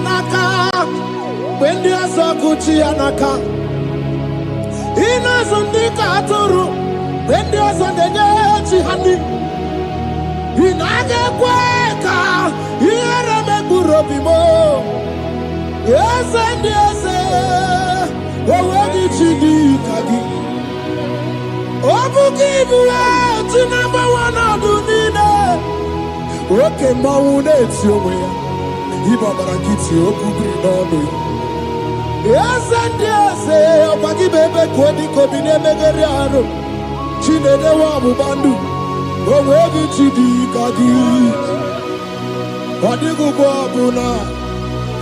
naka, when the Asakuchi anaka. Inazundika aturu, when the Asandechi handi. Inage kweka, Ierame Burobimo. Yes, and yes, Owadi Chidi Kagi. Obukibu, number one Adunina. Okay, Maune, it's your way. Ibabarakiti okubiri n'ọnụ. Yes and yes, ọgbagi bebe kwedi kobine megeri arụ. Chinede wa bubandu, onwe gị chidi ka gị. Ọdịgụgụ ọbụla,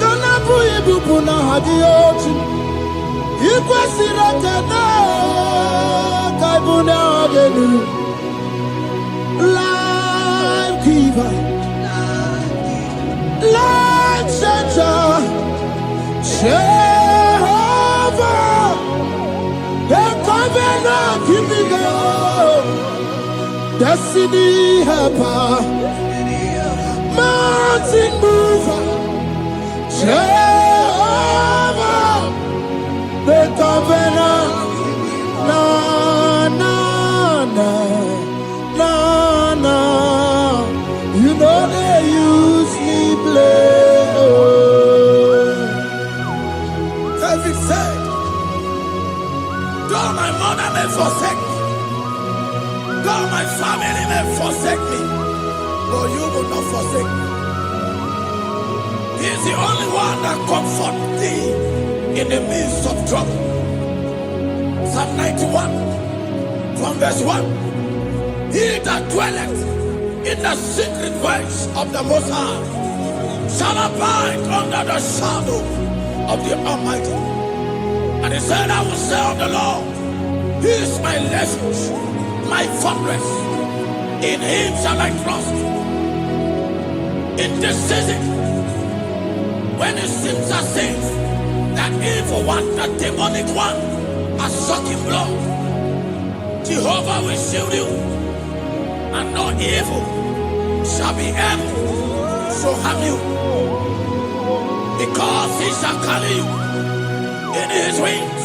kanapụ ibupụ na ha gị ochi. Ikwesịrị ekene ka ịbụ na ha gị. Life giver. Light changer, Jehovah, the covenant keeping God, destiny helper, mountain mover, Jehovah, the covenant, na na na na na, you know they use me play. David said, though my mother may forsake me, though my family may forsake me, but you will not forsake me. He is the only one that comforts thee in the midst of trouble. Psalm 91 from verse 1. He that dwelleth in the secret place of the Most High shall abide under the shadow of the Almighty. And he said, I will say of the Lord, He is my refuge, my fortress. In Him shall I trust. In this season, when it seems as if that evil one, that demonic one, are sucking blood, Jehovah will shield you, and no evil shall be able to harm you, because He shall carry you in His wings.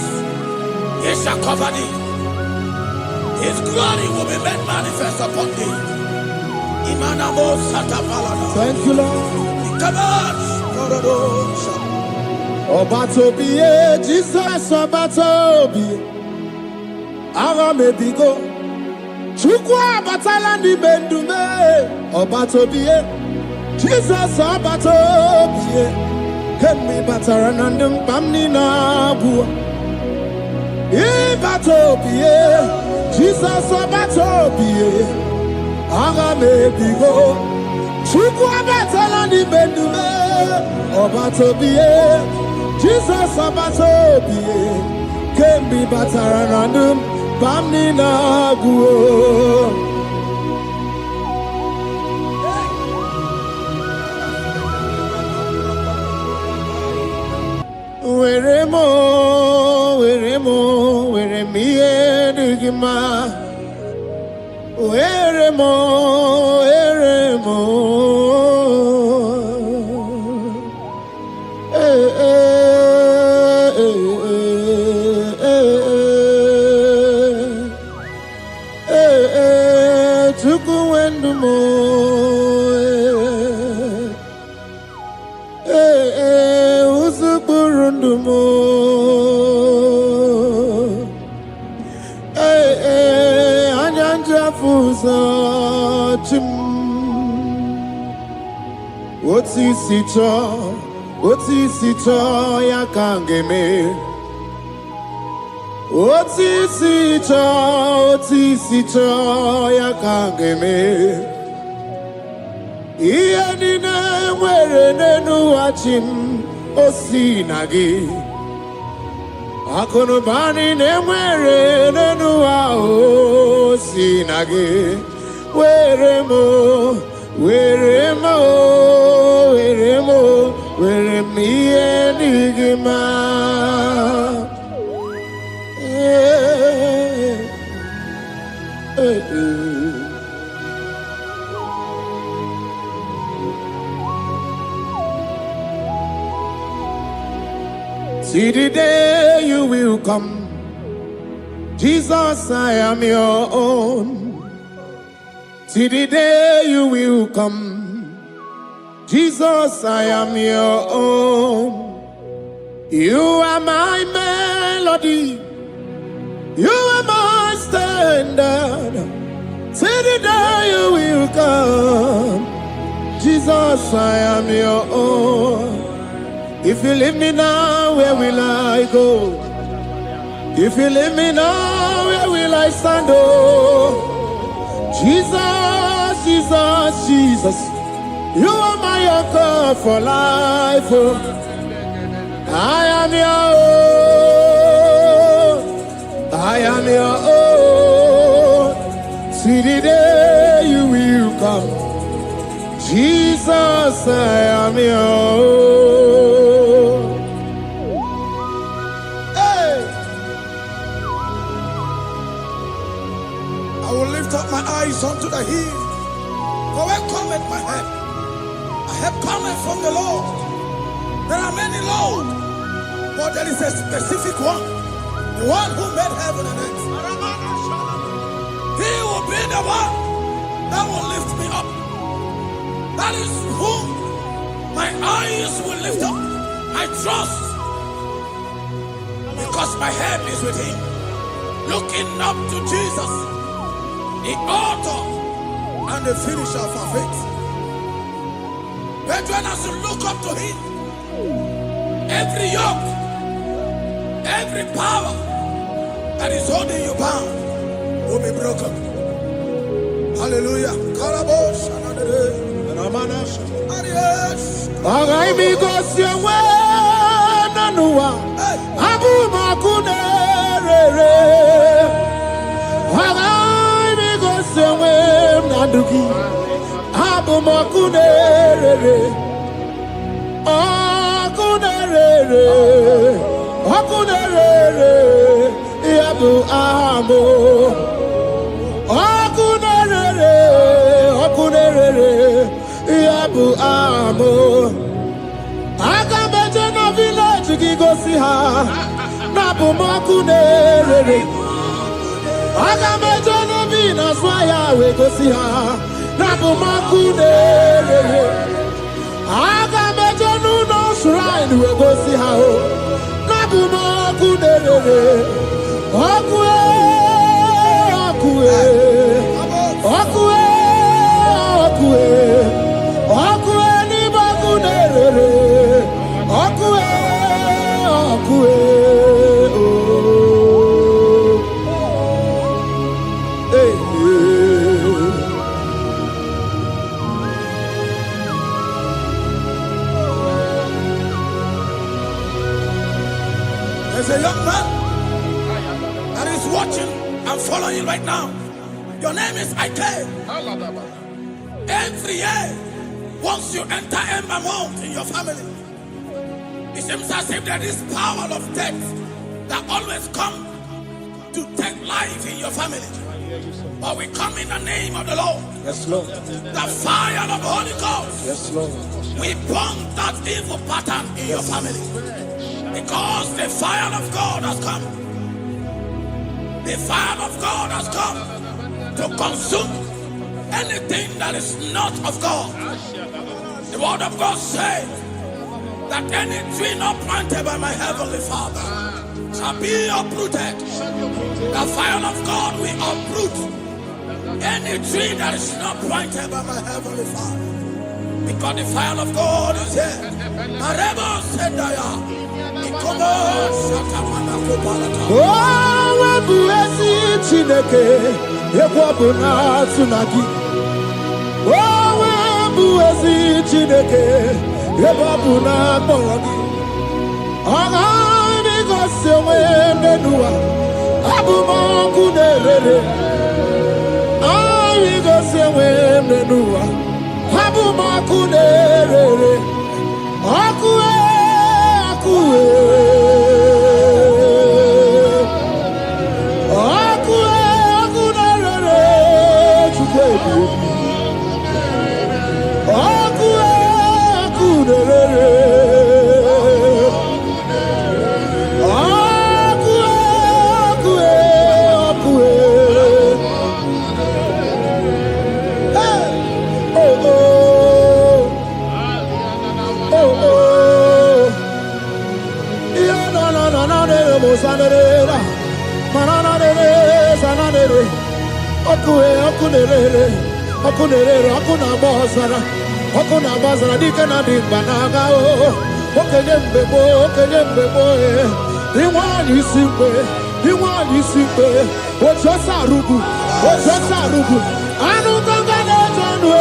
He shall cover thee. His glory will be made manifest upon thee. Thank you, Lord. Obatobiye, Jesus Obatobiye. Aramebigo. Chukwa batala ni bendume. Obatobiye. Jesus Obatobiye. Kemi bataranandum pamni na bua. Ibatobiye. Jesus Obatobiye. Aramebigo. Chukwa batala ni bendume. Obatobiye. Jesus Obatobiye. Kemi bataranandum pamni na bua. Weremo, weremiye digima. Weremo. Tukuendumo. Usuburundumo. Anyanja fusa chim. Otisito ya kangeme. Otisito ya kangeme. Iye nine mwere nenu achim osinagi. Akonobani ne mwere nenu osinagi. Weremo. Weremiye digima. See the day you will come. Jesus, I am your own. See the day you will come. Jesus, I am your own. You are my melody. You are my standard. See the day you will come. Jesus, I am your own. If you leave me now, where will I go? If you leave me now, where will I stand? Oh, Jesus, Jesus, Jesus, you are my anchor for life. Oh, I am your own. I am your own. See the day you will come. Jesus, I am your own. Hey! I will lift up my eyes unto the hill. For where cometh my help? My help cometh from the Lord. There are many Lord, but there is a specific one. The one who made heaven and earth. He will be the one that will lift me up. That is whom my eyes will lift up. I trust, because my help is with him. Looking up to Jesus, the author and the finisher of our faith. Brethren, as you look up to him, every yoke, every power that is holding you bound will be broken. Hallelujah. Agameje village gigo si ha na bumakunere. Agameje no vina swaya we go si ha na bumakunere. Agameje no shrine we go si ha na bumakunere. Okue okue okue okue okue ni bakunere. Okue okue oh. Hey, hey. There's a young man that is watching and following right now. Your name is Ike. Every year, once you enter a month in your family, it seems as if there is power of death that always come to take life in your family. But we come in the name of the Lord. Yes, Lord. The fire of the Holy Ghost. Yes, Lord. We burn that evil pattern in your family. Because the fire of God has come. The fire of God has come to consume anything that is not of God. The word of God says that any tree not planted by my heavenly Father shall be uprooted. The fire of God will uproot any tree that is not planted by my heavenly Father. Because the fire of God is here. Marebo Sendaya. Oh, Buesi Chineke, Ekwabuna Tsunagi. Oh, Buesi Chineke, Ekwabuna Bongi. Aga because Menua, Abumakunere. I because Menua, Abumakunere. Akue, Akue. zanere, mananere, zanere. Okunerere, okuna bazara, dike na di banaga o. Okenye mbebo, Iwani simpe, ojosa rugu. Anu ganga na jonu,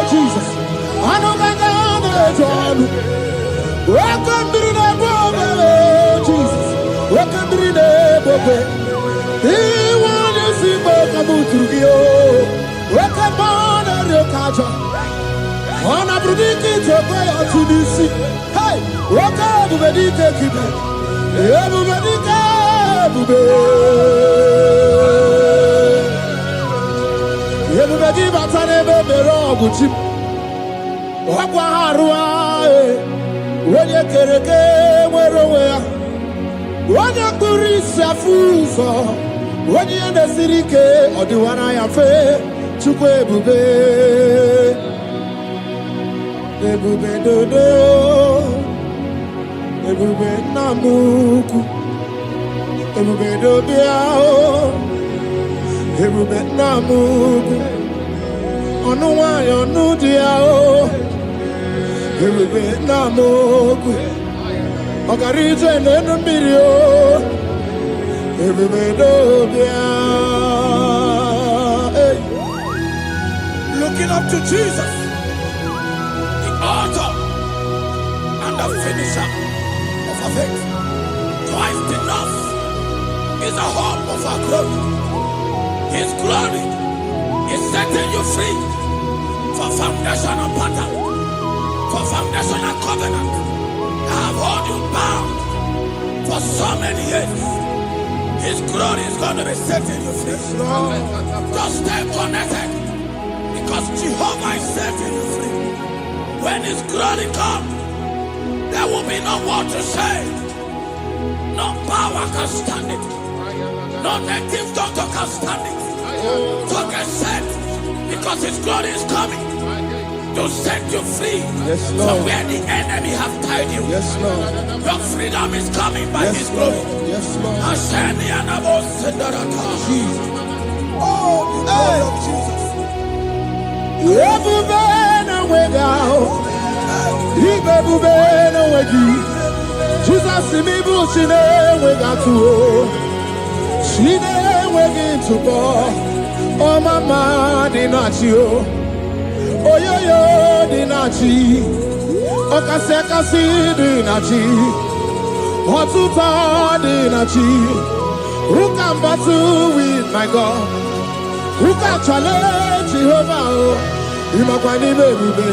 Jesus. Anu ganga na jonu. Wakambiri na bobe, Jesus. Wakambiri na bobe. Iwani simpe kabuturugio. Wakambana rekaja. Ona brudiki tokwe atudisi. Hey, wakabu bedike kibe. Ebu bedike bube. Ebu bedi batane bebero buchim. Wakwa harua. Wenye kereke mwerowe. Wenye kurisa fuso. Wenye ndesirike odiwana ya fe. Chukwe bube. Ebube dodo, ebube namuku, ebube dobiao, ebube namuku, onuwa yonudiao, ebube namuku, ogarije nenumirio, ebube dobiao. Looking up to Jesus, author and the finisher of our faith. Christ in us is the hope of our glory. His glory is setting you free for foundational pattern, for foundational covenant. I have held you bound for so many years. His glory is going to be setting you free. Just stay connected, because Jehovah is setting you free. When His glory comes, there will be no word to say. No power can stand it. No native doctor can stand it. So get set, because His glory is coming to set you free from where the enemy have tied you. Yes, Lord. Your freedom is coming by His glory. Yes, Lord. Jesus. Oh, the glory of Jesus. Jesus imibu chine wegatu chine wegintu bo o mama dinachi o oyoyo dinachi o kase dinachi otuta dinachi who can battle with my God, who can challenge Jehovah? Imakwani bebube,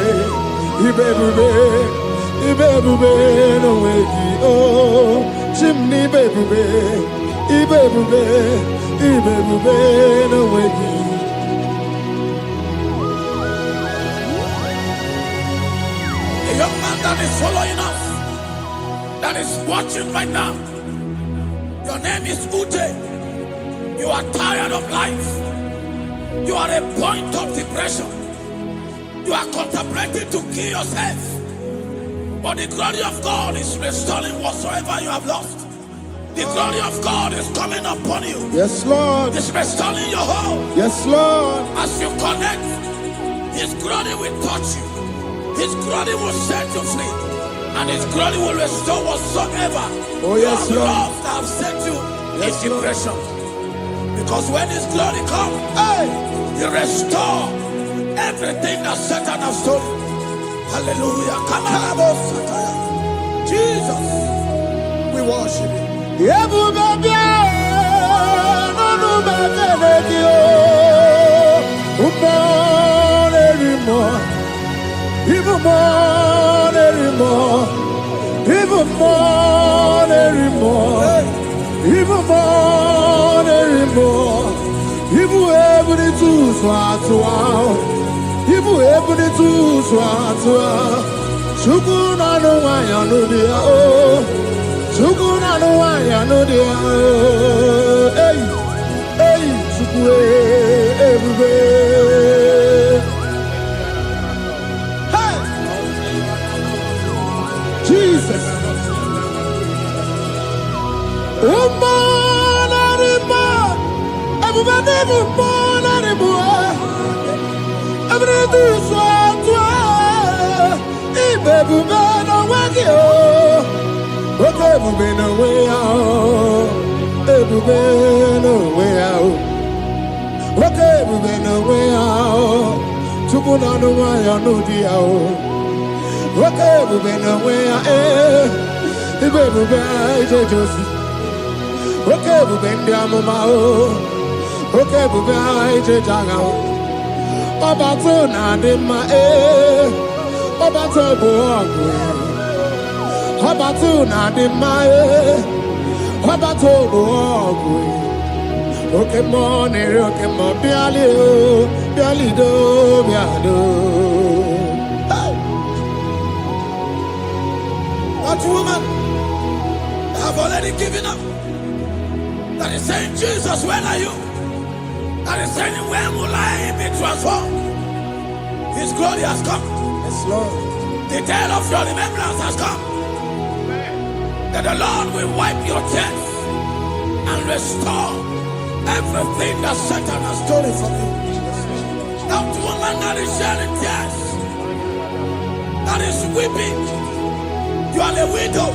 ibebube no wegi oh, chimney bebube, ibebube no wegi. A young man that is following us, that is watching right now. Your name is Ute. You are tired of life. You are a point of depression. You are contemplating to kill yourself. But the glory of God is restoring whatsoever you have lost. The glory of God is coming upon you. Yes, Lord. It's restoring your home. Yes, Lord. As you connect, His glory will touch you. His glory will set you free. And His glory will restore whatsoever you have lost that have set you in depression. Because when His glory comes, He restore everything that Satan has stolen. Hallelujah. Come on, Jesus, we worship You. Jesus. ebube n'onwe ya ebube n'onwe ya nwoke ebube n'onwe ya Chukwu na-anụ nwayọ n'ụdị ya nwoke ebube n'onwe ya ibe ebube ijeje ozi nwoke ebube ndị amụma nwoke ebube ijeje agha ọbata na-adị mma ọbata bụ ọgụ ọbata na-adị mma ọbata bụ ọgụ oke mmụọ na-eri oke mmụọ bịalido bịado That woman have already given up. That is saying, Jesus, where are you? That is saying, when will I be transformed? His glory has come. Yes, Lord. The day of your remembrance has come. That the Lord will wipe your tears and restore everything that Satan has stolen from you. That woman that is shedding tears, that is weeping. You are a widow,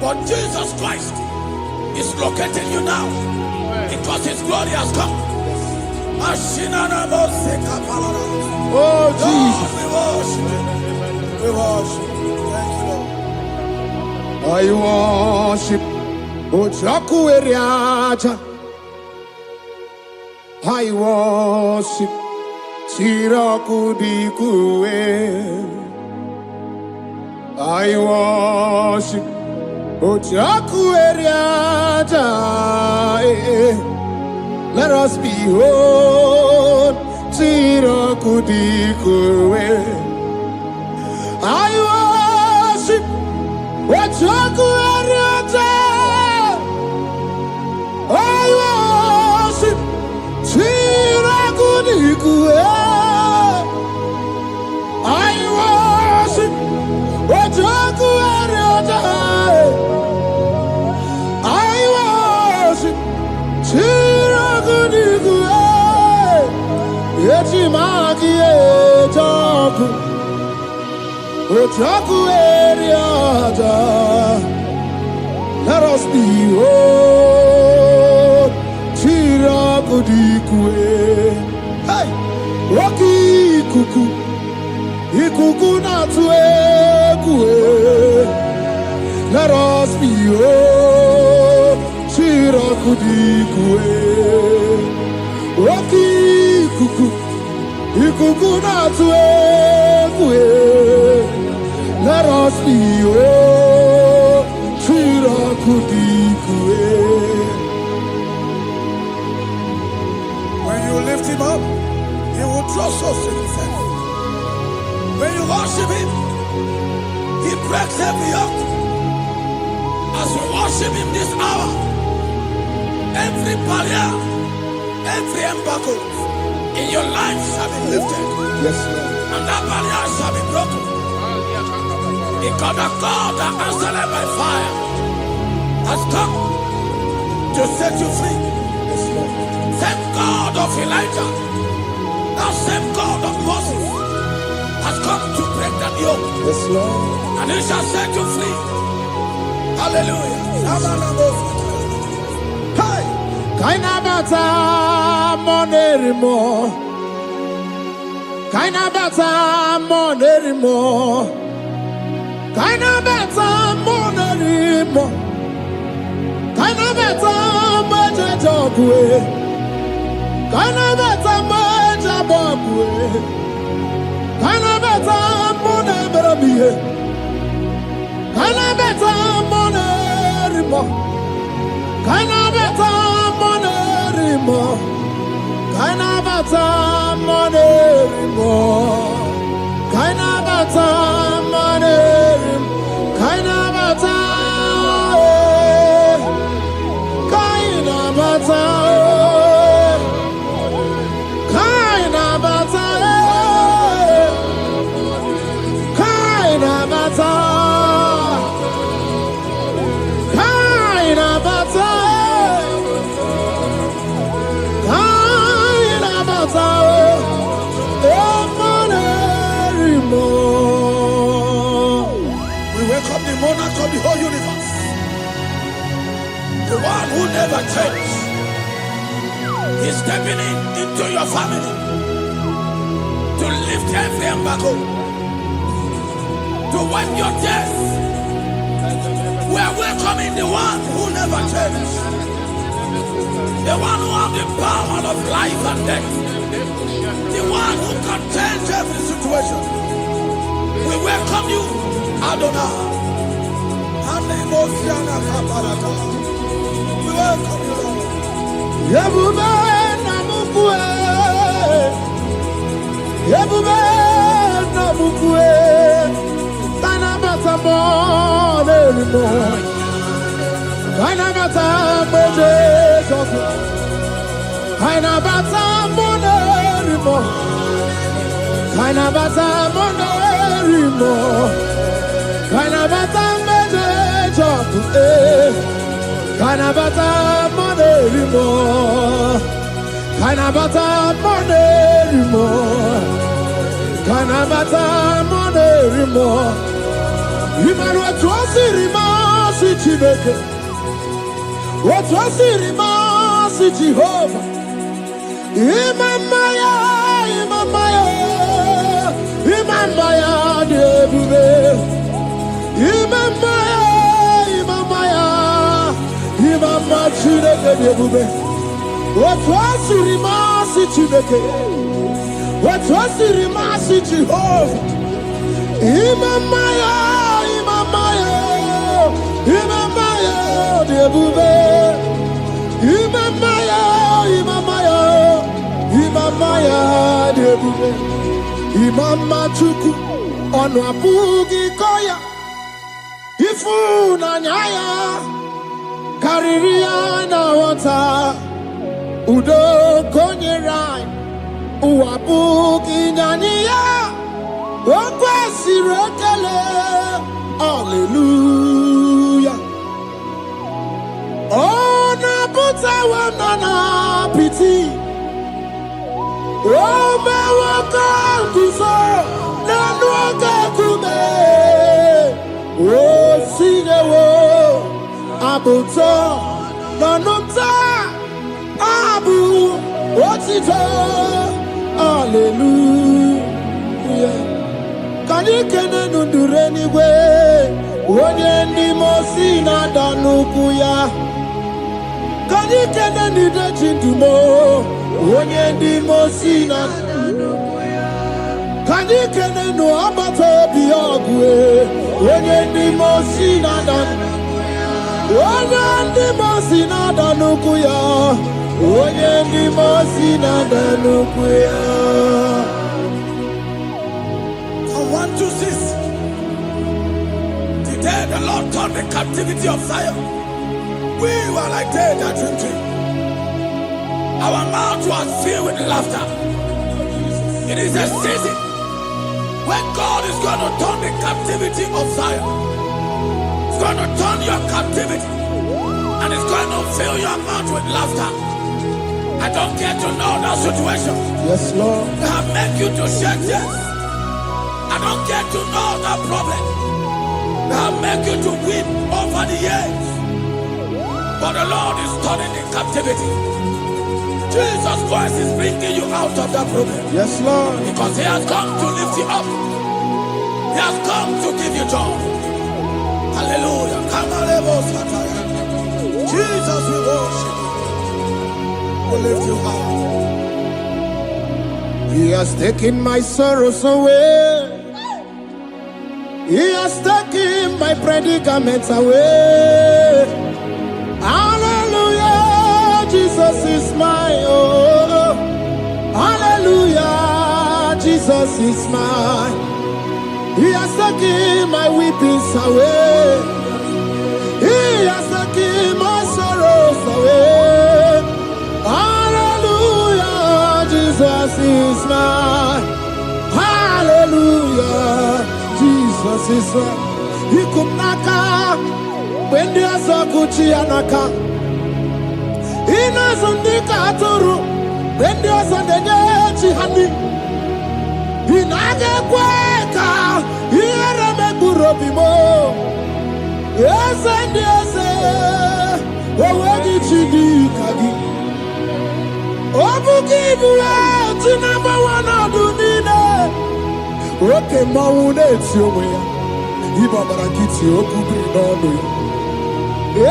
but Jesus Christ is locating you now because His glory has come. Oh, Jesus. We worship. Thank you, Lord. I worship Ojaku Eriaja. I worship Tiraku Dikue. I worship Ojaku Eriaja. Let us behold Tiraku Dikue. I worship Ojaku Eriaja. I worship Tiraku Dikue. I worship Ojaku Eriaja. I worship Tiraku Dikue. Echimaki ejaku Ojaku Eriaja. Let us behold Tiraku Dikue. Hey, Rocky Kuku. Ikuku na tuekue. Let us behold Tiraku Dikue. Rocky Kuku. Ikuku na tuekue. Let us behold Tiraku Dikue. When you lift Him up, He will draw souls to Himself. When you worship Him, He breaks every yoke. As we worship Him this hour, every barrier, every embargo in your life shall be lifted. Yes, Lord. And that barrier shall be broken. Because the God that answered by fire has come to set you free. Yes, Lord. Same God of Elijah, that same God of Moses has come to break that yoke. Yes, Lord. And He shall set you free. Hallelujah. Hey! Kaina bata monerimo. Kaina bata monerimo. Kaina bata monerimo. Kaina bata majajabwe. Kaina bata majababwe. Kaina bata monebrabie. Kaina bata monerimo. Kaina bata monerimo. Kaina bata monerimo. Kaina bata monerimo. Kaina bata. Kaina bata. Kaina bata. Kaina bata. Kaina bata. Kaina bata. We welcome the monarch of the whole universe. the one who never changed. He's stepping into your family to lift every embargo, to wipe your tears. We are welcoming the one who never changed, the one who has the power of life and death, the one who can change every situation. We welcome you, Adonai. We welcome you, Lord. Yebube namukwe, Yebube namukwe, Kanabata monerimo, Kanabata monerimo, Kanabata monerimo, Kanabata monerimo, Kanabata monerimo. Kanabata monerimo, Kanabata monerimo, Kanabata monerimo. Imanu atwasirima si Chineke, atwasirima si Jehovah. Imamaya, Imamaya, Imamaya debube, Imamaya, Imamaya. Imama Chineke debube. Atwasirima si Chineke, atwasirima si Jehovah. Imamaya, Imamaya, Imamaya debube. Imamaya, Imamaya, Imamaya debube. Imama Chuku onu abugi koya. Ifu na nyaya. Kariria na wata udo konyerai uwabuki nyaniya okwesi rekele. Hallelujah. Ona buta wanana piti ome waka kuso nanu waka kume o sinewo abuto nanumta abu otito. Hallelujah. Kanikene nundureni we onye ndi mosi na danuku ya. Kanikene nideji ndumo onye ndi mosi na danuku ya. Kanikene no abato biogwe onye ndi mosi na danuku. Onye ndị mosi na-ada n'ukwu ya, onye ndị mosi na-ada n'ukwu ya. From 1 to 6, today the Lord turned the captivity of Zion. We were like they that dream. Our mouth was filled with laughter. It is a season when God is going to turn the captivity of Zion. It's going to turn your captivity, and it's going to fill your mouth with laughter. I don't care to know that situation. Yes, Lord. They have made you to shed tears. I don't care to know that problem. They have made you to weep over the years. But the Lord is turning the captivity. Jesus Christ is bringing you out of that problem. Yes, Lord. Because He has come to lift you up. He has come to give you joy. Hallelujah. Jesus, we worship you. We lift you high. He has taken my sorrows away. He has taken my predicaments away. Hallelujah. Jesus is my oh. Hallelujah. Jesus is mine. He has taken my weepings away. He has taken my sorrows away. Hallelujah, Jesus is mine. Hallelujah, Jesus is mine. He could naka when there's a Gucci anaka. He knows on the Katuru when there's a Nechi honey. He naga kweka. Yes, and yes, Owegi chidika gi. Obuki bua ti number one adunine. Oke mawune ti owe ya. Iba barakiti okubiri n'ọnụ ya.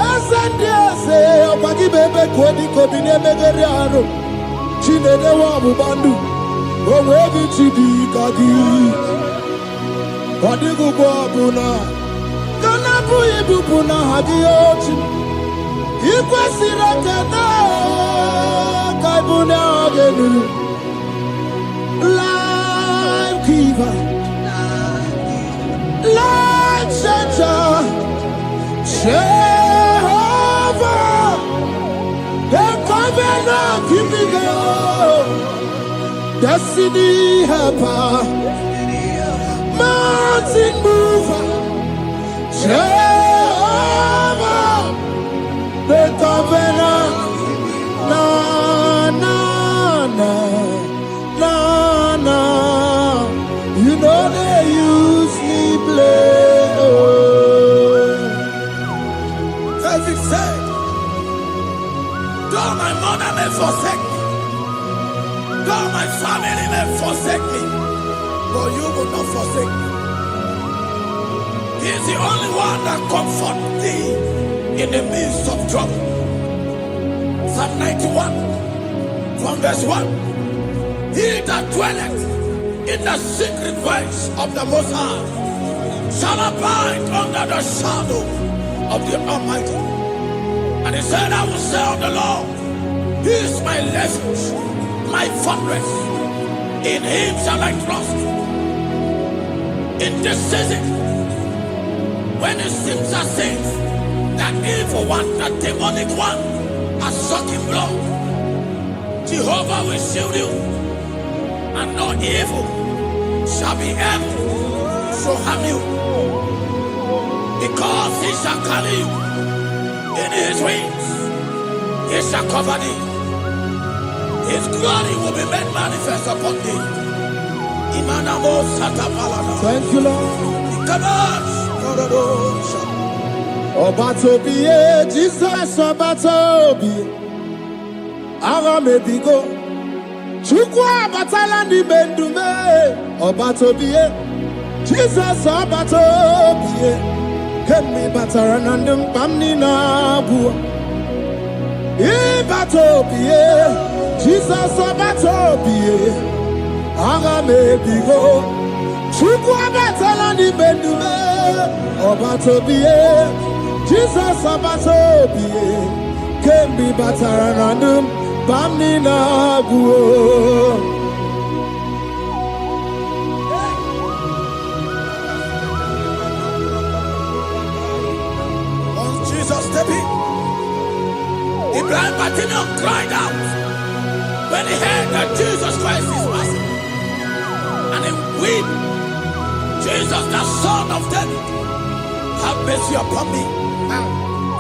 Eze ndị eze ọgbagi bebe kwedi kobi n'emegeri arụ. Chinede wa ọgbụgba ndụ. Owegi chidika gi. Ọdịgụgụ ọbụla. Kana bụ ibupu na ha gị ochi. Ikwesịrị ekene ka ịbụ na ọgenu. Life giver, life changer, Jehovah, the covenant keeping God, destiny helper, mountain mover, Jehovah, the covenant, na na na na na. You know they use me play. Oh. David said, though my mother may forsake me, though my family may forsake me, but you will not forsake me. He is the only one that comforts thee in the midst of trouble. Psalm 91, from verse 1. He that dwelleth in the secret place of the Most High shall abide under the shadow of the Almighty. And he said, I will say of the Lord, He is my refuge, my fortress. In Him shall I trust. In this season, when it seems as if that evil one, that demonic one, are sucking blood, Jehovah will shield you, and no evil shall be able to harm you, because He shall carry you in His wings. He shall cover thee. His glory will be made manifest upon thee. Thank you, Lord. Obatobiye, Jesus Obatobiye. Aramebigo. Chukwa batala ni bendume. Obatobiye. Jesus Obatobiye. Kemi bataranandum pamni nabu. Ibatobiye. Jesus Obatobiye. Aramebigo. Chukwa batala ni bendume. Obatobiye. Jesus Obatobiye. Kemi bataranandum pamni nabu. Blind Bartimaeus cried out when he heard that Jesus Christ is passing, and he wept, Jesus, the Son of David, have mercy upon me.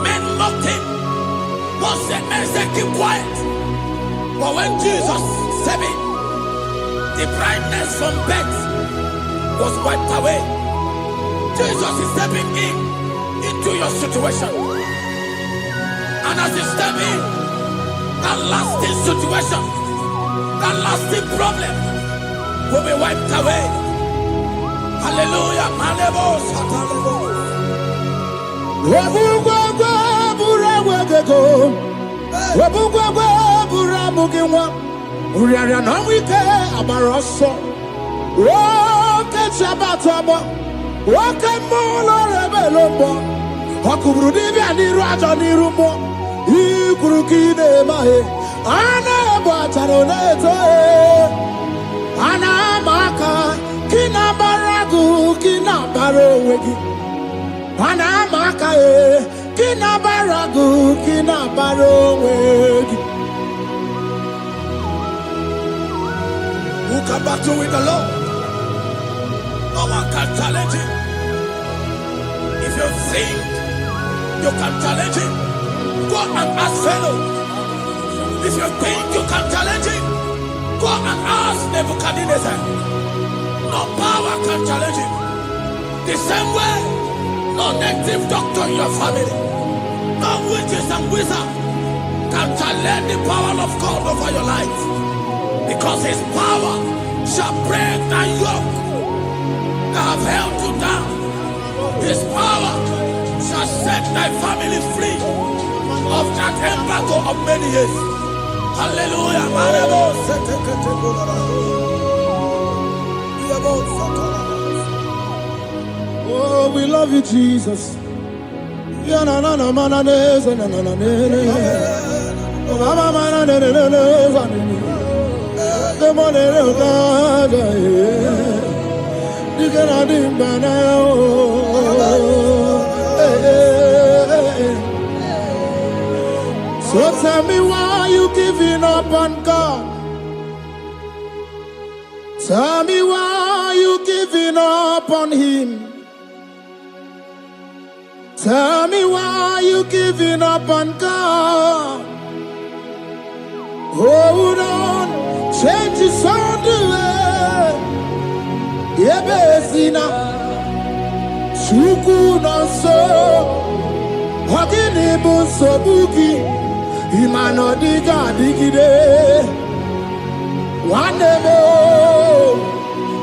Men mocked him. One said, men said, keep quiet. But when Jesus said it, the brightness from birth was wiped away. Jesus is stepping into your situation. And as you step in, that lasting situation, that lasting problem will be wiped away. Hallelujah. Ikurukine mahe, ana batano neto, ana maka, kina baragu, kina baro wegi, ana maka kina baragu, kina baro wegi. Who can battle with the Lord? No one can challenge him. If you think you can challenge him, go and ask Pharaoh. If you think you can challenge him, go and ask Nebuchadnezzar. No power can challenge him. The same way, no native doctor in your family, no witches and wizard can challenge the power of God over your life. Because his power shall break that yoke that have held you down. His power shall set thy family free of that embargo of many years. Hallelujah. Oh, we love you, Jesus. So tell me why you giving up on God? Tell me why you giving up on him? Tell me why you giving up on God? Hold on, change is on the way. Yebesina, Chuku no so, Hagini bunso buki, Imano diga digide, Wandemo,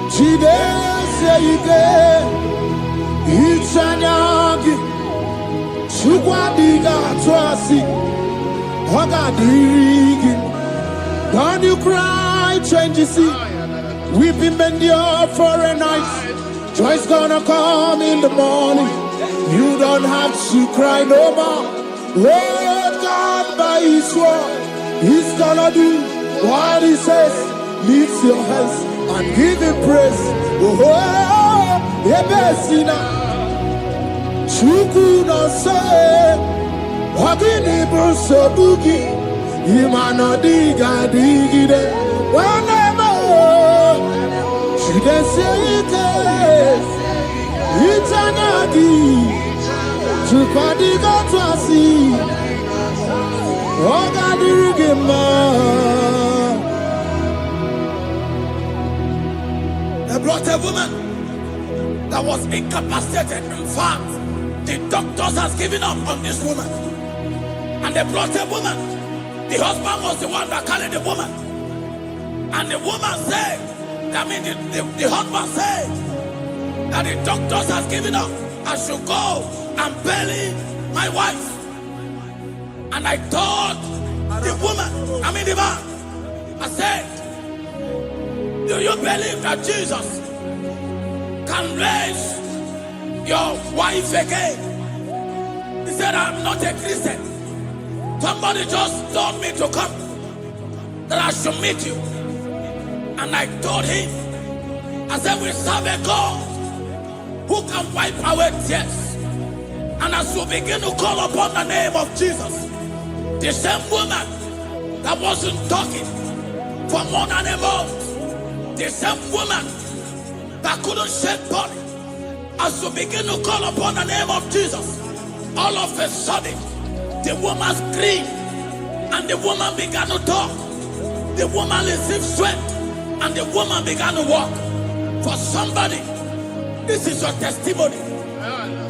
Chide seike, Ichanyagi, Chukwa diga twasi, Haga digi. Don't you cry, change you see. Weeping endure for a night. Joy's gonna come in the morning. You don't have to cry no more. Hold God by his word. He's gonna do what he says. Lift your hands and give him praise. Oh, Ebesina. Chuku no say. Wagini bruso bugi. Imano diga digide. Whenever she dey say it, Itanyagi, Chupadiga twasi, Oga dirigema. They brought a woman that was incapacitated. In fact, the doctors has given up on this woman. And they brought a woman. The husband was the one that carried the woman. And the woman said, the husband said that the doctors has given up. I should go and bury my wife. And I told the woman, the man, I said, do you believe that Jesus can raise your wife again? He said, I'm not a Christian. Somebody just told me to come, that I should meet you. And I told him, I said, we serve a God who can wipe away tears. And as we begin to call upon the name of Jesus, the same woman that wasn't talking for more than a month, the same woman that couldn't shed blood, as we begin to call upon the name of Jesus, all of a sudden, the woman screamed and the woman began to talk. The woman received strength and the woman began to walk. For somebody, this is your testimony.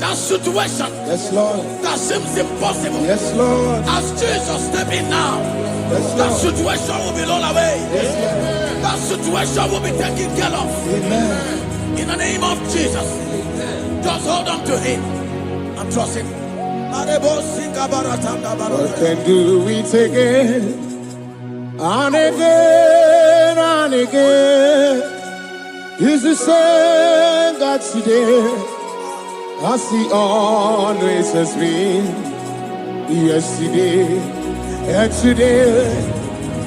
That situation, yes, Lord, that seems impossible, yes, Lord, as Jesus step in now, yes, that situation will be rolled away. Yes, that situation will be taken care of. Amen. In the name of Jesus, just hold on to him and trust him. God can do it again and again and again. He's the same God today as he always has been. Yesterday and today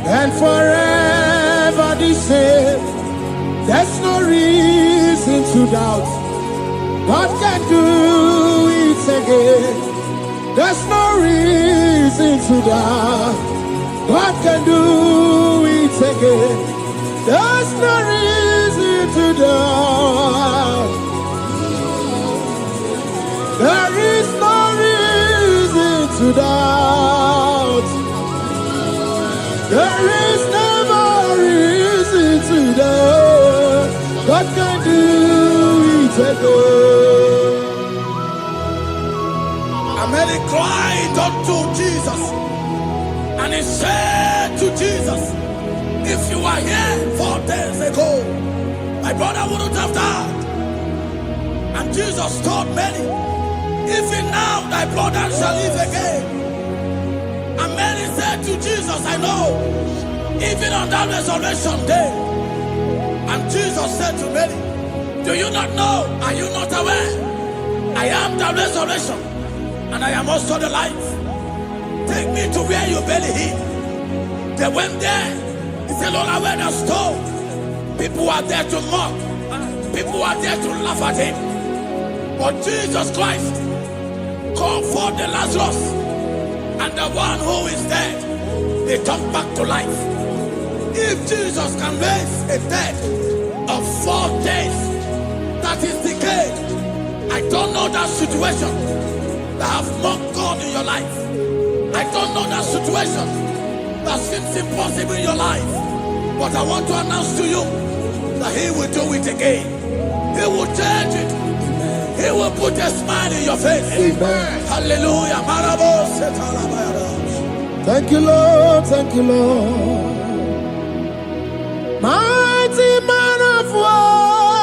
and forever the same. There's no reason to doubt. God can do it again. There's no reason to doubt. God can do it again. There's no reason to doubt. There is no reason to doubt. There is never reason to doubt. God can do it again. And Mary cried unto Jesus. And he said to Jesus, if you were here 4 days ago, my brother wouldn't have died. And Jesus told Mary, even now thy brother shall live again. And Mary said to Jesus, I know, even on that resurrection day. And Jesus said to Mary, do you not know? Are you not aware? I am the resurrection, and I am also the life. Take me to where you bury him. They went there. He said, Lord, I wear the stone. People are there to mock. People are there to laugh at him. But Jesus Christ called for the Lazarus, and the one who is dead, they come back to life. If Jesus can raise a dead of 4 days that is decayed, I don't know that situation that have mocked God in your life. I don't know that situation that seems impossible in your life. But I want to announce to you that he will do it again. He will change it. He will put a smile in your face. Amen. Hallelujah. Thank you, Lord. Thank you, Lord. Mighty man of war,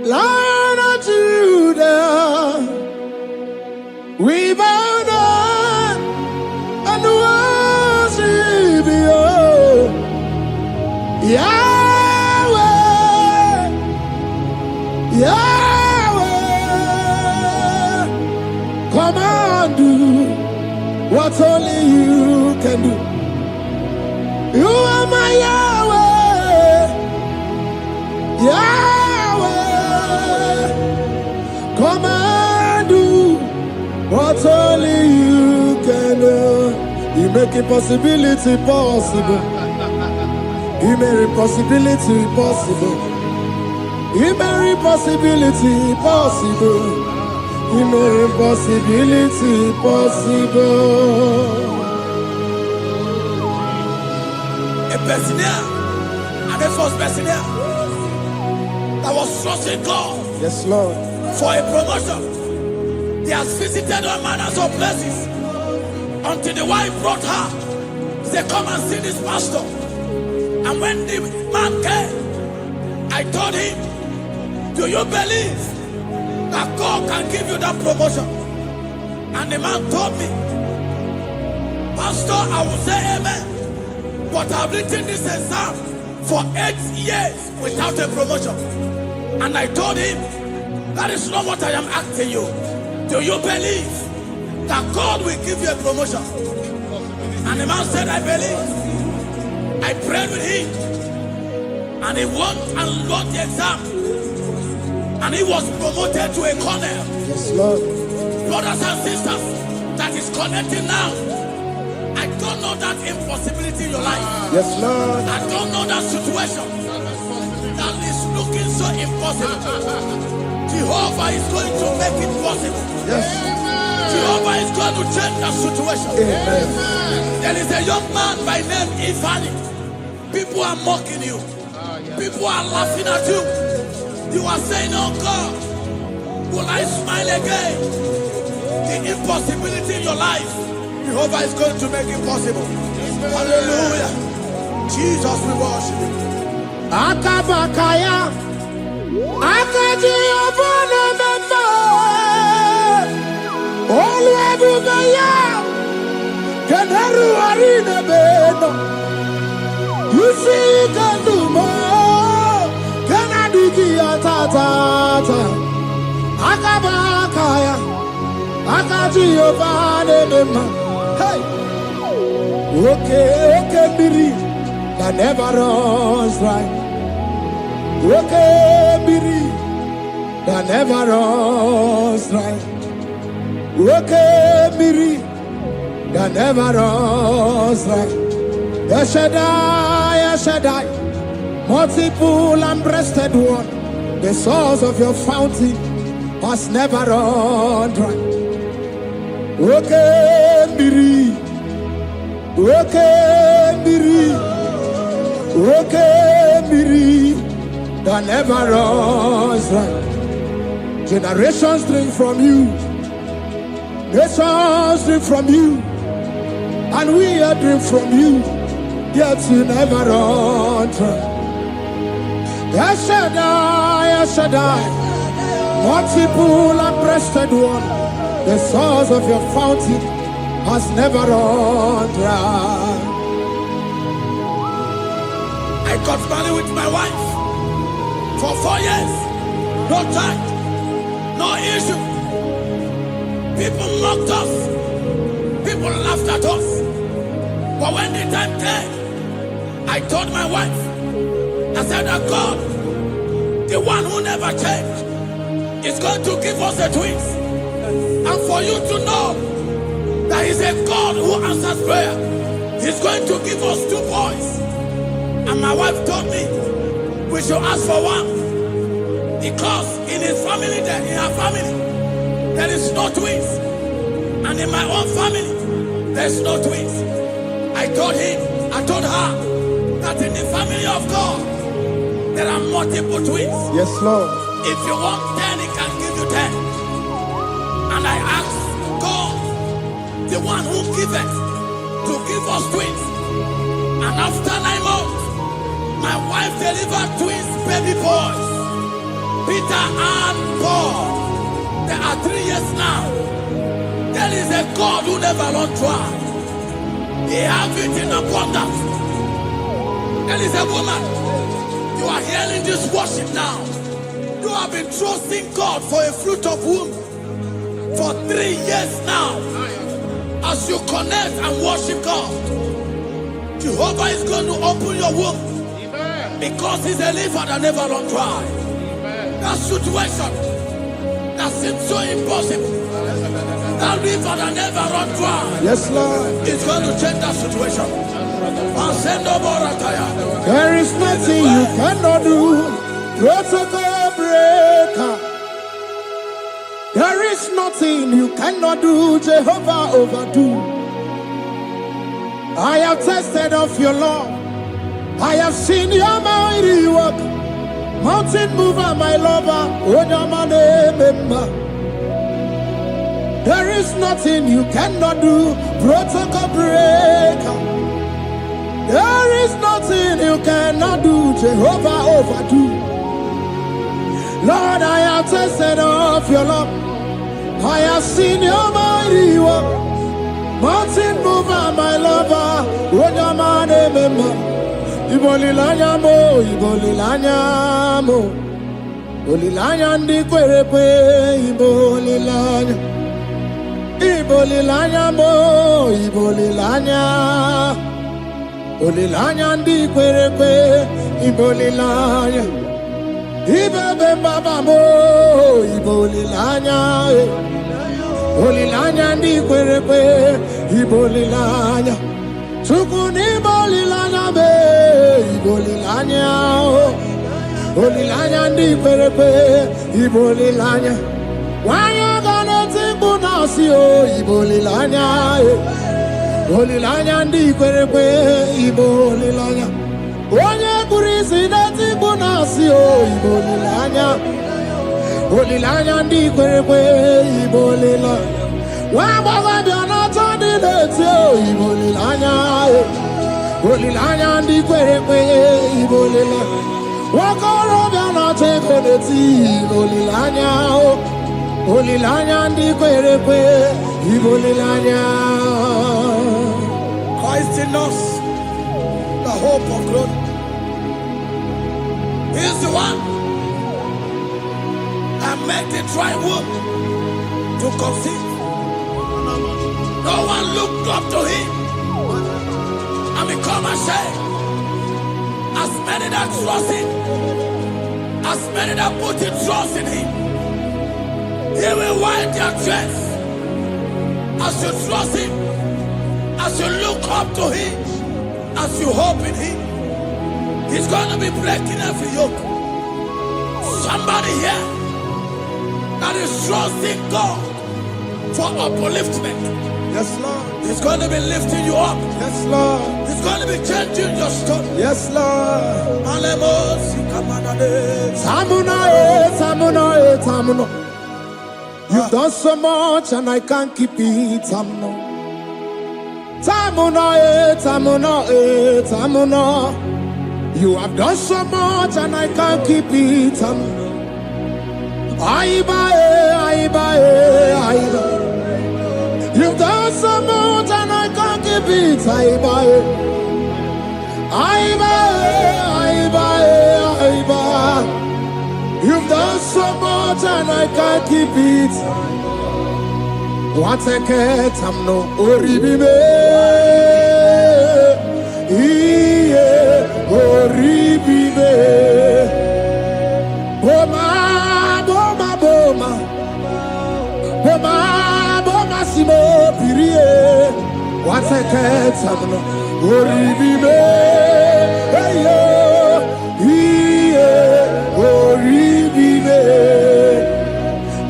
Lion of Judah, we bow down and worship you, Yahweh, Yahweh. Come and do what only you can do. You are my Yahweh, Yahweh. Come and do what only you can do. You make impossibility possible. You make impossibility possible. You make impossibility possible. You make impossibility possible. A personnel, and the first personnel that was trusting God, Yes, Lord. for a promotion. He has visited all manners of places until the wife brought her. He said, come and see this pastor. And when the man came, I told him, do you believe that God can give you that promotion? And the man told me, Pastor, I will say amen. But I've written this exam for 8 years without a promotion. And I told him, that is not what I am asking you. Do you believe that God will give you a promotion? And the man said, I believe. I prayed with him. And he won and wrote the exam. And he was promoted to a colonel. Yes, Lord. Brothers and sisters, that is connecting now. I don't know that impossibility in your life. Yes, Lord. I don't know that situation that is looking so impossible. Jehovah is going to make it possible. Yes. Jehovah is going to change that situation. Amen. There is a young man by name Ifani. People are mocking you. People are laughing at you. You are saying, oh God, will I smile again? The impossibility in your life, Jehovah is going to make it possible. Hallelujah. Jesus, we worship you. Akabakaya, Akaji Obana Memba, Olwebugaya, Keneru Arina Beno, you see Kandumo, Kanadiki Atata, Akabakaya, Akaji Obana Memba, hey, okay, Biri, that never runs dry. Okay, Biri, that never runs dry. Okay, Biri, that never runs dry. Shaddai, multiple and breasted one, the source of your fountain has never run dry. Okay, Biri, okay, Biri, okay, Biri, that never runs dry. Generations drink from you. Nations drink from you, and we drink from you, yet you never run dry. El Shaddai, El Shaddai, multiple and breasted one, the source of your fountain has never run dry. I got married with my wife for 4 years. No child, no issue. People mocked us. People laughed at us. But when the time came, I told my wife, I said that God, the one who never changed, is going to give us a twins. And for you to know that He's a God who answers prayer, He's going to give us 2 boys. And my wife told me we should ask for one, because in his family, in her family, there is no twins, and in my own family, there's no twins. I told her that in the family of God, there are multiple twins. Yes, Lord. If you want 10, He can give you 10. And I asked God, the one who giveth, to give us twins. And after 9 months, my wife delivered twins, baby boys, Peter and Paul. There are 3 years now. There is a God who never runs dry. He has it in abundance. There is a woman. You are hearing this worship now. You have been trusting God for a fruit of womb for 3 years now. As you connect and worship God, Jehovah is going to open your womb. Because He's a river that never runs dry. That situation that seems so impossible, that river that never runs dry, Yes, Lord. is going to change that situation. There is nothing you cannot do. Protocol breaker. There is nothing you cannot do. Jehovah overdo. I have tasted of your love. I have seen your mighty work. Mountain mover, my lover. There is nothing you cannot do. Protocol breaker. There is nothing you cannot do. Jehovah overdo. Lord, I have tasted of your love. I have seen your mighty work. Mountain mover, my lover. Ibolilanya mo, ibolilanya mo. Bolilanya ndi kwerepe, ibolilanya. Ibolilanya mo, ibolilanya. Bolilanya ndi kwerepe, ibolilanya. Ibebe baba mo, ibolilanya. Bolilanya ndi kwerepe, ibolilanya. Tukuni bolilanya be, ibolilanya. Bolilanya ndi kwerepe, ibolilanya. Wanya gana tibu nasi o, ibolilanya. Bolilanya ndi kwerepe, ibolilanya. Wanya kurisi na tibu nasi o, ibolilanya. Bolilanya ndi kwerepe, ibolilanya. Wabaga biana tadi leti o, ibolilanya. Bolilanya ndi kwerepe, ibolilanya. Wakoro biana teko leti, ibolilanya. Bolilanya ndi kwerepe, ibolilanya. Christ in us, the hope of glory. He is the one that made the dry womb to conceive. No one looked up to Him and become ashamed. As many that trust Him, as many that put in trust in Him, He will wipe their tears. As you trust Him, as you look up to Him, as you hope in Him, He's going to be breaking every yoke. Somebody here that is trusting God for upliftment. Yes, Lord. He's going to be lifting you up. Yes, Lord. He's going to be changing your story. Yes, Lord. Alemos, Ikamanade. Samuna, Samuna, Samuna. You've done so much and I can't keep it. You have done so much and I can't keep it. You've done so much and I can't keep it. You've done so much and I can't keep it. What a cat, I'm no oribibe. Oribibe. Boma, boma, boma. Boma, boma, simo pirie. What a cat, I'm no oribibe. Hey, yo.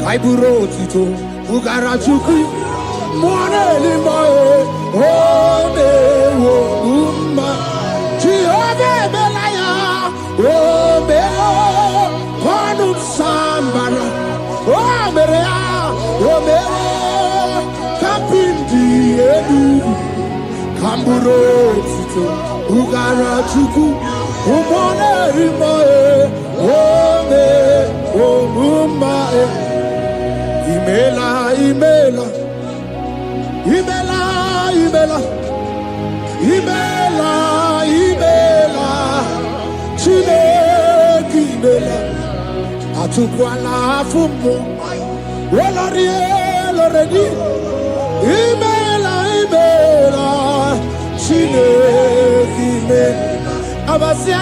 Kaiburo tito ugara chuku mwana limae ode wo umma chiove belaya o meo panu sambara o merea o meo kapindi edu kamburo tito ugara chuku mwana limae o me o umma Imela, Imela, Imela, Imela, Imela, Imela, Chile, Imela, Atukwala Fumo, Wolorie, Loredi, Imela, Imela, Chile, Imela, Abasia,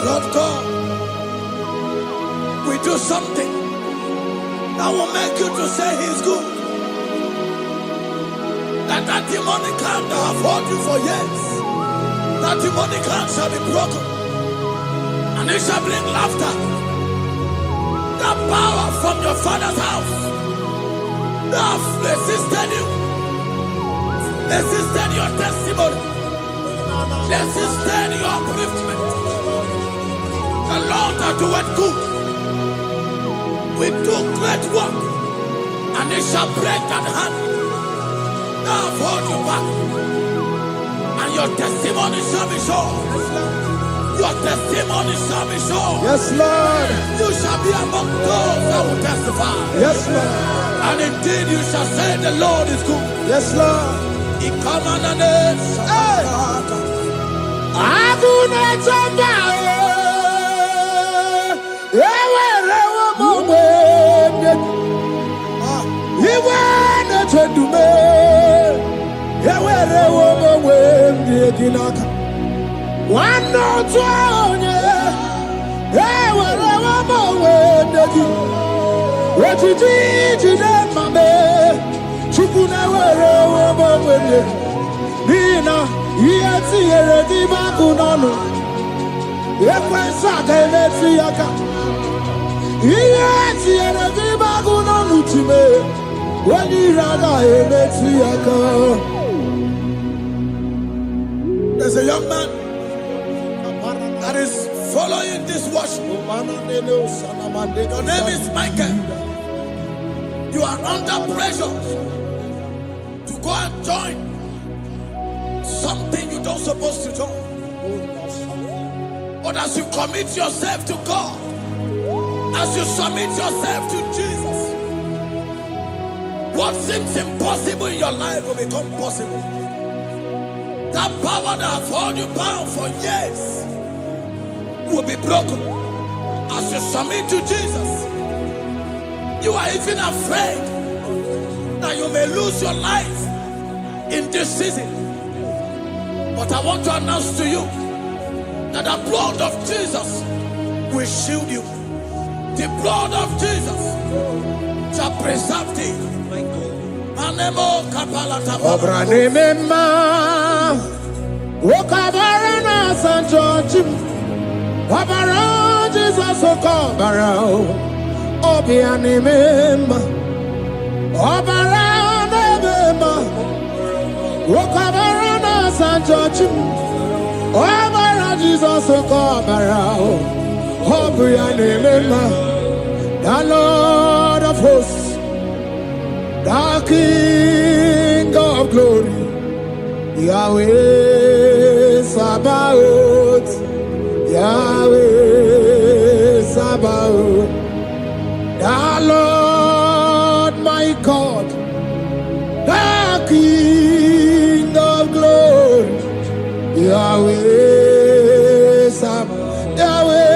Lord God, we do something that will make you to say He's good. That demonic hand that have held you for years, that demonic hand shall be broken, and it shall bring laughter. That power from your father's house that have resisted you, resisted your testimony, resisted your upliftment. The Lord that doeth good will do great work, and it shall break that hand that have held you back, and your testimony shall be sure. Your testimony shall be sure. Yes, Lord. You shall be among those that will testify. Yes, Lord. And indeed you shall say the Lord is good. Yes, Lord. He come on the name. One no twenty, what you did in my bed, Chukuna, Nina, yet see a divacuno. Yes, I can't see a car. Yet see a divacuno to me. When you rather see a car. There's a young man that is following this worship. Your name is Michael. You are under pressure to go and join something you don't supposed to join. But as you commit yourself to God, as you submit yourself to Jesus, what seems impossible in your life will become possible. That power that has held you bound for years will be broken as you submit to Jesus. You are even afraid that you may lose your life in this season. But I want to announce to you that the blood of Jesus will shield you. The blood of Jesus shall preserve thee. Anemo kapalata. Obranimema. Wokabarana San George. Wabara Jesus Okobara. Obianimema. Obara Nebema. Wokabarana San George. Obara Jesus Okobara. Obianimema. The Lord of hosts, the King of glory, Yahweh Sabaoth, Yahweh Sabaoth, the Lord my God, the King of glory, Yahweh Sabaoth, Yahweh.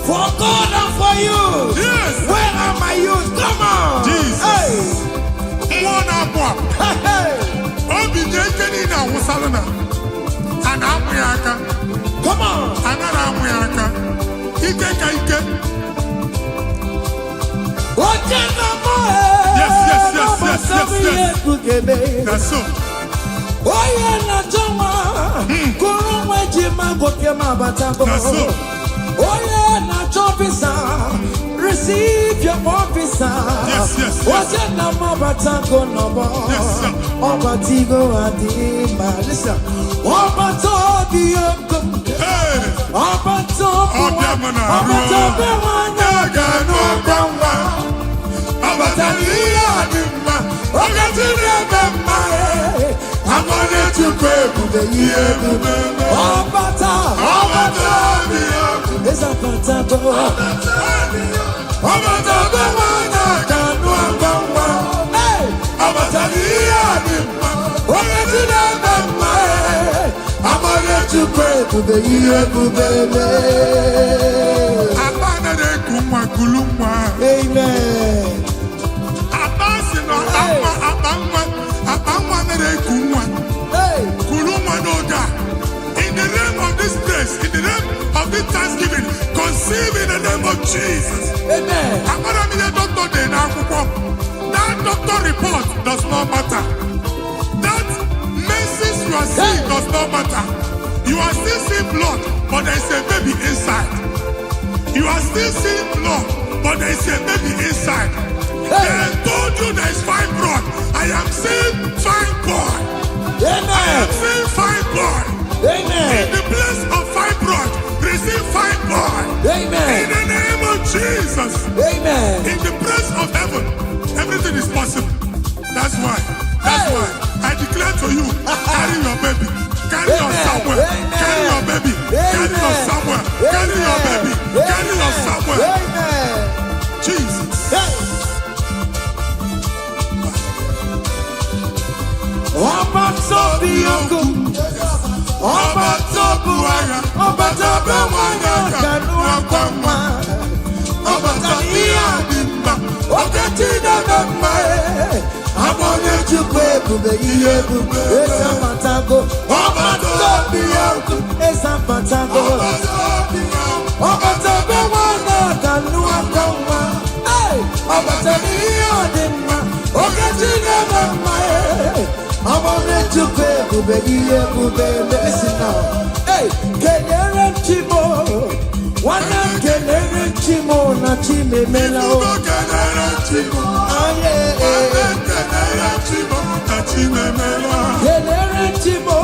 For God and for you. Yes. Where are my youth? Come on. Jesus. Hey. Come on. Yes. That's so. That's so. Receive your officer. Yes. Yes, sir. Listen. In the name of this place, in the name of this Thanksgiving, conceive in the name of Jesus. Amen. That doctor report does not matter. That message you are seeing does not matter. You are still seeing blood, but there is a baby inside. You are still seeing blood, but there is a baby inside. They told you there is fine blood. I am seeing fine boy. Amen. I am seeing fine boy. Amen. In the place of fine blood, receive fine boy. Amen. In the name of Jesus. Amen. In the place of heaven, everything is possible. That's why I declare to you, carry your baby. Carry your somewhere. Carry your baby. Carry your somewhere. Carry your baby. Carry your Samuel. Amen. Jesus. Hey. Ọba tó bí ogun, ọba tó bu ara, ọba tó bẹ wáyà kanú ọkọ mma, ọba tó ní àdìmba, oge tí dàgbà mma ẹ̀, abọ́lé chukwu ebube ihe ebube, esa patago, ọba tó bí ogun, esa patago, ọba tó bẹ wáyà kanú ọkọ mma, ọba tó ní àdìmba, oge tí dàgbà mma ẹ̀. I'm on it to pay, baby, listen now. Hey, Kenere Chimo, one of Kenere Chimo, not Chime Melo. Kenere Chimo, Kenere Chimo, not Chime Melo. Kenere Chimo,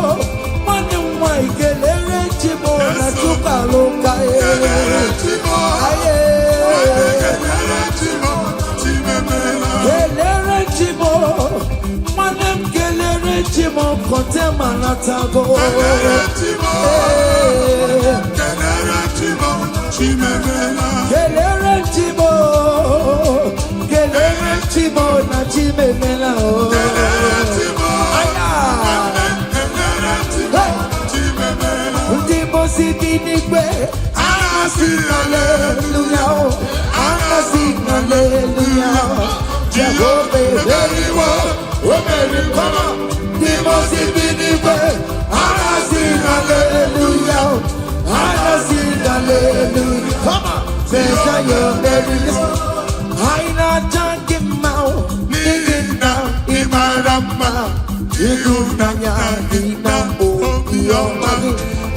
one of my Kenere Chimo, not Chupaloka. Kenere Chimo, Kenere Chimo, Chime Melo. Kenere Chimo. Chimo kontema natago. Kenere Chimo, Kenere Chimo, Chimemela. Kenere Chimo, Kenere Chimo na Chimemela. Kenere Chimo, Kenere Chimo, Chimemela. Ndimo sibinikwe, anasi hallelujah, anasi hallelujah. Jehovah, very well, very come on. Must be the way. I sing hallelujah. I sing hallelujah. Come on, say you're very listen. I not talking about digging down in my rama. You do not oh, your money.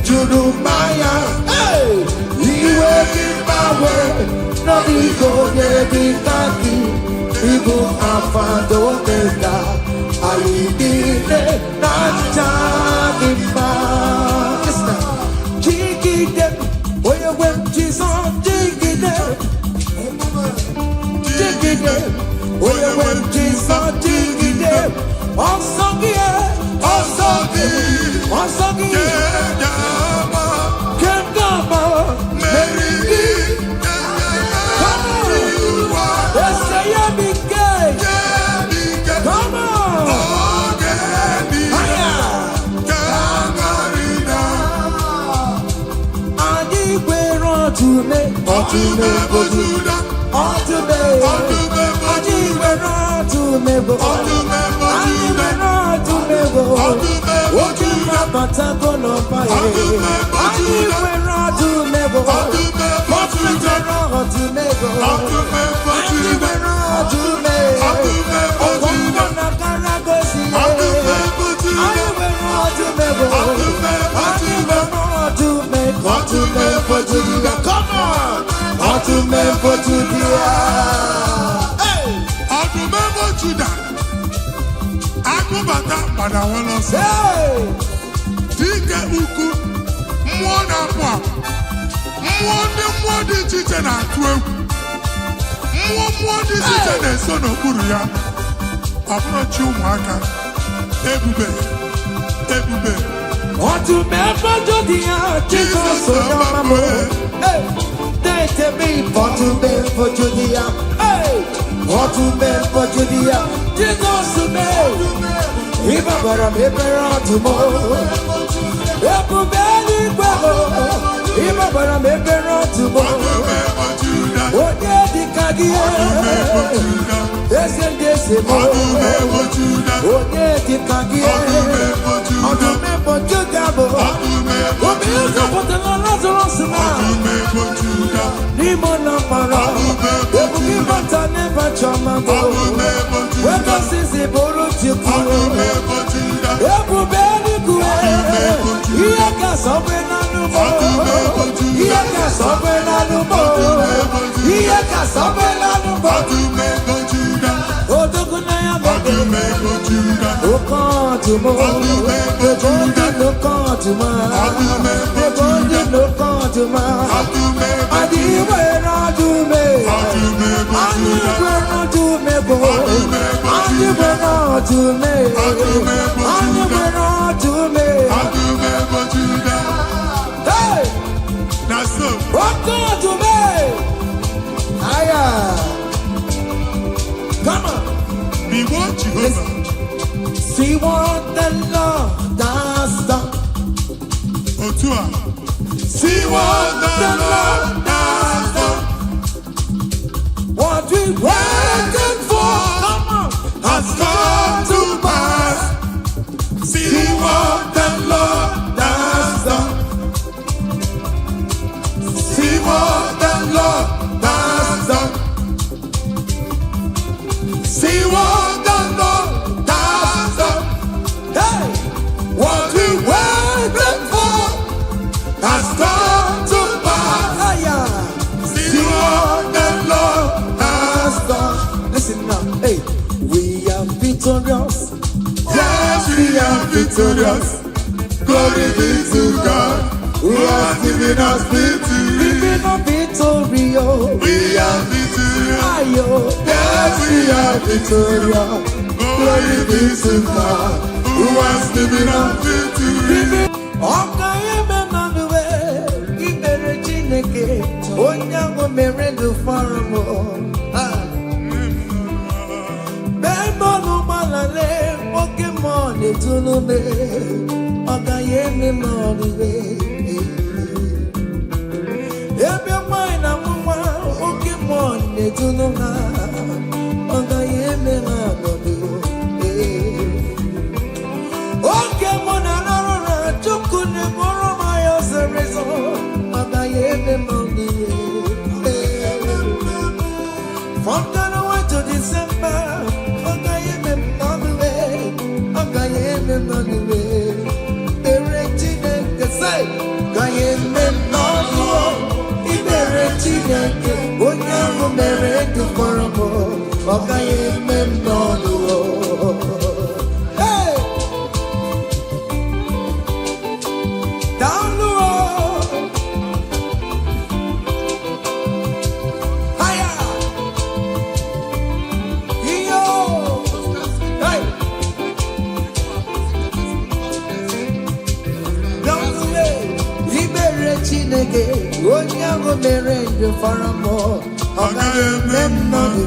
You do my hey, you working my way. No, we go there, we can't go Alpha, Omega. I did it, not talking about. Listen, jiggy them, where you went, Jesus, jiggy them. Jiggy them, where you went, Jesus, jiggy them. Also, yeah, also, also, Kendama, Mary, come on, let's say you're big gay. Come on. Come on! To remember Judah. Hey! To remember Judah. Akubata Padawana say. Dike uku mwana kwa. Mwadi chiche na kwe. Mwadi chiche na sono kuruya. Abuna chumaka. Ebube. To remember Judah. Jesus so mama. Hey! To me for to me for Judea, hey, for to me for Judea, Jesus to me. If I were a member tomorrow, if you barely go, if I were a member tomorrow, what did the Kagia? Yes, and yes, what did the Kagia? On the member Judabo, what is the Lazarus now? Nimona para, ebuki bata never chamago. Weka sisi boro chikuro. Ebu beli kue, iyaka sobe na nubo. Iyaka sobe na nubo. Iyaka sobe na nubo. Odogu na ya bebe. Okan tumo, ebondi lokan tuma. Ebondi lokan tuma. Adiwe na dume, adiwe na dume bo, adiwe na dume, adiwe na dume. Hey, that's so. God to me. Aya. Come on. Be what Jehovah. See what the Lord does done. Otua. See what the Lord does done. What we waited for has come to pass. See what the Lord has done. See what the Lord has done. See what the Lord has done. Hey, What we waited for has come to pass. aya. See what the Lord has done. Listen now, hey, we are victorious. Yes, we are victorious. Glory be to God who has given us victory. Living a victorious. We are victorious. Ayo, Yes, we are victorious. Glory be to God who has given us victory. ọka eme manụwe ikpere Chineke onye ahụ mere ndụ fọrọ m. Bẹ́ẹ̀mọ́nù gbalale oke mmụọ na-etulu me ọ gaghị eme m ọrịre. Ebe nwanyị na nwa oke mmụọ na-etulu ha ọ gaghị eme ha ọnọdụ. Oke mụ na arụ na Chukwu na-eburu m ya ọsịrị zọ ọ gaghị eme m ọrịre. From January to December, hey! Down the road, higher, yo, hey! Down the way, libere Chineke, onye ahụ mere ndụ fara m. Ọ gaghị eme m n'ọnụ,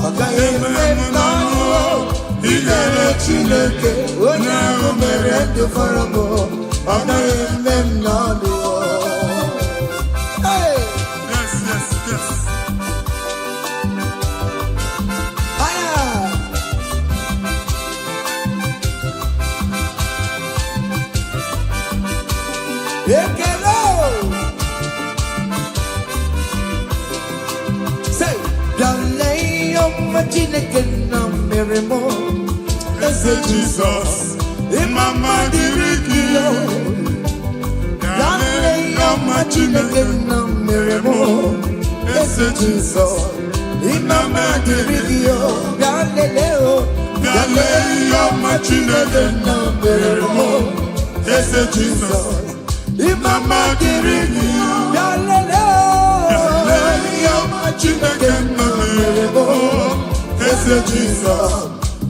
ọ gaghị eme m n'ọnụ. Libere Chineke, onye ahụ mere ndụ fara m. Ọ gaghị eme m n'ọnụ. Hey! Yes, yes, yes. Aya! Ekele! Say, Dalei ọma Chineke na mere m. Eze Jesus, Imama Diriki, Dalei ọma Chineke na mere m. Eze Jizọs, Imama Diriki, Dalei o. Dalei ọma Chineke na mere m. Eze Jesus, Imama Diriki, Dalei o. Dalei ọma Chineke na mere m. Eze Jesus,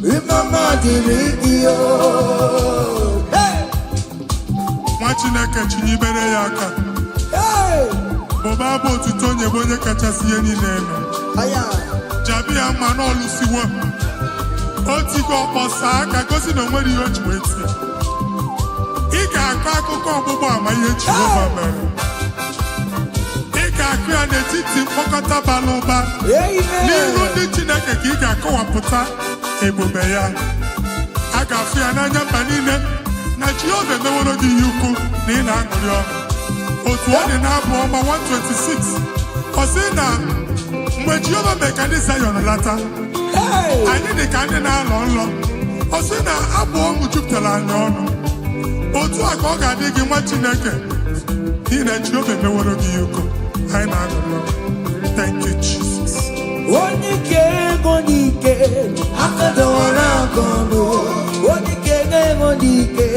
Imama Diriki, hey! nwa Chineke chinyibere ya aka. Hey! Bụba bụ otuto onye bụ onye kachasị ihe niile eme. Aya! Jabi ya mma n'ọlụsiwo. O tigo ọkpọsa aka gosi na o nwere ihe o ji wee tie. Ị ga-akọ akụkọ ọgbụgbọ ama ihe Jehova mere. Ị ga-akụ ya n'etiti mkpọkọta bara ụba. N'ihu ndị Chineke ka ị ga-akọwapụta ebube ya. A ga-afụ ya n'anya mba niile na Jehova emeworo gị ihe ukwu na ị na-aṅụrị ọṅụ. Otu ọ dị n'abụ ọma 126, ọ sị na mgbe Jehova mere ka ndị Zayọn lata, anyị dị ka ndị na-alọ nlọ. Ọ sị na abụ ọṅụ jupụtara anyị ọnụ. Otu a ka ọ ga-adị gị nwa Chineke n'ihi na Jehova emeworo gị ihe ukwu. Anyị na-aṅụrị ọṅụ. Thank you, Jesus. Onye ike ego n'ike aka dọwara aka ọnụ. Onye ike ego n'ike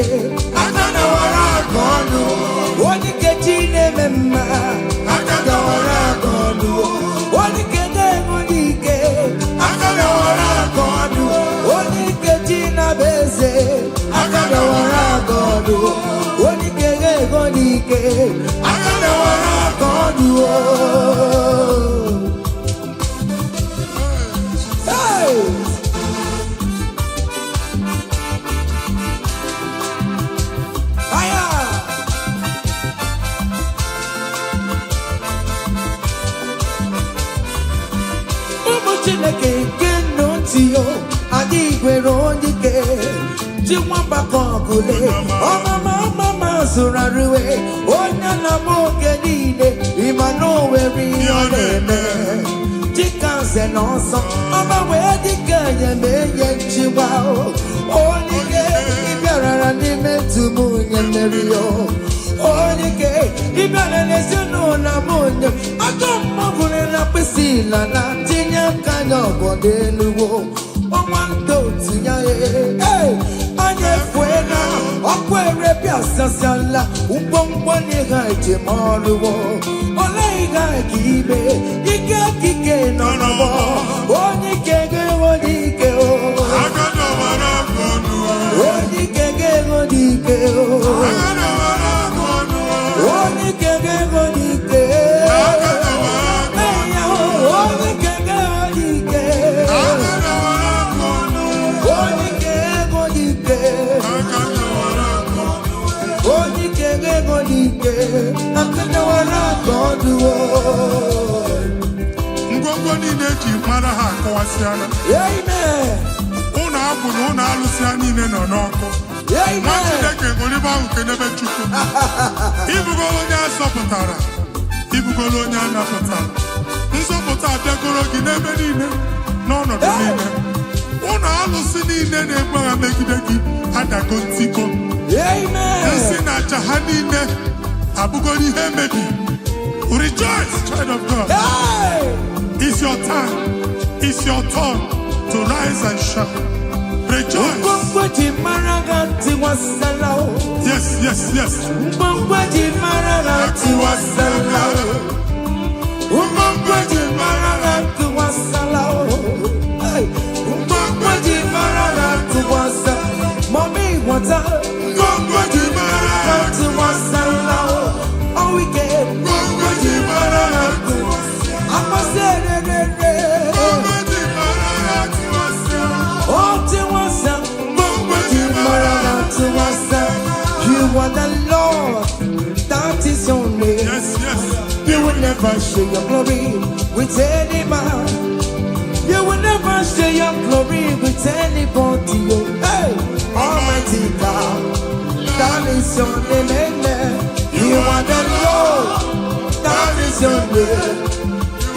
aka dọwara aka ọnụ. Onye ike chi na-eme mma aka dọwara aka ọnụ. Onye ike ego n'ike aka dọwara aka ọnụ. Onye ike chi na-abụ eze aka dọwara aka ọnụ. Onye ike ego n'ike aka dọwara aka ọnụ. Chineke nke nnọtio adịghị nwere onye ike ji nwamba ka ọgụle ọmama zụrụ arụwe onye na-ama oge niile ịma na o nwere ihe ọ na-eme dịka nze na ọzọ ọma wee dịka enye nchịgwa onye ike ịbịarara n'ime ntụm onye mmeri onye ike ịbịara n'ezinụlọ m onye aka mmọbụrụ na mkpịsị ila na tinye aka anya ọgọdọ eluwo ọnwa ndụ tinye anya efue na ọkụ erepịa sasiala ngwongwo n'ihe ejem ọrụwo ole ihe ka ime ike kike nọ n'ọgbọ onye ike ga-enwe n'ike onye ike ga-enwe n'ike onye ike ga-enwe n'ike ngwongwo niile eji mara ha akọwasịala ụlọ abụ na ụlọ alụsị ha niile nọ n'ọkụ nwa Chineke ṅụrịba ahụ kenebe Chukwu ibugolo onye azọpụtara ibugolo onye a napụtara nzọpụta abịagoro gị n'ebe niile n'ọnọdụ niile ụlọ alụsị niile na-egbu agha megide gị adago ntiko nsị na aja ha niile abụgoro ihe emebi. Rejoice, child of God. It's your time. It's your turn to rise and shine. Rejoice. Yes, yes, yes. Mommy, what's up? You are the Lord, that is your name. Yes, yes. You will never share your glory with any man. You will never share your glory with anybody. Hey, Almighty God, that is your name. Amen. You are the Lord, that is your name.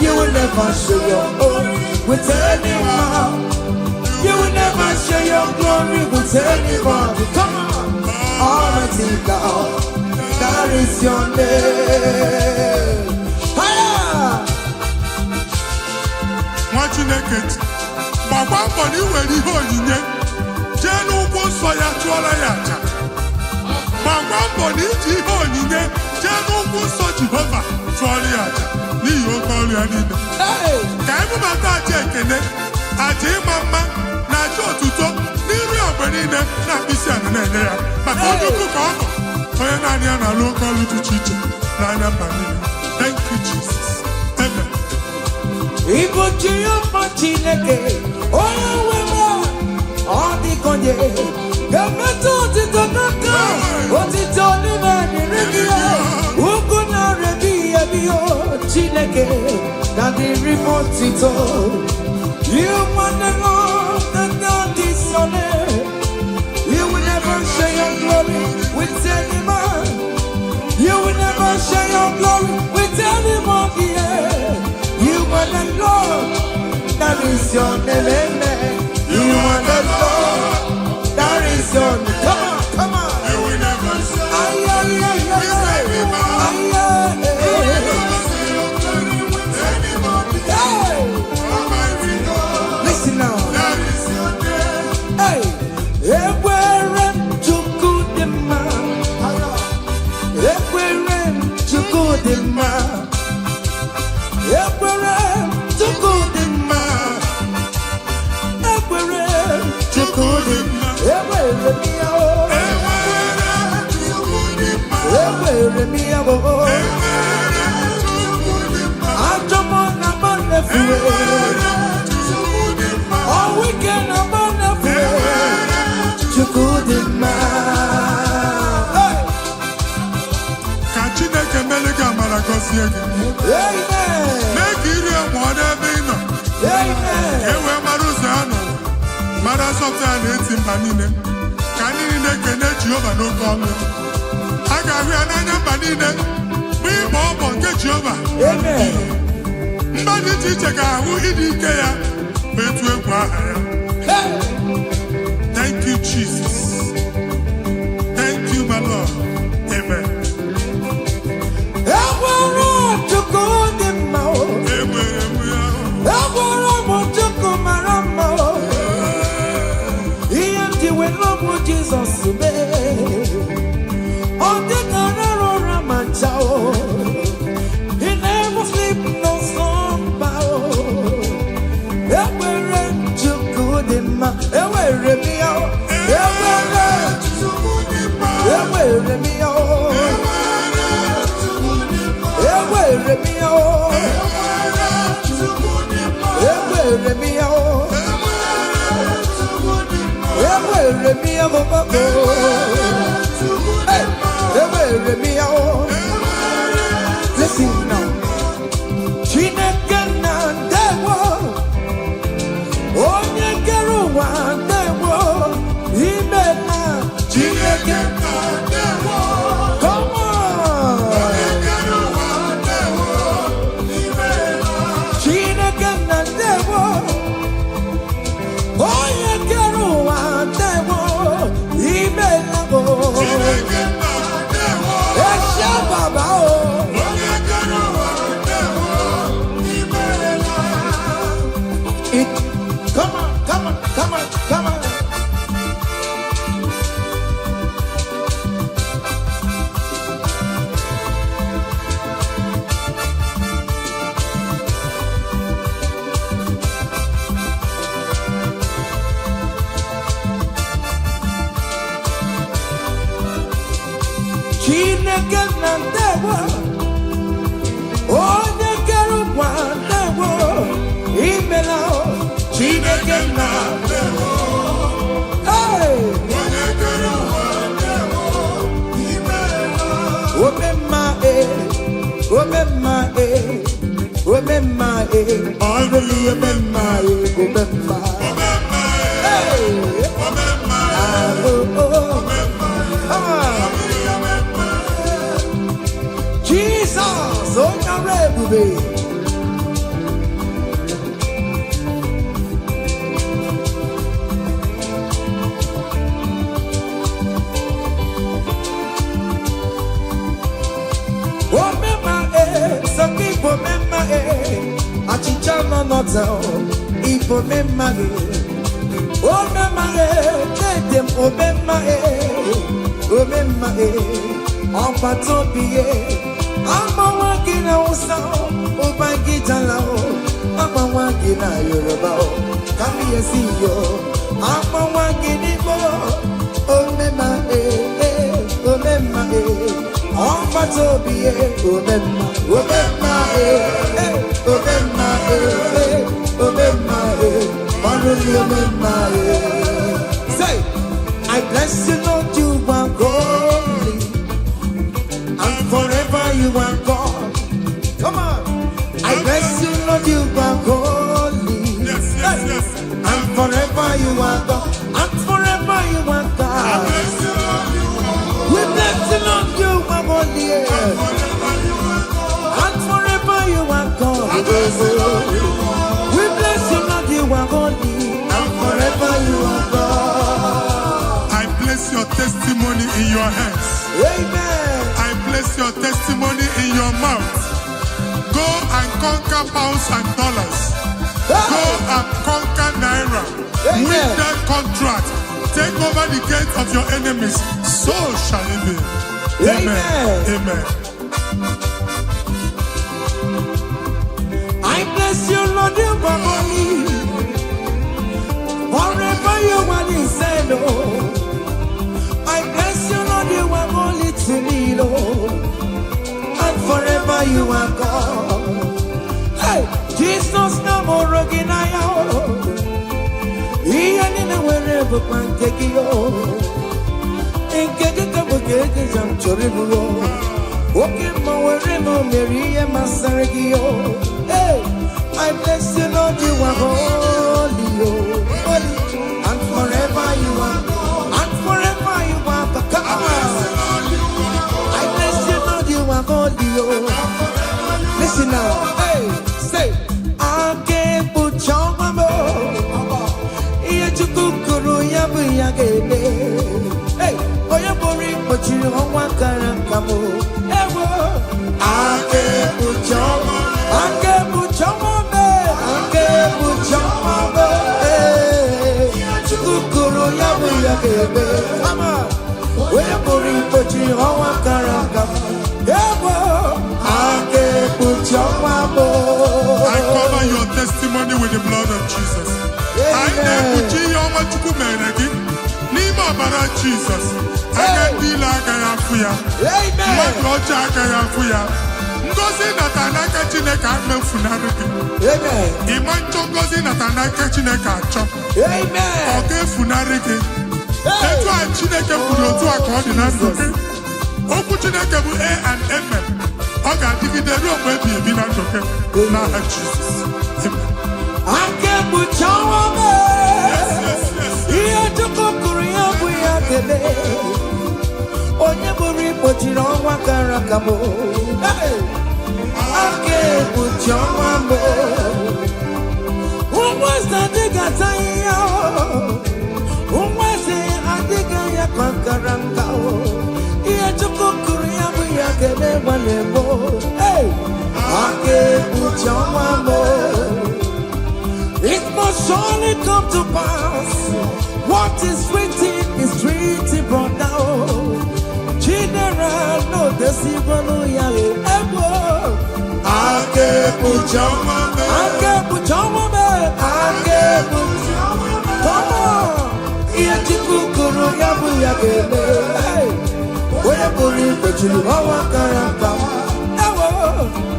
You will never share your glory with any man. You will never share your glory with anybody. Come on. Almighty God, that is your name. Nwa Chineke gbakwa mbọ na iwere ihe onyinye jee n'ugwu nsọ ya chụọrọ ya aja. Gbakwa mbọ na iji ihe onyinye jee n'ugwu nsọ Jehova chụọrọ ya aja n'ihi oke ọrụ ya niile. Ka ebubata aja ekene, aja ịma mma na aja otuto n'iru ogbe niile na mkpịsị ala na-enye ya maka onye ukwu ka ọ nọ onye naanị ya na-alụ oke ọrụ dị iche iche n'anya mba niile. Thank you, Jesus. Amen. Igbo Jehova Chineke onye nwere ọ dịkonye ga-emetụ otito n'aka otito n'ime dịrị gị ugwu na-arịa gị ebi Chineke na dịrị m otito. You want the Lord that God is your name. You will never share your glory with any man. You will never share your glory with anybody. You are the Lord, that is your name. Amen. You are the Lord, that is your name. Come on, come on. You will never share with any man. You will never share your glory with anybody. Listen now. That is your name. Hey, ekwere Chukwu dị mma. Ekwere Chukwu dị mma. Ekwere Chukwu dị mma. Ekwere Chukwu dị mma. Ekwere m ya o. Ekwere m ya o. Ajọ m na mma na-efuwe. All weekend I'm on the floor. Chukwu dị mma. Ka Chineke mere gị amara gọzie gị. Amen. Mee ka iri enwe n'ebe ị nọ. Amen. na-azọpụta ya na-eti mba niile ka ndị niile kene Jehova n'oke ọnụ. A ga-ahụ ya n'anya mba niile bụ ịbọ ọbọ nke Jehova. Mba dị iche iche ga-ahụ ịdị ike ya bụ etu egwu aha ya. Thank you, Jesus. Thank you, my Lord. Amen. Jesus, on the Canaro Manchao, he never sleep no slumber. Ever to good in my ever me out, ever to good in my ever me out, ever me out, ever me out. Listen now. Chineke na ndewo, onye kere ụwa ndewo, ime na Chineke na ndewo. Come on. Onye kere ụwa ndewo, ime na Chineke na ndewo, onye kere ụwa ndewo, ime na Chineke na ndewo. Esha baba o. Come on, come on, come on, come on. Chineke na ndewo, onye kere ụwa ndewo, imela Chineke na ndewo. Hey! Onye kere ụwa ndewo, imela. Omemma omemma omemma ọlụlụ omemma omemma. Hey! Omemma Jesus, onye ọrụ ebube. Ibo memma achịcha nọ n'ọta Ibo memma o memma dedem o memma ọgbata obi agbanwa gị na Hausa ụba gị jala agbanwa gị na Yoruba ka m esi yo agbanwa gị n'Igbo o memma ọgbata obi omemma say I bless you Lord, you are holy and forever you are God. Come on. I bless you Lord, you are holy. Yes. And forever you are God. And forever you are God. We bless you Lord, you are holy. And forever you are God. We bless you Lord, you are holy. And forever you are God. I place your testimony in your hands. Amen. I place your testimony in your mouth. Go and conquer pounds and dollars. Go and conquer naira. Win that contract. Take over the gates of your enemies. So shall it be. Amen. I bless you, Lord, you are holy. Forever you are the same, Lord. I bless you, Lord, you are holy to me, Lord. And forever you are God. Hey, Jesus, no more again I am. He ain't wherever man take you. In Kaka, jam choribulo. Okay, my wherever Mary and Masaragio. Hey, I bless you, Lord, you are holy, holy, and forever. ga-eme. Onye pụrụ ikpochi ọnwa kara aka m. Ebo aka ekpuchi ọnwa m. I cover your testimony with the blood of Jesus. Anyị na-ekpuchi ihe ọma Chukwu mere gị n'ime ọbara Jizọs. Aka ndị ile agaghị afụ ya. Mmadụ ọjọọ agaghị afụ ya. Ngozi nata n'aka Chineke emefunarị gị. Ịma nchọ ngozi nata n'aka Chineke achọ. Ọ ga-efunarị gị. Etu a Chineke kwuru otu a ka ọ dị na ndụ gị. Okwu Chineke bụ A and Amen. Ọ ga-adịgide ruo mgbe ebighị ebi na ndụ gị n'aha Jizọs. Aka ekpuchi ọnwa m. Ihe Chukwu kwuru ya bụ ya ga-eme. Onye bụrụ ikpochiri ọnwa kara aka m. Aka ekpuchi ọnwa m. Ụmụ eze adịghị ata ihe. Ụmụ eze adịghị ya ka nkara nka. Ihe Chukwu kwuru ya bụ ya ga-eme gbalị mbụ. Aka ekpuchi ọnwa m. It must surely come to pass. What is written is written, brother. General, no, the Sibano Yale. I get Pujama, I get Pujama, I get Pujama. Come on, Yatikuru Yabu Yagele. Where believe that you are a character.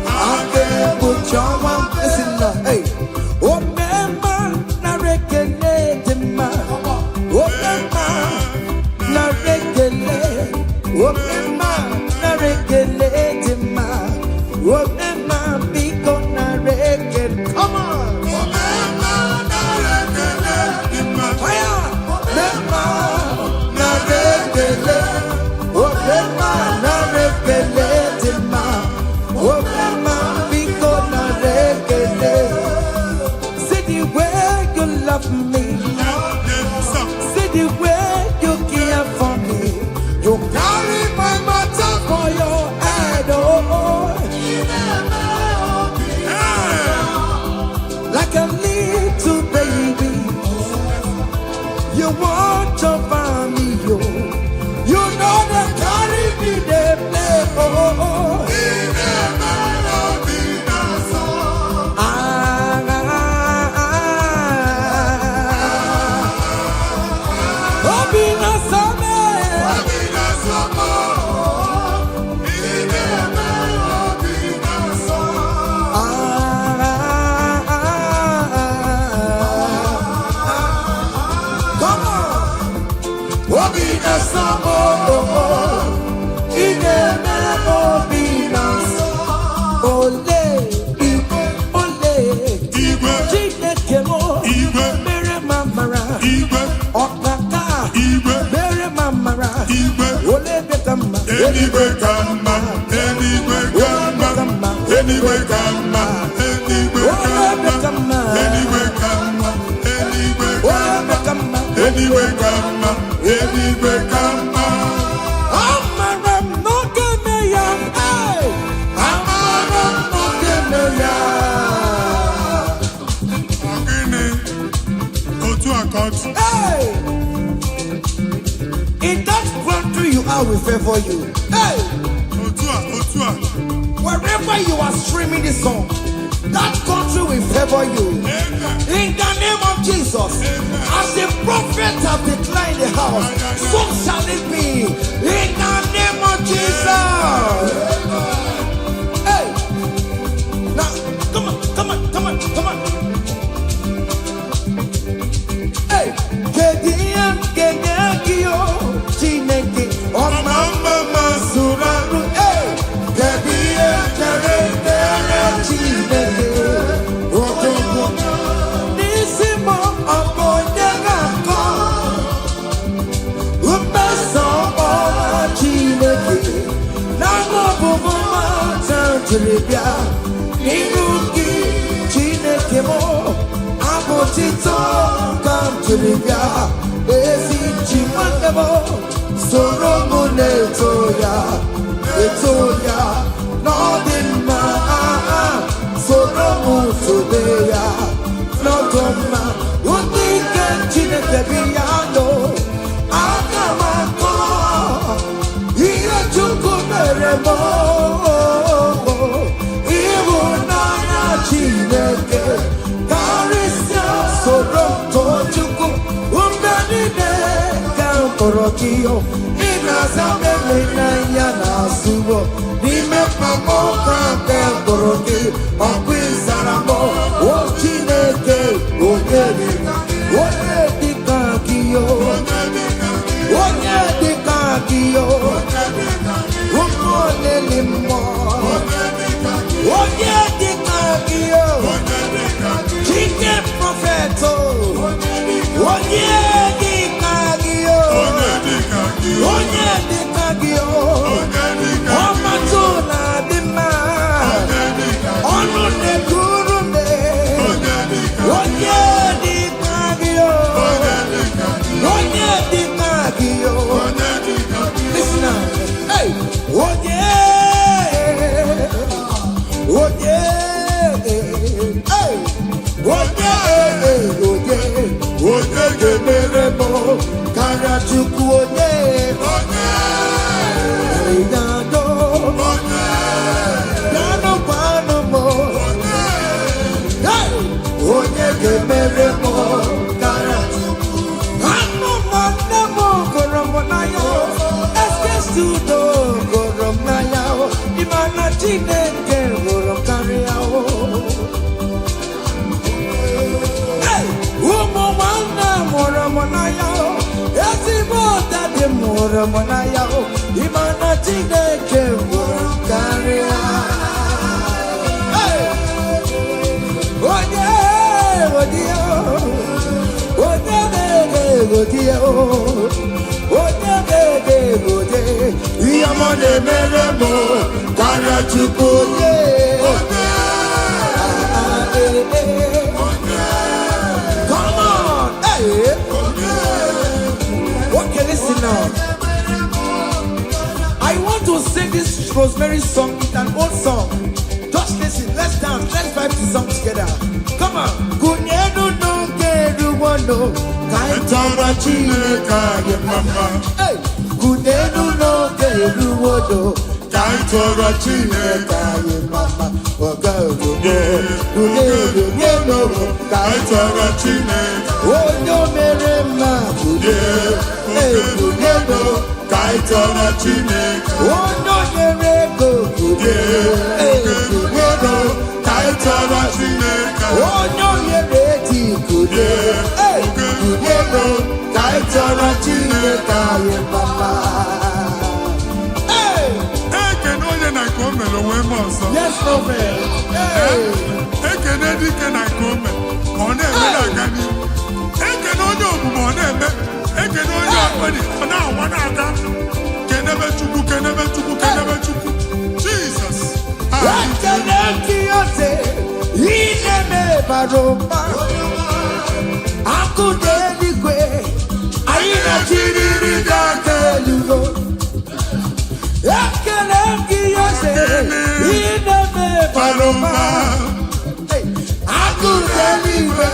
I get Pujama. Listen, hey. Anyway, come on, anyway, come on, anyway, come on, anyway, come on, anyway, come on, anyway, come on, anyway, come on, anyway, come on. Amaram no gemeya, hey. Amaram no gemeya. Ogini, otu akọt. Hey. In that country you are, we favor you. Hey. Otua. Wherever you are streaming this song, that country will favor you. Amen. In the name of Jesus. Amen. As the prophet have declared the house, so shall it be. In the name of Jesus. Hey. Now, come on. Hey. Kediakio, Chineke, Omamba Masuraru. Hey. Chineke, Otomo, Nisimo, Abonyagako, Upeso, Chineke, Namo Bumama, Tantribia, Niruki, Chineke mo, Abotito, Tantribia, Ezi Chimandemo, Soromone Etoya, Nodima, Soromu Todeya, Nodoma, Unika Chineke Biano, yo. Ina zamele na ya na subo. Nime pamoka ke boroki. Okwizaramo. O Chineke. Onye dika kiyo. Onye dika kiyo. Umole limo. Onye dika kiyo. Chicken propheto. Onye dika kiyo. Onye dika kiyo. Omatuna dima. Onu ne gurume. Onye dika kiyo. Onye dika kiyo. Listen now. Hey. Onye. Onye. Hey. Onye. Onye gemeremo. Karachuku onye. Nado. Nano panomo. Hey. Onye gemeremo. Karachuku. Ano manemo koromonayo. Eskestudo koromonayo. Imana chineke koromkariao. Hey. Umo wana moromonayo. Ezimo dade moromonayo. Imana chineke koromkariao. Hey. Onye. Iyamone meremo Karachuku come on, hey. Okay, listen now. I want to sing this Rosemary song. It's an old song. Just listen, let's dance, let's vibe the song together. Come on. Kunyenu no keru wano Kaitara chineka ye mama. Hey. Kunyenu no keru wano Kaitara chineka ye mama. Kunyenu no Kaitara chineka. Onyo merema kunyenu Kaitara chineka. Onyo mereko kunyenu Kaitara chineka. Onyo yereti kude. Kunyenu Kaitara chineka ye mama. Hey. Ekene onye na kome lo we monso. Yes, no man. Hey. Ekene dike na kome. One eme na gani. Ekene onye omume one eme. Ekene onye akwani. Ona awana aka. Kenebe chukwu, kenebe chukwu, kenebe chukwu. Jesus. Ekene kiyote. Ineme baroma. Akude ligwe. Aina chiriri gakelugo. Ekene kiyote. Ineme baroma. Akude ligwe.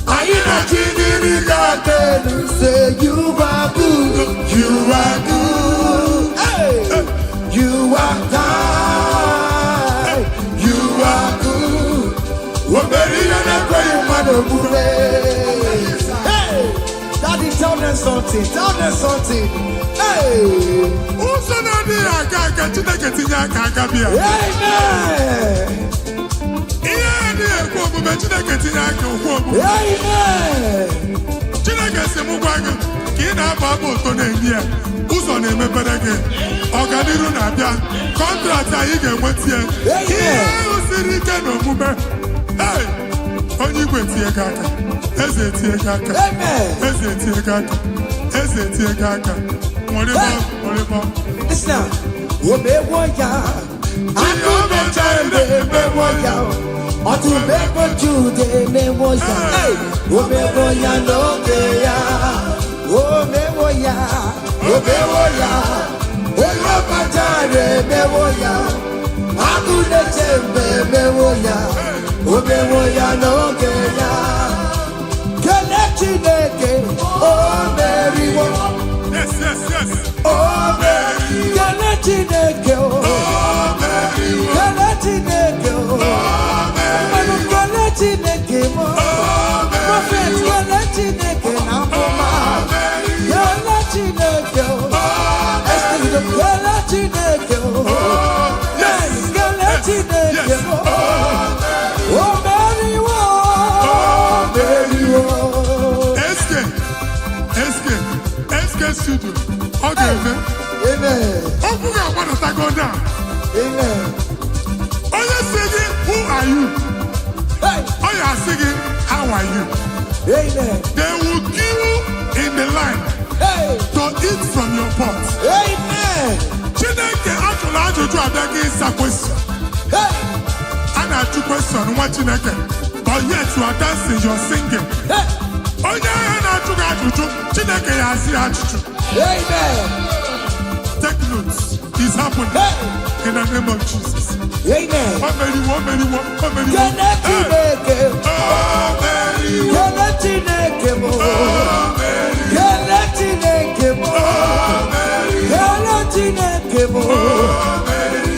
Aina chiriri gakelugo. Say you are good. You are good. Hey. You are kind. You are good. Hey, Daddy, tell them something. Tell them something. Hey, Uso na di aka Chineke tinye aka bia. amen. Ihe ni ekwu omume Chineke tinye aka okwu omume. Amen. Chineke si mụ gwa gị ka ị na-aba abụ ụtọ na-enye ya. Ụzọ na-emepere gị. Ọganiru na-abịa. Kọntraktị anyị ga-enweta ya. Ihe ahụ siri ike n'omume. Hey! Onye igwe tie gị aka. Eze tie gị aka. Eze tie gị aka. Eze tie gị aka. Nwere Listen, omewoya. Akụmechambe emewoya. Ọtụmegbo Jude emewoya. Omewoya n'oge ya. Omewoya. Omewoya. Onye ọbajara emewoya. Akụmechambe emewoya. Omewoya n'oge ya. Kele Chineke. Omeriwo. Yes. Omeriwo. Kele Chineke. Omeriwo. Kele Chineke. Omeriwo. Kele Chineke. Prophet, kele Chineke na mama. Kele Chineke. Chineke, oh, yes, Kele Chineke, yes. oh, Mary, SK studio. Okay, amen. Open your mouth and go down. Amen. Oh, you're singing, who are you? Hey. Oh, you are singing, how are you? Amen. They will queue in the line to eat from your pot. Amen. Chineke actually ajụjụ abịaghị ịsa question. A na-ajụ question nwa Chineke, but yet you are dancing, you are singing. Onye ahịa na-ajụ gị ajụjụ, Chineke ya asị ajụjụ. Amen. Take notes. It's happening in the name of Jesus. Amen. Kele Chineke mo. Kele Chineke mo. Kele Chineke mo.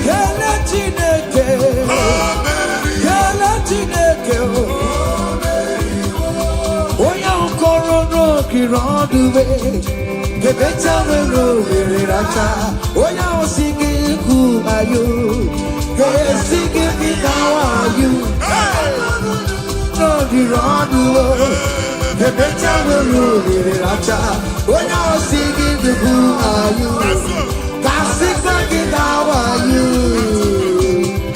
Kele Chineke. Kele Chineke mo. Oya ukoro no kiroduwe. Kebecha wero wereracha. Oya osingi ku ayo. Kesingi bitawayu. No kiroduwe. Kebecha wero wereracha. Oya osingi ku ayo. Kasika bitawayu.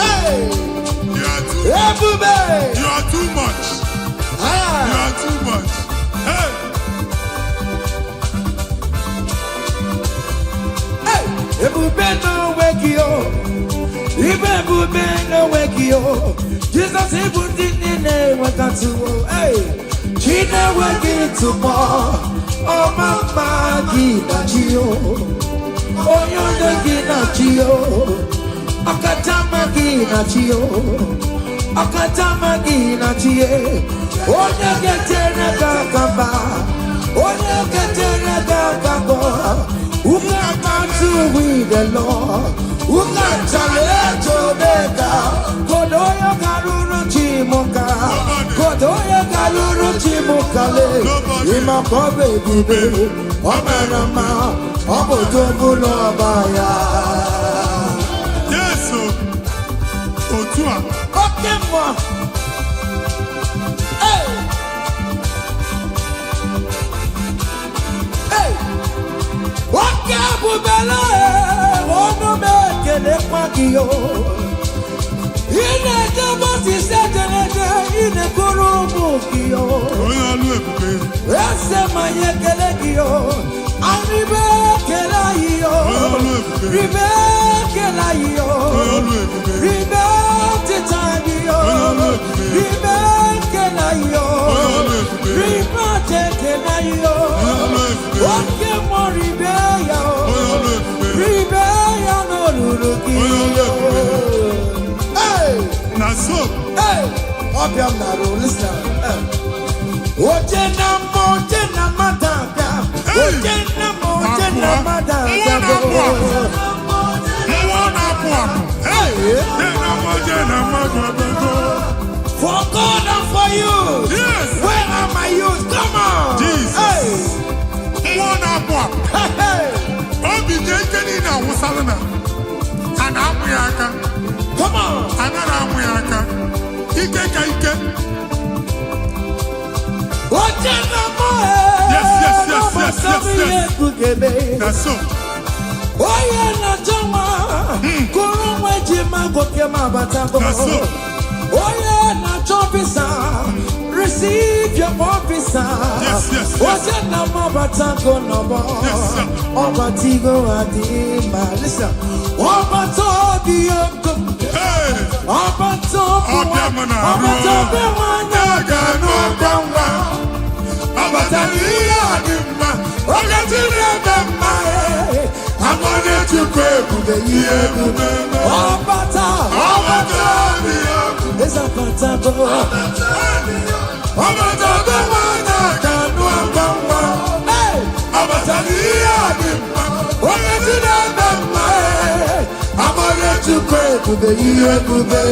Hey! You are too much. You are too much. Hey! Ebube no wake you. Ebube no wake you. Jesus ebudi nine wakati wo. Hey, Chine wake tomorrow. Oh mama gina chio. Oh yonde gina chio. Akatama gina chio. Akatama gina chie. Onye getene kakamba. Onye getene kakamba. Who can to with the Lord? Who can challenge Omega? Kodoya Karuru Chimoka. Kodoya Karuru Chimokale. Ima Kobe Bibe. Omerama. Obodobulo Baya. Yes, Otua. Okay, moi. Hey. Hey. Waka bubela, ono mekele kwakio. Ine kama tisetelete, ine kurubu kio. Oya lu ebube. Ese maye kele kio, aribe kela iyo. Ribe kela iyo. Ribe titaniyo. Ribe kela iyo. Ribe kela iyo. Wake more ribeya. Ribeya no lulukiyo. Hey! Naso. Hey! Obiam naro, listen. Ojena mataka. Ojena mataka. For God and for you. Yes. Where are my youth? Come on. Jesus. Hey. Hey. Obi jekeni na wusalana. Ana amu ya aka. Come on. Ana amu ya aka. Ike ka ike. Ojena mo. Yes. That's so. Oye na jama. Kuru mweji magoke mabatabo. That's so. Oye na chopisa. Receive your officer. Yes. Oye na mabatako nobo. Yes, sir. Obatigo adima. Listen. Obatobi yokum. Hey. Obatobi Obiamana. wanyagano kamwa. Obatani adima. Ogatine bema. Amone tukwe bube yebube. Obata bi yokum. Esa patabo. Obatobi wanyagano kamwa. Hey. Obatani adima. Ogatine bema. Amone tukwe bube yebube.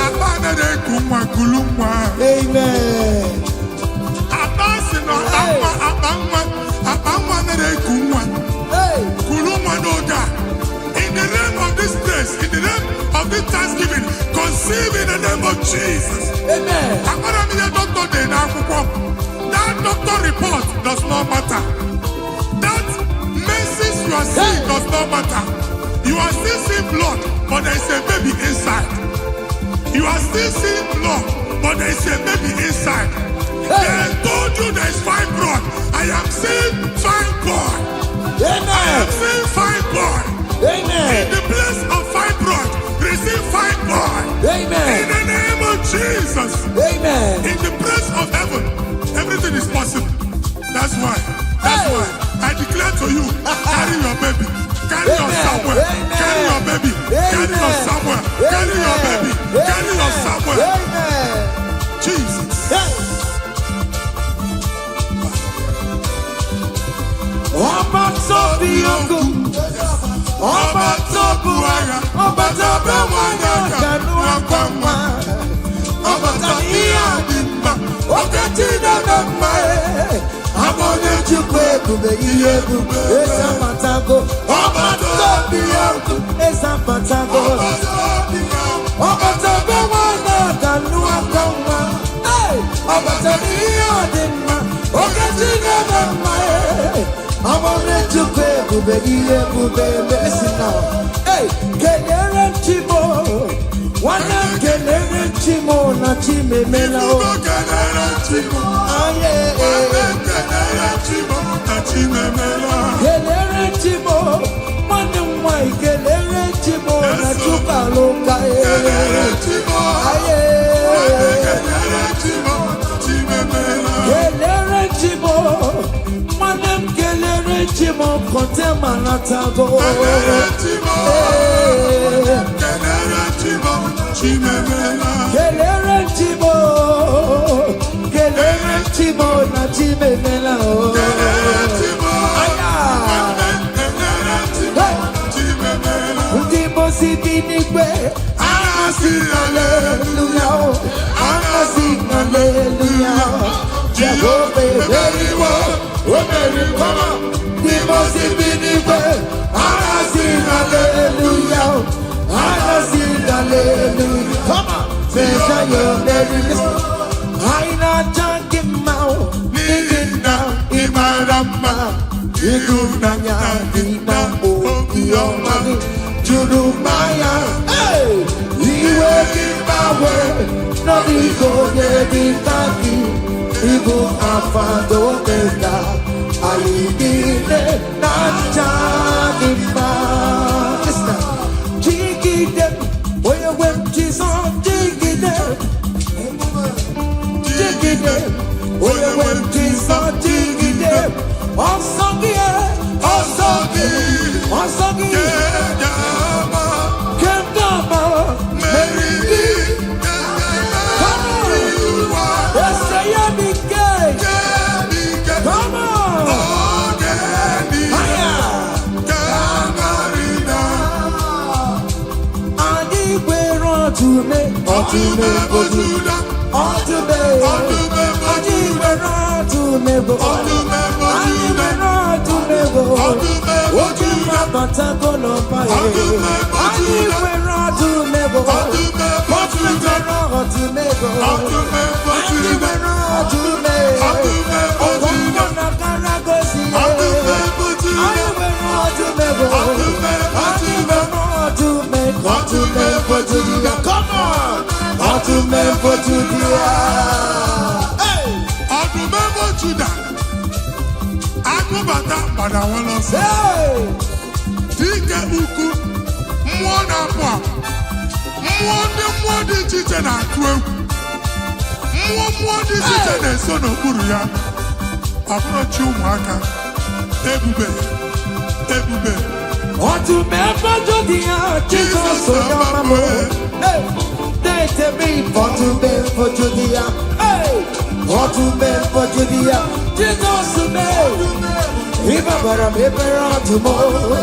Abana de kumwa kulumwa. Amen. Abasi no abangwa na de kumwa. Hey. Kulumwa receive in the name of Jesus. Amen. That doctor report does not matter. That message you are seeing does not matter. You are still seeing blood, but there is a baby inside. You are still seeing blood, but there is a baby inside. They told you there is fibroid. I am seeing fibroid. Amen. I am seeing fibroid. Amen. In the place of fibroid, receive fibroid. Amen. In the name of Jesus. Amen. In the place of heaven, everything is possible. That's why I declare to you, carry your baby. Carry your somewhere. Carry your baby. Carry your somewhere. Carry your baby. Carry your somewhere. Amen. Jesus. Ọba tó bí ogun, ọba tó bu ara, ọba tó bẹ wọn kanu akwamwa, ọba tó iya dimba, oke ti dada mma e, amone chukwu ebube ihe ebube ezapatago, ọba tó bí ogun ezapatago, ọba tó bẹ wọn kanu akwamwa, ọba tó iya dimba, oke ti dada mma e. I'm on it to pay, listen now. Hey, Kenere Chimo, one of Kenere Chimo, not Chime Melo. Kenere Chimo, Kenere Chimo, one of my Kenere Chimo, not Chupaloka. Kenere Chimo, Kenere Chimo. Chimo kontema natago Kenere Chimo chimemela Kenere Chimo na chimemela Kenere Chimo chimemela Ndimo sibinikwe anasi hallelujah anasi hallelujah Jehovah very well hallelujah, hallelujah. Come on, say your name. I not talking now, living now, Imarama, Idunanya, Dina, Okiomani, Judumaya. Hey, you will give my way, no ego, Yeditaki, Ibu Afado Beda. I did it, not Jagima. Listen, jiggy them, where you went, Jesus, jiggy them. Jiggy them, where you went, Jesus, jiggy them. Osagi, Kendama, Mary, come on, let's say I'm gay. Come on. Come on! Remember Judah. Hey! Remember Judah. Akubata Badawana say. Dike uku mwana kwa. Mwode chiche na kwe. Mwode chiche na sono kuru ya. Aburo chumaka. Ebube. Remember Judah. Jesus so yama. Hey! To me for Judea, hey, for Judea, Jesus to me. Ibabara mebera tomorrow.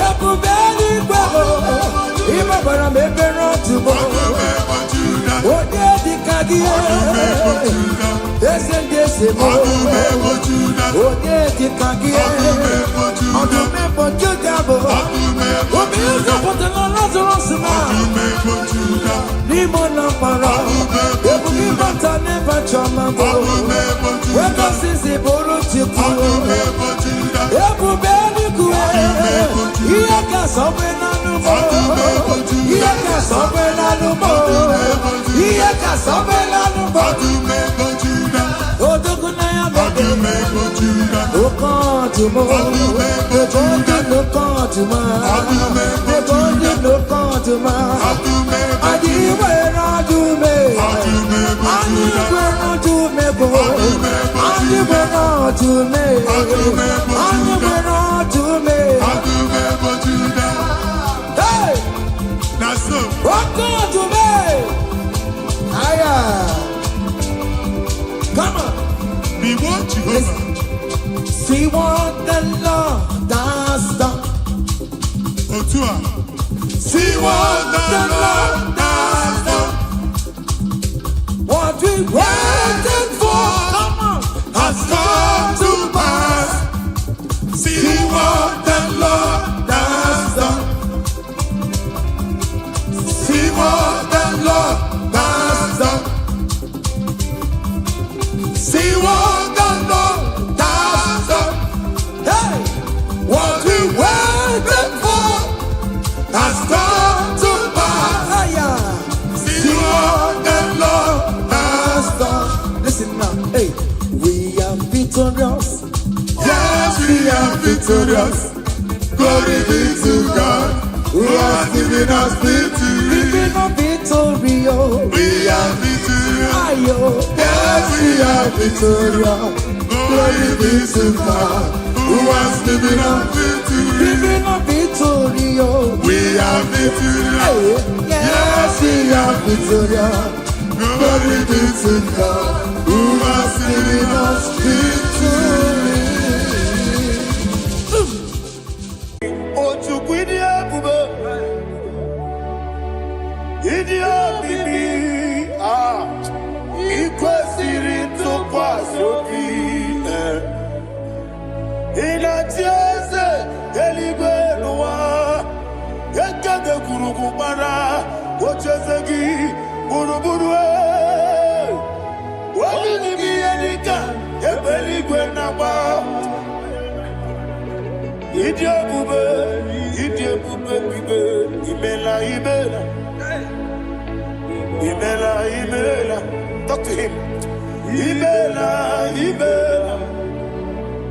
Ebubeli kwabo. Ibabara mebera tomorrow. Ode kagie. Ese mo. Onye di kagie. Odume bojuda bo. Omi uzo potelo Lazarus na. Nimo na para. Ebuki bata neba chama bo. Weko sisi boro chiku. Ebube ni kuwe. Iye ka sobe na numo. Iye ka sobe na numo. Iye ka sobe na numo. Odoguna ya bebe. Okantumo. Ebondi lokantuma. Ebondi lokantuma. Adiwe na dume. Adiwe na dume bo. Adiwe na dume. Adiwe na dume. Hey! That's it. Okantume. Aya. Come on. Be what you See what the Lord has done. Otua. See what the Lord has done. What we waited for, come on, has come to pass. See what the Lord has done. See what the Lord has done. See what the Lord has done. Hey, what we waited for has come to pass. See what the Lord has done. Listen now, hey, we are victorious. Yes, we are victorious. Glory be to God, who has given us victory. Living a victory, We are victorious. ayo. Yes, we are victorious. Glory be to God, who has given us victory. Living a victory, We are victorious. yes, we are victorious. Glory be to God, who has given us victory. Imela. Talk to him. Imela.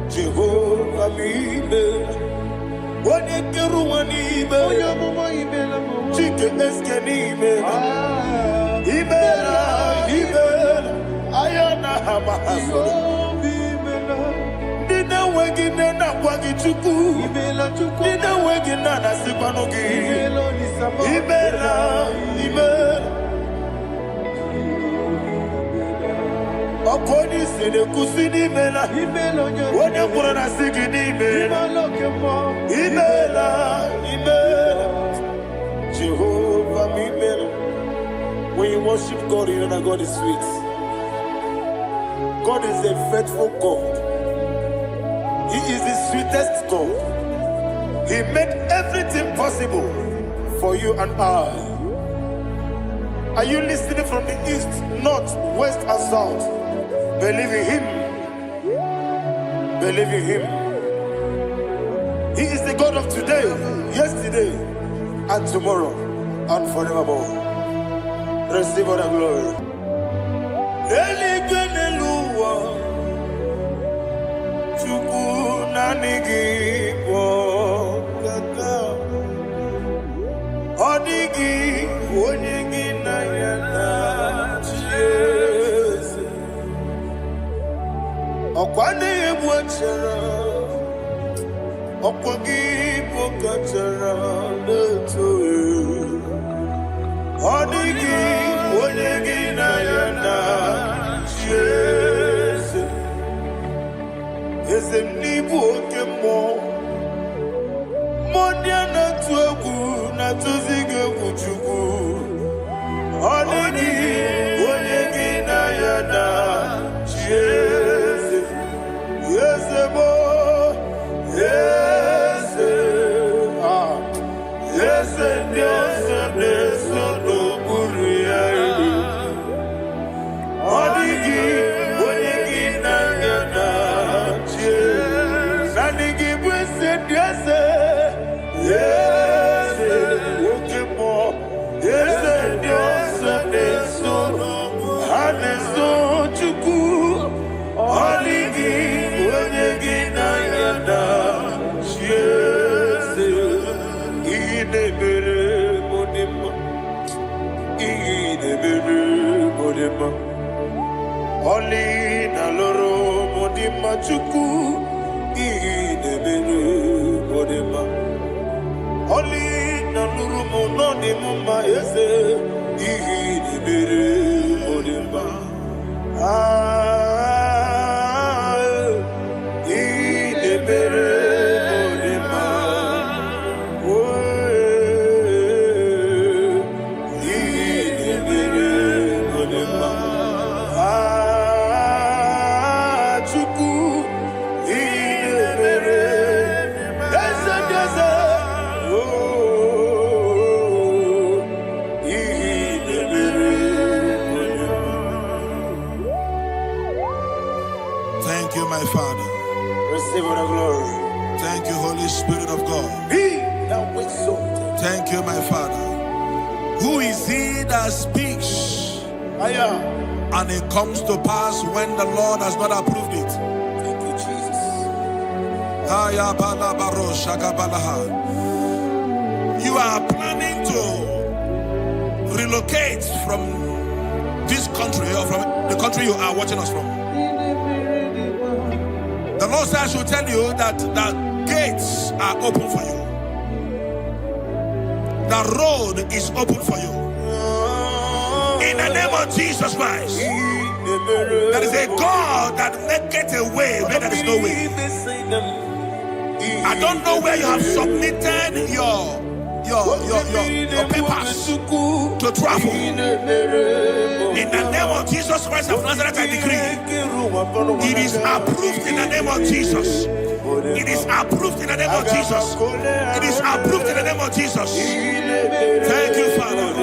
Jehovah Imela. Wanekeru Imela. Chike eske Imela. Imela. Ayana Hamahaso. Nina wengine na kwagi chuku. Nina wengine na sipanogi. Imela. Okoni sene kusini mela. Wone kurana sigini mela. Imela. Jehovah Imela. When you worship God, you know that God is sweet. God is a faithful God. He is the sweetest God. He made everything possible for you and I. Are you listening from the east, north, west, and south? Believe in Him. Believe in Him. He is the God of today, yesterday, and tomorrow, and forevermore. Receive all the glory. Onye Oli na loro modima chuku idebere modima. Oli na loro monodima ese idebere modima. Idebere modima. Idebere modima. Thank you, my Father. Receive all the glory. Thank you, Holy Spirit of God. Thank you, my Father. Who is he that speaks and it comes to pass when the Lord has not approved it? Thank you, Jesus. You are planning to relocate from this country or from the country you are watching us from. The Lord says I should tell you that the gates are open for you. The road is open for you. In the name of Jesus Christ. There is a God that maketh a way where there is no way. I don't know where you have submitted your papers to travel. In the name of Jesus Christ of Nazareth, I decree it is approved in the name of Jesus. It is approved in the name of Jesus. It is approved in the name of Jesus. Thank you, Father.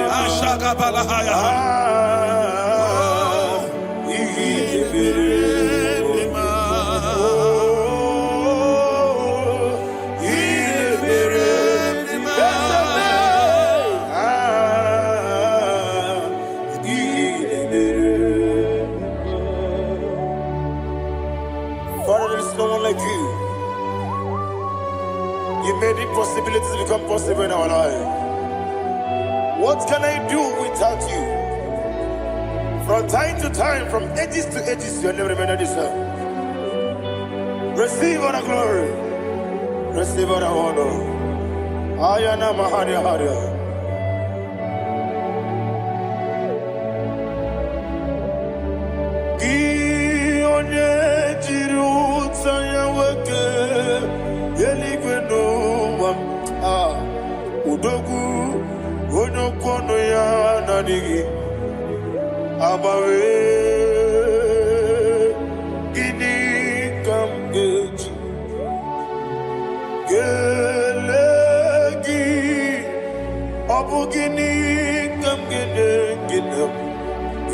Father, there is no one like you. You made impossibilities become possible in our life. What can I do without you? From time to time, from ages to ages, you have never remained the same. Receive all the glory. Receive all the honor. Ayana Mahania Haria. Udogu onokono ya nadigi abawe ini kamgeji gelegi abugini kamgene ginam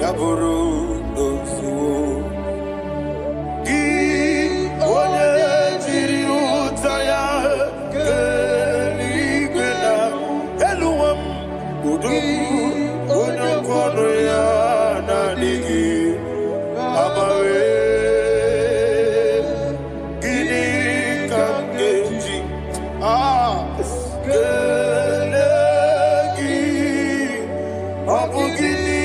yaburu dosuo gi onye jiri utaya onokono ya nadigi abawe gini kamgeji gelegi abugini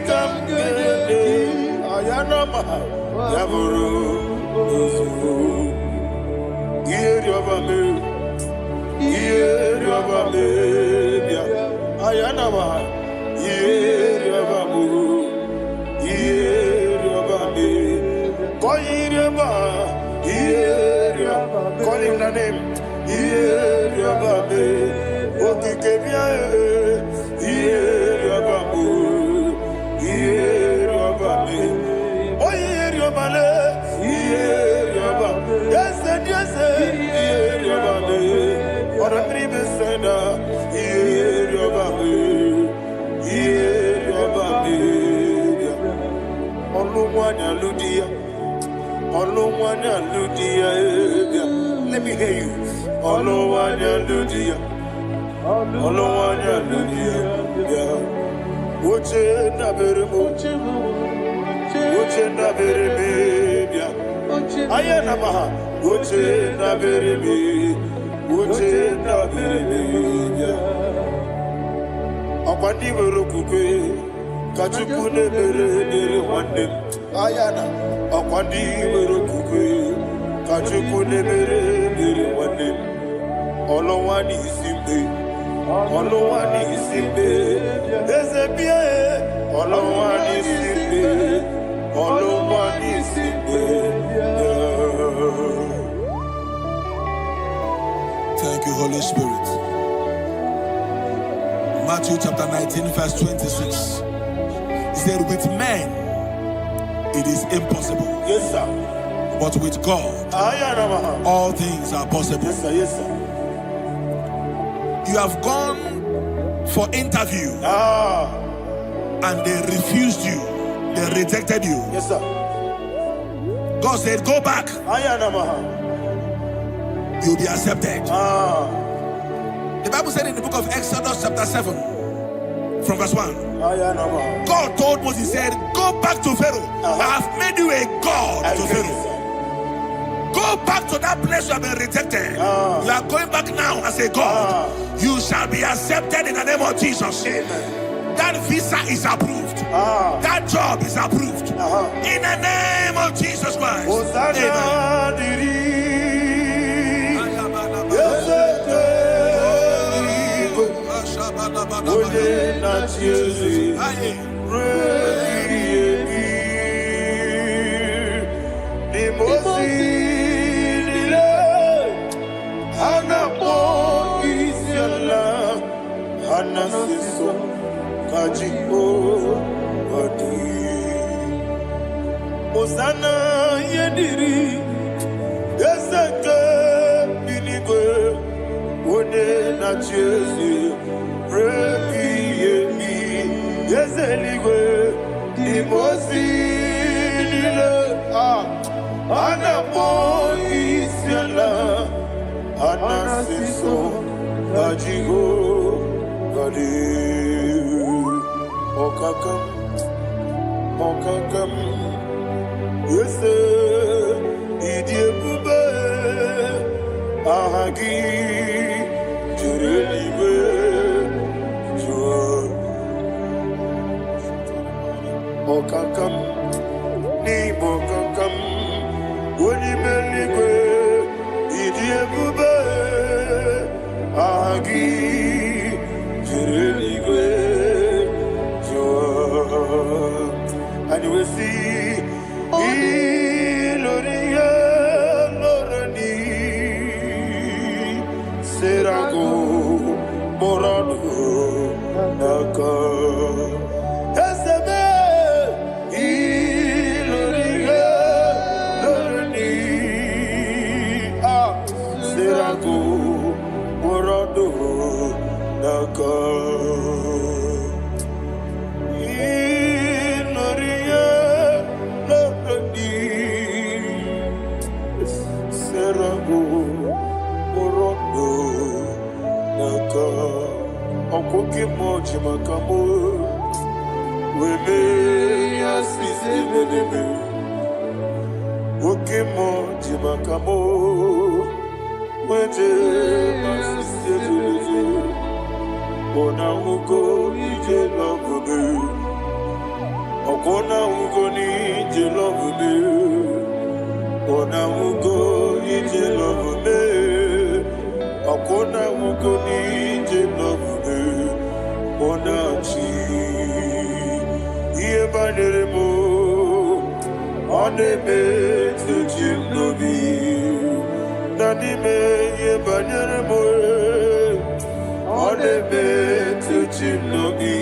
kamgene ayanama yaburu ozufu yeri obame bia ayanama yeri obamu yeri obame koyireba yeri call him the name yeri obame okikebia yeri obamu yeri obame oyeri obale yeri obame yes yeri obame ora tribe senda yeri obame let me hear you. Akwandi wero kupe kachuku ne bere one day. ayana akwandi werokukwe kachukwu nemere mere nwanne ọlọnwa n'izimbe ọlọnwa n'izimbe eze bịa ọlọnwa n'izimbe ọlọnwa n'izimbe. Thank you, Holy Spirit. Matthew chapter 19, verse 26. He said, with men it is impossible. Yes, sir. But with God, all things are possible. Yes, sir. Yes, sir. You have gone for interview and they refused you. They rejected you. Yes, sir. God said, go back. You'll be accepted. The Bible said in the book of Exodus chapter 7 from verse 1, God told Moses, he said, go back to Pharaoh. I have made you a God to Pharaoh. Go back to that place you have been rejected. You are going back now as a God. You shall be accepted in the name of Jesus. Amen. That visa is approved. That job is approved. In the name of Jesus Christ. Osana yediri ezeke binigwe one na Jesu rebi yemi ezeligwe imosi nile anapo isiala anasiso ajigo gadi okakam Yese idiebube ahagi jurelibe jua okakam ni bokakam wonimeligwe idiebube ahagi jurelibe jua and you will see Iloria Lorani Serago Morado Naka Esebe Iloria Lorani Serago Morado Naka Okoke moji makamo weme asisi meneme Oke moji makamo wete asisi meneme Ona ugo ije lovebe Okona ugo ni ije lovebe Ona ugo ije lovebe Okona ugo ni ije lovebe Onachi Iye banere mo Oneme tujim nobi Nanime iye banere mo Oneme tujim nobi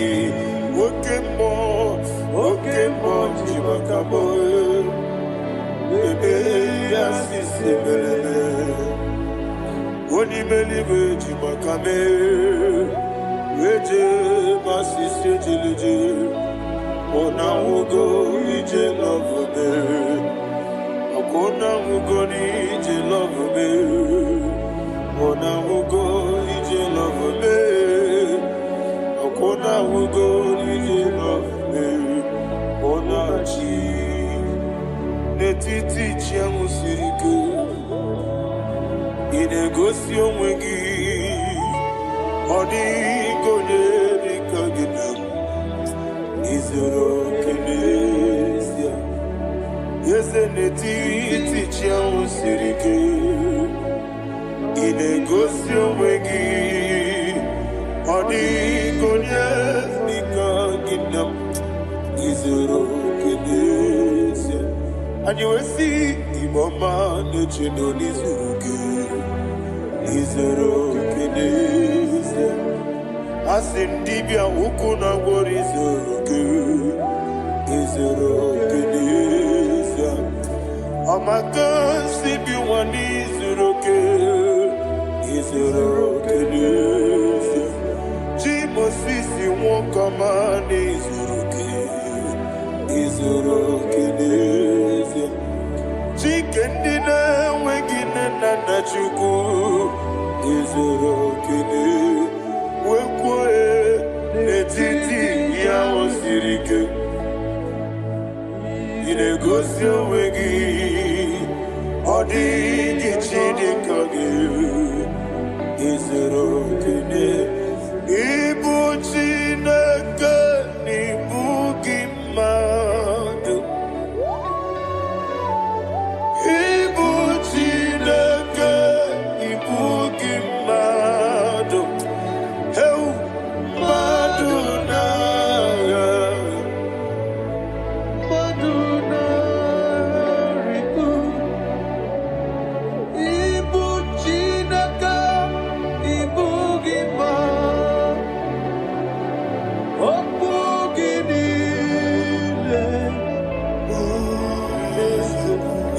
Okemo jimakamo Ebe yasisi melele Onimelibe jimakame Eje masisi jilije Ona ugo ije love me Akona ugo ni ije love me Ona ugo ije love me Akona ugo ije love me Ona chi Netiti chiamu sirike Inegosi onwegi Odigonye dikagina Izoro kenesia eze n'etiti chi ahụ siri ike ị na-egosi onwe gị ọ dịghị onye dịka gị na m izuru oke n'ezie anyị wee sị Igbo ọma na-eche na onye zuru gị izuru oke n'ezie asị m dibịa ukwu na ngwọrọ izuru gị izuru oke n'ezie ọmaka si bi nwa n'izuru oke izuru oke n'ezie chi Mosisi nwoke ọma n'izuru oke izuru oke n'ezie chike ndị na-enweghị nne na nna Chukwu izuru oke wekwuo n'etiti ya o siri ike ị na-egosi onwe gị ọ dịghị chi dịka gị izuru oke ịbụ Chineke n'ịbụ gị mmadụ ịbụ Chineke ịbụ gị mmadụ mmadụ n'agha mmadụ n'arịkụ ịbụ Chineke ịbụ gị mmadụ okwu gị niile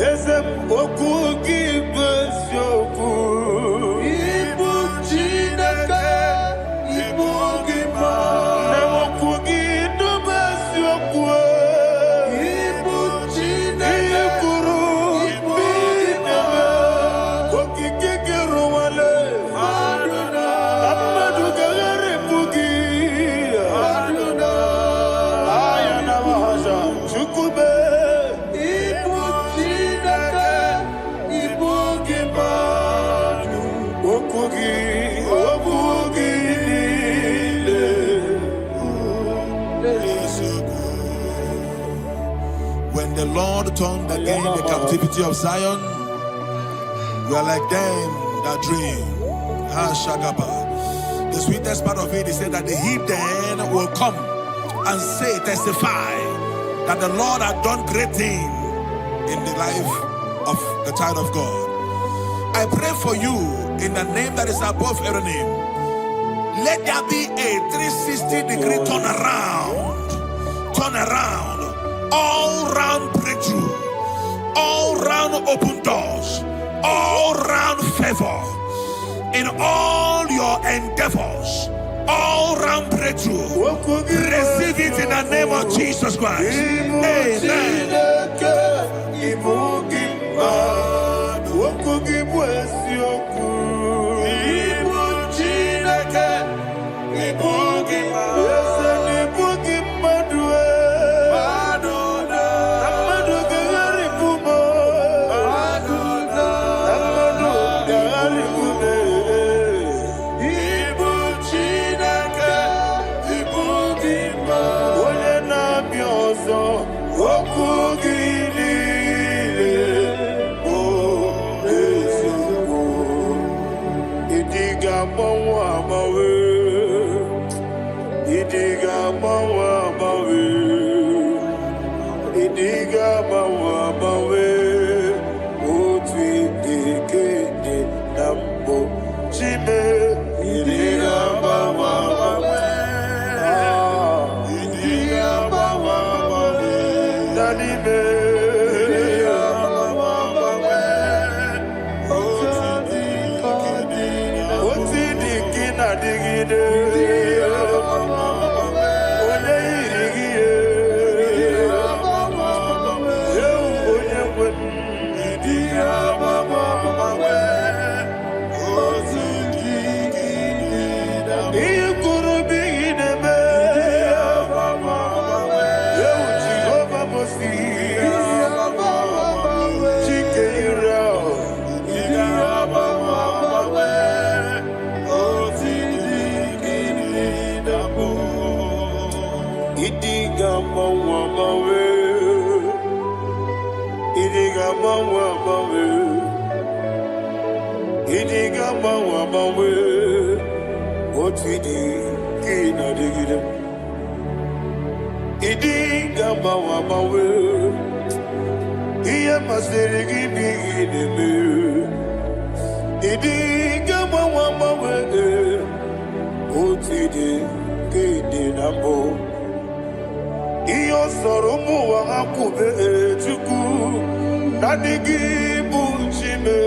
eze okwu gị bụ eziokwu ịbụ Chineke ịbụ gị mmadụ okwu gị dube eziokwu ịbụ Chineke kwuru ịbụ gị mmadụ okike gị rụwale mmadụ gaghara ịbụ gị aya na mahaja Chukwube ịbụ Chineke ịbụ gị mmadụ okwu gị niile When the Lord turned again the captivity of Zion, we are like them that dream. Shagaba. The sweetest part of it is said that the heathen will come and say, testify that the Lord had done great things in the life of the child of God. I pray for you in the name that is above every name. Let there be a 360-degree turn around, all round breakthrough, all round open doors, all round favor in all your endeavors, all round breakthrough. Receive it in the name of Jesus Christ. Amen. Iyo soro mu wa akube chuku nadigi bunchime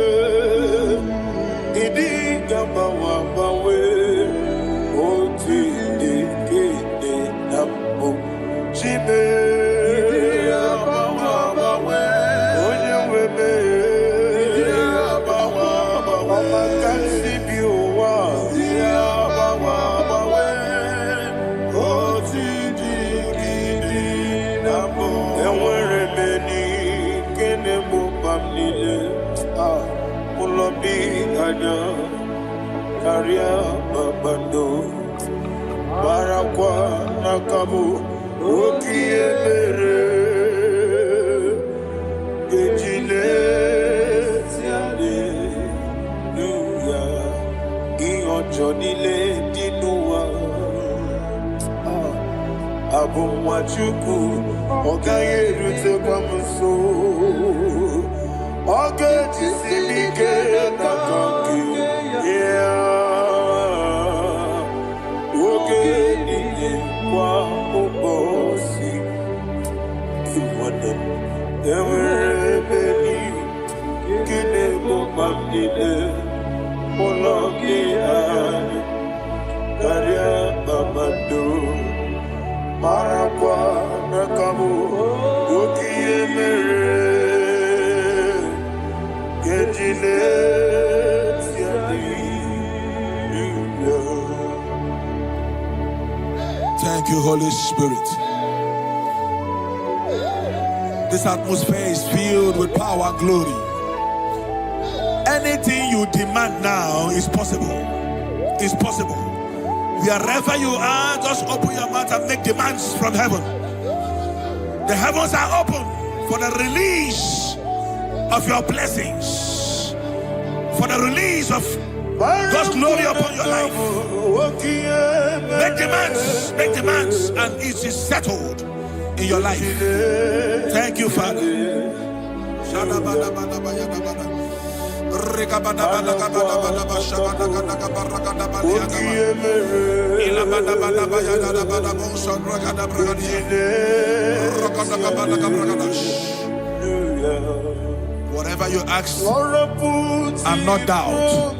idi gamba wa bawe oti de kede nambo chime bawe onye webe bawa makansi biwa bawe oti Karia babando barakwa nakabu okiemere gejile tiale nuya iyojo nile dinuwa abumwachuku ogaye rute kwamuso oge jisimike nakangi oge nile kwa ubosi iwada eweremeni kine mubamnile mologi ani karia babando marakwa nakabu okiemere Thank you, Holy Spirit. This atmosphere is filled with power and glory. Anything you demand now is possible. It's possible. Wherever you are, just open your mouth and make demands from heaven. The heavens are open for the release of your blessings, for the release of God's glory upon your life. Make demands, and it is settled in your life. Thank you, Father. Whatever you ask and not doubt,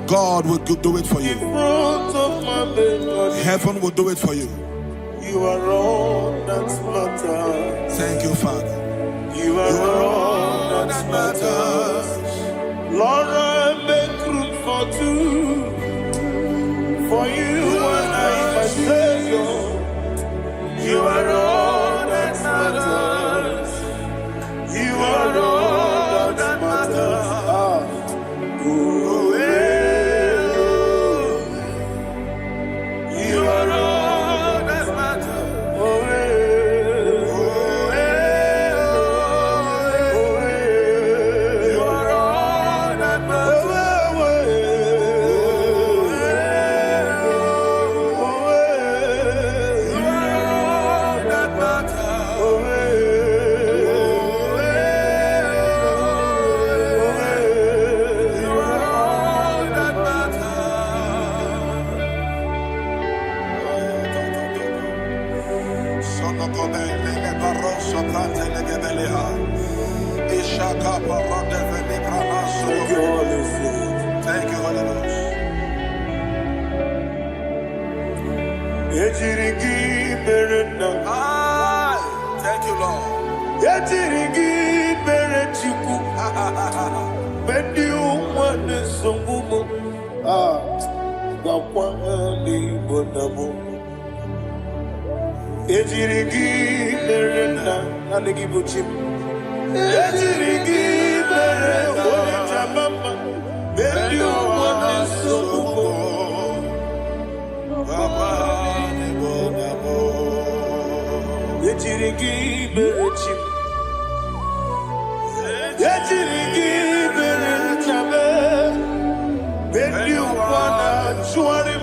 God will do it for you. Heaven will do it for you. You are all that matters. Thank you, Father. You are all that matters. Lord, I make room for two. For you and I, my Savior. You are all that matters. You are all that matters. You are all that matters. You are all that matters. Thank you, Holy Ghost. Thank you, Lord. Ejirigi bere chabe. Bendi ukwana chuari.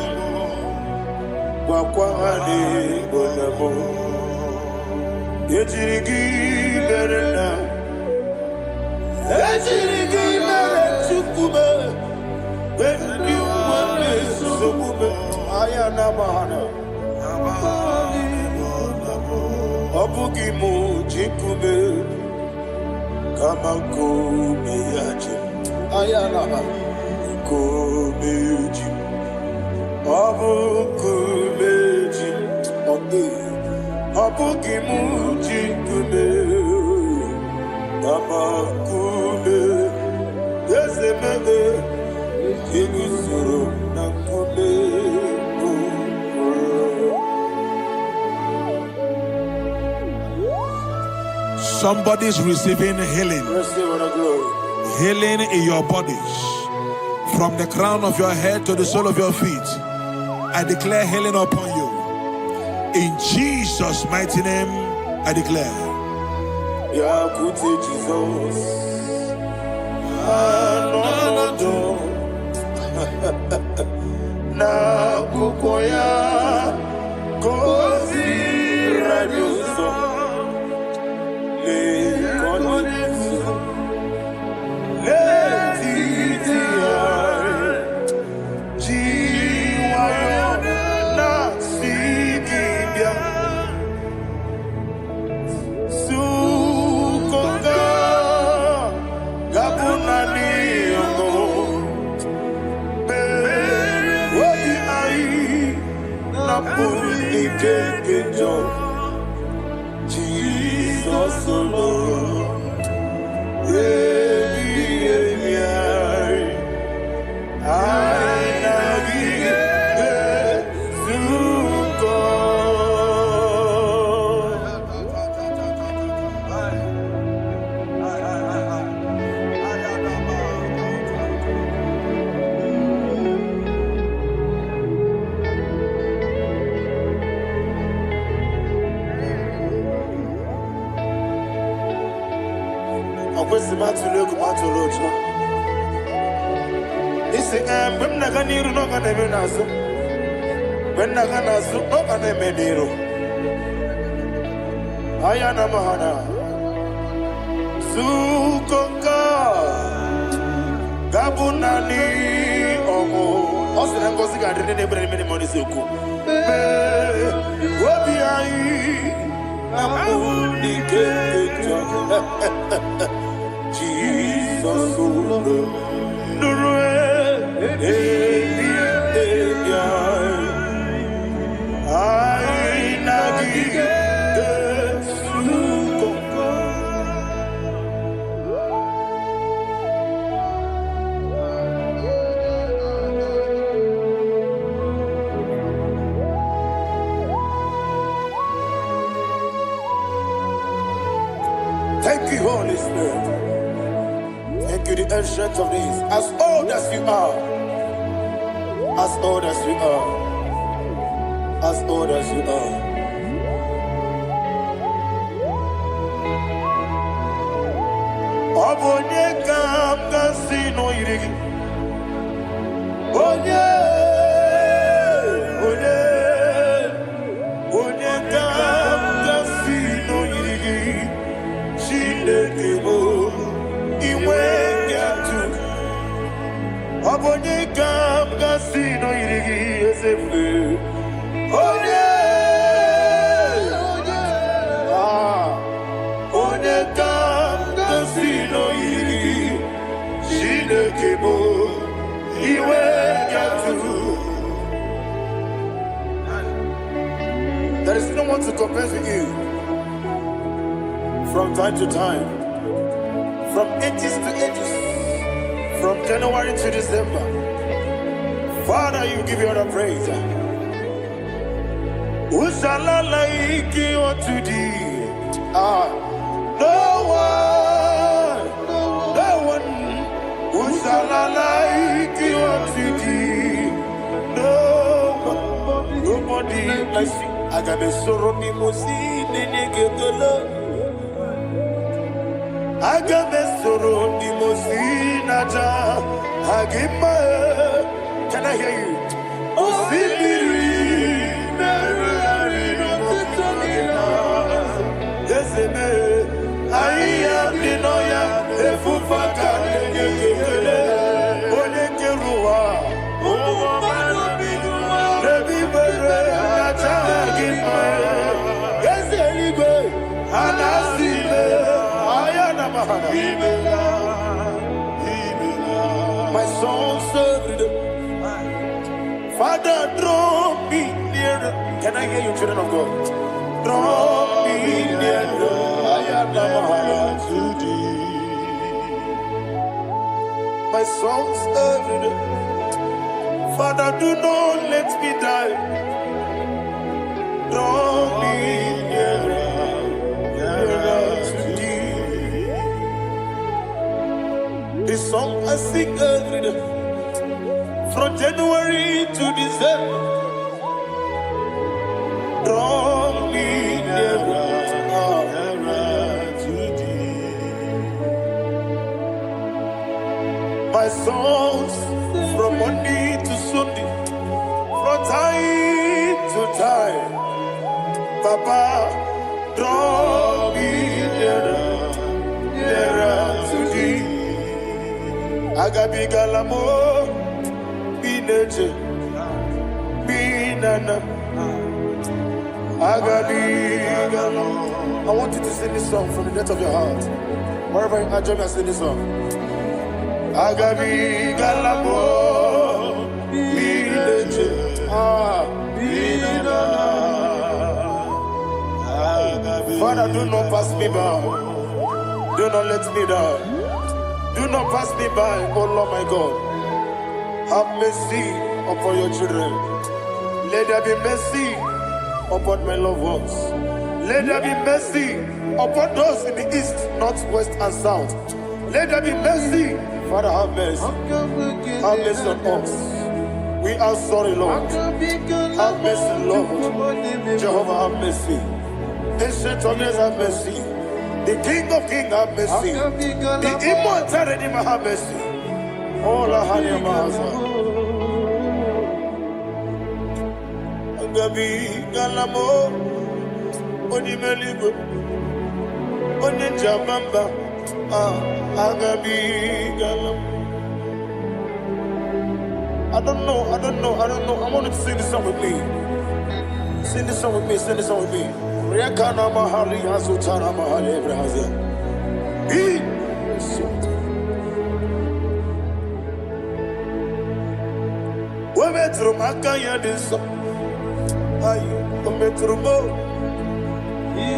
Wakwani bonamo. Ejirigi bere na. Ejirigi bere chukube. Bendi ukwane sokube. Ayana mahana. Obugi mu jikube. Kama kumeyaji. Ayana kumeji. Abu kumeji. Obugi mu jikube. Kama kume. Yesemebe. Igusuru na kume. Somebody's receiving healing. Healing in your bodies. From the crown of your head to the sole of your feet. I declare healing upon you. In Jesus' mighty name, I declare. Jesus. Na kukoya kozi rajuso. Jesus alone. When Nagani no can even answer. When Naganasu no can even do. Ayana Mahana Sukoka Gabunani Omo. Also, I'm going to get many money. Suku. What be I? Jesus, thank you, Holy Spirit. Thank you, the ancient of days. As old as you are. As old as you are. As old as you are. Obonye kam kasino irigi. Onye kam kasino irigi. Shindekebo iwe yatu. Obonye kam kasino irigi esefu. Onye kam kasino irigi. Shindekebo iwe yatu. There is no one to compare with you. From time to time, from ages to ages, from January to December, Father, you give you all the praise. Who shall I like you unto thee? No one. Who shall I like you unto thee? No one. Nobody like you. I got a sorrow, Mimosi, Nenegetola. Agamestoro Imosinaja Agima. Can I hear you? Osibiri Yeseme Aya Dinoya Efufaka Olekerua Rebi Bere Atagima Yeseligwe Anasile Ayana Mahana my son served Father, draw me nearer. Can I hear you, children of God? Draw me nearer. I am to thee. My songs every day. Father, do not let me die. Draw me nearer, nearer to thee. This song I sing every day. From January to December, draw me nearer to thee. My songs from Monday to Sunday, from time to time, Papa, draw me nearer to thee. Agabi Galamo. I want you to sing this song from the depth of your heart. Wherever you are, join me and sing this song. Agabi Galamo Father, do not pass me by. Do not let me die. Do not pass me by, oh Lord my God. Have mercy upon your children. Let there be mercy upon my loved ones. Let there be mercy upon those in the east, north, west, and south. Let there be mercy. Father, have mercy. Have mercy on us. We are sorry, Lord. Have mercy, Lord. Jehovah, have mercy. Ancient of days, have mercy. The King of Kings, have mercy. The immortal Redeemer, have mercy. Ola hanya maza Agabi Galamo Oni Meligo Oni Jamamba Agabi Galamo. I don't know. I want you to sing this song with me. Sing this song with me. Riakana Mahali Azutana Mahali Ebrahazia. Metro Makaya this Metro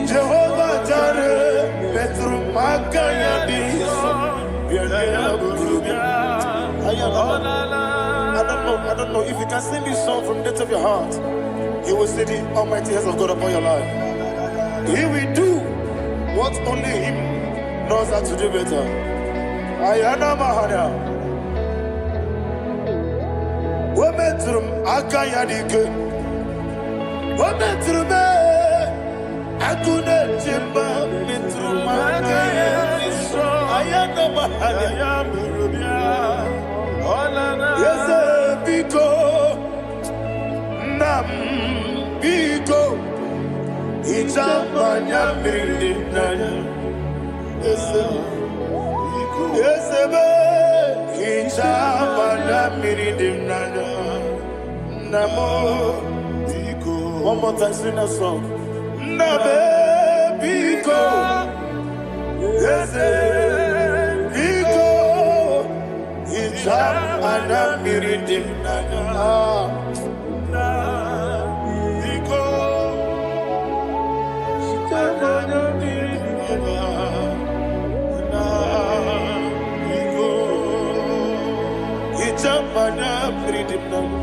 Jehovah Jare Metro Makaya this I don't know if you can sing this song from the depth of your heart. You will see the almighty hands of God upon your life. He will do what only Him knows how to do better. Ayana Mahana. Wometrum akayadike Wometrum akune chimba Metrum akayadike Ayana mahaya Yese biko Nam biko Ichamanya mirinaya Yese be Ichamanya mirinaya Namo biko. One more time, sing that song. Nabe biko. Yese biko. Icham anamiridim nana. Na biko. Icham anamiridim nana. Na biko. Icham anamiridim nana.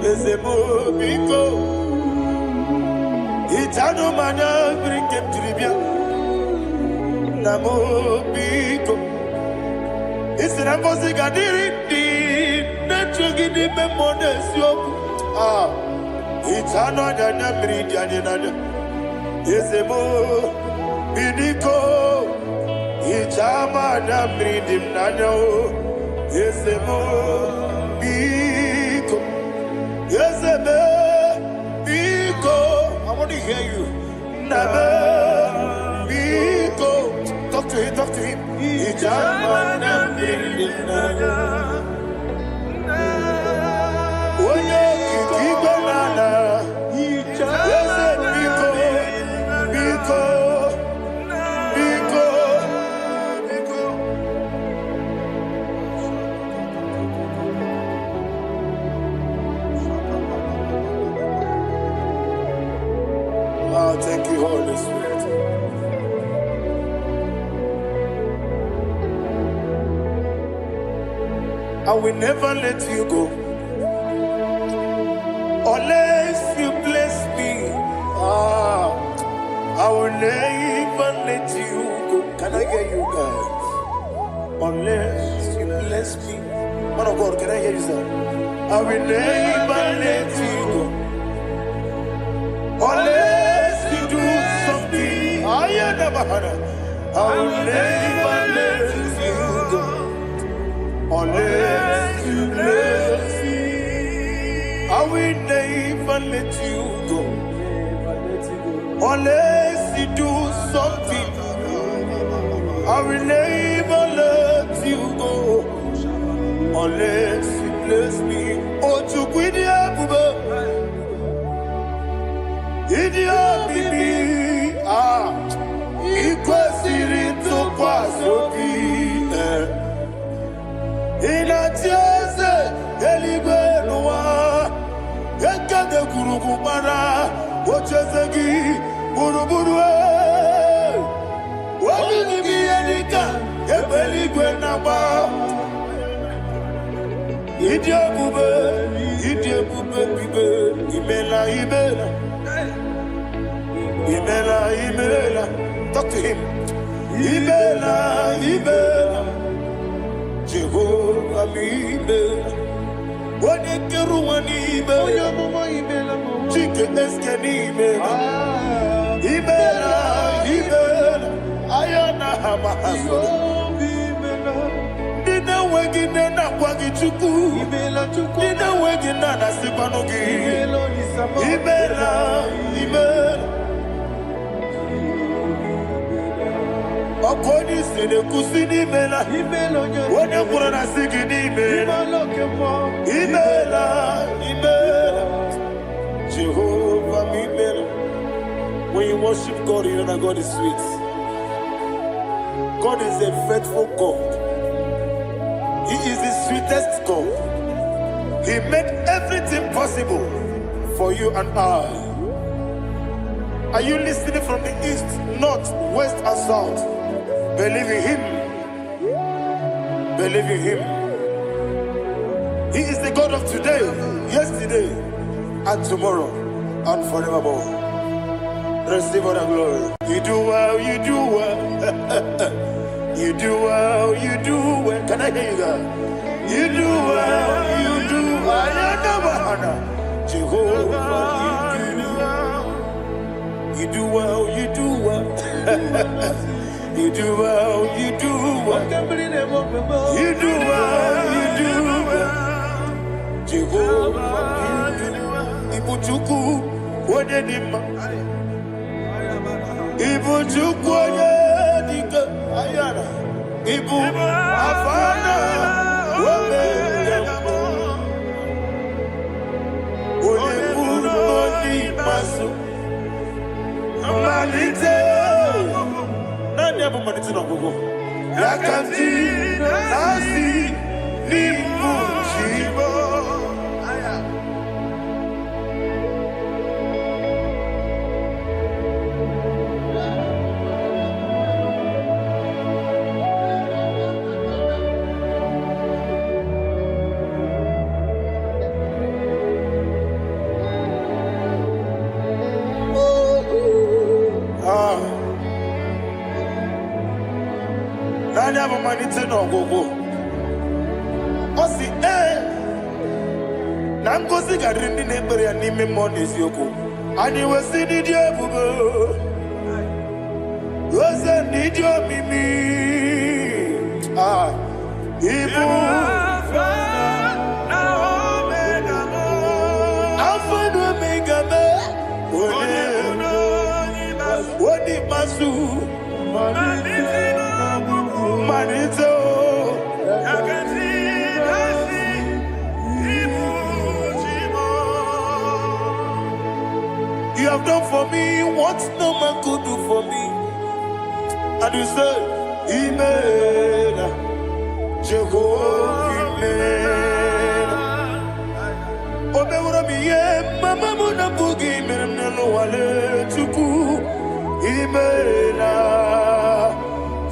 Ezebo biko, itano mana brinkem tribia. Namo biko, isina kosi kadiri di nechugi di memodesio. Itano jana brinja jana. Ezebo biko. Amada Bridim Nano, Yesemo, Biko, Yeseme, Biko. I want to hear you. Nabe, Biko. Talk to him, talk to him. Amada Bridim Nano. Oye, Kiko Nana, Yese Biko, Biko. Thank you, Holy Spirit. I will never let you go unless you bless me. I will never let you go. Can I hear you guys? Unless you bless me. Man of God, can I hear you, sir? I will never let you go unless you do something. I will never let you go unless you bless me. I will never let you go unless you do something. I will never let you go unless you bless me. Oh, to quit the Idia bibi ikwesiri tụkwasị ịna-tieze eluigwe n'ụwa ekede kwurukwu mara ocheze gị gburugburu obighị m ihe dịka ebe eluigwe na-agba ịdị ebube bibe imela imela. Imela, Imela, talk to him. Imela, Imela, Jehovah, Imela. When you get one Imela, chicken escan Imela. Imela, Imela, Ayana Hamahaso. Dina wegina na kwagi chuku. Dina wegina na sipanogi. Imela, Imela. Akoni sene kusini mela, wone kurana sigini mela, imela, Jehovah imela. When you worship God, you know that God is sweet. God is a faithful God. He is the sweetest God. He made everything possible for you and I. Are you listening from the east, north, west, and south? Believe in him. Believe in him. He is the God of today, yesterday, and tomorrow, and forevermore. Receive all the glory. You do well, you do well. You do well, you do well. Can I hear you guys? You do well, you do well. Jehovah, you do well, you do well. You do well, you do well. You do well, you do well. Jehovah, you do well. Ibuchuku, Wadedima. Ibuchuku, Wadedika. Ayana. Ibu, Afana. Wabedemo. Wadepuru, Odimasu. Malite. Yakanti nasi ni mujibo. Nani abo manite no gogo. Osi na ngozi garindi n'ekpere ya n'ime mmụọ n'eziokwu. Anyị wesi n'ịdị ebube. Oze n'ịdị omimi. Can you say, Imela, Jehovah, Imela? Obeura miye, mama muna bugi, menelo wale tuku, Imela,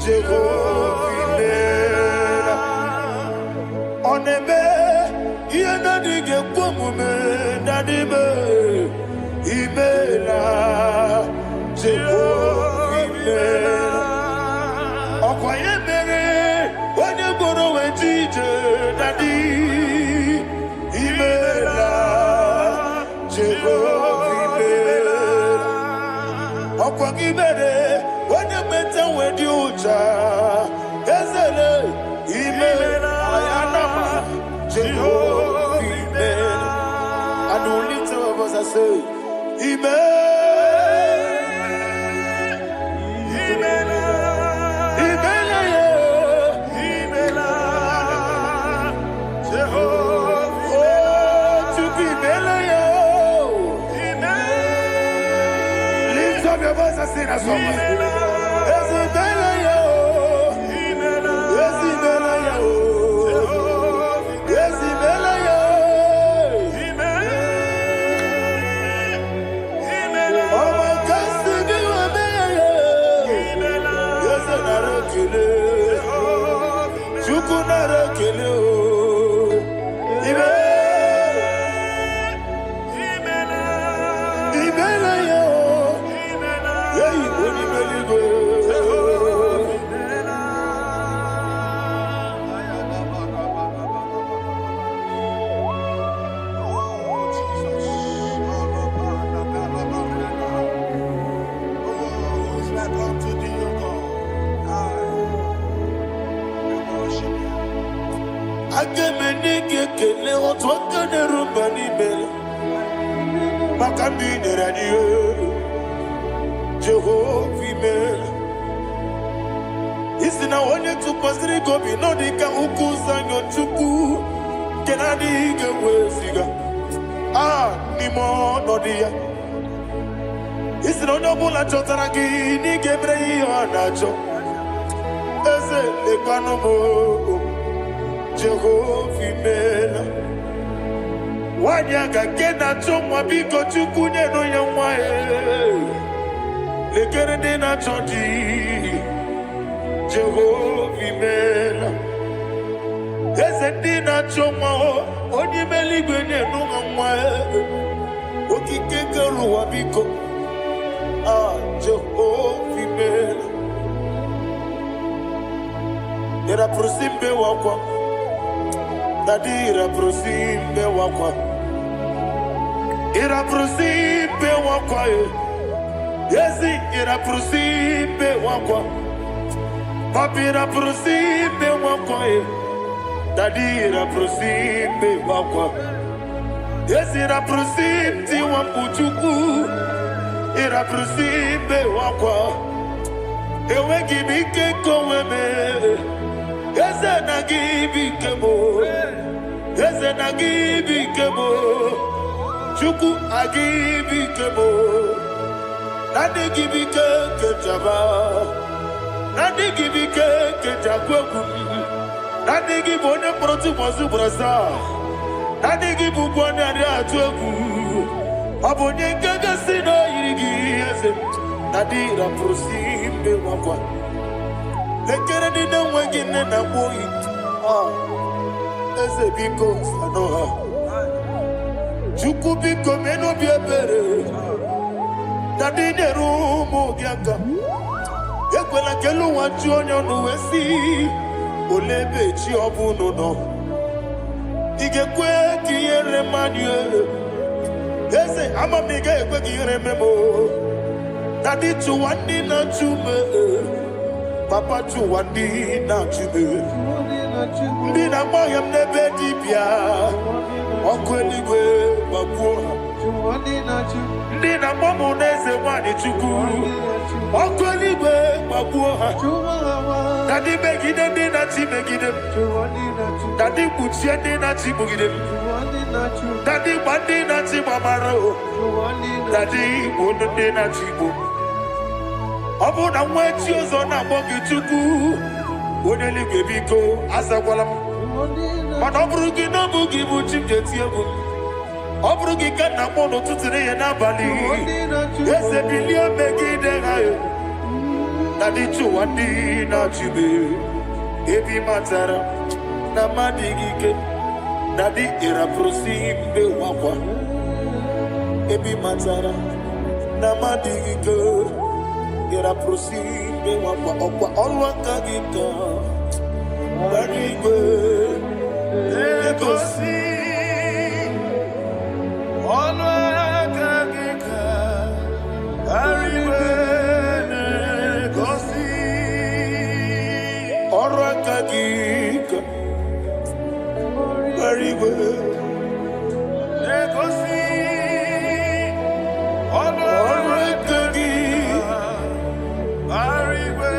Jehovah, Imela. Onebe, yena dige kumume, nadibe, Imela, Jehovah, Imela. Okwaye mere, onye boro wetije, nadi, Imela, Jehovah, Imela. Okwagi mere, onye meta wedi ucha, ezele, Imela, ayanama, Jehovah, Imela. And the only two of us are say, Imela. Sing a song. Jehovah, Imela. Isi na onye tụkwasịrị gị obi n'ọdị ka ukwu zanyo Chukwu nke na-adịghị ga-eweziga n'ime ọnọdụ ya. Isi na onye ọbụla chọtara gị n'ịga emere ihe ọ na-achọ. Eze lekwanụ m, Jehovah, Imela. Nwanyị aga nke na-achọ nwa, biko Chukwu nyenụ ya nwa ya. Lekere ndị na-achọ di, Jehovah, Imela. Eze ndị na-achọ nwa, onye ime eluigwe nyenụ ha nwa ya. Okike kere ụwa, biko Jehovah, Imela. Ira prosimbe wakwa, dadi ira prosimbe wakwa, ira prosimbe wakwa. Yesi ira prosimbe wakwa, papi ira prosimbe wakwa, dadi ira prosimbe wakwa. Yesi ira prosimti wakuchuku, ira prosimbe wakwa. Ewe gibike koweme, eze na gibike mo, eze na gibike mo, chuku agibike mo. Nadi gibike kejaba, nadi gibike kejakweku, nadi gibone proti mozu brasa, nadi gibubone adi atweku, abonye kege sino irigi eze, nadi ra prosimbe wakwa. Lekere di na wengine na boyi, eze biko sanoha, Chukwu biko meno biebere. Dadi nerumu giaka, ekwela kelu wachi onyo nuwesi, olebe chi obuno no. Igekwe kiyere manye, eze amamiga ekwe kiyere memo. Dadi chuwandi na chume, papa chuwandi na chume. Ndi na mayam nebe dibia, okweligwe babuha. Ndi na momo neze wani Chukwu, okweligwe babuha. Dadi megide ndi na chi megide, dadi kuchie ndi na chi mugide, dadi bandi na chi mamaro, dadi bono ndi na chi bo. Obu na mwechi ozo na mogi chuku. Onye ligwe biko azakwala m. Mana ọ bụrụ gị na ọ bụ gị bụ chi m ga-eti egwu. Ọ bụrụ gị ka nna m n'ụtụtụ n'ihe n'abalị. Eze bilie megide ha ya. Na dị chụwa ndị na-achị m. Ebi matara na mmadụ gị ike. Na dị ịrapụrụsi mbe wakwa. Ebi matara na mmadụ gị ike. Ịrapụrụsi mbe wakwa ọkwa ọlụ aka gị ka. Barigwe Egosi ọnụ aka gị ka Barigwe Egosi ọrụ aka gị ka Barigwe Egosi ọnụ aka gị Barigwe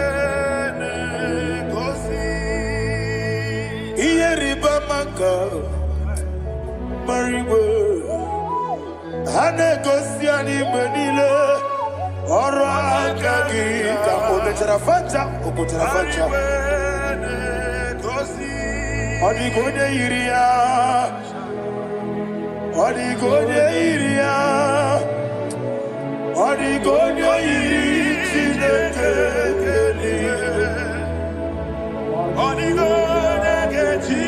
Maka Marigwe ha na-egosi anyị mgbe niile ọrụ aka gị ka o mechara facha o pụtara facha ọ dịghị onye yiri ya ọ dịghị onye yiri ya ọ dịghị onye yiri Chineke eluigwe ọ dịghị onye ga-eji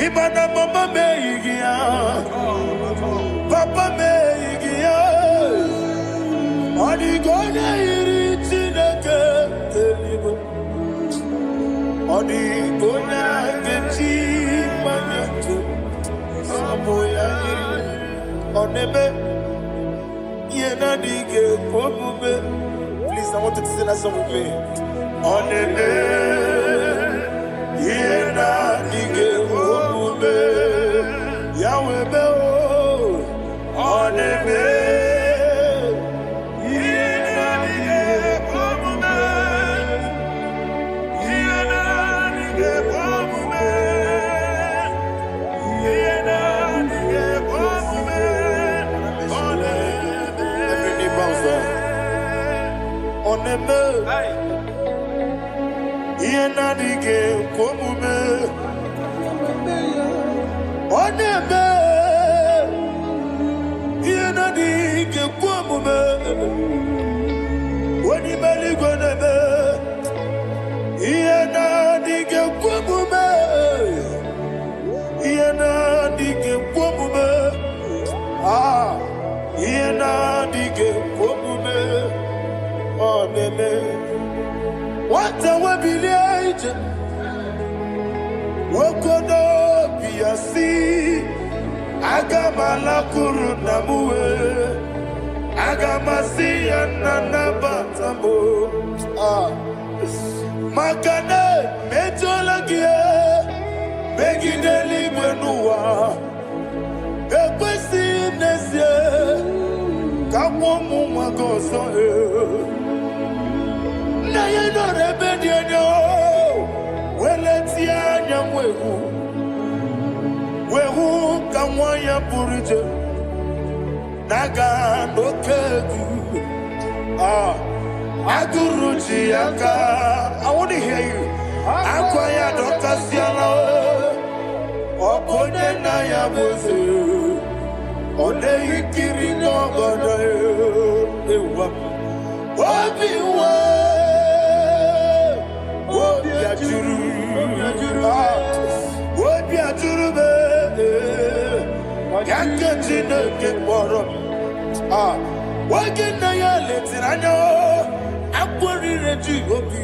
Ibana mama meigia, papa meigia. Onigonya iri Chineke eluigwe. Onigonya gechi manyetu samoya iri. Onebe yena dige komume. Please, I want you to sing that song with me. Onebe yena dige komume. Yahweh be o onebe. Oneme, yena dige komume. Oneme, yena dige komume. Wani meli goneme, yena dige komume. Yena dige komume. Ah, yena dige komume. Oneme, what a webby Wokono biasi Agamala kuru namue Agamasi yanana batamo Makane metolagie Begideli mwenua Ekwesi nesie Kamwomu magoso Na yeno rebedienyo Weletia nyamwehu Wehu kamwanya purije Naga nokegu Aguruji yaka I want to hear you Akwaya doka siala Okonye na ya boze One yikiri nogoda Ewa Obiwa Obiajuru Obiajuru be Yakati no kekboro Wagina ya letirano Akwari reji obi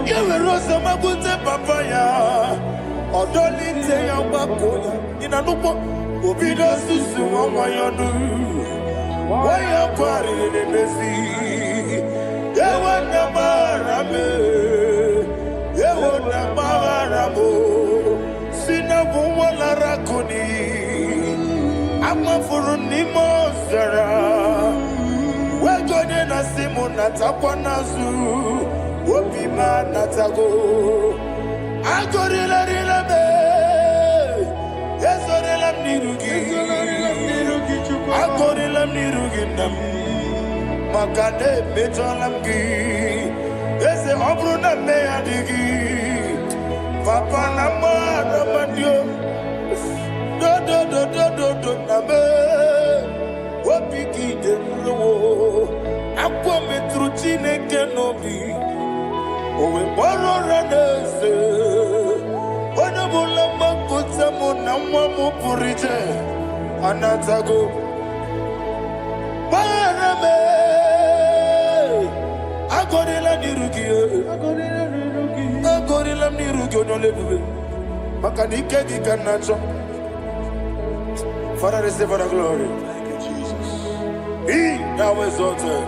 Yewe rosa magute papaya Odolite ya wakoya Inanupo Obido susu wamayonu Waya kwari nebezi Yewe namarame Yewe namarame Sina wala rakuni Amafuru nimo zara Wejode na simu natakwa nazu Wopima natago Agorila rila me Ezorila mnirugi Agorila mnirugi nam Makane metolamgi Eze obruna me adigi Papa nama mandio do na me Wapiki de lo Akwa metruchine kenobi Owe boro ranese Wana bula makuta muna mwamu purije Anatago Marame Agorila nirugi Agorila nirugi onolebube Makanike di kanacho Father, receive all the glory. Thank you, Jesus. Be thou exalted.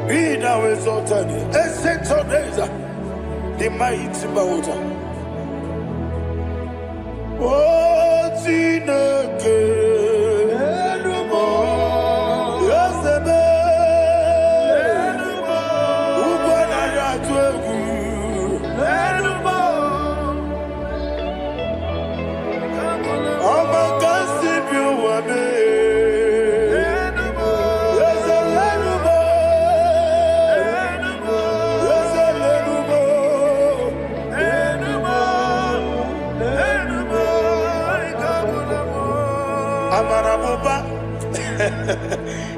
Be thou exalted. Ancient of days, the mighty mountain. Oh, Tineke.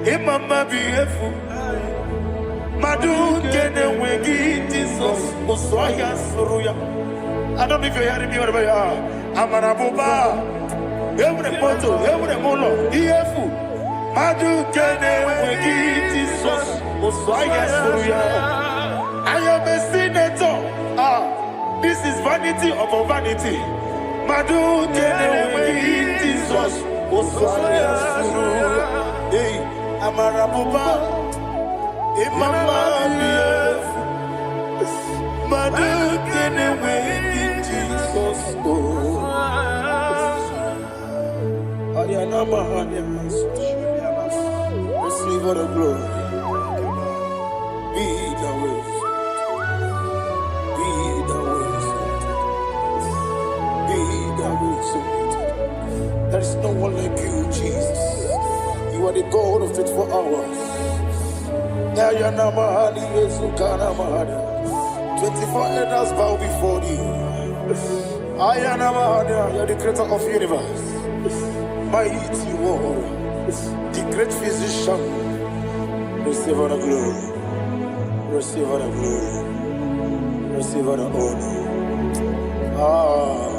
Imama beautiful. Madu kene wegi Jesus Osoya Suruya. I don't know if you're hearing me wherever you are. Amarabuba. Every photo, every molo. Beautiful. Madu kene wegi Jesus Osoya Suruya. I am a senator. This is vanity of vanity. Madu kene wegi Jesus Osoya Suruya. Hey, Amarabuba, Imama, Madu kene wegi Jesus. Ariana receive all the glory. Be the way. Be the way. Be the way. There is no one like you, Jesus. You are the God of faithful hours. 24 elders bow before you. You are the creator of the universe. Mighty warrior, the great physician. Receive all the glory. Receive all the glory. Receive all the honor.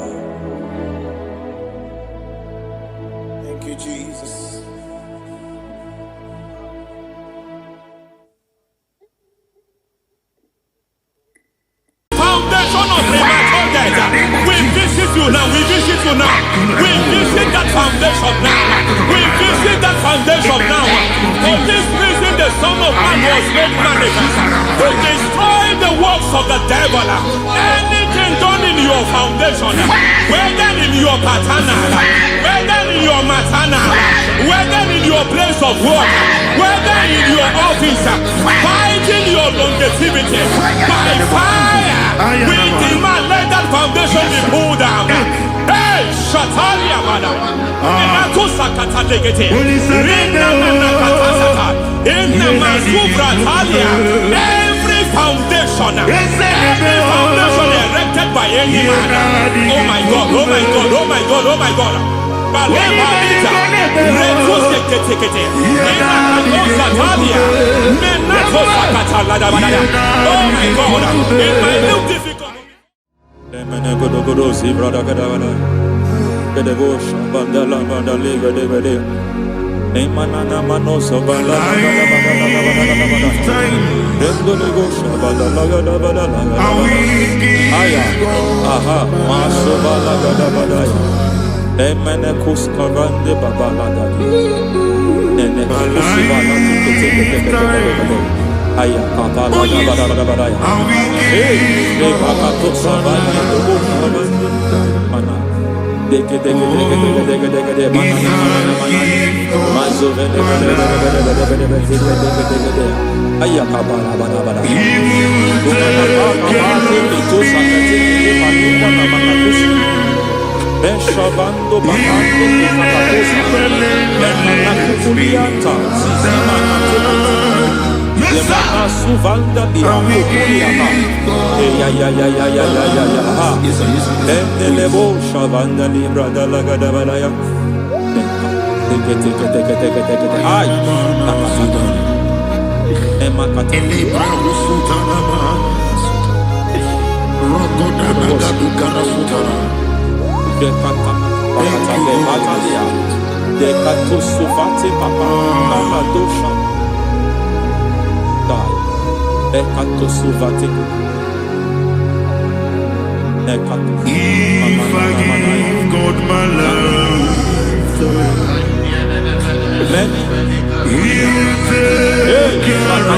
Thank you, Jesus. We visit you now. We visit you now. We visit that foundation now. We visit that foundation now. For this reason, the Son of Man was made manifest to destroy the works of the devil. Anything done in your foundation, whether in your paternal, whether in your maternal, whether in your place of work, whether in your office, fighting your longevity by fire, we demand let that foundation be pulled down. Hey, Shatalia Mada. Inaku sakata degete. Rina nakata. Inna masubra talia. Every foundation erected by any man. Oh my God, oh my God, oh my God, oh my God. Baleba ita. Reku sekete. Inna nakosa talia. Menato sakata lada badaya. Oh my God. In my new difficult. Godogodosi brada kadavana Gedevosh bandala bandali gedevede Nemanana manoso bandala Dengodogosh bandala gadavada Aya aha maso bala gadavada Emene kuskavande babala gadi Nene kusi bala Aya kapala da ba da ya. Hey, le bakato sabani do sabani. Mana. Deke mana. Mazo vele. Aya kapala ba da. Kumana kapala to sakati le manuwa na makakusi. Beshabando bakando kakakusa. Benana kukulianta. Zizima Yemana suvanda biangukuliama. Ya. Endelebo shavanda libra dalagada balaya. Teke. Ay. Nakasada. Emakata. Libra usutana ma. Rogoda nagadu karasutana. Dekata. Bakata de batalia. Dekato suvati papa. Amadosha. Ekato suvati. Ekato. If I give God my love, Amen. He will take care of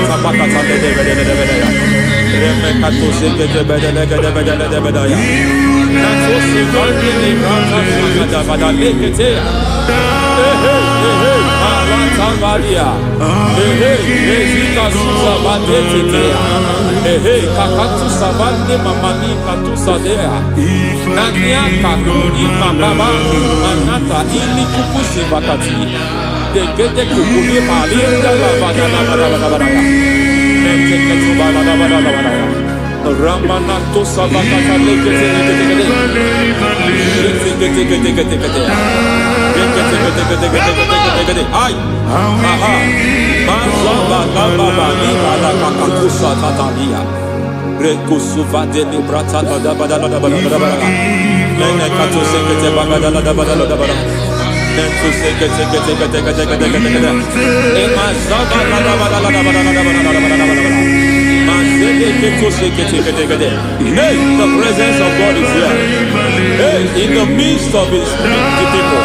Ramanato Sabakata Ay, aha, Mazaba Gaba Liba Kakakusa Tatalia, Rekusuva de Librata Badabada, Lenekato Sekete Bagada Badabada, Nentu Sekete, Emazaba Hey, the presence of God is here. Hey, in the midst of His people.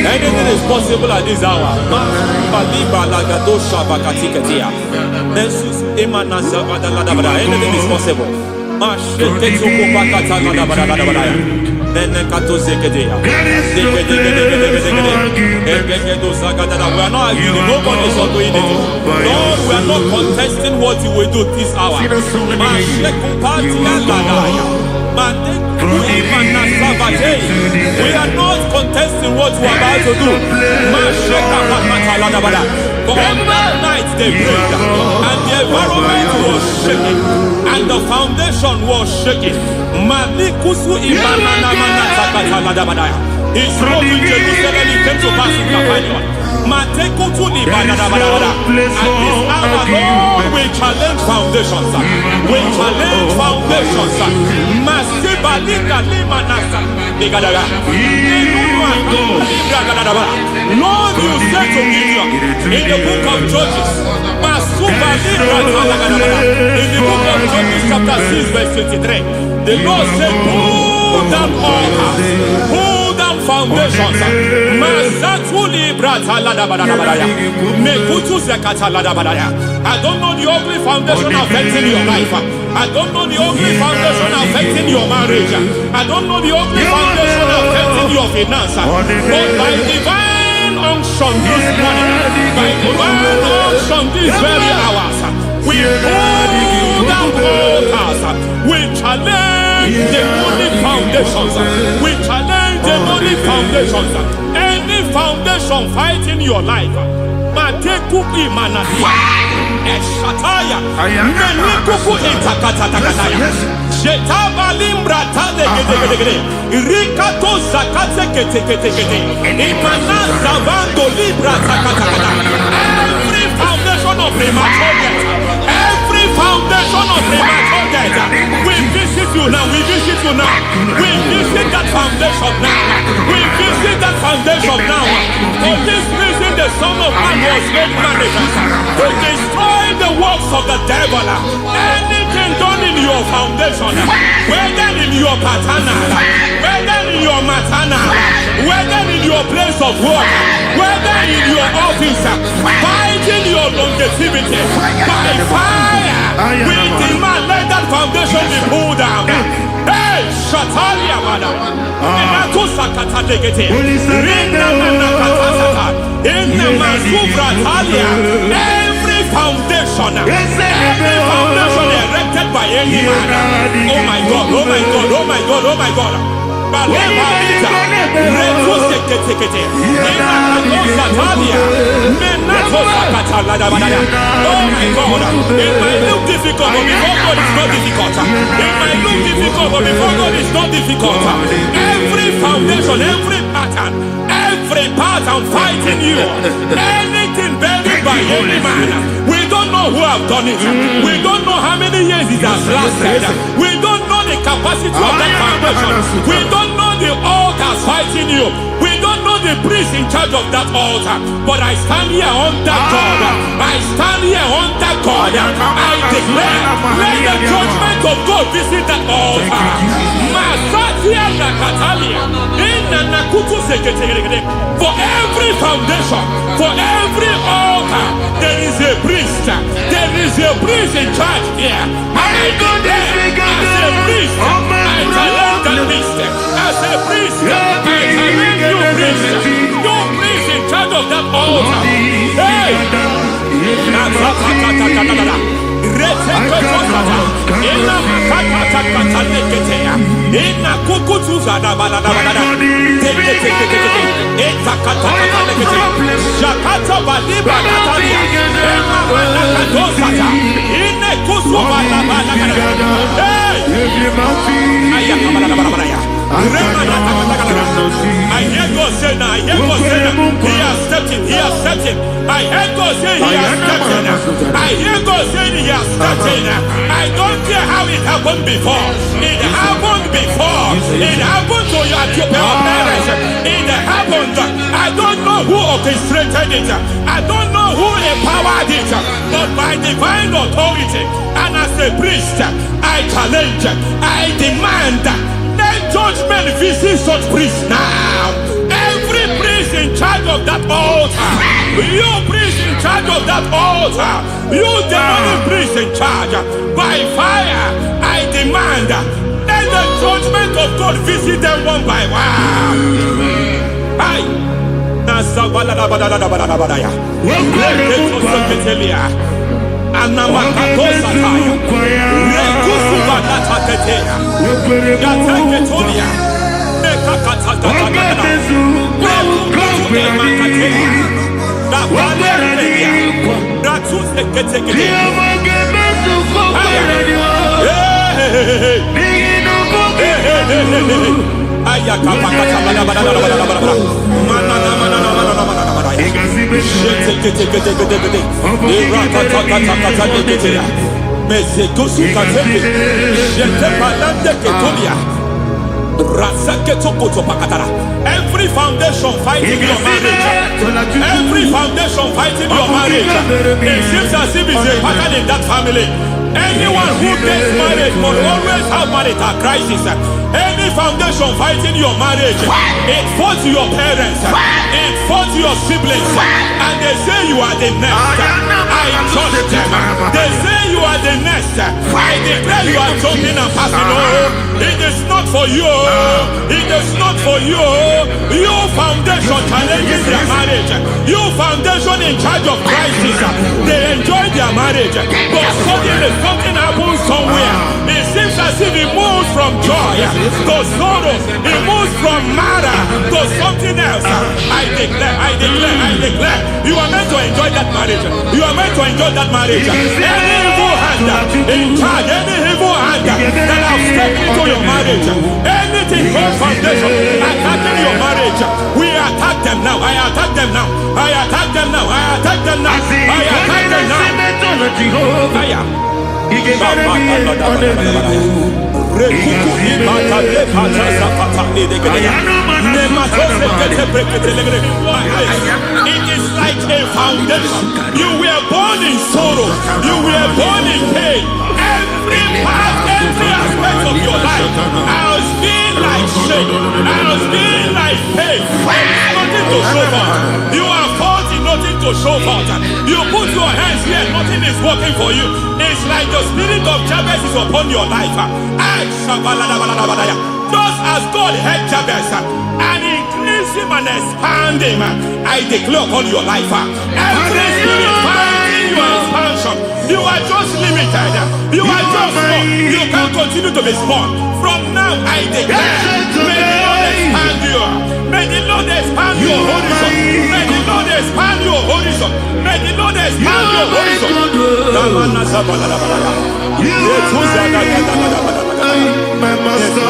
Anything is possible at this hour. Anything is possible. We are not arguing, nobody is doing it. Lord, we are not contesting what you will do this hour. We are not contesting what we are about to do. For on that night they prayed, and the environment was shaking, and the foundation was shaking. He spoke in Jerusalem, he came to pass in Capernaum. At this hour, Lord, we challenge foundations. We challenge foundations. Lord, you said to Gideon in the book of Judges, in the book of Judges chapter 6 verse 23, the Lord said, pull down altars, pull down foundations. I don't know the ugly foundation affecting your life. I don't know the ugly foundation affecting your marriage. I don't know the ugly foundation affecting your finance. But by divine unction this morning, by divine unction these very hours, we pull down altars. We challenge demonic foundations. We challenge demonic foundations. Any foundation fighting your life, Matekuki Manadia, Eshataya, Menikuku Itakatatakataya, Shetavalimbra Tade, Rikato Zakate Kete, Imana Zavando Libra Takatakata. Every foundation of premature death, every foundation of premature death, we visit you now, we visit you now, we visit that foundation now, we visit that foundation now. For this reason, the Son of Man was made manifest to destroy the works of the devil. Anything done in your foundation, whether in your paternal, whether in your maternal, whether in your place of work, whether in your office, fighting your longevity by fire. We demand let that foundation be pulled down. Hey, Shatalia, madam. Every foundation erected by any man. Oh my God, oh my God, oh my God, oh my God. Oh my God, it might look difficult, but before God it's not difficult. It might look difficult, but before God it's not difficult. Every foundation, every pattern fighting you, anything buried by any man. We don't know who have done it. We don't know how many years it has lasted. We don't know the capacity of that foundation. We don't know the altars fighting you. We don't know the priest in charge of that altar. But I stand here under God. I stand here under God. I declare, let the judgment of God visit that altar. For every foundation, for every altar, there is a priest. There is a priest in charge here. I declare, as a priest, I challenge that priest. As a priest, I challenge you priest. You priest in charge of that altar. Hey! I hear God say now, I hear God say now, he has stepped in, he has stepped in. I hear God say he has stepped in. I hear God say he has stepped in. I don't care how it happened before. It happened before. It happened to your parents. It happened. I don't know who orchestrated it. I don't know who empowered it. But by divine authority and as a priest, I challenge, I demand, let judgment visit such priests now. Every priest in charge of that altar, you priest in charge of that altar, you demonic priest in charge, by fire, I demand, let the judgment of God visit them one by one. Aye. Every foundation fighting your marriage, every foundation fighting your marriage, it seems as if it's a pattern in that family. Anyone who gets married will always have marital crisis. Any foundation fighting your marriage, it fought your parents, it fought your siblings, and they say you are the next. I judge them. They say you are the next. I declare you are jumping and passing. Oh, it is not for you. It is not for you. You foundation challenging their marriage. You foundation in charge of crisis. They enjoy their marriage, but suddenly something happens somewhere. It seems as if it moves from joy to sorrow. It moves from matter to something else. I declare, you are meant to enjoy that marriage. You are meant to enjoy that marriage. Any evil hand in charge, any evil hand that have stepped into your marriage, anything called foundation attacking your marriage, we attack them now. I attack them now. I attack them now. I attack them now. I attack them now. It is like a foundation. You were born in sorrow. You were born in pain. Every part, every aspect of your life, I was feeling like shame. I was feeling like pain. nothing to show forth. You are faulty, nothing to show forth. You put your hands here, nothing is working for you. It's like the spirit of Jabez is upon your life. Just as God had Jabez and increased him and expanded him, I declare upon your life, every spirit finding your expansion, you are just limited. You are just small. You can't continue to be small. From now, I declare, may the Lord expand you. May the Lord expand your horizon. May the Lord expand your horizon. May the Lord expand your horizon. My master,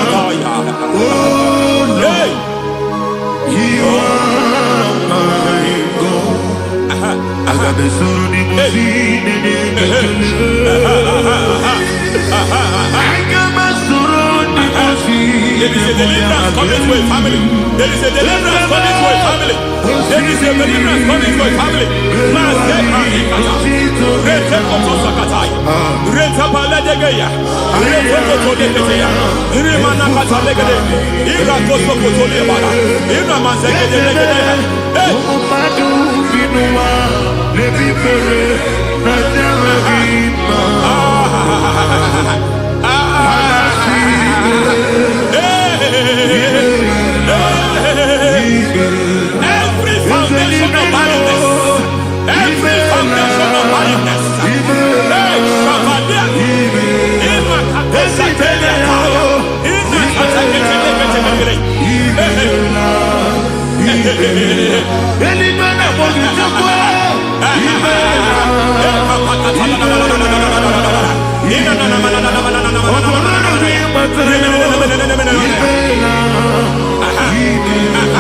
oh Lord, you are my God. I got the soul in my feet, I got my soul in my feet. There is a deliverance coming to a family. There is a deliverance coming to a family. There is a deliverance coming to a family. Every foundation of barrenness, every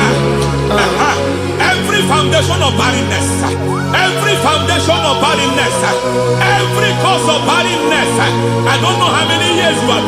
foundation of barrenness, every foundation of barrenness, every foundation of barrenness, every cause of barrenness. I don't know how many years you have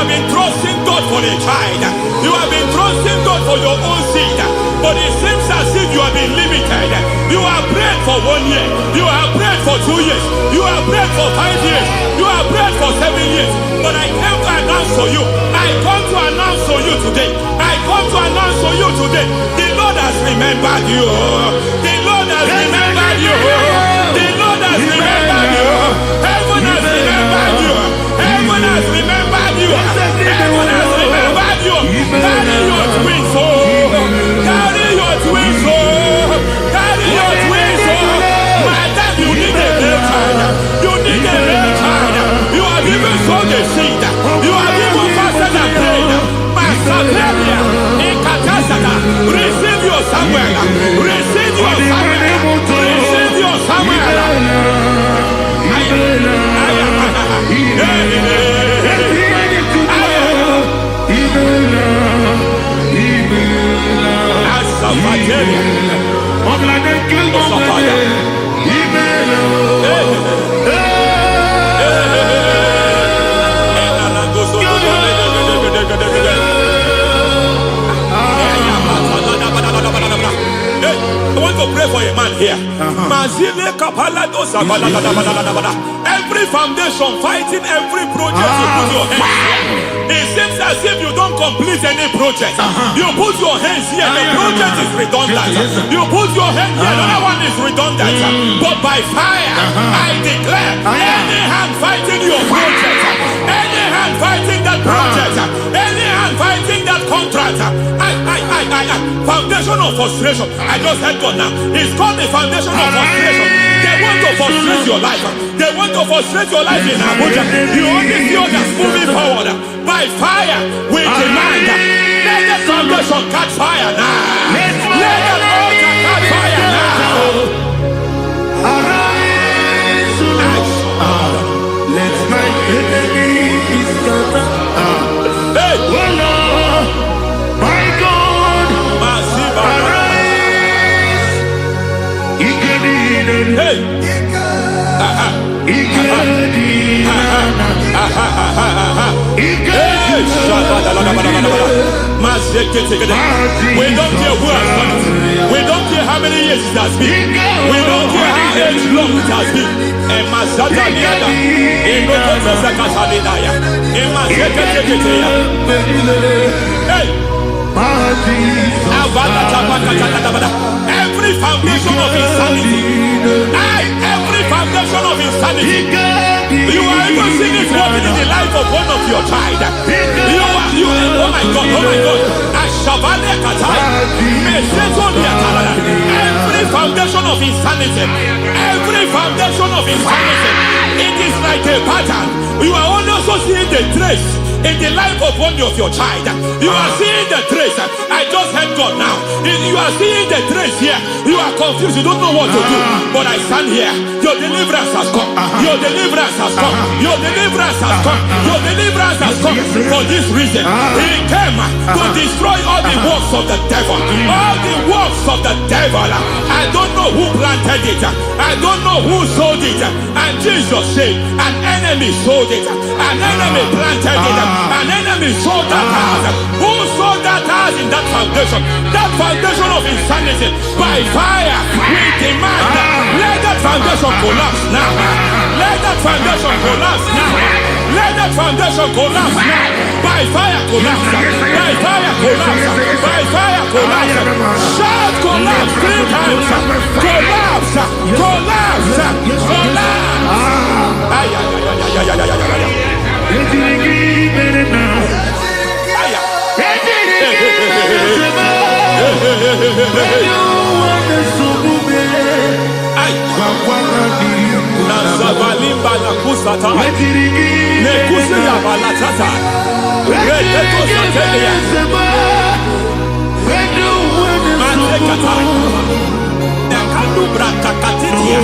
been trusting God for a child. You have been trusting God for your own seed, but it seems as if you have been limited. You have prayed for 1 year, you have prayed for 2 years, you have prayed for 5 years, you have prayed for 7 years. But I came to announce to you, I come to announce to you today, I come to announce to you today, the Lord has remembered you. The Lord has remembered you. The Lord has remembered you. Heaven has remembered you. Heaven has remembered you. Heaven has remembered you. Carry your twins, oh. Carry your twins, oh. Carry your twins, oh. Madam, you need a real child. You need a real child. You have even sown the seed. You have even fasted and prayed. Masaberia, Ekatasata, receive your Samuel. Receive your Samuel. Receive your Samuel. I want to pray for a man here. Every foundation fighting every project you put your hands here. It seems as if you don't complete any project. You put your hands here, the project is redundant. You put your hand here, another one is redundant. But by fire, I declare, any hand fighting your project, any hand fighting that project, any hand fighting that contract, foundation of frustration. I just heard God now. It's called the foundation of frustration. They want to frustrate your life. They want to frustrate your life in Abuja. You only see others moving forward. By fire, we demand. Let the foundation catch fire now. Let the altar catch fire now. Arise, let my enemies scatter. Hey, Oh Lord, my God, arise. hey. We don't care who has done it. We don't care how many years it has been. We don't care how long it has been. Hey, Every foundation of insanity. Every foundation of insanity. You are even seeing it working in the life of one of your child. Oh my God. Every foundation of insanity. Every foundation of insanity. It is like a pattern. You are also seeing the trace in the life of one of your child. You are seeing the trace. I just heard God now. You are seeing the trace here. You are confused. You don't know what to do. But I stand here. Your deliverance has come. Your deliverance has come. Your deliverance has come. Your deliverance has come. For this reason, He came to destroy all the works of the devil. All the works of the devil. I don't know who planted it. I don't know who sold it. And Jesus said, an enemy sold it. An enemy planted it. An enemy sold that house. Who sold that house in that foundation? That foundation of insanity. By fire, we demand, let that foundation collapse now. Let that foundation collapse now. Let that foundation collapse now. By fire collapse. By fire collapse. By fire collapse. Shout collapse 3 times. Collapse. Collapse. Nazavalimba na kusata nekusi ya balatata reteto sotelia matekata nekanu brakakatitia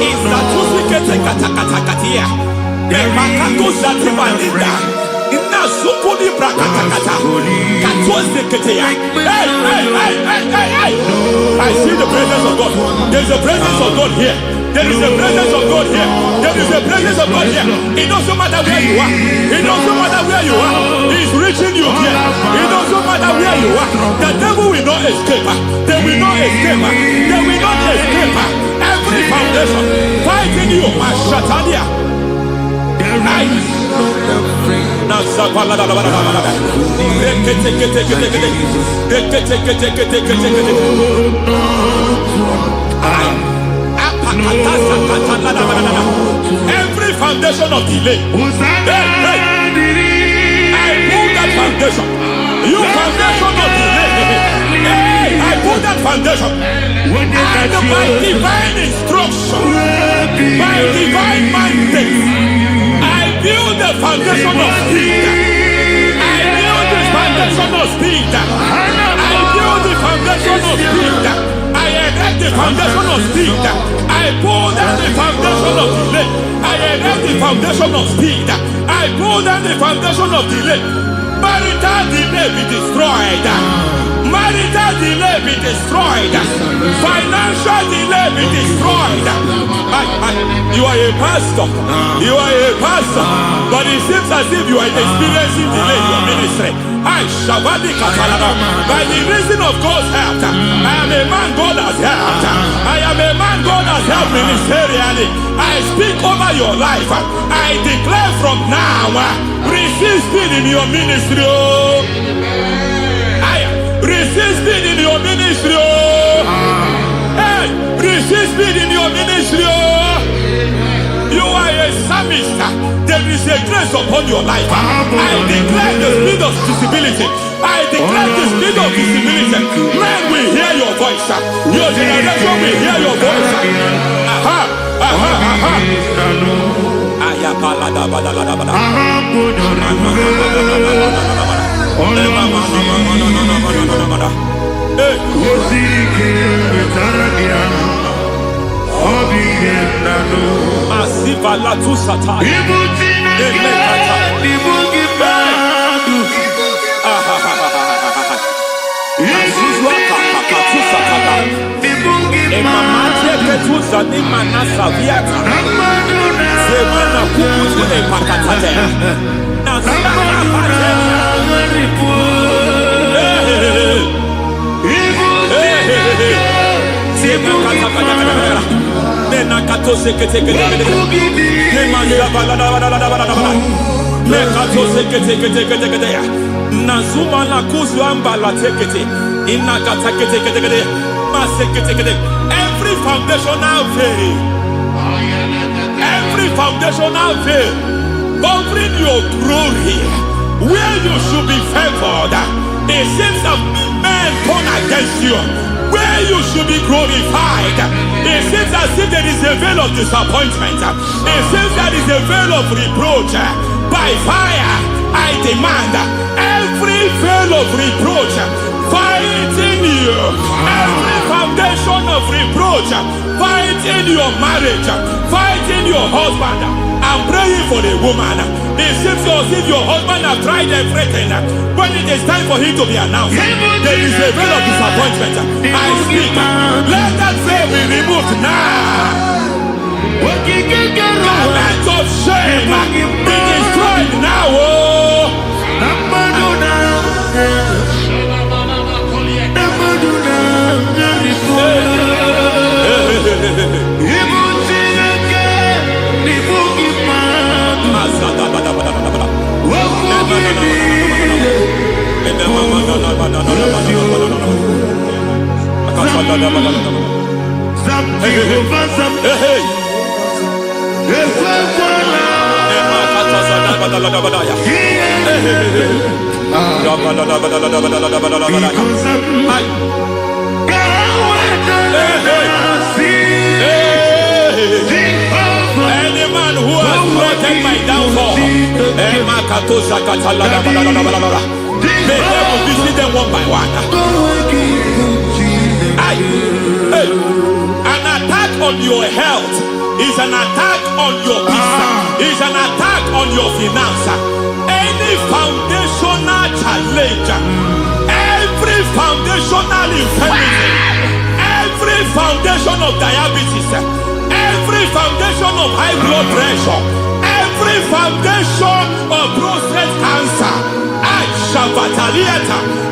izatusikete katakatakatia nemakato zatibalinda inazukuni brakatakata katoziketea. I see the presence of God. There is a presence of God here. There is a presence of God here. There is a presence of God here. It doesn't matter where you are. It doesn't matter where you are. He's reaching you here. It doesn't matter where you are. The devil will not escape. They will not escape. They will not escape. Every foundation fighting you. Ashatalia. Every foundation of delay, I pull that foundation. You foundation of delay, I pull that foundation. And by divine instruction, by divine mandate, I build the foundation of speed. I build the foundation of speed. I build the foundation of speed. I erect the foundation of speed. I pull down the foundation of delay. I erect the foundation of speed. I pull down the foundation of delay. Marital delay be destroyed. Marital delay be destroyed. Financial delay be destroyed. You are a pastor. You are a pastor. But it seems as if you are experiencing delay in your ministry. By the reason of God's help, I am a man God has helped. I am a man God has helped ministerially. I speak over your life. I declare from now, receive speed in your ministry. Receive speed in your ministry. Hey, receive speed in your ministry. You are a psalmist. There is a grace upon your life. I declare the speed of visibility. I declare the speed of visibility. Men will hear your voice. Your generation will hear your voice. Asivala tu satay. Azuzwa kaka tu satay. Emamate ketu zani manasa viata. Semana kukutu epakatate. Nasana pate. Nazuma la kuzuamba la tekete. Inagatakete. Every foundational veil. Every foundational veil covering your glory, where you should be favored. It seems that men turn against you, where you should be glorified. It seems as if there is a veil of disappointment. It seems there is a veil of reproach. By fire, I demand every veil of reproach fighting you, every foundation of reproach fighting your marriage, fighting your husband. I'm praying for the woman. It seems as if your husband has tried everything. When it is time for him to be announced, there is a veil of disappointment. I speak. Let that veil be removed now. Garment of shame be destroyed now. Any man who has plotted my downfall, may devil visit them one by one. An attack on your health is an attack on your peace, is an attack on your finance. Any foundational challenge, every foundational infirmity, every foundation of diabetes, every foundation of high blood pressure, every foundation of prostate cancer,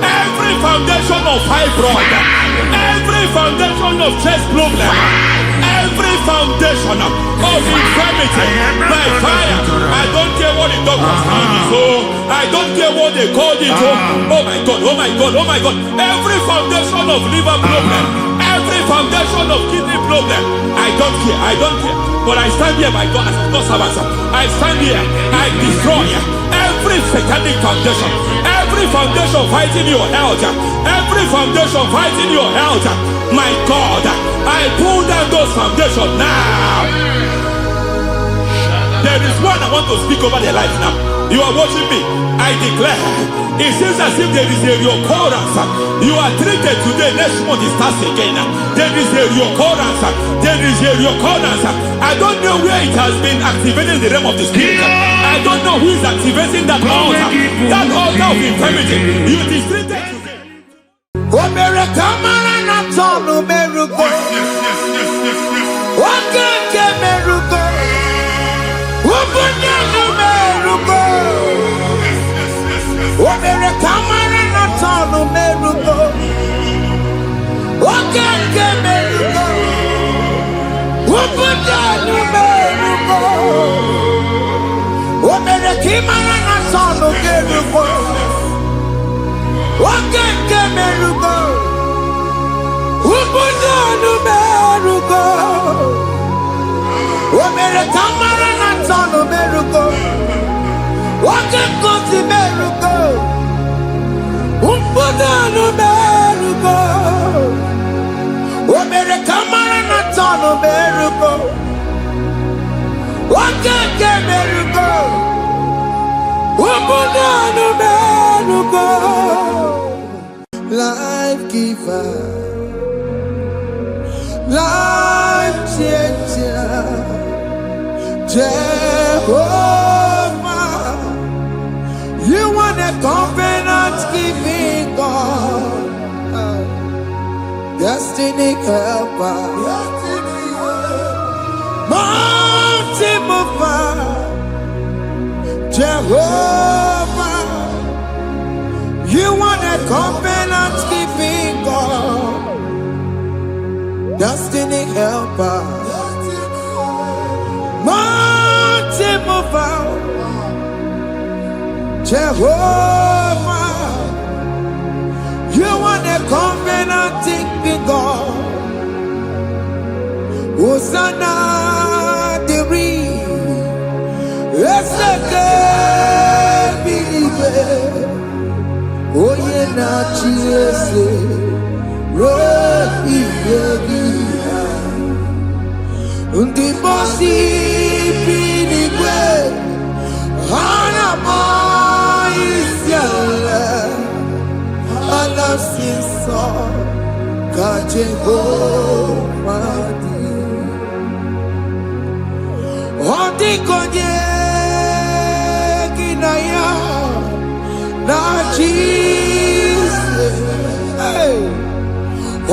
every foundation of fibroid, every foundation of chest problem, every foundation of infirmity by fire. I don't care what the doctors call it, so I don't care what they called it. Oh my God, oh my God, oh my God. Every foundation of liver problem, every foundation of kidney problem, I don't care. But I stand here by God as God's servant. I stand here, I destroy every satanic foundation, every foundation fighting your health, every foundation fighting your health. My God, I pull down those foundations now. There is one I want to speak over their life now. You are watching me. I declare, it seems as if there is a reoccurrence. You are treated today, next month it starts again. There is a reoccurrence. There is a reoccurrence. I don't know where it has been activated in the realm of the spirit. I don't know who is activating that altar of infirmity. You is treated today. Life giver, life changer, Jehovah, you want a covenant keeping God, destiny helper, mountain mover, Jehovah, you want a covenant keeping God, destiny helper, mountain mover, Jehovah, Hosanna diri eseke bilibe oye na chiese rohi yebi ndi bosi biligwe hana mo isiala ala sinso ka Jehovah Odi konye kinaya na Jesus.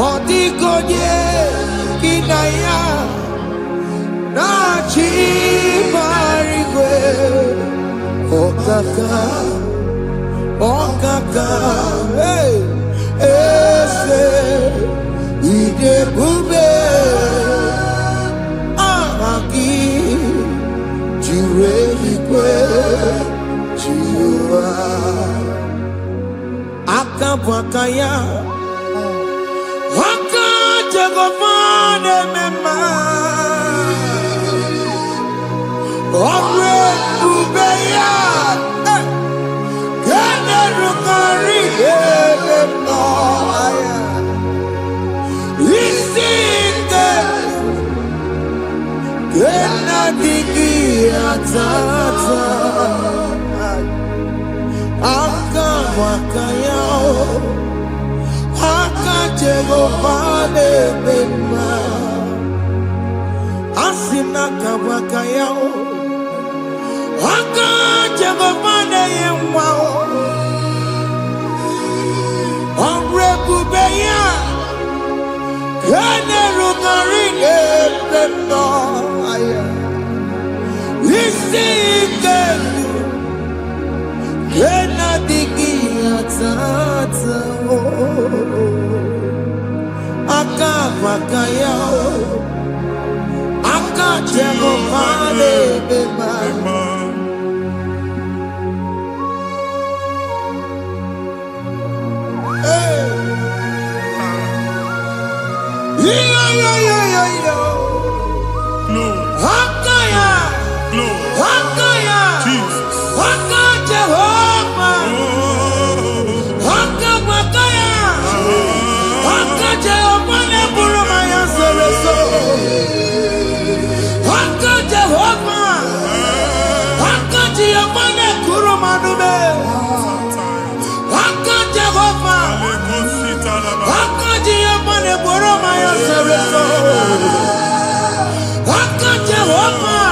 Odi konye kinaya na chibarigwe. Okaka, ese ide bube amaki. Akabwakaya Waka Jagomane Mema Omre Ubeya Kene Rukari Emaya Isinde Kena Diki Atata Akabwakaya Akajegofane Mema Asina kabwakaya Akajegofane Yemwa Onrebubeya Kene Rugarine Mema Isike Kena digi atata Akabakaya Akajegofane Mema Hakaya Hakaya Jesus. Haka Jehovah Haka Bakaya Haka Jehovah Neburuma Yansereso Haka Jehovah Haka Jehovah Nekuruma Nube Haka Jehovah Haka Jehovah Neburuma Yansereso Haka Jehovah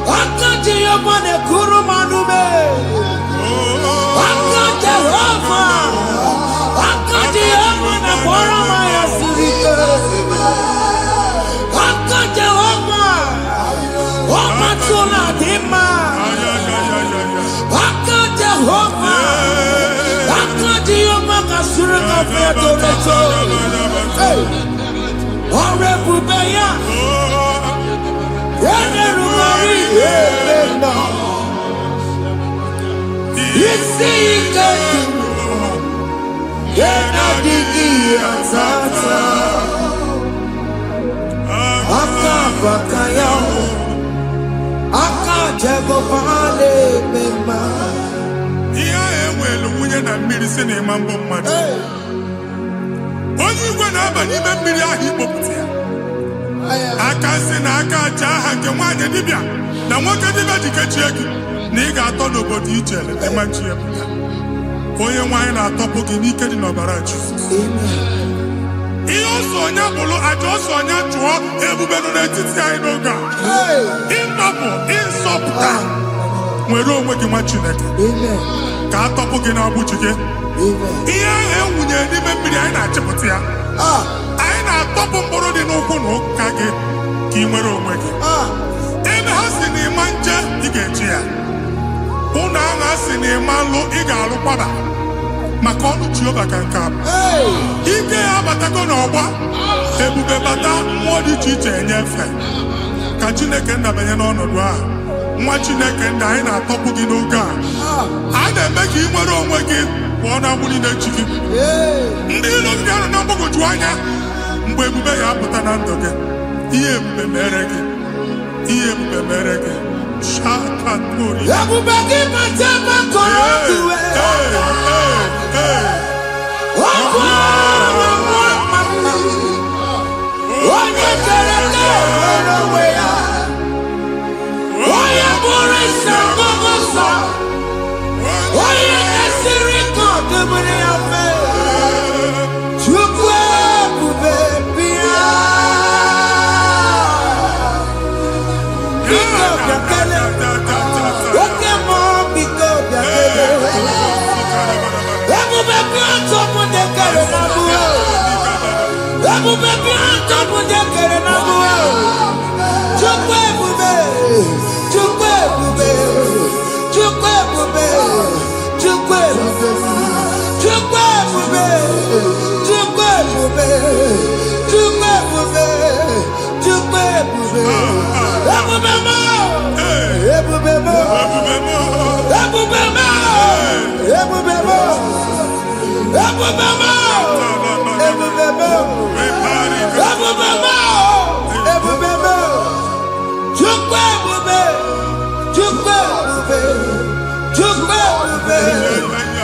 Haka Jehovah Nekuruma Nube Haka Jehovah Haka Jehovah Neburuma Yansereso Haka Jehovah Omatula Dima Haka Jehovah Haka Jehovah Kasurika Feto Orebubeya Kene Rugari Emena Isi Iketu Kena Digi Atata Akabakaya Akajegofane Mema Ihe enwelu nwunye na mmiri si n'ịma mbọ mmadụ. Onye igwe na-aba n'ime mmiri ahụ ikpopụta ya. Aka si na aka aja aha nke nwaanyị dibịa na nwoke dibịa ji kechie gị na ị ga-atọ n'obodo ijele ịma nchi ya pụta. Onye nwaanyị na-atọpụ gị n'ike dị n'ọbara Jizọs. Ihe ọsọ onye bụrụ aja ọsọ onye chụọ ebube nọ n'etiti anyị n'oge a. Ịtọpụ ịsọpụta nwere onwe gị nwa Chineke ka a tọpụ gị n'agbụchi gị. Ihe ahụ enwunye n'ime mmiri anyị na-achịpụta ya. Anyị na-atọpụ mkpụrụ dị n'ụkwụ na ụka gị ka ị nwere onwe gị. Ebe ha si na ịma nje ị ga-eji ya. Ụlọ ahụ ha si na ịma nlụ ị ga-alụ kwaba maka ọnụ Jehova ka nke a bụ. Ike ya abatago n'ọgba ebube bata mmụọ dị iche iche enyefe ka Chineke ndabanye n'ọnọdụ ahụ. Nwa Chineke ndị anyị na-atọpụ gị n'oge a. A na-eme ka ị nwere onwe gị pụọ na agbụ niile chi gị. Ndị ilo ndị ahụ na mgbagwoju anya mgbe ebube ya apụta na ndụ gị. Shakatori. Everybody matema kowe. Onye kereke onwe ya. Onye bụrụ isi ọgụgụ. Onye esiri ka ọdụmiri ya fe. Chukwu ebube bịa. Biko bịakele. Oke mmụọ biko bịakele. Ebube bịa ntọpụ dekere na mụọ. Ebube bịa ntọpụ dekere na mụọ. Chukwu ebube. Chukwu ebube. Chukwu ebube. Chukwu ebube. Chukwu ebube. Chukwu ebube. Chukwu ebube. Chukwu ebube. Ebube mo. Ebube mo. Ebube mo. Ebube mo. Ebube mo. Ebube mo. Ebube mo. Ebube mo. Chukwu ebube. Chukwu ebube. Chukwu ebube.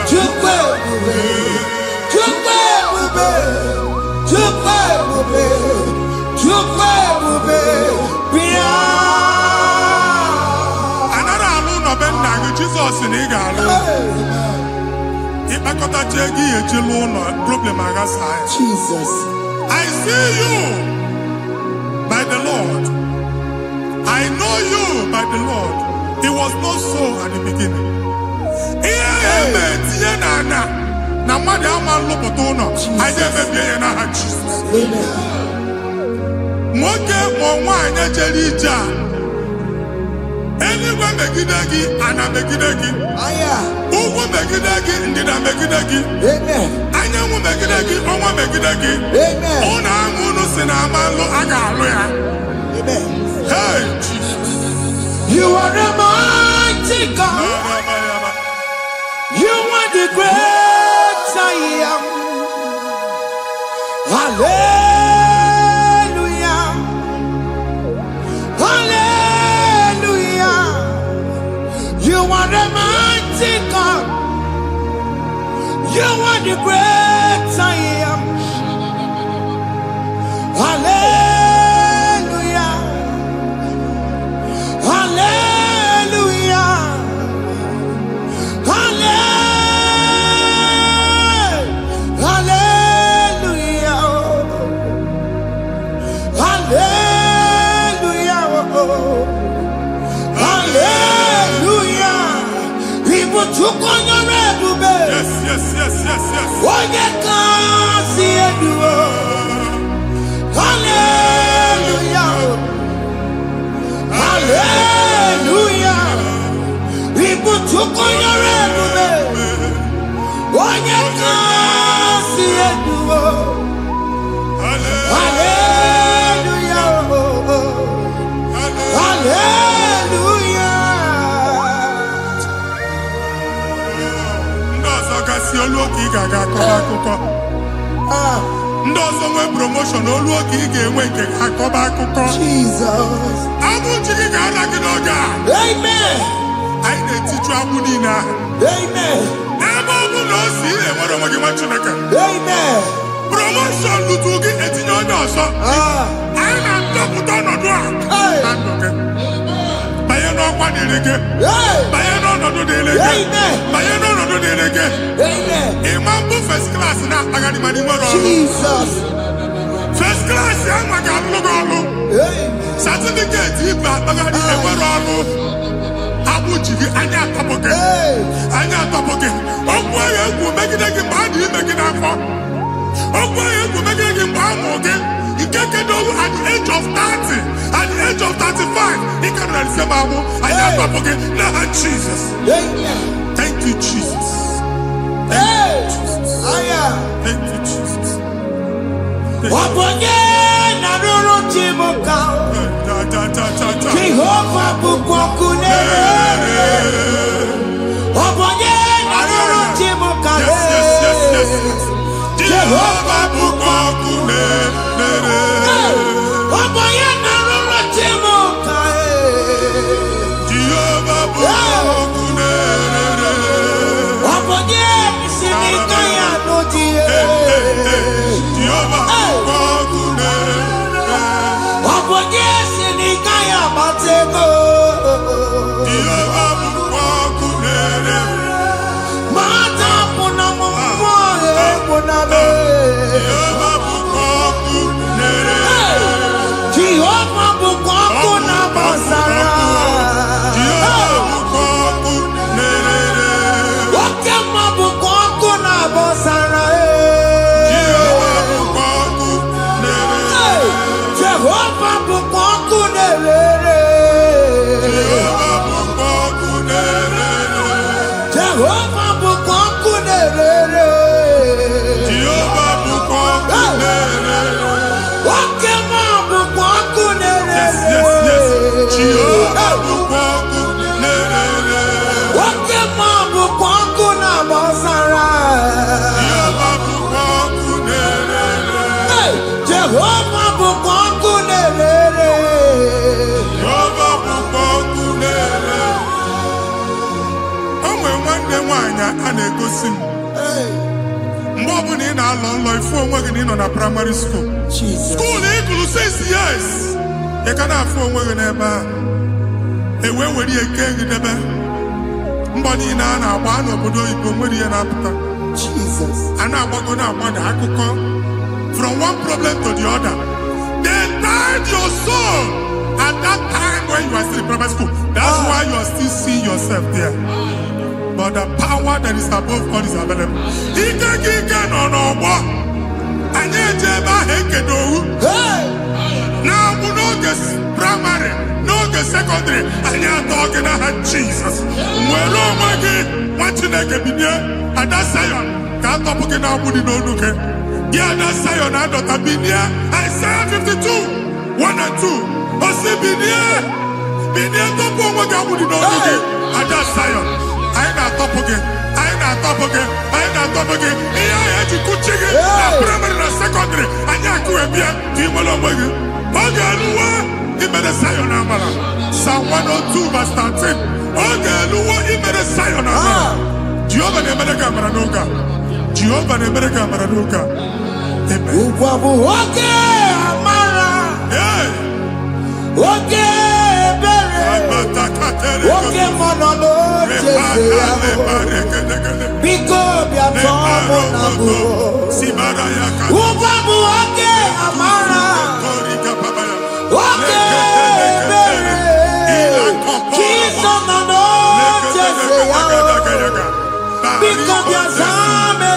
Chukwu ebube. Chukwu ebube. Chukwu ebube. Chukwu ebube. Bịa. Anara alụ nọ be nna gị Jizọs na ị ga-alụ. Ịkpakọtacha ego ihe eji lụọ ụlọ problem aghasa ya. Jesus. I see you by the Lord. I know you by the Lord. It was not so at the beginning. Ihe eme tinye na ana na mmadụ ama nlụpụta ụlọ. Anyị emebie ya n'aha Jizọs. Nwoke ma nwaanyị jere ije a. Eluigwe megide gị, ana megide gị. Ugwu megide gị, ndịda megide gị. Anyanwụ megide gị, ọnwa megide gị. Ụnụ ahụ unu si na ama nlụ a ga-alụ ya. Hey, Jesus. You are the mighty God. You are the great I am. Hallelujah. Hallelujah. You are the mighty God. You are the great I am. Hallelujah. Hallelujah. Hallelujah. Hallelujah. Hallelujah. Hallelujah. People took on your red. Yes, yes, yes, yes, yes. Onye kasi eduo. Hallelujah. Hallelujah. People took on your ebube. Onye kasi eduo. Hallelujah. Hallelujah. Ndị ọzọ gasị olu oge ị ga-aga akọba akụkọ. Ndị ọzọ nwee promoshọn olu oge ị ga-enwe nke akọba akụkọ. Jesus. Abụ ji gị ga-ala gị n'oge a. Amen. Anyị na-etiju agbụ niile ahụ. Amen. N'ebe ọ bụ na o si enwere onwe gị nwa Chineke. Amen. Promoshọn lutu gị etinye onye ọzọ. Anyị na-adọpụta ọnọdụ a. Na ndụ gị. Banye n'ọkwa dịrị gị. Banye n'ọnọdụ dịrị gị. Banye n'ọnọdụ dịrị gị. Ịma mbụ first class na-akpagharị ma n'ime ọrụ. Jesus. First class ya nwa ga-alụ gị ọrụ. Certificate ibu akpagharị enwere ọrụ. Agbụ ji gị anya atọpụ gị. Anya atọpụ gị. Okwu ahụ egwu megide gị mgbe a dị ime gị n'afọ. Okwu ahụ egwu megide gị mgbe a mụrụ gị. Nke kedu at the age of 30, at the age of 35, ị ka nọ n'ise ma agbụ. Anya atọpụ gị n'aha Jesus. Thank you, Jesus. Thank you, Jesus. Thank you, Jesus. Obonye na ruru chimuka. Jehovah bukwa kunere. Obonye na ruru chimuka. Jehovah bukwa kunere. Obonye na na-egosi m mgbe ọbụla ị na-alọ nlọ ifu onwe gị na ị nọ na praịmarị skuul skuul ị gụrụ 6 years ị ka na-afụ onwe gị n'ebe a ewe were ihe kee gị debe mbọ niile a na-agba n'obodo oyibo nwere ihe na-apụta a na-agbago na-agbada akụkọ from one problem to the other. They tied your soul at that time when you are still in primary school. That's why you are still seeing yourself there. But the power that is above all is available. Ike no no. Anye jeba hekedowu. Now we no get primary, no get secondary. Anye talking about Jesus. Mwelo magi mwachineke binye. Ada sayon kato puke na mudi no nuke. Yeah, that's Zion and Dr. Binia. Isaiah 52, 1 and 2. Osi Binia top of what I would know. And that's Zion. I ain't not top again. I ain't not top again. I ain't not top again. I had to cook chicken. Primary and secondary. And I could be a team along with you. Okay, he made a Zion Amala. Psalm 102, verse 13. Okay, he made a Zion Amala. Jehovah never got Maranuka. Jehovah never got Maranuka. Oke amara, oke bere, oke monolo jese ya, biko biato monabu. Ukwabu oke amara, oke bere, Jesus nono jese ya, biko biato bere.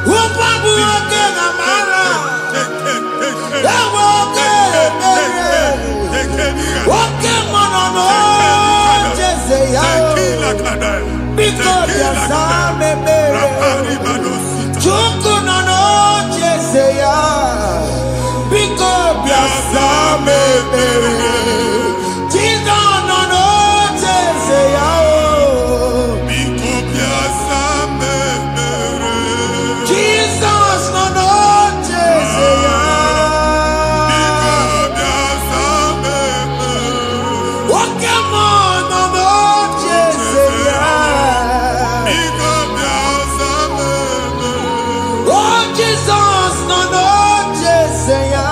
Ukwabu oke amara, oke bere, oke monolo jese ya, biko biato bere. Chuku nono jese ya, biko biato bere. Jesus nono jese ya, biko biato bere. Jesus nono jese ya, biko biato bere. Oke monolo jese ya, biko biato bere. Oh Jesus nono jese ya,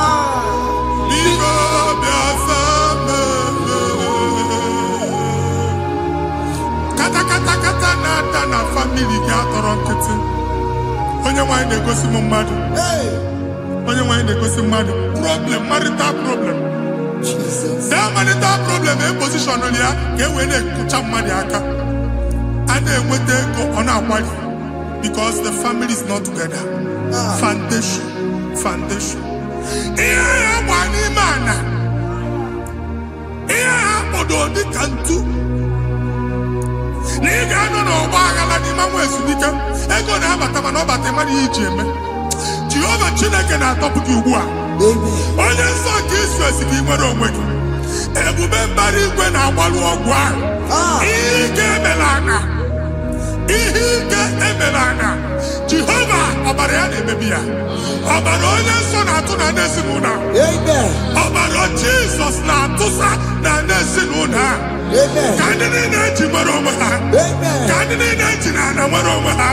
biko biato bere. Kata na family gị atọrọ nkịtị. Onye nwanyị na-egosi m mmadụ. Onye nwanyị na-egosi mmadụ. Problem, marital problem. That marital problem position ya ka e wee na-ekụcha mmadụ aka. A na-enweta ego ọ na-akwali because the family is not together. Foundation. Ihe ya gba n'ime ana. Ihe ya kpọdo dịka ntu. Na ị ga-anọ n'ọgba aghara n'ime nwa ezumike ego na-abata mana ọ bata mmadụ ihe iji eme. Jehova Chineke na-atọpụ gị ugbu a. Onye nsọ nke Izrel gị nwere onwe gị. Ebube mbara igwe na-agbalụ ọgwụ ahụ. Ihe ike emela anya. Jehova ọbara ya na-emebi ya. Ọbara onye nsọ na-atụ na n'ezinụlọ. Ọbara Jizọs na-atụsa na n'ezinụlọ ha. Ka ndị niile eji nwere onwe ha. Ka ndị niile eji na ana nwere onwe ha.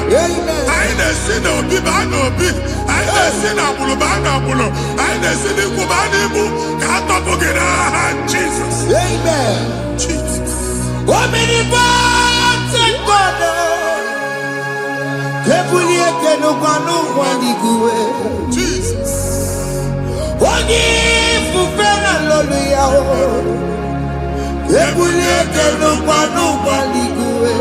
Anyị na-esi n'obi baa n'obi. Anyị na-esi n'agbụrụ baa n'agbụrụ. Anyị na-esi n'ikwu baa n'ikwu. Ka a tọpụ gị n'aha Jizọs. Omnipotent God, kebulie kenukwanụ nwaniguwe. Onye ifufe na lolu ya o, kebulie kenukwanụ nwaniguwe.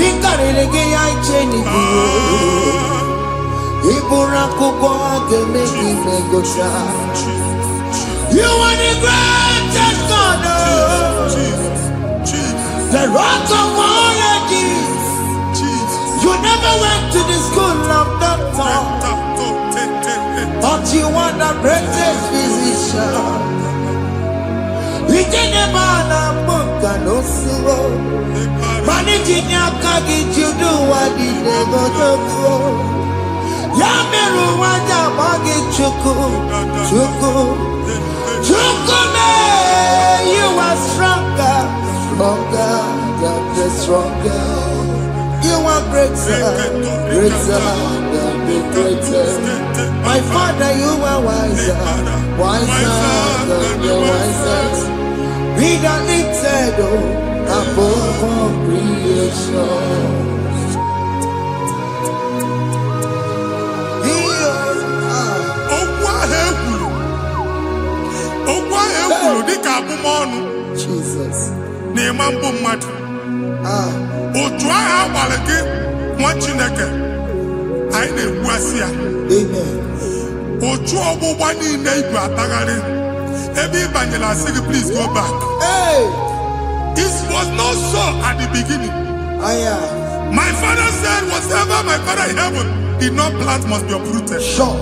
Ikarịrị gị ya iche n'iguwe. Ịbụrụ akụkọ ga-eme gị megota. You are the greatest God, the rock of all ages. You never went to the school of doctor, but you are the greatest physician. We didn't man a book and also managing your carriage, you do what you never do. Yameru waja bagi chuku. Chukume, you are stronger. God bless stronger. You are greater, greater than the greatest. My Father, you are wiser, wiser than the wisest. Be that lifted above all creation. Jesus. Otu agha agbara gị nwa Chineke anyị na-egbu asị ya. Amen. Otu ọgbụgba niile ibu atagharị ebe ị banyere asị gị please go back. Hey. It was not so at the beginning. My father said whatever my father in heaven did not plant must be uprooted. Sure.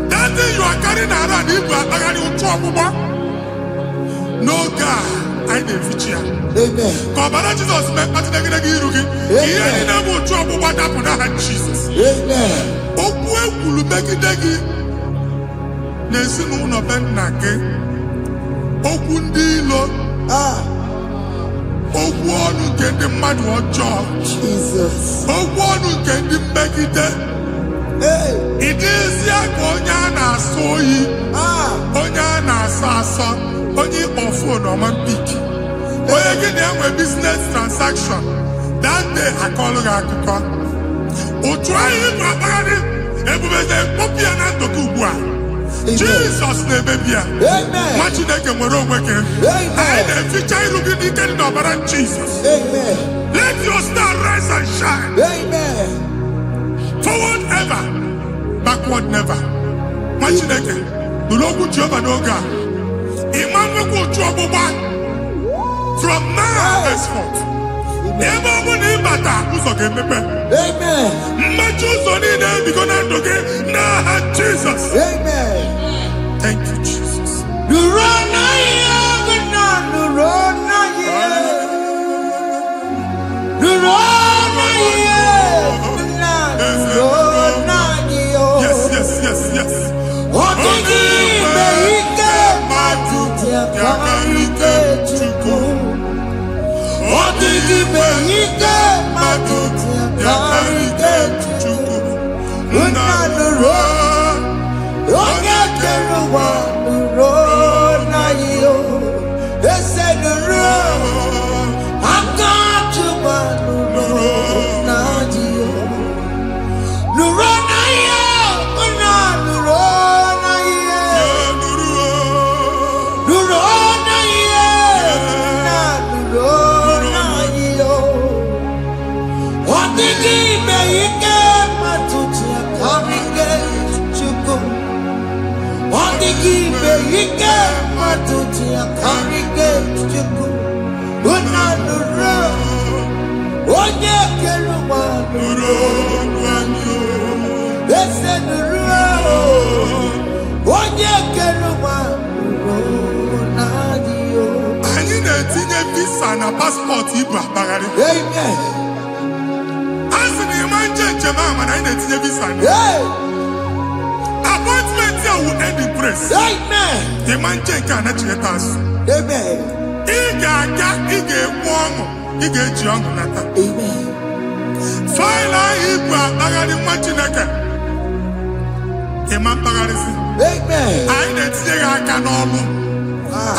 That thing you are carrying around ibu atagharị otu ọgbụgba. No God. I didn't feature. Amen. Kabara Jesus met at the beginning. Here in the mood to what happened to Jesus. Amen. Okwe kulu begi degi. Nesi no no ben nake. Okundilo. Okwonu kendi madu ojo. Jesus. Okwonu kendi begi de. Hey. It is ya konya na soyi. Onya na sasa. Only on phone or man pick. When you get there with business transaction, that day I call you Akuka. O try it, Babadi. Everybody say, "Poppy and Antokubwa." Jesus name, baby. Amen. What you make a more working? Amen. And if you try to get it, get it, Jesus. Amen. Let your star rise and shine. Amen. Forward ever, backward never. What you make? The Lord will Jehovah no God. From now henceforth. Amen. Jesus. Amen. Thank you, Jesus. Yes, yes, yes, yes. Passport Igbo apagharị. Amen. Asị na ịma njem ahụ mana anyị na-etinye visa. Appointment here will end in praise. Amen. Ịma njem nke a na-echeta azụ. Amen. Ị ga-aga, ị ga-ekwu ọṅụ, ị ga-eji ọṅụ nata. Amen. Faịlụ ahụ Igbo akpagharị nwa Chineke. Ịma mkpagharịsị. Amen. Anyị na-etinye gị aka n'ọlụ.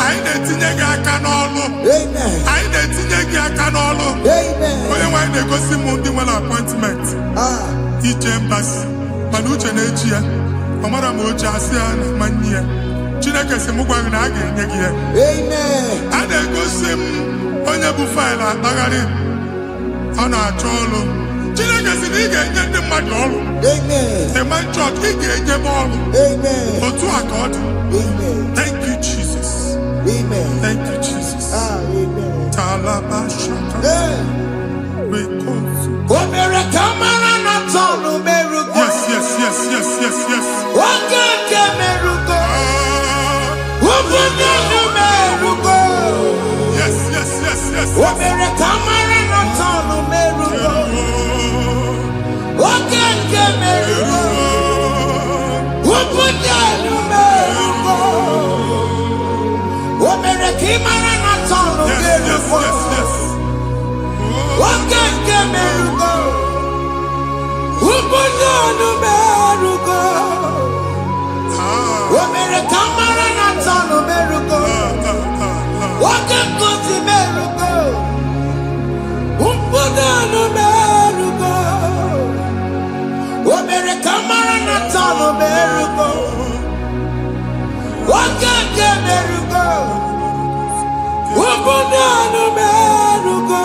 Anyị na-etinye gị aka n'ọlụ. Amen. Anyị na-etinye gị aka n'ọlụ. Amen. Onye nwaanyị na-egosi m ndị nwere appointment. Ije mbasi mana uche na-eji ya. Ọ mara ma oche asị ya na manye ya. Chineke sị m gwa gị na a ga-enye gị ya. Amen. A na-egosi m onye bụ faịlụ akpagharị. Ọ na-achọ ọrụ. Chineke sị na ị ga-enye ndị mmadụ ọrụ. Amen. Ịma chọọchị ị ga-enye m ọrụ. Amen. Otu a ka ọ dị. Amen. Thank you, Jesus. Amen. Thank you, Jesus. Amen. Talabashaka. Rekosu. Yes, yes, yes, yes, yes, yes. Yes, yes, yes, yes, yes, yes, yes, yes. anu merugo. Omere kamara na tanu merugo. Wake kosi merugo. Umpuda anu merugo. Omere kamara na tanu merugo. Wake ke merugo. Umpuda anu merugo.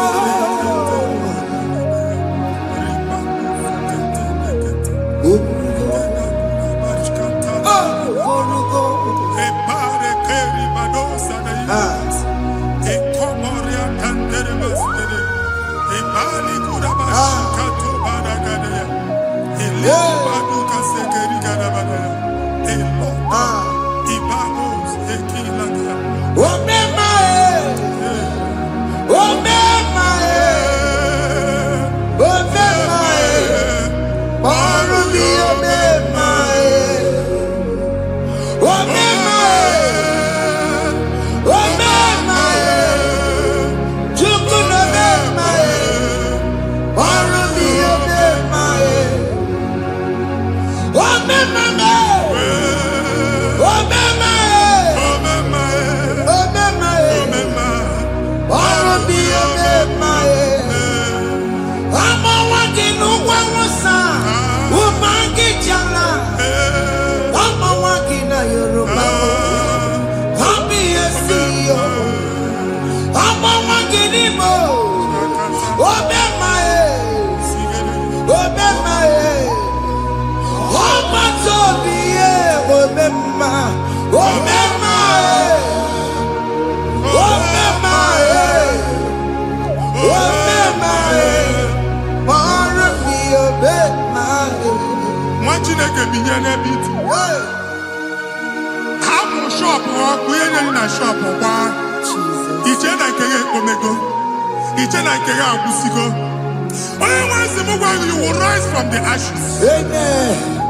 You will rise from the ashes. Amen.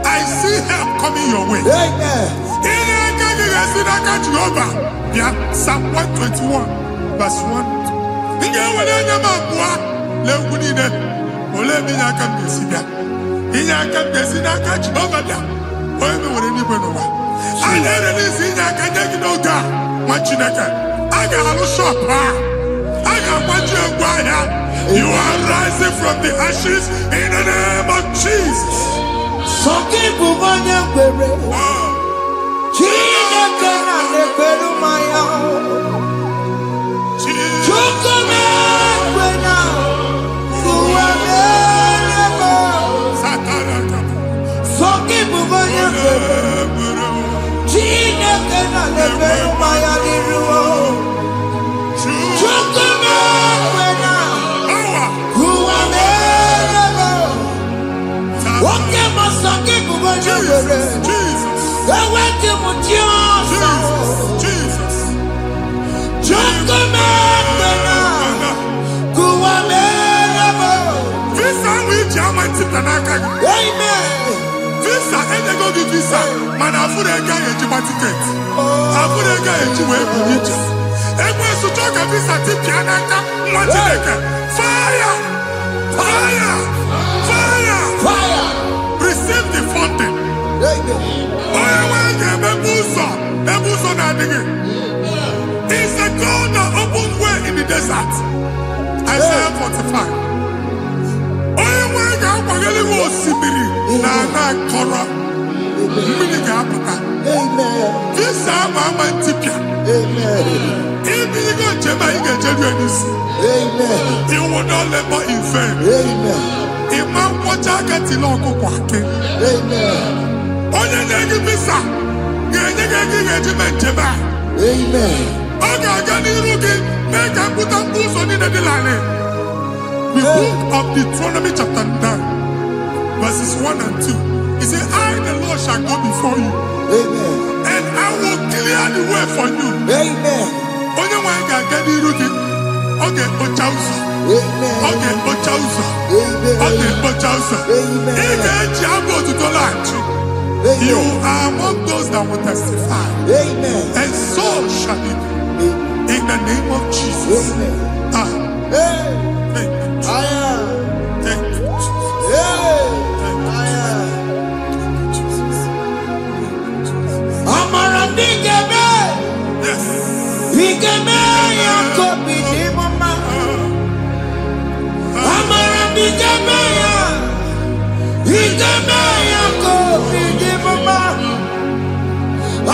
I see help coming your way. Amen. Psalm 121, verse 1. You are rising from the ashes in the name of Jesus. Visa, and they go to visa. Man, I put a guy in my ticket. I put a guy in my ticket. And when you talk a visa, fire! Fire! Fire! Fire! Receive the funding. It's a God that opens way in the desert. Isaiah 45. You will not labor in vain. Imam Wajaka Tiloko Kwake. Onye negi visa. The book of Deuteronomy chapter 9, verses 1 and 2. He said, I, the Lord, shall go before you. Amen. And I will clear the way for you. Amen. Onye nwa ga gadi rugi. Oge ochauso. Amen. Oge ochauso. Amen. Oge ochauso. Amen. Ige eji abo tuto lachi. You are among those that will testify. Amen. And so shall it be. In in the name of Jesus. Ah. Thank you, Jesus. Thank you, Jesus. Amara bigeme. Yes. Bigeme ya kobi ni mama. Amara bigeme ya. Bigeme ya kobi ni mama.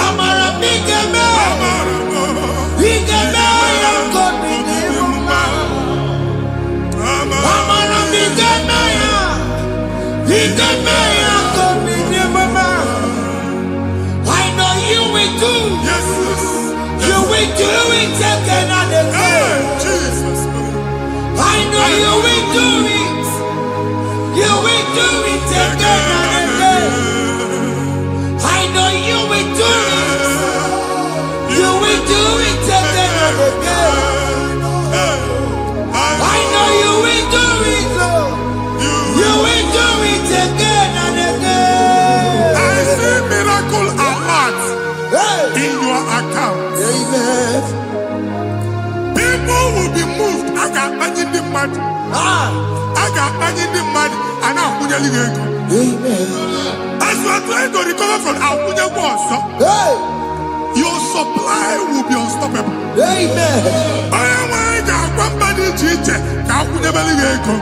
Amara bigeme. Bigeme ya kobi ni mama. Amara bigeme ya. Bigeme ya kobi ni mama. I know you will do. Yes. You will do it again and again. Jesus. I know you will do it. You will do it again and again. I know you will do it. You will do it again and again. I know you will do it, Lord. You will do it again and again. I see miracle alert in your account. Amen. People will be moved. I got money in the mud. I got money in the mud. And I'm going to go. Amen. As you are trying to recover from Abuja Boss, your supply will be unstoppable. Amen. I am one body teacher. Abuja Baligo.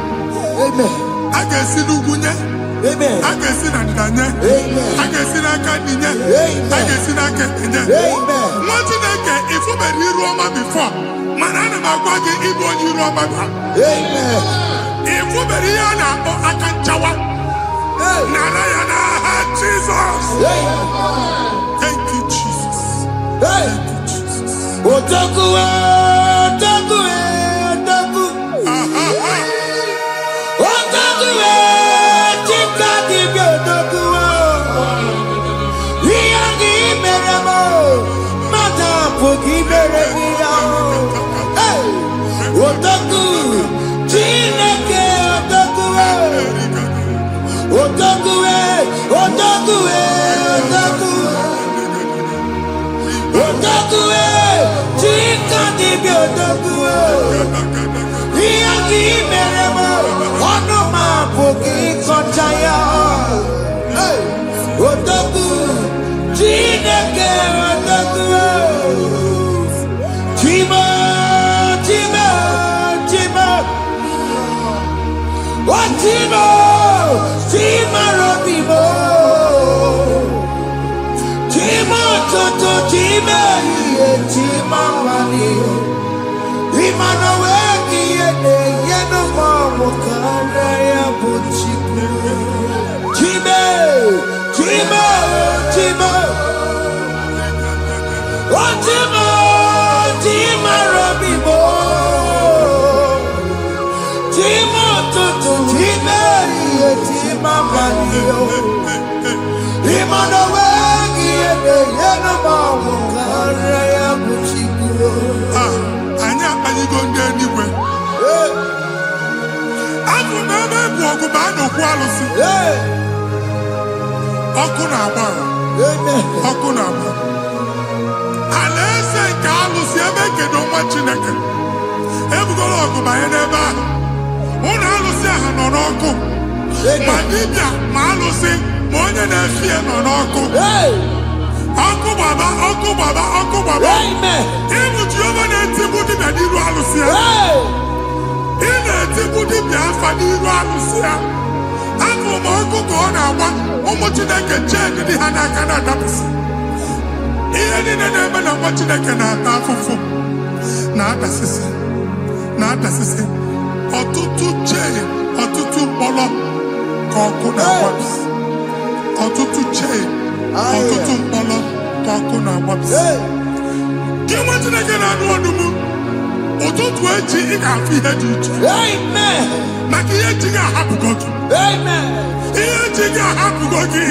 Amen. I can see Lugunya. Amen. I can see Nandanya. Amen. I can see Nakaninya. Amen. I can see Nakaninya. Amen. What did I get if you were here Roma before? Manana Magwagi Igbo in Roma. Amen. If you were here now, I can chawa. Narayana, Jesus. Thank you, Jesus. Thank you, Jesus. Otaku, otaku, otaku. Otaku, chika dibi otaku. Iyagi meremo, mata pogi meremira. Otaku, chineke otaku. Otaku, otaku, otaku. Otaku, chika dibi otaku. Iyagi meremo, onoma pogi kochaya. Otaku, chineke otaku. Chima, chima, chima. Chima, chima robimo. Chima toto, chima iye, chima mani. Imano weki yene, yeno mamo kanda ya buchiku. Chima, chima, chima. Chima, chima robimo. Chima toto, chima iye, chima mani. Imano weki yene, yeno mamo kanda ya buchiku. Anya Panigo anyway. I'm never walk about no quality. Okunaba. Okunaba. Unless I can't lose your make no much in a can. Ever go walk by a neighbor. One Alusia and Oko. Madibia, Malusi, more than a fear on Oko. Uncle Baba, Uncle Baba, Uncle Baba. Amen. Even Giovanni and Timothy and Iru Alusia. In a Timothy Biafra, Iru Alusia. Uncle Marco Gona, almost in a change in the Hanakana Daps. Even in a name of what you can have for. Not assistant. Not assistant. Or two chain, or two polo. Kokuna Waps. Or two chain. Ọtụtụ mkpọrọ ka ọkụ na-agbapụsị. Gị nwetụ na gị na-anụ ọdụmụ, ụtụtụ echi ị ga-afụ ihe dị iche. Maka ihe echi gị ahapụgo gị. Ihe echi gị ahapụgo gị.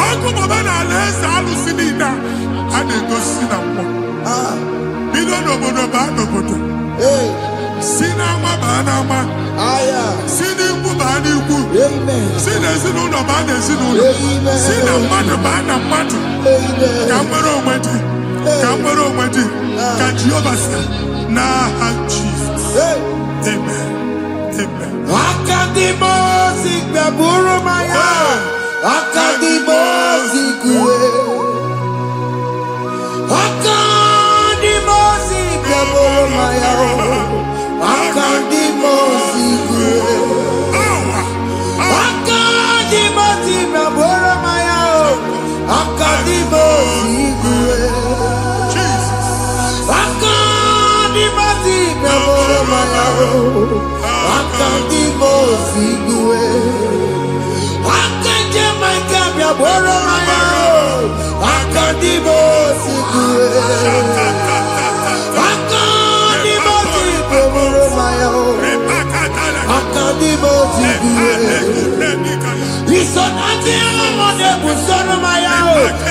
Ọkụ baba na ala eze alụsị niile a na-egosi na mmụọ. Bido n'obodo baa n'obodo. Si n'ama baa n'ama. Si n'ikwu baa n'ikwu. Si n'ezinụlọ baa n'ezinụlọ. Si na mmadụ baa na mmadụ. Ka nwere onwe dị. Kamero Wedi, Kajioba N'aha Jesus. Amen. Amen. Akadimosi gbẹ̀bùrú maya. Akadimosi kúwe. Akadimosi gbẹ̀bùrú maya. Akadimosi kúwe. Akadimosi gbẹ̀bùrú maya. Akadimosi kúwe. Akadimosi gbẹ̀bùrú maya. Akadimosi kúwe. Akadimosi gbẹ̀bùrú maya. Akadimosi kúwe. Akadimosi gbẹ̀bùrú maya. Akadimosi kúwe. Isonati amode busono maya.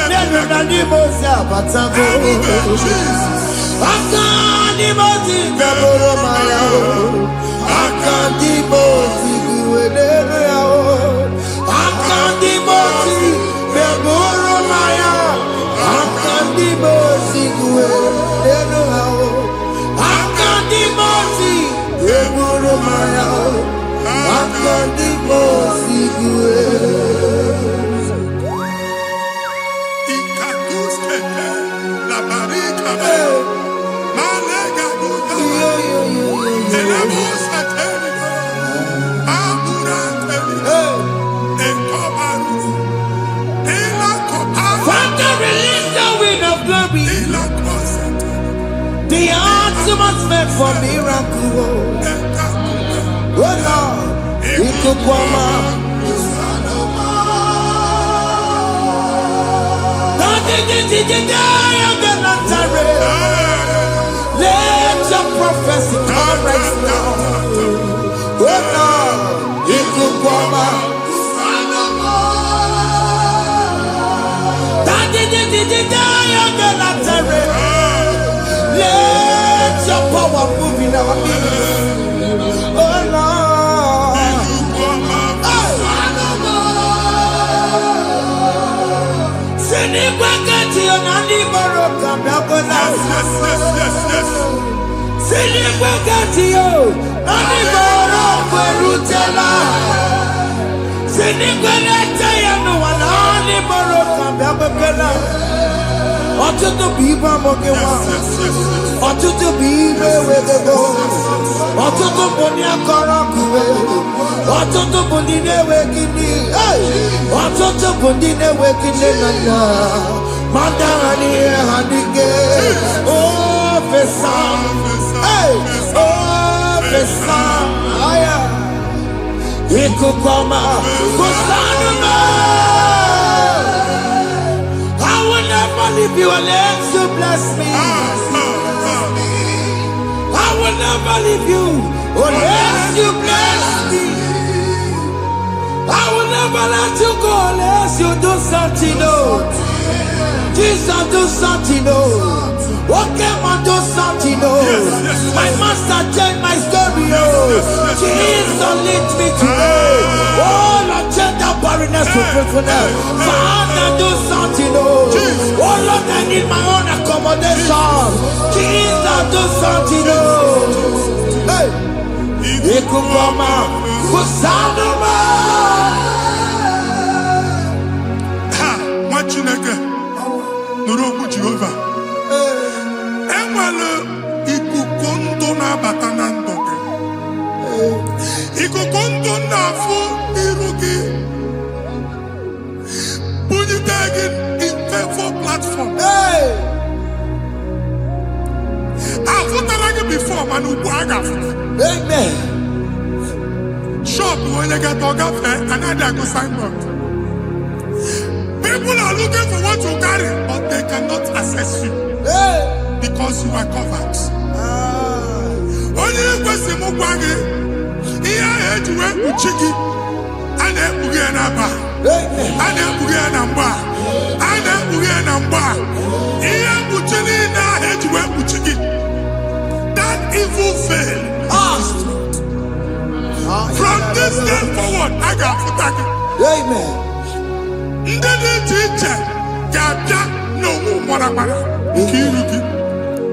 Nenu nadimosi abatago. Akadimosi gbẹ̀bùrú maya. Akadimosi kúwe nenu yao. Akadimosi gbẹ̀bùrú maya. Akadimosi kúwe nenu yao. Akadimosi gbẹ̀bùrú maya. Akadimosi kúwe. Ikaduskete, la barika, malega duda, elamusate, aburate, ekobaru, elakoparu, Father, release the wind of glory, elakosete, the atmosphere for miracle. Oh Lord, Ikukwama. Let your prophecy come right now. Oh Lord, Ikukwama. Let your power move in our midst. Oh Lord. Sinibwakati onani boroka mnakola. Sinibwakati yo nani boroka rutela. Sinibwakati ya no nani boroka mnakola. Ọtụtụ bụ ibe amụgịwa. Ọtụtụ bụ ibe ewegego. Ọtụtụ bụ ndị akọrọ ọkụwe. Ọtụtụ bụ ndị na-enweghị nne. Ọtụtụ bụ ndị na-enweghị nne na nna. Ma ndị agha n'ihe ha dịke. Ofesa. Ofesa. Ikuku ọma. Kusanuma. I will never leave you unless you bless me. I will never leave you unless you bless me. I will never let you go unless you do something, no. Jesus, do something, no. Okay, man, do something, no. My master changed my story, oh. Jesus, lead me today. Oh, Lord, change that barrenness to fruitfulness. Father, do something, oh. Oh, Lord, I need my own accommodation. Jesus, do something, oh. Hey. Ikukoma, Kusanuma. Chineke nụrụ okwu Jehova. Enwere ikuku ndụ na-abata na ndụ gị. Ikuku ndụ na-afụ iru gị. Bunyite gị infevo platform. Afụtara gị before mana ugbu a ga-afụta. Amen. Shop onye ga-eto gafee anaghị agụ signboard. People are looking for what you carry, but they cannot access you because you are covered. Onye kwesị m gwa gị ihe ahụ eji wee kpuchi gị a na-ekpughe ya n'aba, a na-ekpughe ya na mgba, a na-ekpughe ya na mgba. Ihe mkpuchi niile ahụ eji wee kpuchi gị, that evil veil, from this day forward, a ga-afụta gị. Amen. Ndị dị iche iche ga-abịa n'onwe mara mara.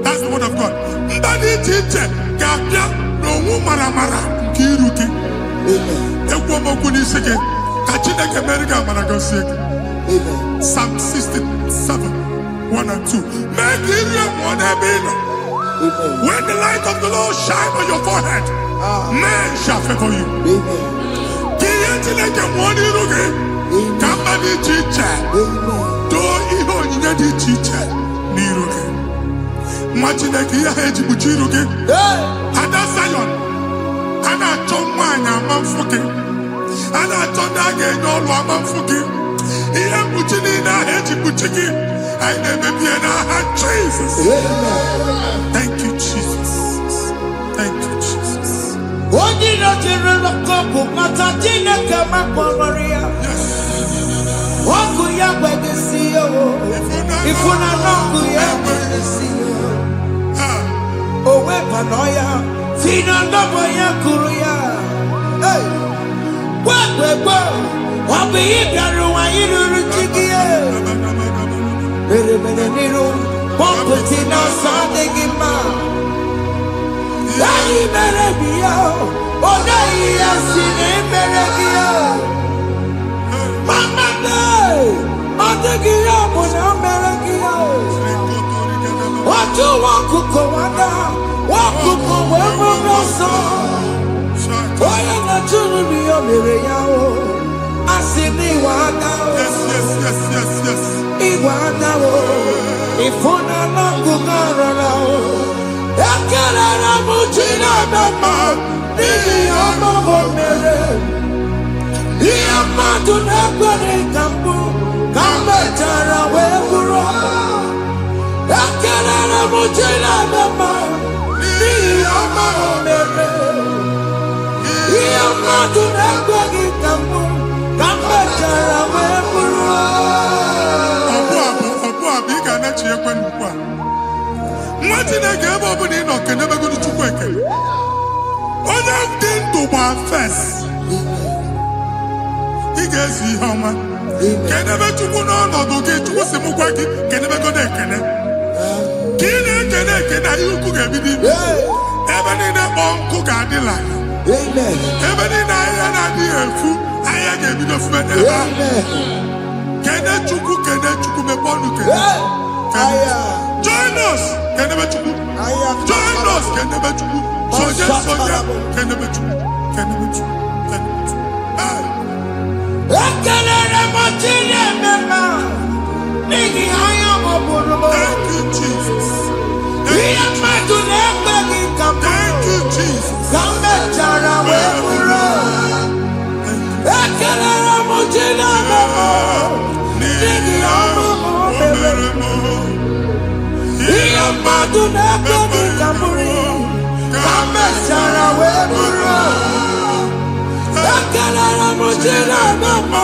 That's the word of God. Ndadi chiche gabia no wu maramara kiruki. Ekwo moku ni sike ka Chineke mere ga maragosi. Psalm 67, 1 and 2. Make Israel one ebino. When the light of the Lord shine on your forehead, men shall favor you. Kiye Chineke one irugi. Kamba di chiche. Do ihe onyinye di chiche n'irugi. Chineke ya ejibuchi iru gị ada Zion a na-achọ nwaanyị amamfụ gị a na-achọ ndị a ga-enye ọrụ amamfụ gị ihe mkpuchi niile ahụ ejibuchi gị anyị na-emebie n'aha Jesus. Thank you Jesus. Thank you Jesus. Onye na-ejere n'ọkụ mata Chineke makpọrọ ya ọkụ ya gbegesi ya ifuna n'ọkụ ya gbegesi ya owe panoya fina ndobo ya kuru ya gwegwegwe obi ibiaru wa iruru chigiye mere niru pọmpụti na ọsọ adịghị mma anyị mere biya odeghị ya si na emere gị ya mama ọ dịghị ya bụ na o mere gị ya otu nwakuko wada nwakuko wee bụrụ ọsọ onye na-achụrụ m ya mere ya o asị m iwe ada o iwe ada o ịfụna n'ọkụkọ rara o ekelere m Chineke ma n'ihi ya ọmụmụ mere ihe mmadụ na-ekwere ka mbụ ka m mechara wee bụrụ ekelere m Chineke ma n'ihi ya ọmụmụ mere ihe mmadụ na-ekweghị ka mbụ ka m mechara wee bụrụ ọbụ ị ga na-echi ekwe n'ukwu a nwa Chineke ebe ọ bụla ị nọ kenebegodu Chukwu ekele onye dị ndụ gba fes ị ga-ezu ihe ọma kenebe Chukwu n'ọnọdụ gị Chukwu si mụ gwa gị kenebegodu ekele ka ị na-ekene ekene ihe ukwu ga-ebido ime ebe niile kpọọ nkụ ga-adịla ebe niile ahịa na-adịghị efu ahịa ga-ebido fume n'ebe ahụ kene Chukwu mepe ọnụ kene join us kenebe Chukwu join us kenebe Chukwu sonye kenebe Chukwu ekelere m Chineke ma n'ihi anya m bụrụ m thank you Jesus ihe mmadụ na-ekweghị ka m ka m mechara wee bụrụ ekelere m Chineke ma n'ihi ọmụmụ mere ihe mmadụ na-ekweghị ka m bụrụ ka m mechara wee bụrụ ekelere m Chineke ma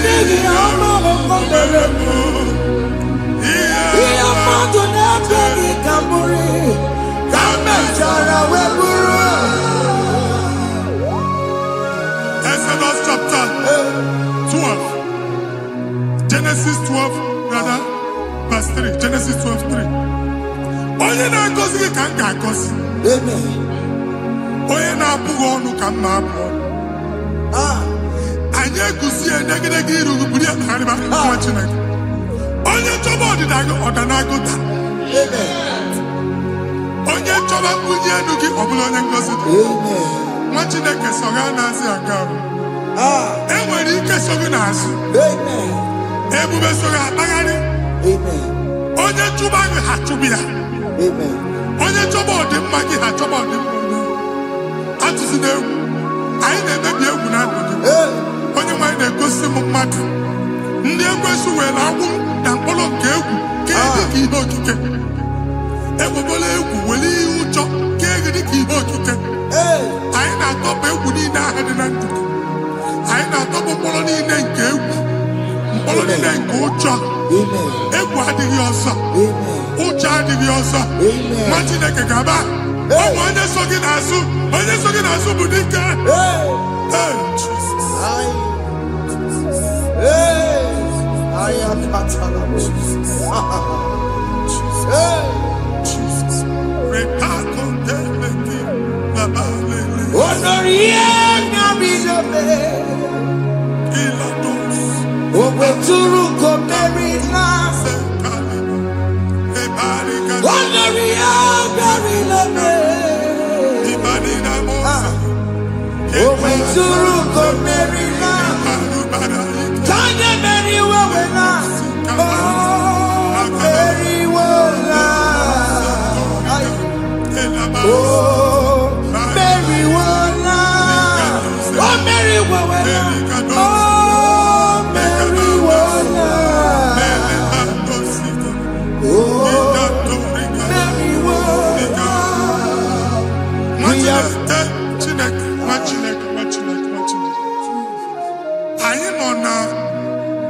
n'ihi ọmụmụ mere ihe mmadụ na-ekweghị ka m bụrụ ka m mechara wee bụrụ Exodus chapter 12 Genesis 12 rather verse 3 Genesis 12:3 onye na-agọzi gị ka m ga-agọzi onye na-abụghị ọnụ ka m na-abụ ọnụ anyị eguzie negedege iru buru ya kparịba nwa Chineke onye chọba ọdịda gị ọdanagụta onye chọba mbunye elu gị ọ bụla onye ngozi dị nwa Chineke so ga na-azị aga e nwere ike so gị n'azụ ebube so ga akpagharị onye chụba gị ha chụbụ ya onye chọba ọdịmma gị ha chọba ọdịmma atụzi n'egwu anyị na-emebi egwu na ndụ gị onye nwanyị na-egosi m mmadụ ndị ekwesu were agbụ na mkpọrọ nke egwu kee dị ka ihe okike egbebola egwu were ihe ụjọ kee gị dị ka ihe okike anyị na-atọpụ egwu niile ahụ dị na ndụ gị anyị na-atọpụ mkpọrọ niile nke egwu mkpọrọ niile nke ụjọ egwu adịghị ọzọ ụjọ adịghị ọzọ nwa Chineke gaba ọnwụ onye so gị n'azụ bụ dike Jesus.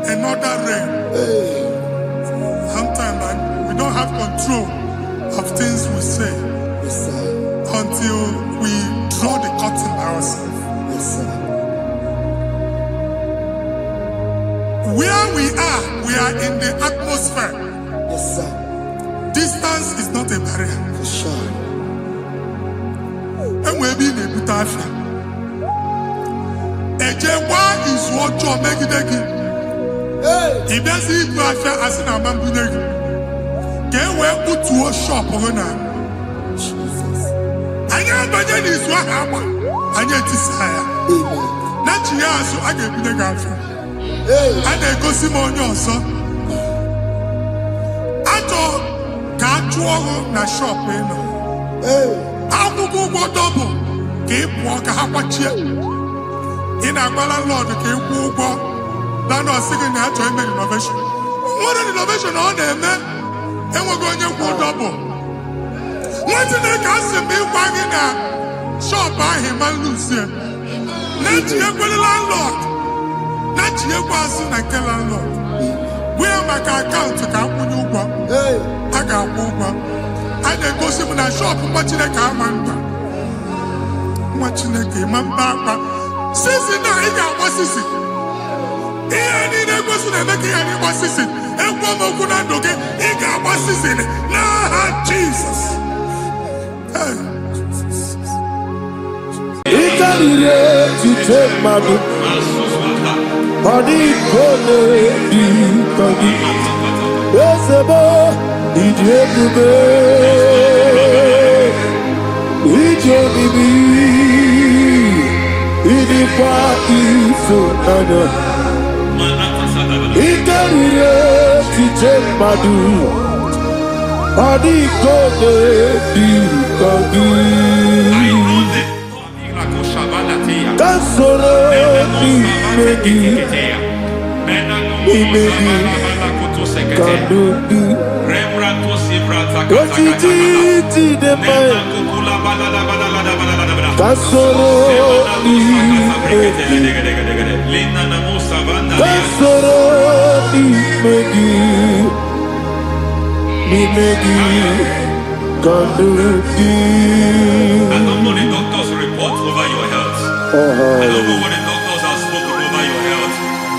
Another realm. Sometimes we don't have control of things we say until we draw the curtain by ourselves. Where we are in the atmosphere. Distance is not a barrier. For sure. And we're being a butafia. Ejewa is what you make it. If there's a butafia as in a mambunegi, can we put to a shop over now? Jesus. I am Bajan is what happened. I get desire. Amen. Not you, so I get the gafia. And I go see more son. I thought, can't you na shop, you know? How to go double? Keep walk a hapachi. In a landlord, keep walk. Landlord singing that to make innovation. What an innovation on them, man. And we're going to go double. What did they cast me wagging at? Shop by him and Lucia. Let you go the landlord. Not you was in a landlord. Where my account to come when you go? I got one. I then go see when I shop watching a car man. Watching a game and back. Since now, he got what's this? He ain't able to make any what's this? And one more good and okay, he got what's this in it. Nah, Jesus. He can relate to take my book. Body gonna be coming. Yes, a boy, he did the bed. He told me, he did party so nana. He can relate to take my book. Body gonna be coming. Kasoro imegi kadudu ojiji deme kasoro imegi kadudu. I don't know the doctor's report over your health. I don't know what the doctors have spoken over your health.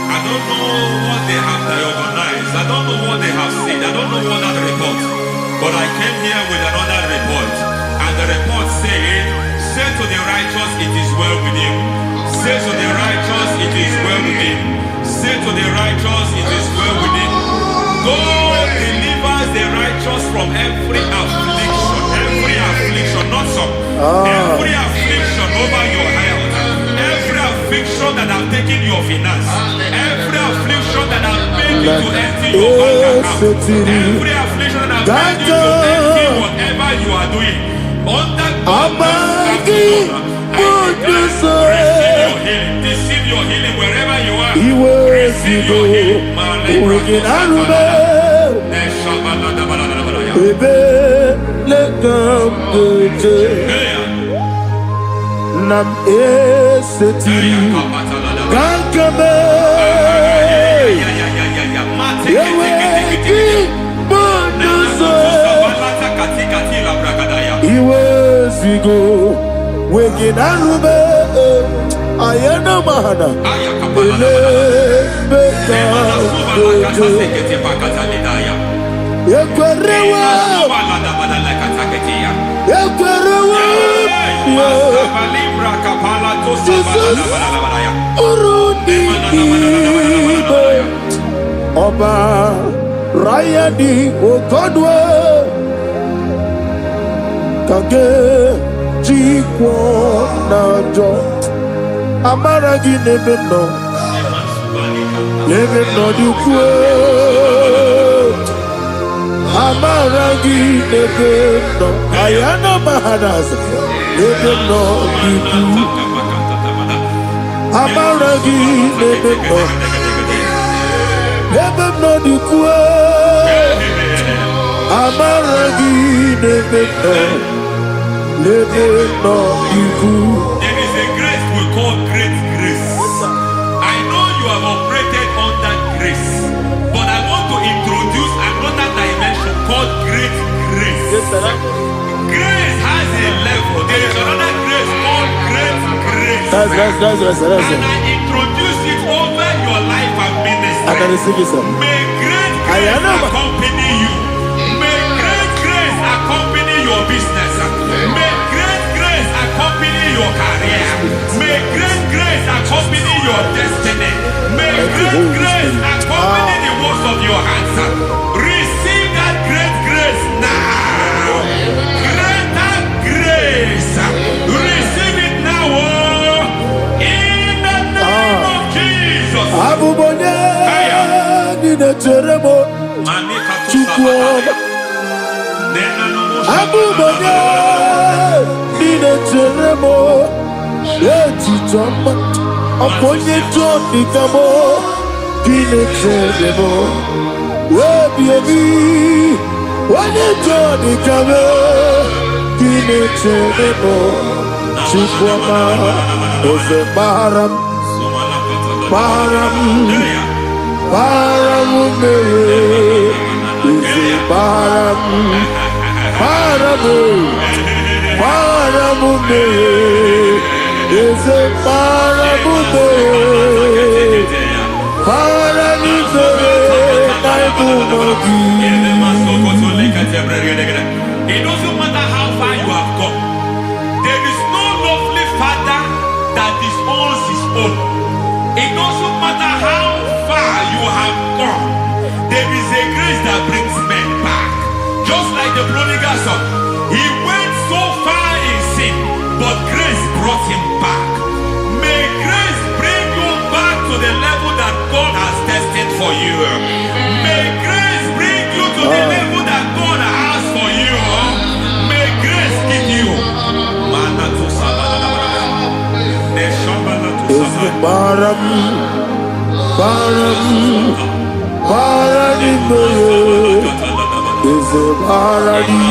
I don't know what they have diagnosed. I don't know what they have said. I don't know what that report. But I came here with another report. And the report said, say to the righteous, it is well with him. Say to the righteous, it is well with him. Say to the righteous, it is well with him. God delivers the righteous from every affliction. Every affliction, not some. Every affliction over your health. Every affliction that have taken your finance. Every affliction that have made you to empty your bank account. Every affliction that have made you to empty whatever you are doing. Under God's receive your healing wherever you are. Receive your healing. Nam esetiri kankame yeweki bonuso iwezigo weginarube ayana mahana ele beka dojo Ekwerewa. Ekwerewa. Jesus. Urudi Igbo. Oba Rayadi Okodwe. Kage Jikwo Najo. Amaragi Nebeno. Nebeno Dukwe. Amaragi Nebeno. Ayana Mahadas. Nebeno Dukwe. Amaragi Nebeno. Nebeno Dukwe. Amaragi Nebeno. Nebeno Dukwe. There is a grace we call great grace. I know you have operated under grace, but I want to introduce another dimension called great grace. Grace has a level. There is another grace called great grace. That's And I introduce it over your life and ministry. May great grace accompany you. May great grace accompany your business. May great grace accompany your career. May great grace accompany your destiny. May great grace accompany the works of your hands. Receive that great grace now. Greater grace. Receive it now. In the name of Jesus. Abubonye Nina Teremo Chukwu. Abubonye Nina Teremo Echitoma Oponye Toni Kamo Nina Teremo Webi Wanye Toni Kamo Nina Teremo Chukwu Ose Baram Baram Baram Ose Baram Paramume is a paramume. Paramume, it doesn't matter how far you have gone. There is no lovely father that disowns his own. It doesn't matter how far you have gone. There is a grace that brings men back. Just like the prodigal son, he went so far in sin, but grace brought him back. May grace bring you back to the level that God has destined for you. May grace bring you to the level that God has for you. May grace give you. Is a paradise,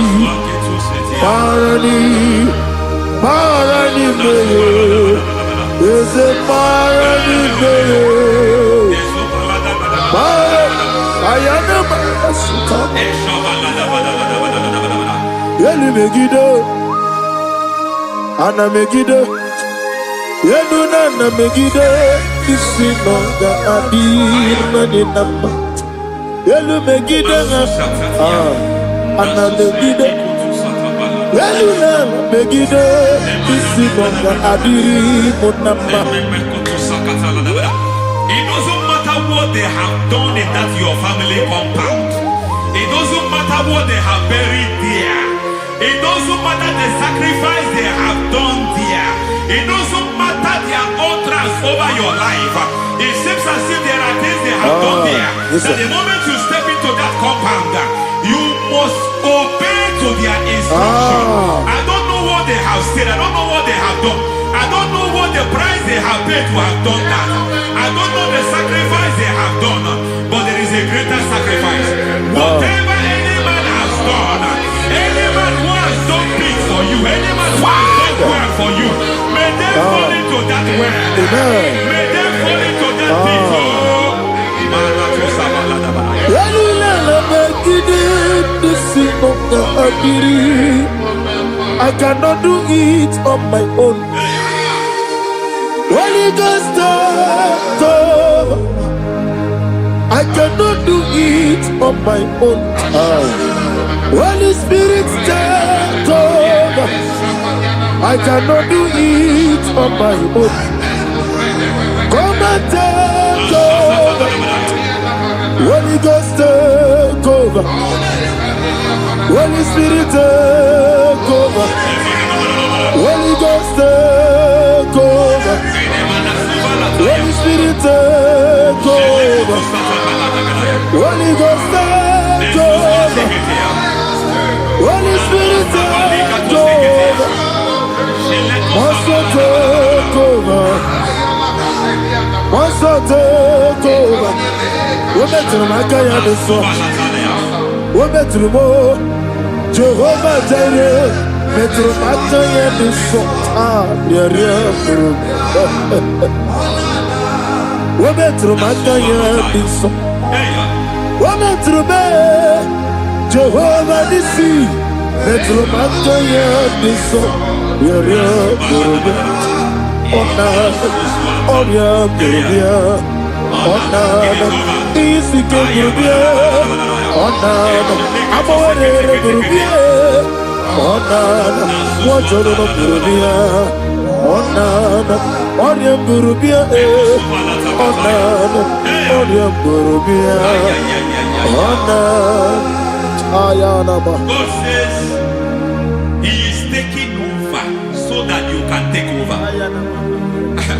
is a paradise. I am Yelu Megido, Anna Megido, Yelu Nana Megido, Isinonga Adi Nadinamba. Yelu Megido, Anna Megido, Yelu Nana Megido, Isinonga Adi Munamba. It doesn't matter what they have done in that your family compound. It doesn't matter what they have buried there. It doesn't matter the sacrifice they have done there. It doesn't matter their utterance over your life. It seems as if there are things they have done there. That the moment you step into that compound, you must obey to their instruction. I don't know what they have said. I don't know what they have done. I don't know what the price they have paid to have done that. I don't know the sacrifice they have done. But there is a greater sacrifice. Whatever any man has done, any man who has done big for you, any man who has done well for you, may they fall into that well. May they fall into that pit. I cannot do it on my own. Holy Ghost, I cannot do it on my own. Holy Spirit, take over. I cannot do it on my own. Come and take over. Holy Ghost, take over. Holy Spirit, take over. Holy Ghost, take over. Holy Spirit, take over. Holy Ghost, take over. Holy Spirit, take over. Master, take over. Master, take over. We better make a song. We better more. Jehovah Jireh. Better make a song. Yeah. We better make a song. We better make Jehovah Nissi. Better make a song. God says He is taking over so that you can take over.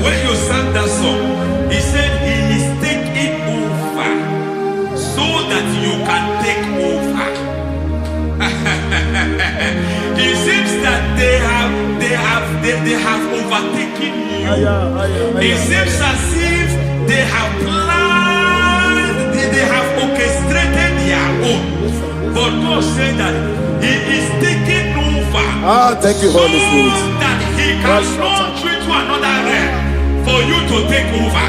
When you sang that song, He said He is taking over so that you can take over. It seems that they have overtaken you. It seems as if they have planned, they have orchestrated their own. But God said that He is taking over. Thank you, Holy Spirit. So that He can launch you to another realm for you to take over.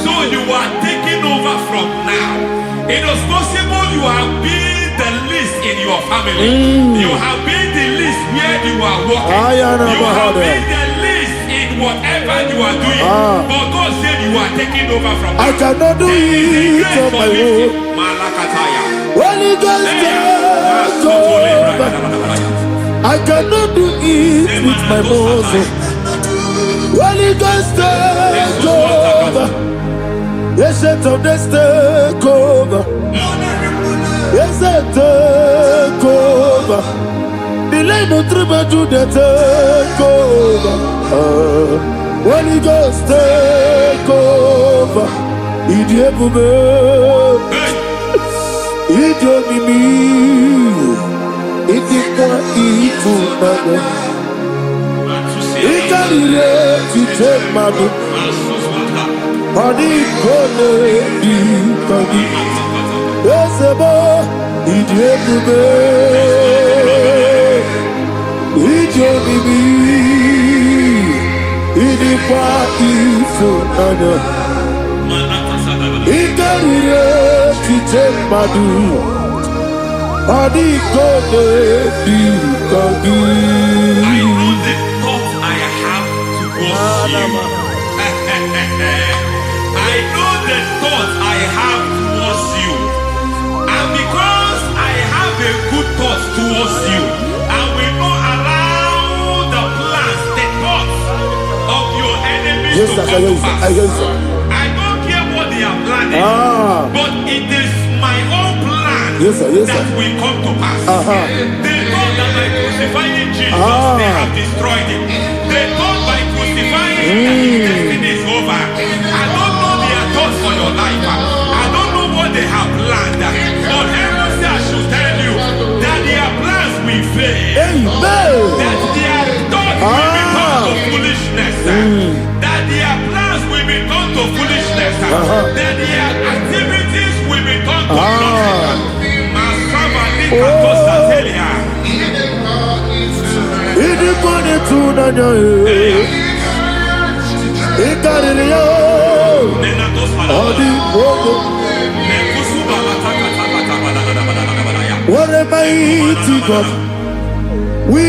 So you are taking over from now. It is possible you have been the least in your family. You have been the least where you are working. You have been the least in whatever you are doing. But God said you are taking over from now. I cannot do it on my own. Holy Ghost, take over. I cannot do it with my muscle. Holy Ghost, take over. Yes, of this take over. Yes, take over. Delay no trouble to the take over. Holy Ghost, take over. Idiebube. Idiomimi. Idikwa ifunade. Ikarire titemadu. Padi kone di kadi. Esebo idiebube. Idiomimi. Idikwa ifunade. Ikarire titemadu. Padi kone di kadi. I know the thoughts I have towards you. I know the thoughts I have towards you. And because I have a good thought towards you, I will not allow the plans, the thoughts of your enemies to come to pass. I don't care what they are planning, but it is my own plan that will come to pass. They thought that by crucifying Jesus, they have destroyed him. They thought by crucifying that his destiny is over. I don't know their thoughts for your life. I don't know what they have planned. But heaven says I should tell you that their plans will fail. That their thoughts will be turned to foolishness. That their plans will be turned to foolishness. That their activities will be turned to nothing. What a mighty God we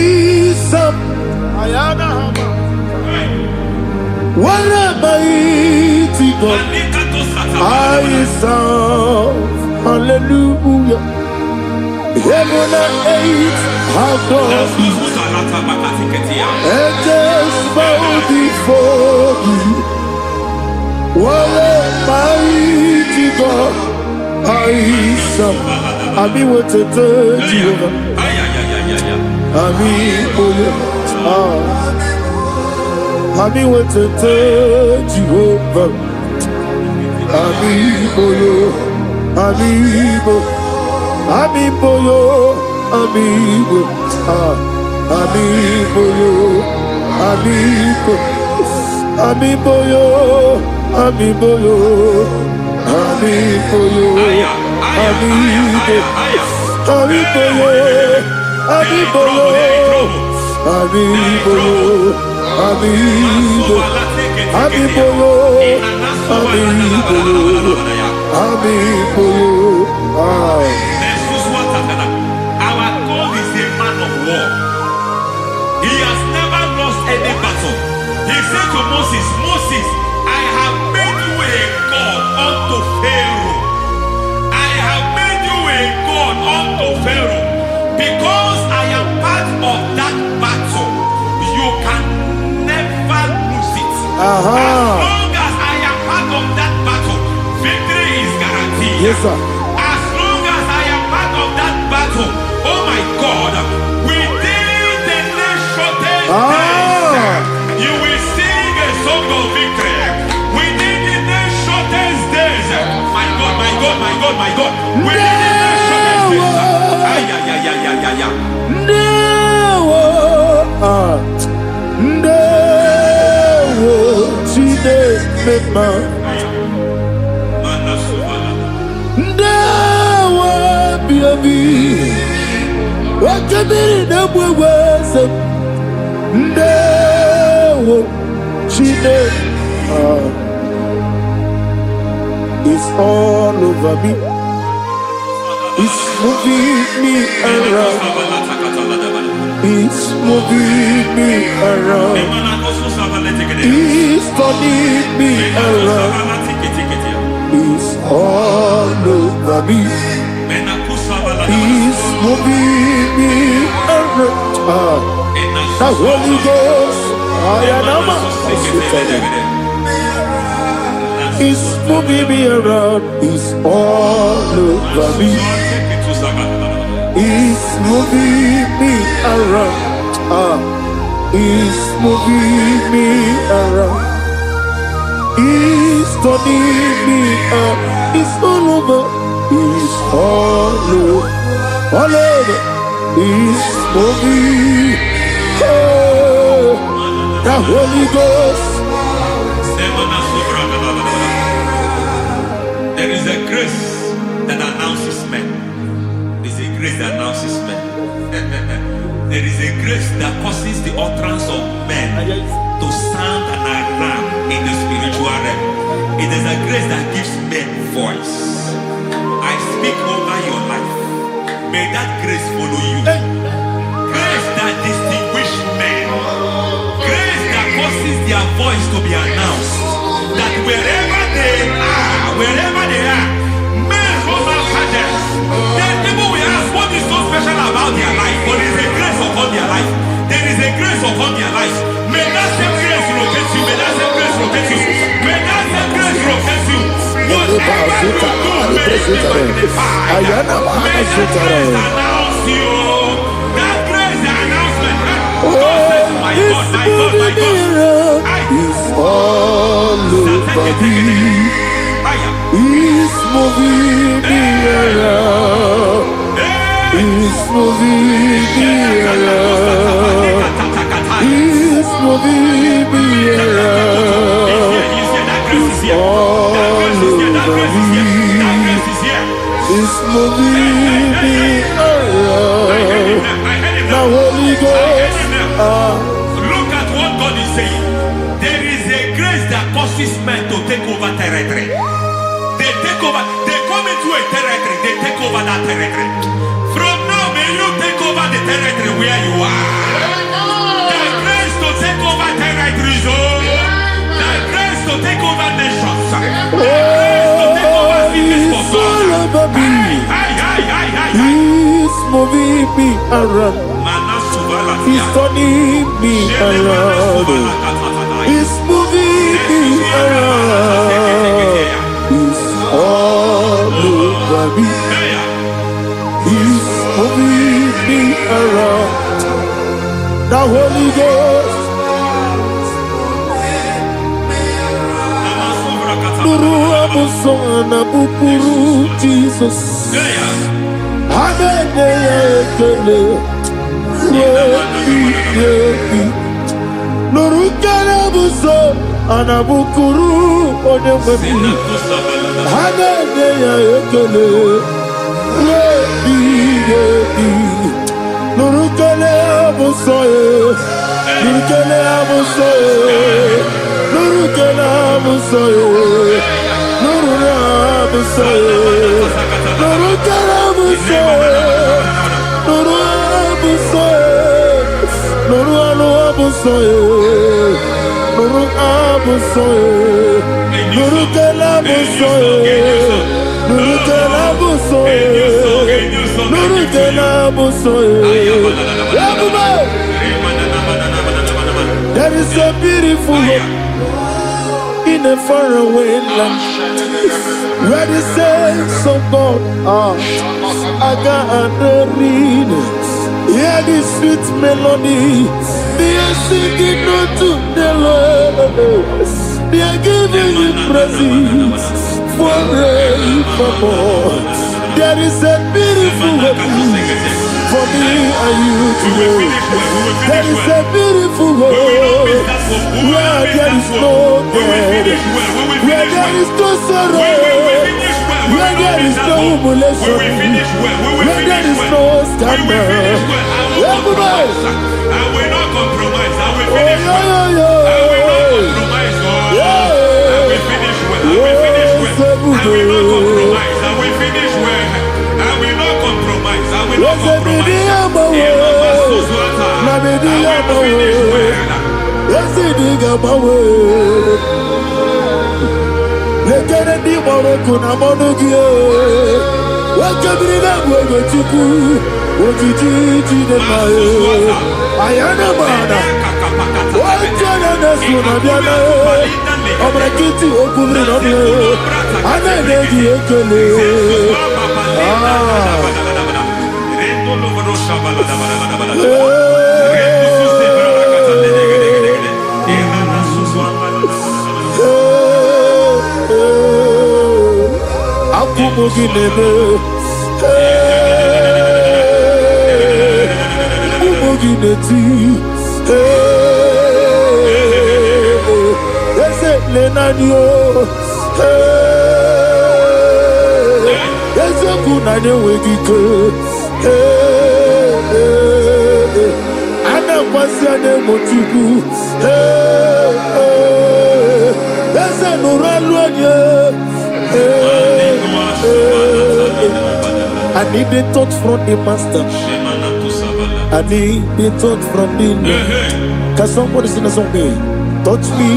serve. What a mighty God I serve. Hallelujah. Heaven and earth have done it. Angels bow before you. What a mighty God I serve. I mean what to tell you. I mean what to tell you. Amigo, amigo, amigo, amigo, amigo, amigo, amigo, amigo, Our God is a man of war. He has never lost any battle. He said to Moses, Moses, I have made you a God unto Pharaoh. I have made you a God unto Pharaoh. Because I am part of that battle, you can never lose it. As long as I am part of that battle, victory is guaranteed. Yes, sir. As long as I am part of that battle, oh my God, within the next shortest days, you will sing a song of victory. Within the next shortest days, my God, my God, my God, my God, within the next shortest days, it's all over me. It's moving me around. It's moving me around. It's turning me around. It's all over me. It's moving me around. The Holy Ghost, it's moving me around. It's all over me. It's moving me around. It's moving me around. It's turning me up. It's all over. It's all over. All over. It's moving. Oh, the Holy Ghost. There is a grace that announces men. There is a grace that announces men. There is a grace that causes the utterance of men to sound an alarm in the spiritual realm. It is a grace that gives men voice. I speak over your life. May that grace follow you. Grace that distinguishes men. Grace that causes their voice to be announced. That wherever they are, men come after them. Then people will ask, what is so special about their life? But there is a grace upon their life. There is a grace upon their life. May that same grace locate you. May that same grace locate you. May that same grace locate you. Whatever you do, may it be magnified. May that grace announce you. That grace, the announcement. God says, my God, my God, my God. It's all over me. It's moving me around. It's moving me around. It's moving me around. It's all over me. It's moving me around. The Holy Ghost. Look at what God is saying. There is a grace that causes men to take over territory. They take over, they come into a territory, they take over that territory. From now, may you take over the territory where you are. The grace to take over territories, the grace to take over nations, the grace to me around. He's turning me around. He's moving me around. He's all over me. He's moving me around. The Holy Ghost. Nuru amusona bukuru Jesus. Hallelujah. Nuru kalabuso anabukuru onemami. Hallelujah. Nuru kalabuso Nuru kalabuso Nuru kalabuso Nuru kalabuso Nuru kalabuso Nuru kalabuso Nuru kalabuso Nuru kalabuso Nuru kalabuso Nuru kalabuso Nuru kalabuso. There is a beautiful hope in a faraway land where the saints of God are gathering. Hear the sweet melody, they are singing unto the Lord. They are giving you praise forevermore. There is a beautiful hope for me and you today. There is a beautiful hope where there is no death, where there is no sorrow, where there is no humiliation, where there is no scandal. Everybody, I will not compromise. I will finish well. I will not compromise. I will finish well. I will finish well. I will not compromise. I will finish well. I will not compromise. I will not compromise. I need the touch from the master. I need the touch from the Lord. Can somebody sing a song me? Touch me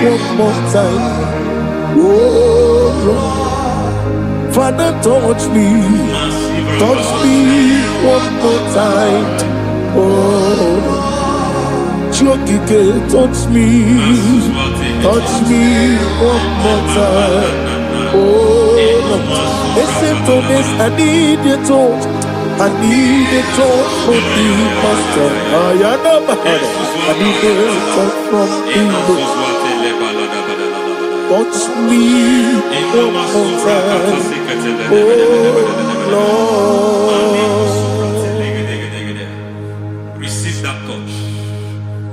one more time. Oh Lord. Father, touch me. Touch me one more time. Oh Chokike, touch me. Touch me one more time. Oh except on this, I need your touch. I need a touch from the master. I need a touch from Igbo. Touch me one more time. Oh Lord. Receive that touch.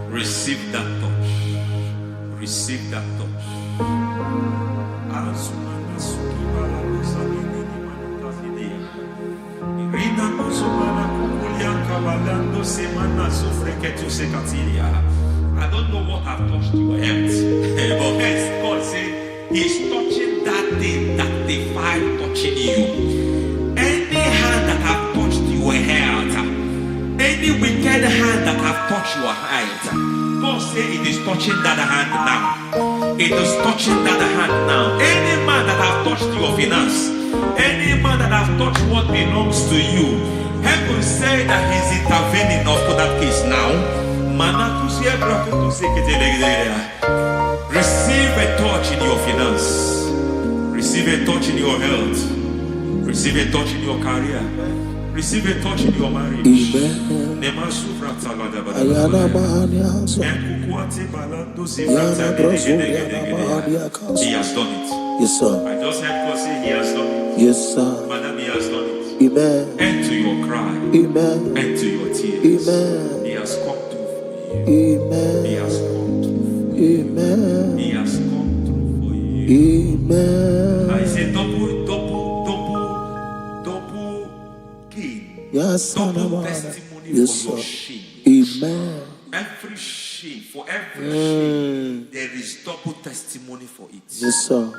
Receive that touch. Receive that touch. I don't know what I've touched your health, but hence God said He's touching that thing that defied touching you. Any hand that have touched your health, any wicked hand that have touched your health, God said it is touching that hand now. It is touching that hand now. Any man that have touched your finance, Any man that has touched what belongs to you, heaven say that he's intervening for that case now. Receive a touch in your finance. Receive a touch in your health. Receive a touch in your career. Receive a touch in your marriage. Amen. He has done it. Yes, sir. I just heard God say he has done it. Yes, sir. Madam, he has done it. Amen. End to your cry. Amen. End to your tears. Amen. He has come through for you. Amen. He has come through for you. Amen. He has come through for you. Amen. I say double gain. Yes, double testimony yes, for your sir. shame. Amen. Every shame, for every shame, there is double testimony for it. Yes, sir.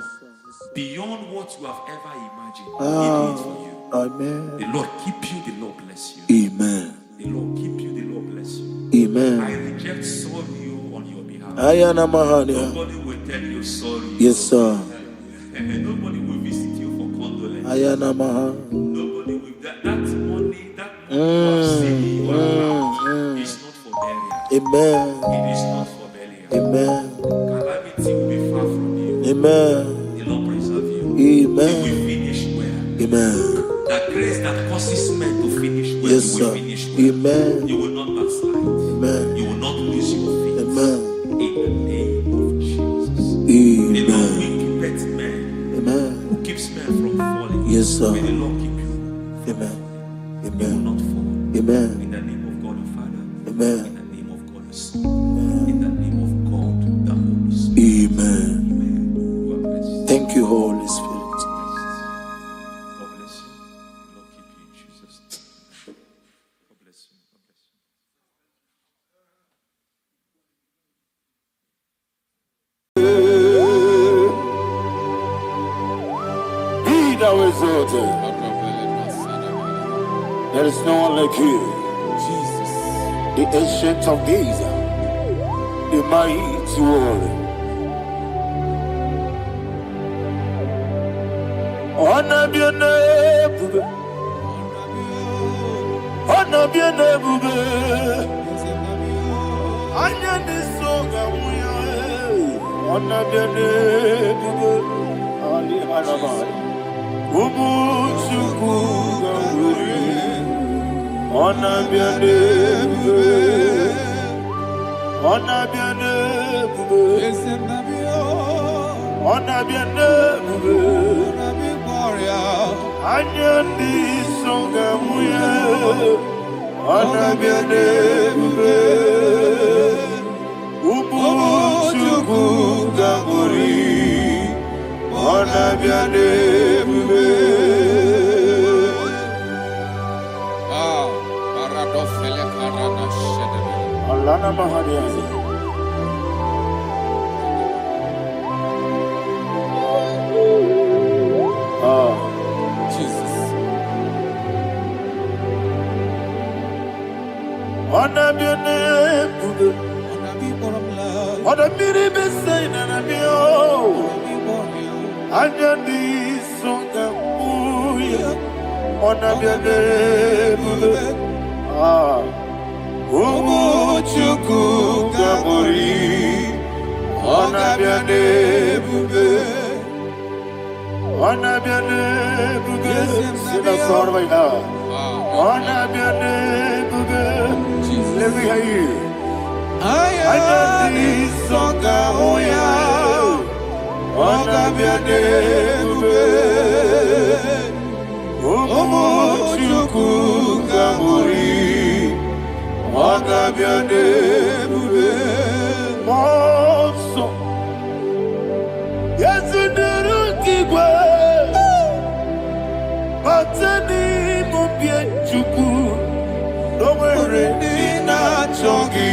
Beyond what you have ever imagined, He did it for you. Amen. The Lord keep you, the Lord bless you. Amen. The Lord keep you, the Lord bless you. Amen. I reject sorrow on your behalf. Nobody will tell you sorry. Yes, sir. And nobody will visit you for condolence. Nobody will. That money you have saved in your account is not for burial. Amen. It is not for burial. Amen. Calamity will be far from you. Amen. The Lord preserve you. Amen. You will finish well. Amen. That grace that causes men to finish well, Yes, you will sir. finish well. Amen. You will not backslide. Amen. You will not lose your faith. Amen. In the name of Jesus. Amen. The Lord will keep it men. Amen. Who keeps men from falling. Yes, sir. May the Lord keep you. Amen. You will Amen. not fall. Amen. In the name of God the Father. Amen. In the name of God the Son. In the name of God the Holy Spirit. Amen. Amen. You are blessed. Thank you, Holy Spirit. God bless you. The Lord keep you in Jesus' name. God bless you. God bless you. Be thou exalted. There is no one like you. Jesus. The ancient of days. The mighty warrior. Honor be your name, bube. Honor be your name, bube. Anya ni soga muya. Honor be your name, bube. Ali Hanabai. Ubu chuku gamburi. Honor be your name, bube. Honor be your name, bube. Honor be your name, bube. Anya ni soga muya. Honor be your name, bube. Ubu chuku gamburi. Honor be your name, bube. Alana Mahadiazi. Jesus. Honor be your name, bube. Honor be the best sign and I be all. Anya di songa muya. Honor be your name, bube. Umu chuku gabori. Honor be your name, bube. Honor be your name, bube. Sina sorvaina. Honor be your name, bube. Let me hear you. Anya di songa muya. Honor be your name, bube. Umu chuku gabori. Honor be your name, bube. Monso. Yes, you do kigwe. Batani mubie chuku. No mere nina chongi.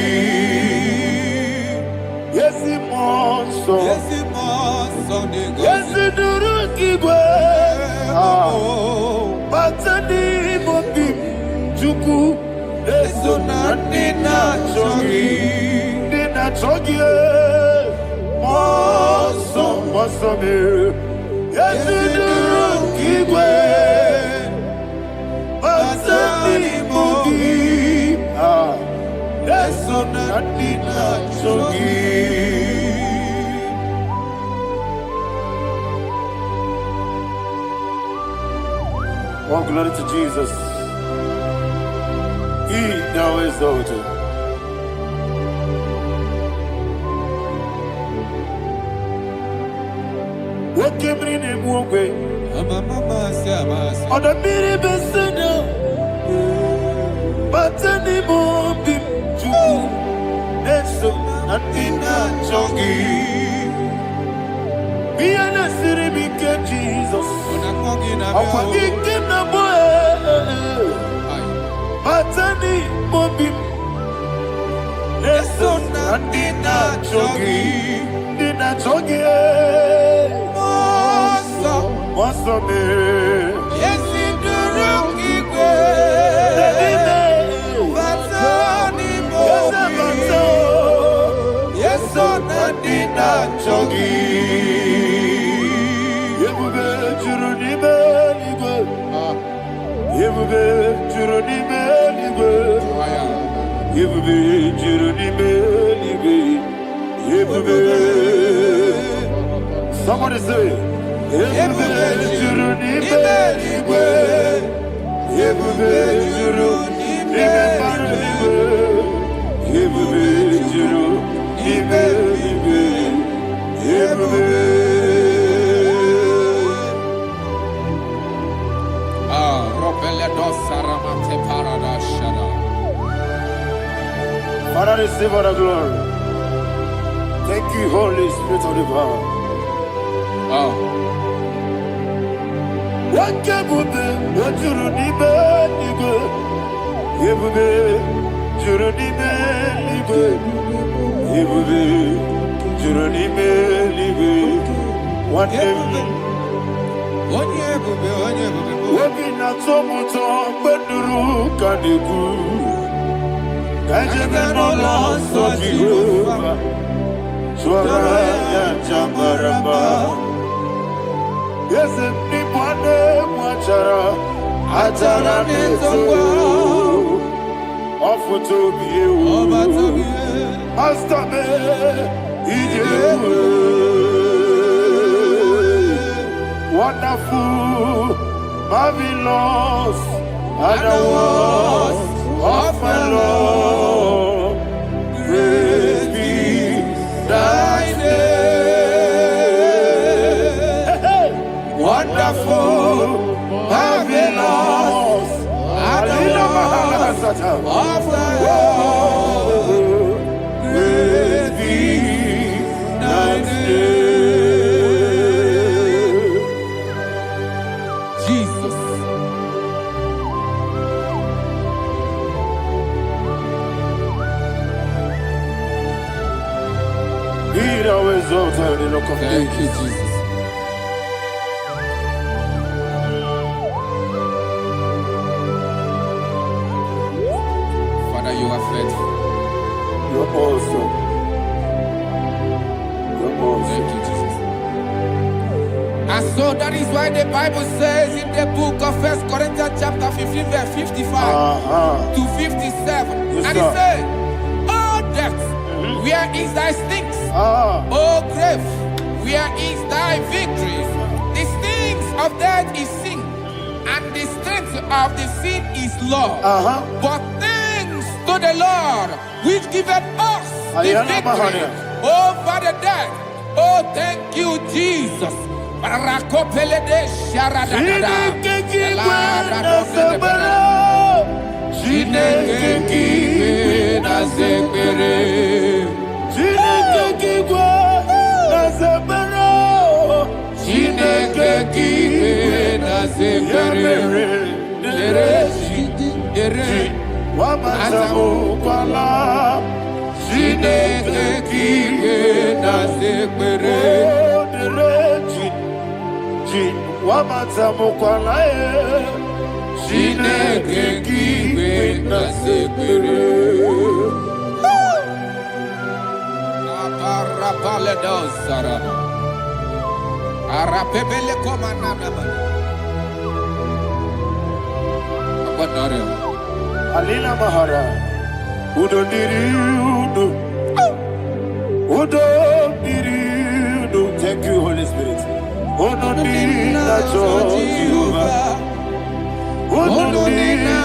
Yes, monso. Yes, you do kigwe. Batani mubie chuku. Eso na nina chongi. Nina chongi. Monso, monso me. Yes, you do. n'igwe bata n'ime obi eso na ndị na-achọ gị. Oh, glory to Jesus. He thou exalted. Okemri ne muogwe. Oda miri besena. Batani mobi chuku. Neso natina chogi. Biana siri bike Jesus. Akwagi kina boe. Batani mobi. Neso natina chogi. Nina chogi. What's up, yes, in the room, Igbo. Yes, so Nadina Chogi. Yebube Jurunibe Igwe. Yebube Jurunibe Igwe. Yebube Jurunibe Igwe. Yebube. Somebody say. Yebube juru n'ime igwe, yebube juru n'ime mmadụ igwe, yebube juru n'ime igwe, yebube. Father, receive all the glory. Thank you, Holy Spirit of the power. Wakebube, wajuru n'ime igwe, yebube juru n'ime igwe, yebube juru n'ime igwe. Obi na-atọ m ụtọ mgbe nụrụ ka na-ekwu, ka ejebe n'ụlọ nsọ Jehova, tụọrọ ya aja mara mma. Eze ndị mmadụ nwachara achara n'ezogo ọfụta obi ewu Master me ije ewu wonderful marvelous and the words of my Lord, praise be thy name. Wonderful, marvelous, and the words of thy Lord, praise be thy name. Jesus. Be thou exalted in the rock of ages. Thank you, Jesus. Father, you are faithful. You're awesome. You're awesome. Thank you, Jesus. And so that is why the Bible says in the book of 1 Corinthians chapter 15, verse 55 to 57. Yes, And it sir. says, "Oh death, where is thy stings? Oh grave, where is thy victory? The stings of death is sin, and the strength of the sin is law. But thanks to the Lord, which giveth us the victory over the death." Oh, thank you, Jesus. Rakopele de sharadadada. Chineke kiwe na zekere. Chineke kiwe na zekere. Chineke kiwe na zekere. Dere Wamazamu kwala. Chineke kiwe na zekere. Wamazamu kwala. Chineke kiwe na zekere. Aparapale dosarama. Arapebele komanana. Alina Mahara. Udo diriudo. Udo diriudo. Thank you, Holy Spirit. Udo diriudo. Udo diriudo.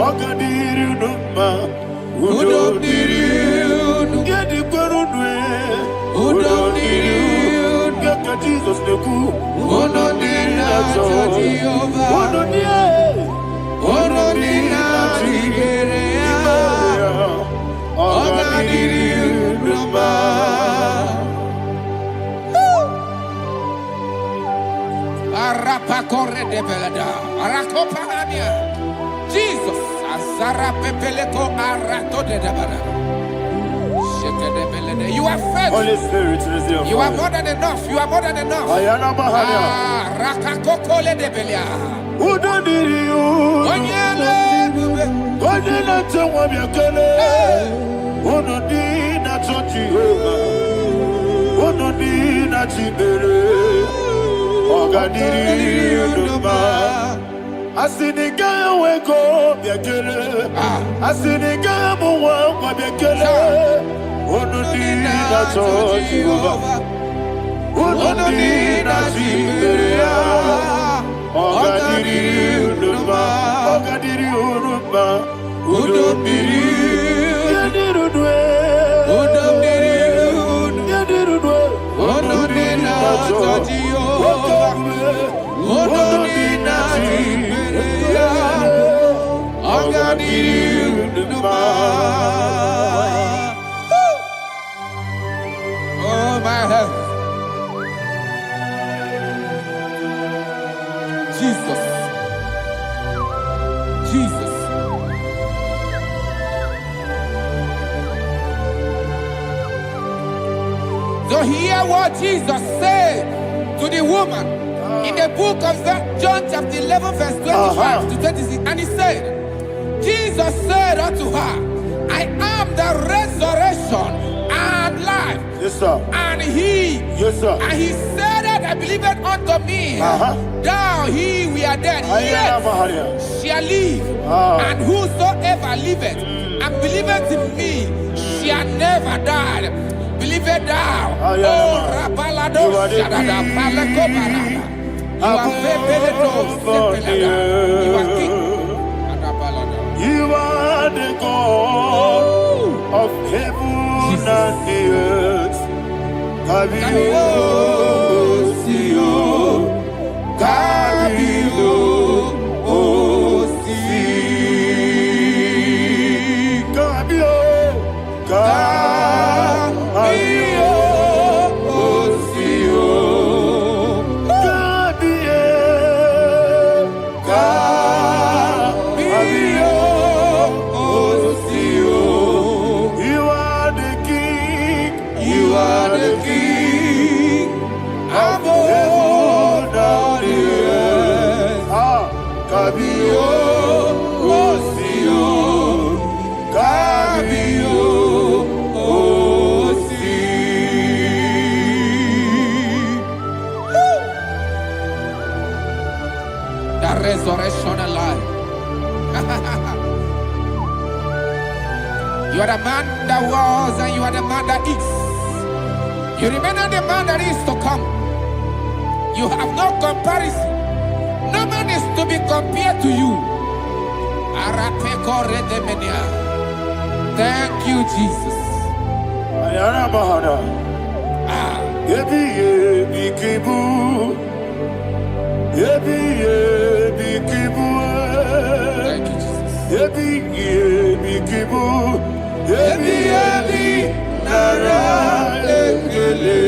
Ogadiriudo. Udo diriudo. Yedi kwerudwe. Udo diriudo. Yaka Jesus neku. Udo diriudo. Udo diriudo. Udo diriudo. Ogadiriudo. Arapa corre de belada. Arakopania. Jesus. Azara pepeleko arato de dabada. You are faithful. Holy Spirit, resume. You are more than enough. You are more than enough. Ayana Mahara. Rakakokole de belia. Udo diriudo. Onyele. Onyele tewa miakele. Udo dina Jehovah. Udo dina Chibere. Ogadiriudo. Asinika weko miakele. Asinika muwa miakele. Udo dina Jehovah. Udo dina Chibere. Ogadiriudo. Udo diriudo. Udo diriudo. Udo dina Jehovah. Udo dina Ogadiriudo. Oh my heaven. Jesus. Jesus. So hear what Jesus said to the woman in the book of John chapter 11 verse 25 to 26. And he said, Jesus said unto her, I am the resurrection and life. Yes, sir. And he, Yes, sir. and he said that I believe it unto me. Thou he we are dead, Ayana yet Mahara. shall live. And whosoever liveth and believeth in me shall never die. Believe it thou. Ayana Oh, Mahara. Rabalado You are the Shadada, king. Paleko Barada. You are Bebeledo, Sepelada. You are king. Adabalada. You are the God of heaven and the earth. Kabio, Sio, Kabio, Si, Kabio, Kabio, Sio, Kabio, Kabio, Sio. You are the king. You are the king. Above all the earth. Kabio, Sio, Kabio, Si. The resurrection and life. You are the man that was and you are the man that is. You remain the man that is to come. You have no comparison. No man is to be compared to you. Thank you, Jesus. Ayana Mahara. Yebi yebi kibu. Yebi yebi kibu. Thank you, Jesus. Yebi yebi kibu. Yebi yebi nara ekele.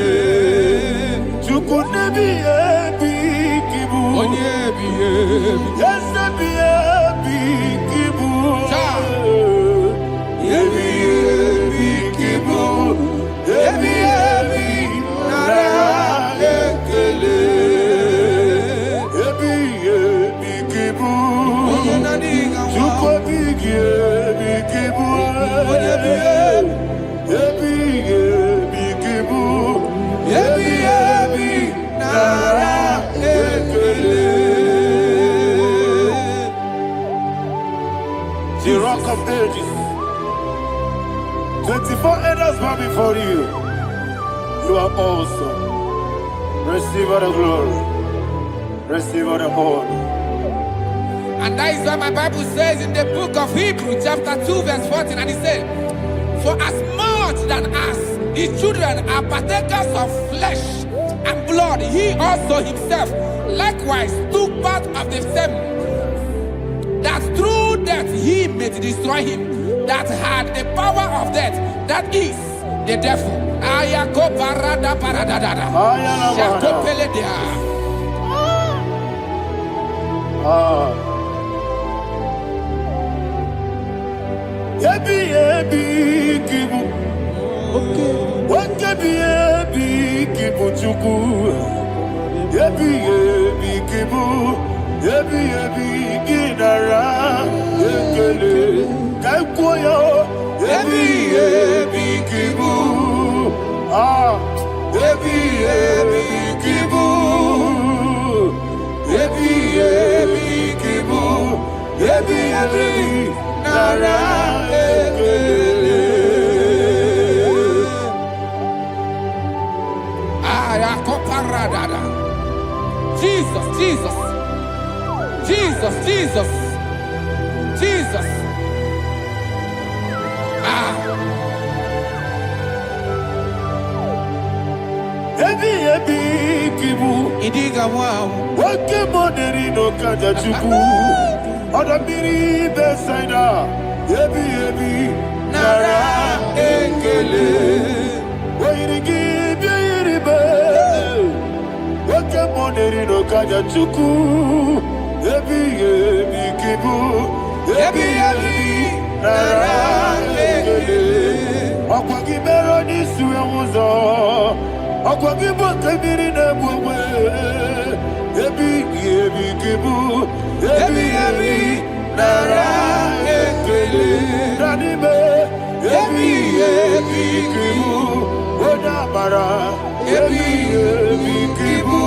Chuku nebi yebi kibu. Onyebi, yebi. Yes, nebi yebi kibu. Cha. Yebi yebi kibu. Yebi yebi nara ekele. Yebi yebi kibu. Chuku bigi yebi kibu. Yebi yebi kibu. Yebi yebi nara the rock of ages. 24 elders bow before you. You are awesome. Receive all the glory. Receive all the honor. And that is why my Bible says in the book of Hebrews chapter 2 verse 14, and it said, for as much than as his children are partakers of flesh and blood, he also himself likewise took part of the same, that through death he may destroy him that had the power of death, that is the devil. Yebi yebi kibu, wakebi yebi kibu chuku. Yebi yebi kibu, yebi yebi inara ekele kaikoyo. Yebi yebi kibu, yebi yebi kibu, yebi yebi kibu, yebi yebi nara ekele. Jesus, Jesus, Jesus, Jesus, Jesus. Yebi yebi kibu, Idiga wow. wake moneri no kaja chuku. Odamiri besaida. Yebi yebi nara ekele. Oirigi biiribe. Wake moneri no kaja chuku. Yebi yebi kibu. Yebi yebi nara ekele. Okwagi mero ni suwe muzo. Okwagi bote miri ne bwewe. Yebi yebi kibu. Yebi yebi nara ekele. Nanime. Yebi yebi kibu. Onamara. Yebi yebi kibu.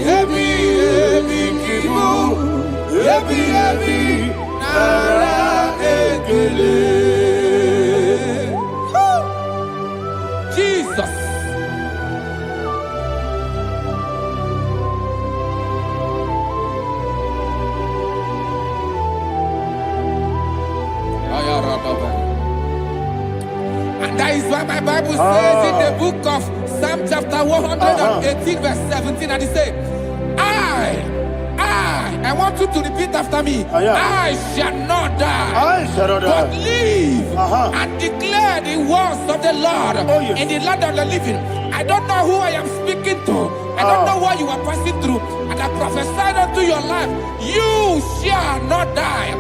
Yebi yebi kibu. Yebi yebi nara ekele. Jesus. And that is why my Bible says in the book of Psalm chapter 118 verse 17, and it says, I want you to repeat after me. I shall not die, but live and declare the words of the Lord in the land of the living. I don't know who I am speaking to. I don't know what you are passing through. And I prophesy unto your life, you shall not die.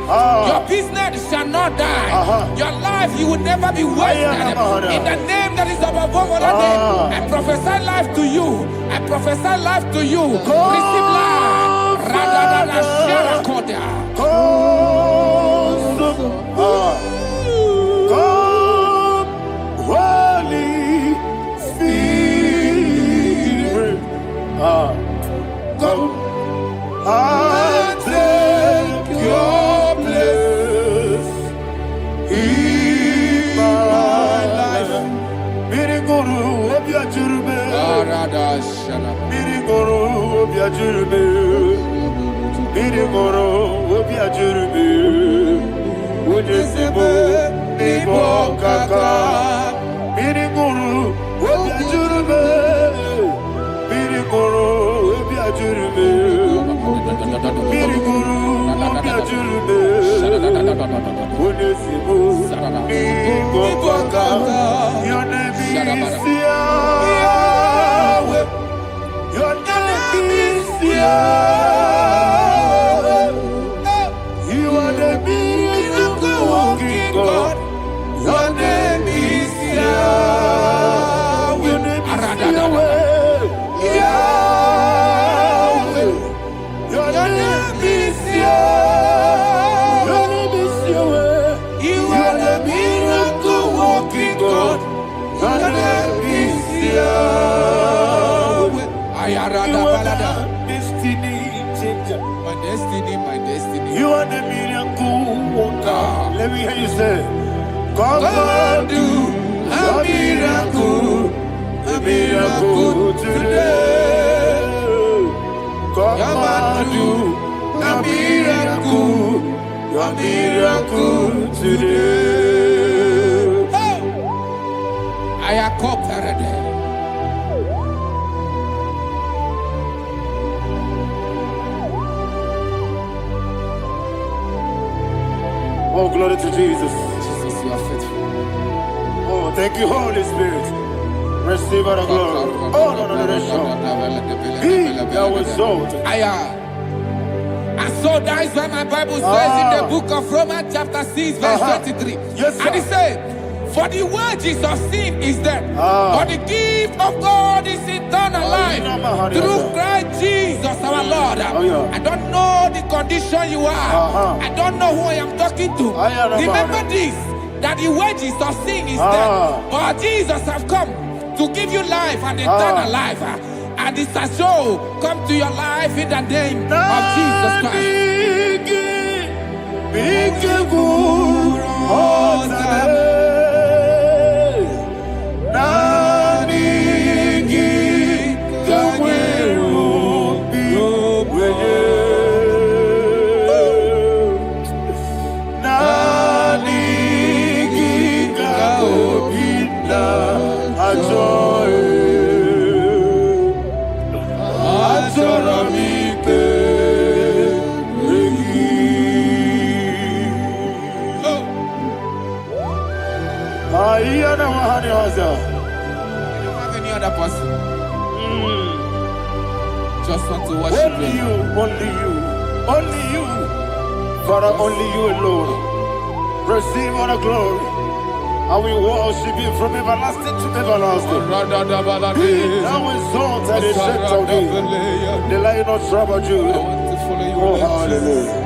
Your business shall not die. Your life, you will never be wasted. In the name that is above all other name, I prophesy life to you. I prophesy life to you. Receive life. Radadada Sharakoda. Come, Holy Spirit. Come and take your place in my life. Miriguru obiajurube. Miriguru obiajurube. Miriguru obiajurube. Ujesibo ibo kaka. Miriguru obiajurube. Miriguru obiajurube. Miriguru obiajurube. Ujesibo ibo kaka. Your name is Yahweh. Your name is Yahweh. You are the miracle working God. Your name is Yahweh. Your name is Yahweh. Yahweh. Your name is Yahweh. Your name is Yahweh. You are the miracle working God. Your name is Yahweh. You are the destiny changer. My destiny, my destiny. You are the miracle one time. Let me hear you say, come and do a miracle today. Come and do a miracle today. I am cooperative. Oh, glory to Jesus. Jesus, you are faithful. Oh, thank you, Holy Spirit. Receive our glory. Oh, no, He that was exalted. And so that is why my Bible says in the book of Romans chapter 6 verse 23. Yes, sir. And it says, for the wages of sin is death, but the gift of God is eternal life through Christ Jesus our Lord. I don't know the condition you are. I don't know who I am talking to. Remember this, that the wages of sin is death, but Jesus have come to give you life and eternal life. And this has so come to your life in the name of Jesus Christ. I don't have any other person. Just want to worship only you, only you, only you. Father, only you alone. Receive all the glory. I will worship you from everlasting to everlasting. Be thou exalted and set of thee. The Lion of Tribe of Judah. Oh, hallelujah.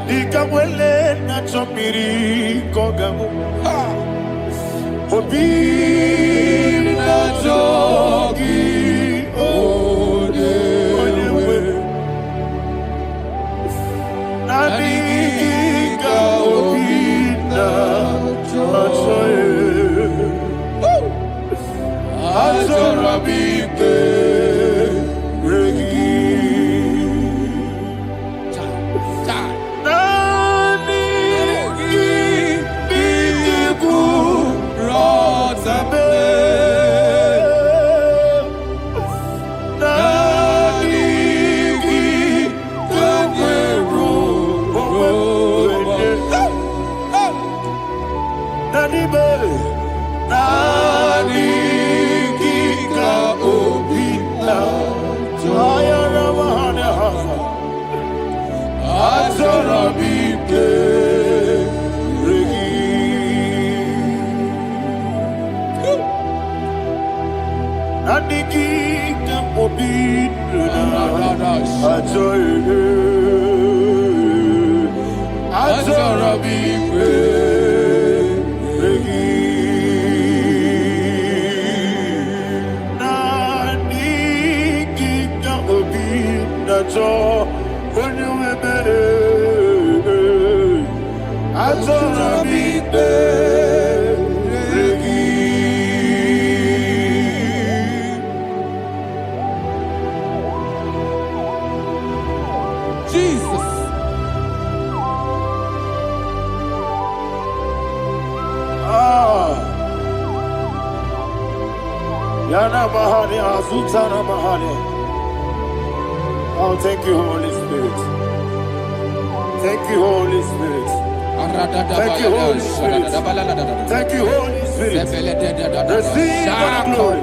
Ikamwele na chomiri kogamu. Obi na jogi onewe. Naniga obi na choe. Azorabike regi. Oh, thank you, Holy Spirit. Thank you, Holy Spirit. Thank you, Holy Spirit. Thank you, Holy Spirit. Receive the glory.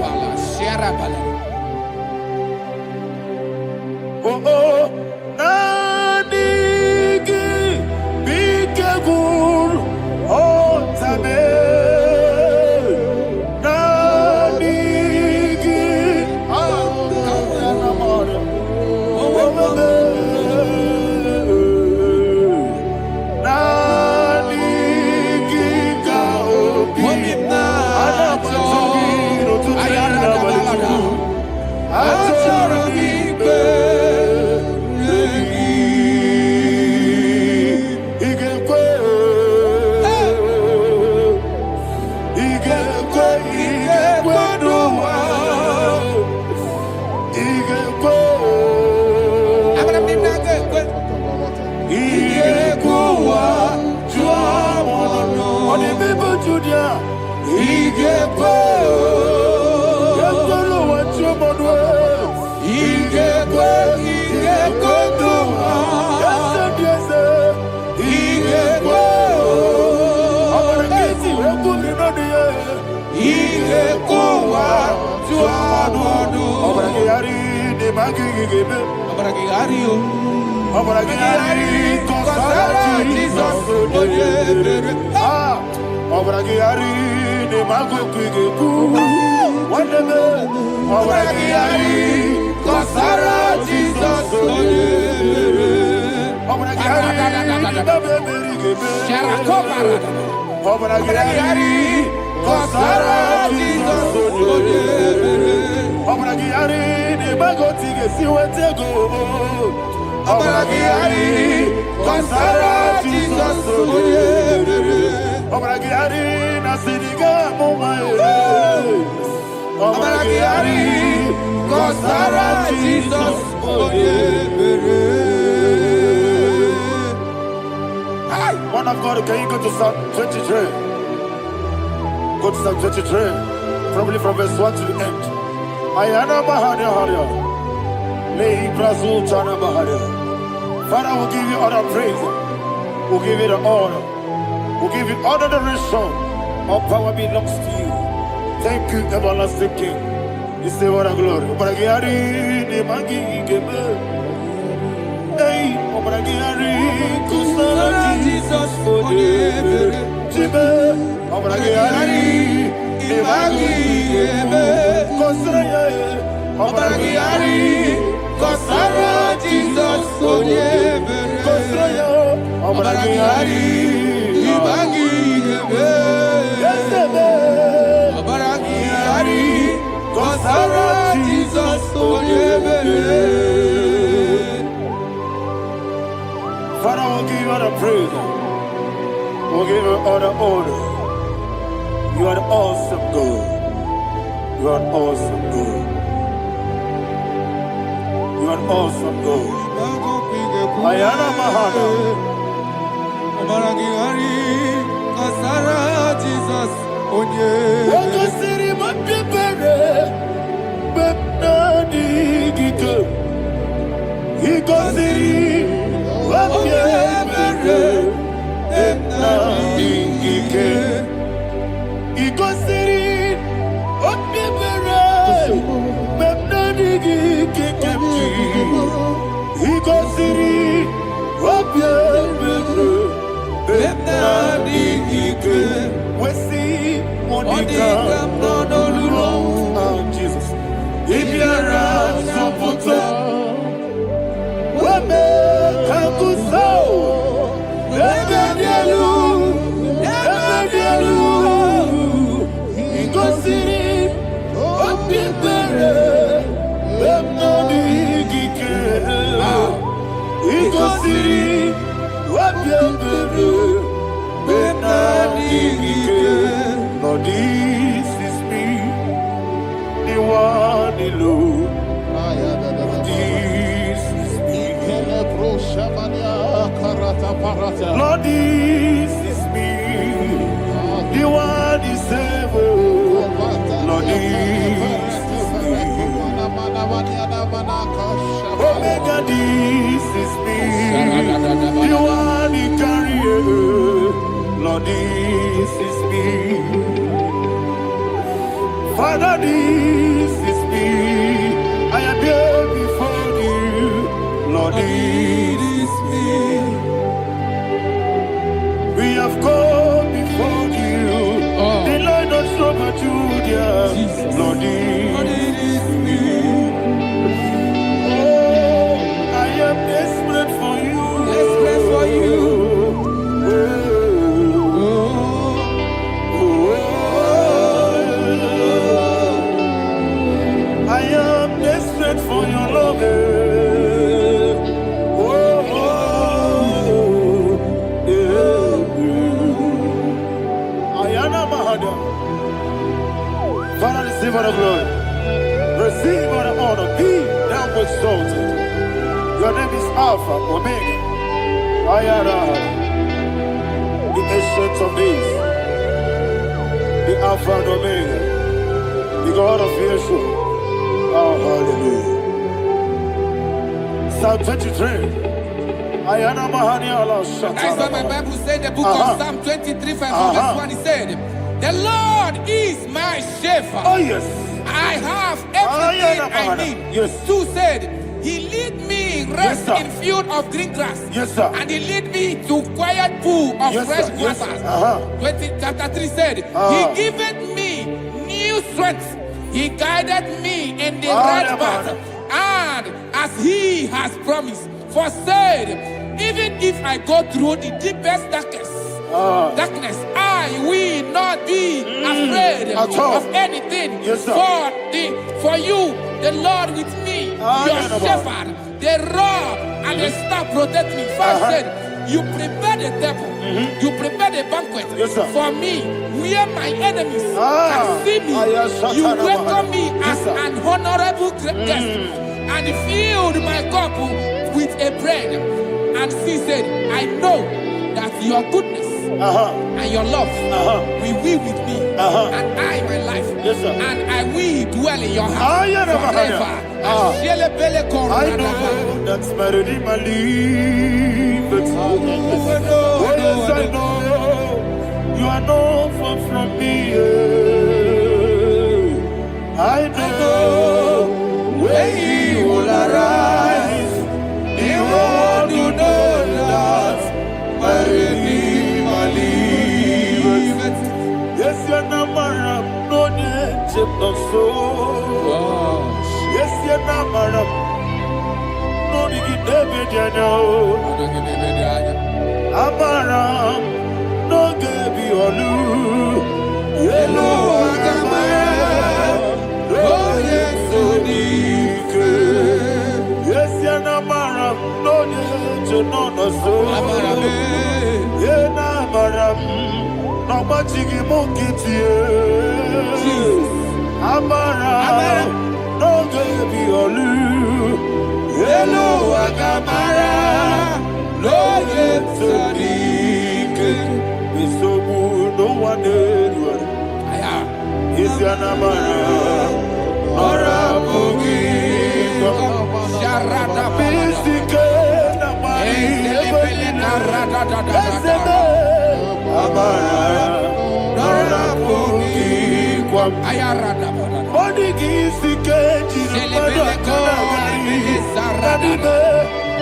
Oh, oh, Nanigi, Bikagur, oh, Tame. One of God, can you go to Psalm 23? Go to Psalm 23, probably from verse 1 to the end. Ayana Mahania Haria. Lay Brazil Chana Mahania. Father, we'll give you all the praise. We'll give you the honor. We'll give you all the adoration. All power belongs to you. Thank you, everlasting King. You say what a glory. Obragiari, the Magi, hey, Obragiari, Kusara, Jesus, for the Jibe, Obragiari, the Magi, Kusara, Obragiari, Kusara, Jesus, for the Kusara, Obragiari, the Magi, Obragiari, Kusara, Jesus, for the Father, we'll give you all the praise. We'll give you all the honor. You are the awesome God. You are an awesome God. You are an awesome God. Ayana Mahana. Jesus. Wako siri mapipere. Bepna digito. Iko siri. Jesus. If you're Lord, this is me, the one alone. This is me. Lord, this is me, the one is ever. Lord, this is me. Omega, this is me, the one in carrier. Lord, this is me. Father, this is me. I am here before you. Lord, this is me. We have come before you. The Lord of Super Judah. Lord, this is me. Oh, I am desperate for you. Desperate for you. For your love, Ayana Mahada. Father, receive all the glory, receive all the honor. Be thou exalted. Your name is Alpha, Omega. Ayana, the ancient of days, the Alpha and Omega, the God of Yeshua. Oh, hallelujah. Psalm 23. Ayana Mahania Allah Shaka. That's what my Bible said, the book of Psalm 23, verse 1. It said, the Lord is my shepherd. Oh, yes. I I have everything I need. Yes. 2 said, He lead me rest Yes, in field of green grass. Yes, sir. And He lead me to quiet pool of Yes, fresh sir. Yes, waters. sir. Chapter 3 said, He giveth me new strength. He guided me in the right path. And as He has promised, for said, even if I go through the deepest darkness, I will not be afraid of anything. Yes, sir. For you, the Lord with me, your shepherd, the rod and the staff protect me. First said, you prepare the table, you prepare the banquet for me, where my enemies can see me. You welcome me as an honorable guest, and filled my cup with a bread. And she said, I know that your goodness and your love will be with me, and I, my life, and I will dwell in your house forever. I know that's my Redeemer liveth. Oh yes, I know you are not far from me. I know when He will arise, He will do that my Redeemer liveth. Yes, you're not married, no need to so. Yes, you're not married. No need to be Amaram, no gebi olu. Yellow Agamara, oh yes, Odike. Yes, you're not married, no need to know no so. Yena Maram, no machigi mokiti. Amaram, no gebi olu. Hello, Agamara, no Yetsudik. It's so good, no one did. Is Yanamara, or a boogie. Sharada, Pistica, Amara, or a boogie. Ayarada, Odigi, Sikeji,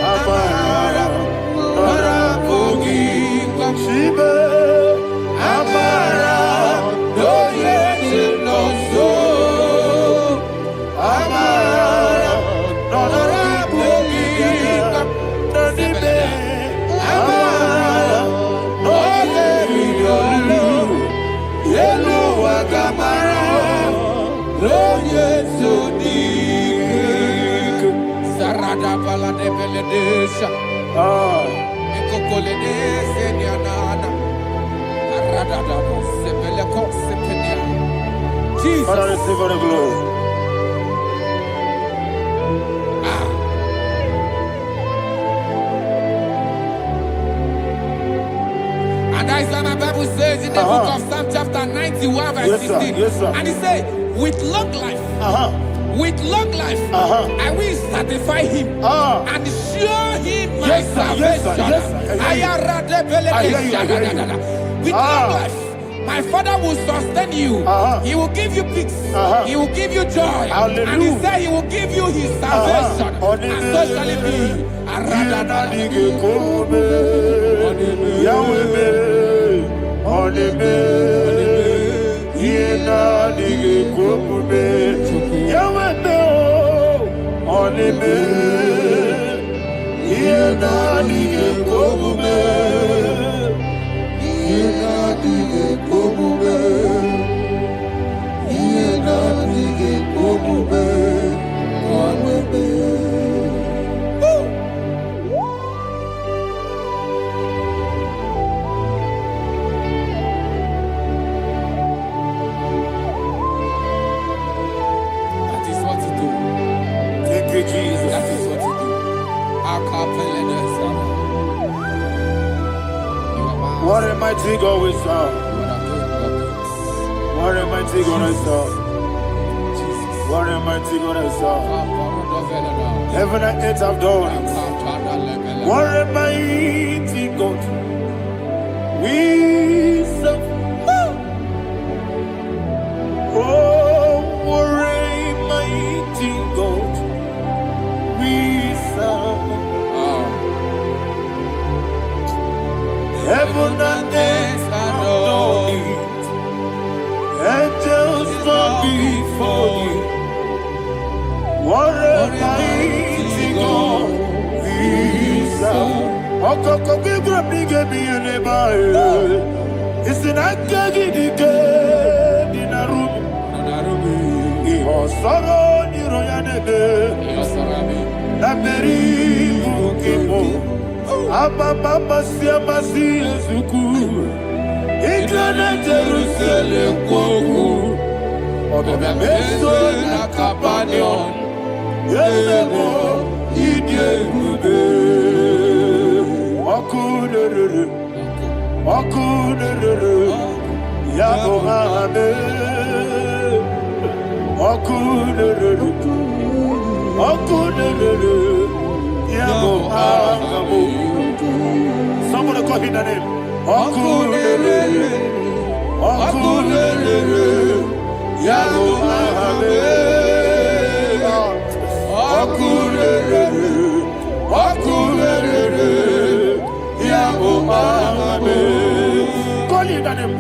Amara, Orapogi, Shibe, Amara, no yes, no so, Amara, Orapogi, Nadibe, Amara, no yes, Yellow Agamara, no yes, so deep. Sarada bala de beledesha, ekokoledesha nianana, arada da sepele kosepenia. Jesus, Father, receive all the glory. And that is what my Bible says in the book of Psalm chapter 91 verse 16. Yes, sir. And it says, with long life. With long life, I will satisfy him and show him my salvation. With long life, my Father will sustain you. He will give you peace. He will give you joy. Hallelujah. And He said He will give you His salvation. And so shall it be. Jesus. That is what you do. What a mighty God we serve. What a mighty God I serve. What a mighty God I serve. Heaven and earth have done it. What a mighty God we serve. Oh, what a Covenants adore you. Angels bow before you. What a mighty God we serve. Okoko bibra bige bi eneba. It's an akagi dike dinarum. Iho soro ni royanebe. Naberi bukipo. Ababa siamasi ezuku. Ikrana Jerusalem kwoku. Obebe meso na Capernaum. Yelemo idie gube. Okunere. Okunere. Yabo hame. Okunere. Okunere. Yabo hame. Somebody call him the name. Okunere. Okunere. Yabo hame. Okunere. Okunere. Yabo hame. Call him the name.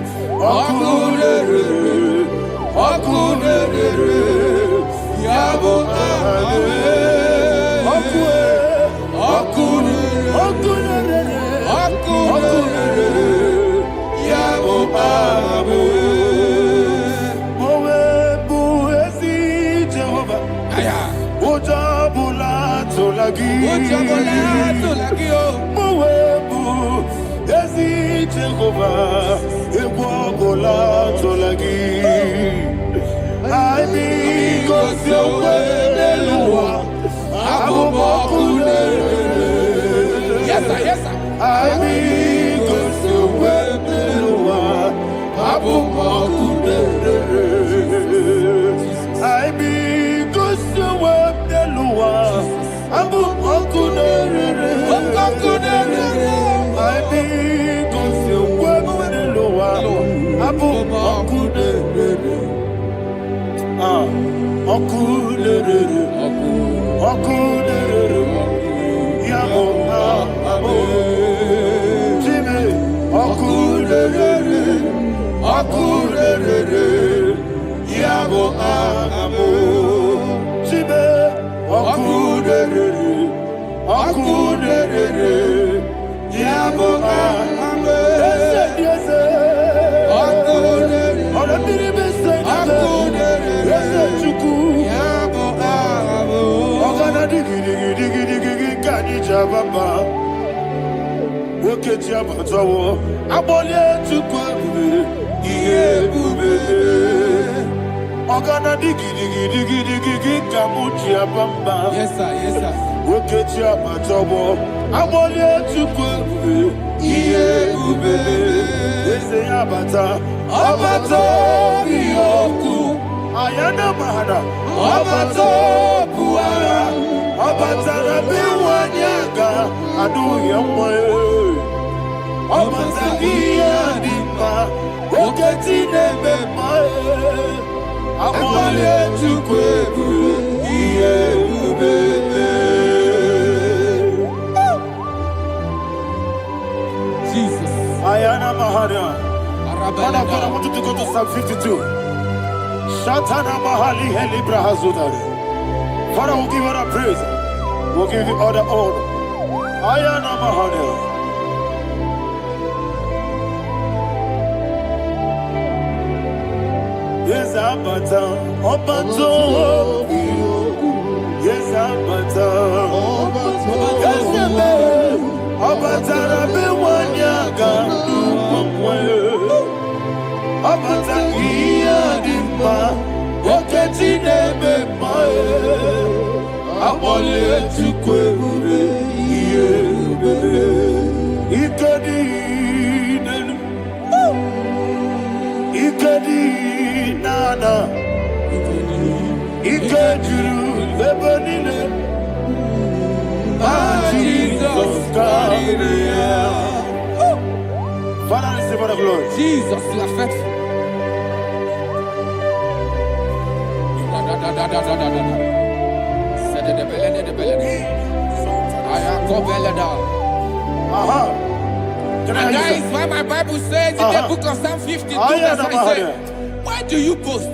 Okunere. Okunere. Yabo hame. Yes, sir. Yes, sir. I mean, go to where the Lord, Abu I mean, go to where the Lord, Abu I mean, go to where the Lord, Abu Yes, sir. Yes, sir. Ayana mahana Obato buara Obatara biwanyaga Adu yamwe Obata iya dimba Oketi nebe mae Amale tukwebu Iye ubebe Jesus. Ayana mahana Father, I want you to go to Psalm 52. Shatana Mahali Heli Brahazudari. Father, we'll give you all the praise. We'll give you all the honor. Ayana Mahali. Yes, Abata. Obato. Yes, Abata. Yes, Abata. Rabi Wanyaga. Abata iya dimba Oketi nebe mae Amole tukwebure Iye ubebe Ikedi nenu Ikedi nana Ikediru lebenine Jesus God. Father, receive all the glory. Jesus, you are faithful. And that is why my Bible says in the book of Psalm 52, verse 9, says, why do you boast?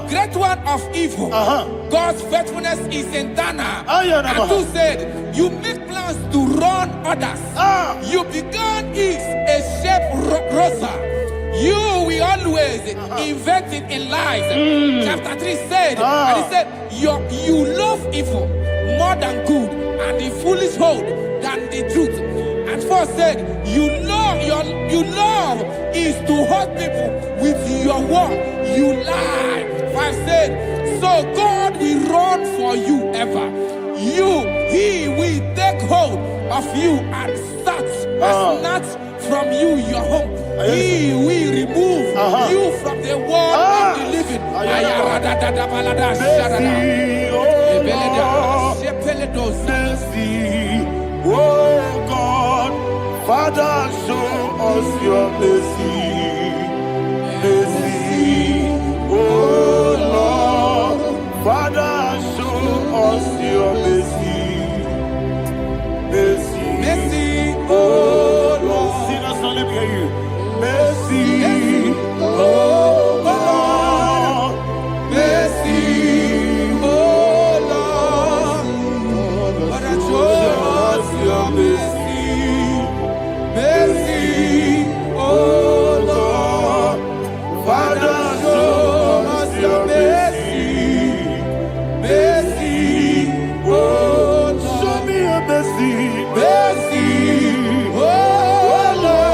Great one of evil. God's faithfulness is eternal. And who said, you make plans to run others. You began is a shape rosa. You will always invent it in lies. Chapter 3 said, and he said, you love evil more than good, and the foolish hold than the truth. And 4 said, you love is to hurt people with your word. You lie. 5 said, so God will run for you ever. He will take hold of you and snatch from you your home. He will remove you from the world of the living. Oh God, Father, show us your mercy. Mercy, oh Lord, Father, show us your mercy. Mercy, mercy, oh Lord. Sing us, let me hear you. Mercy, oh Lord, mercy, oh Lord, Father, show us your mercy, mercy, oh Lord, Father, show us your mercy, mercy, oh Lord, show me your mercy, mercy, oh Lord.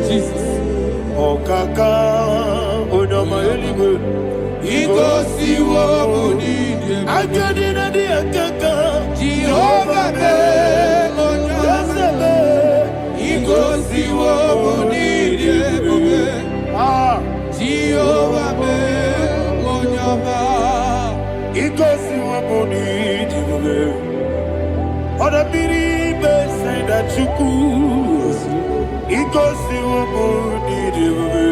Jesus. Oh kaka, oh no my eligwe. Iko siwo muni. Agadi na di kaka. Jehovah be, oh no. Iko siwo muni di. Jehovah be, oh no. Iko siwo muni di. Oda biri be say that you could. Ikosi wabuni diwe,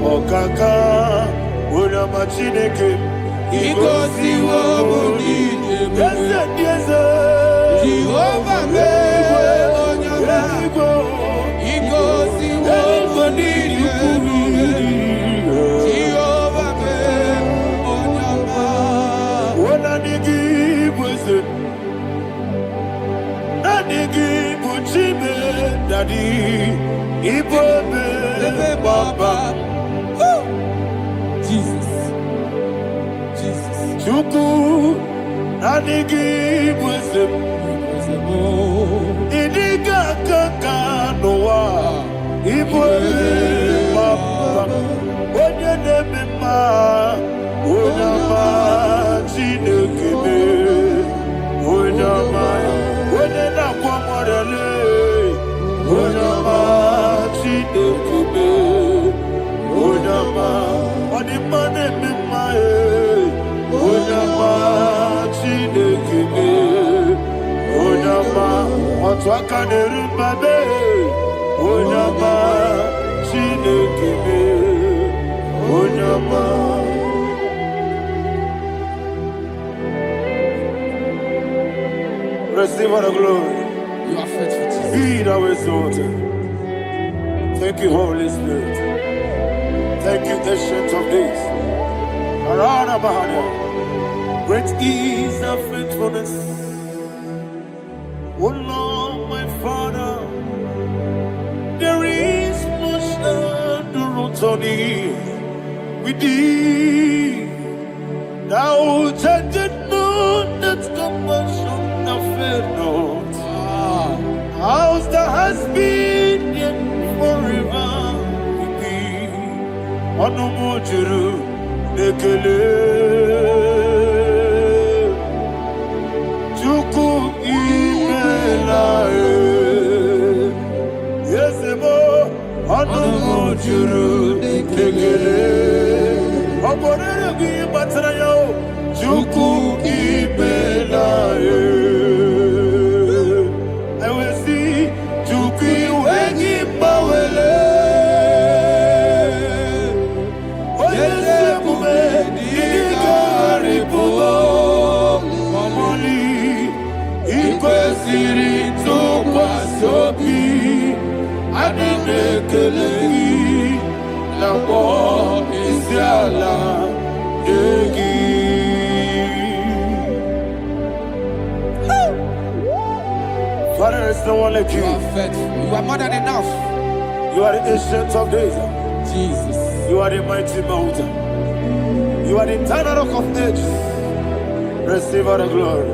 okaka una machineke. Ikosi wabuni diwe, Jehovah me onyama. Ikosi wabuni diwe, Jehovah me onyama. Ona nigi bweze, na nigi buchime. Daddy, Igbo, Baba, Jesus, Jesus, Chuku, Nanigi, Wisdom, Idiga, Kaka, Noah, Igbo, Baba, when your name is Ma, Unama, Chineke, Unama, when you're not one Onama, Chineke, Onama, Odimane Mimae, Onama, Chineke, Onama, Otwakane Rumbabe, Onama, Chineke, Onama. Receive all the glory. You are faithful, Jesus. Be thou exalted. Thank you, Holy Spirit. Thank you, Ancient of Days. Arana Bahana. Great is thy faithfulness. O Lord, my Father, there is much endurance on thee. With thee, thou changest not that compassion of faith not. House that has been yet forever with thee. Onomojuru nekele. Chuku Father, there's no one like you. You are faithful. You are more than enough. You are the ancient of days. Jesus. You are the mighty mountain. You are the eternal rock of ages. Receive all the glory.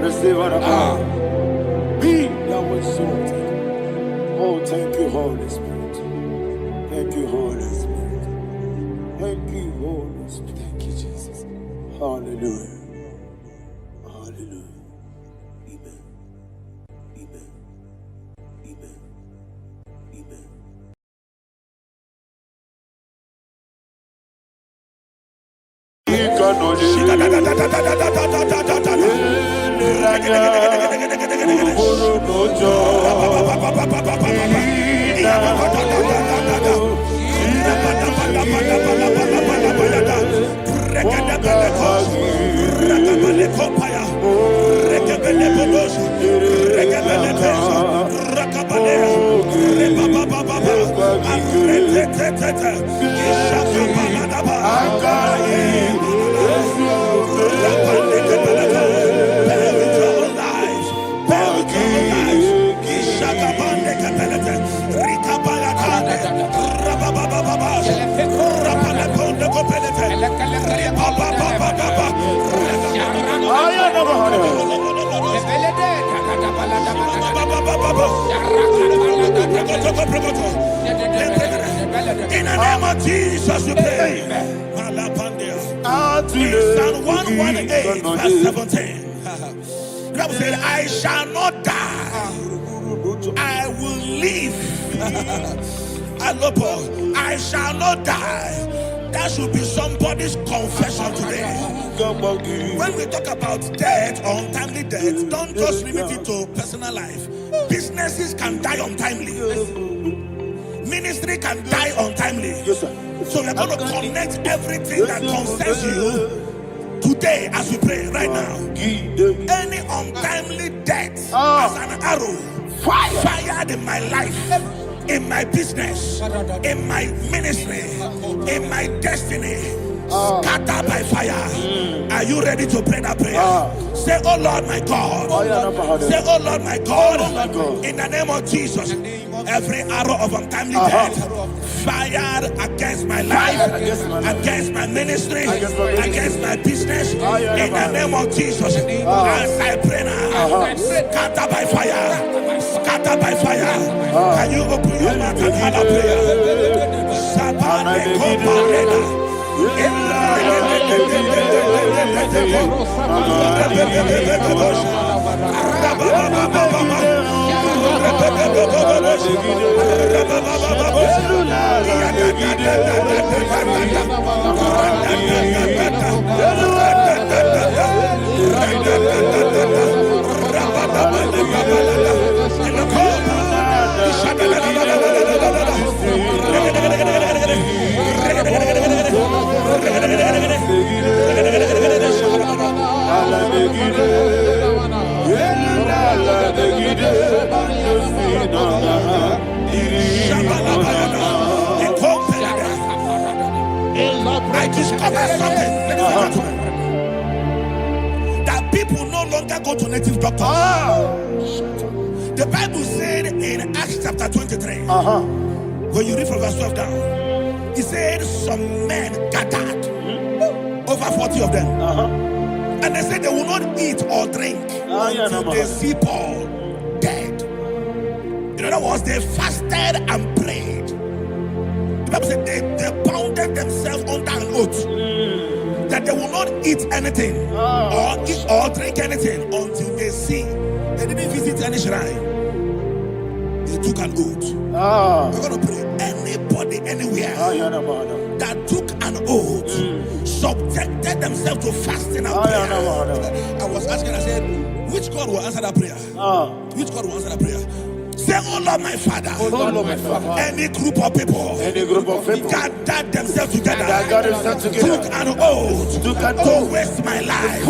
Receive all the power. Be thou exalted. Oh, thank you, Holy Spirit. Thank you, Holy Spirit. Thank you, Holy Spirit. Thank you, Jesus. Hallelujah. Hallelujah. Amen. Amen. Amen. Amen. In the name of Jesus, we pray. Psalm 118, verse 17. The Bible said, I shall not die, I will live. I shall not die. That should be somebody's confession today. When we talk about death or untimely death, don't just limit it to personal life. Businesses can die untimely. Ministry can die untimely. Yes, sir. So we're going to connect everything that concerns you today as we pray right now. Any untimely death as an arrow fired in my life, in my business, in my ministry, in my destiny, scattered by fire. Are you ready to pray that prayer? Say, oh Lord my God. Say, oh Lord my God. In the name of Jesus, every arrow of untimely death fired against my life, against my ministry, against my business, in the name of Jesus, as I pray now, scattered by fire, scattered by fire. Can you open your mouth and have a prayer? I discovered something, that people no longer go to native doctors. The Bible said in Acts chapter 23, when you read from verse 12 down, it said some men gathered, over 40 of them, and they said they will not eat or drink until they see Paul dead. In other words, they fasted and prayed. The Bible said they bounded themselves under an oath that they will not eat anything or eat or drink anything until they see. They didn't visit any shrine. They took an oath. We're going to pray. Anybody, anywhere that took an oath, subjected themselves to fasting and prayer. I was asking, I said, which God will answer that prayer? Which God will answer that prayer? Say, oh Lord my Father, any group of people gathered themselves together, took an oath to waste my life.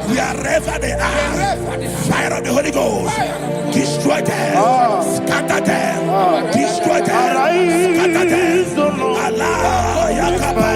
Wherever they are, fire of the Holy Ghost, destroy destroy them, scatter them, destroy them, scatter them. Allah Yakaba,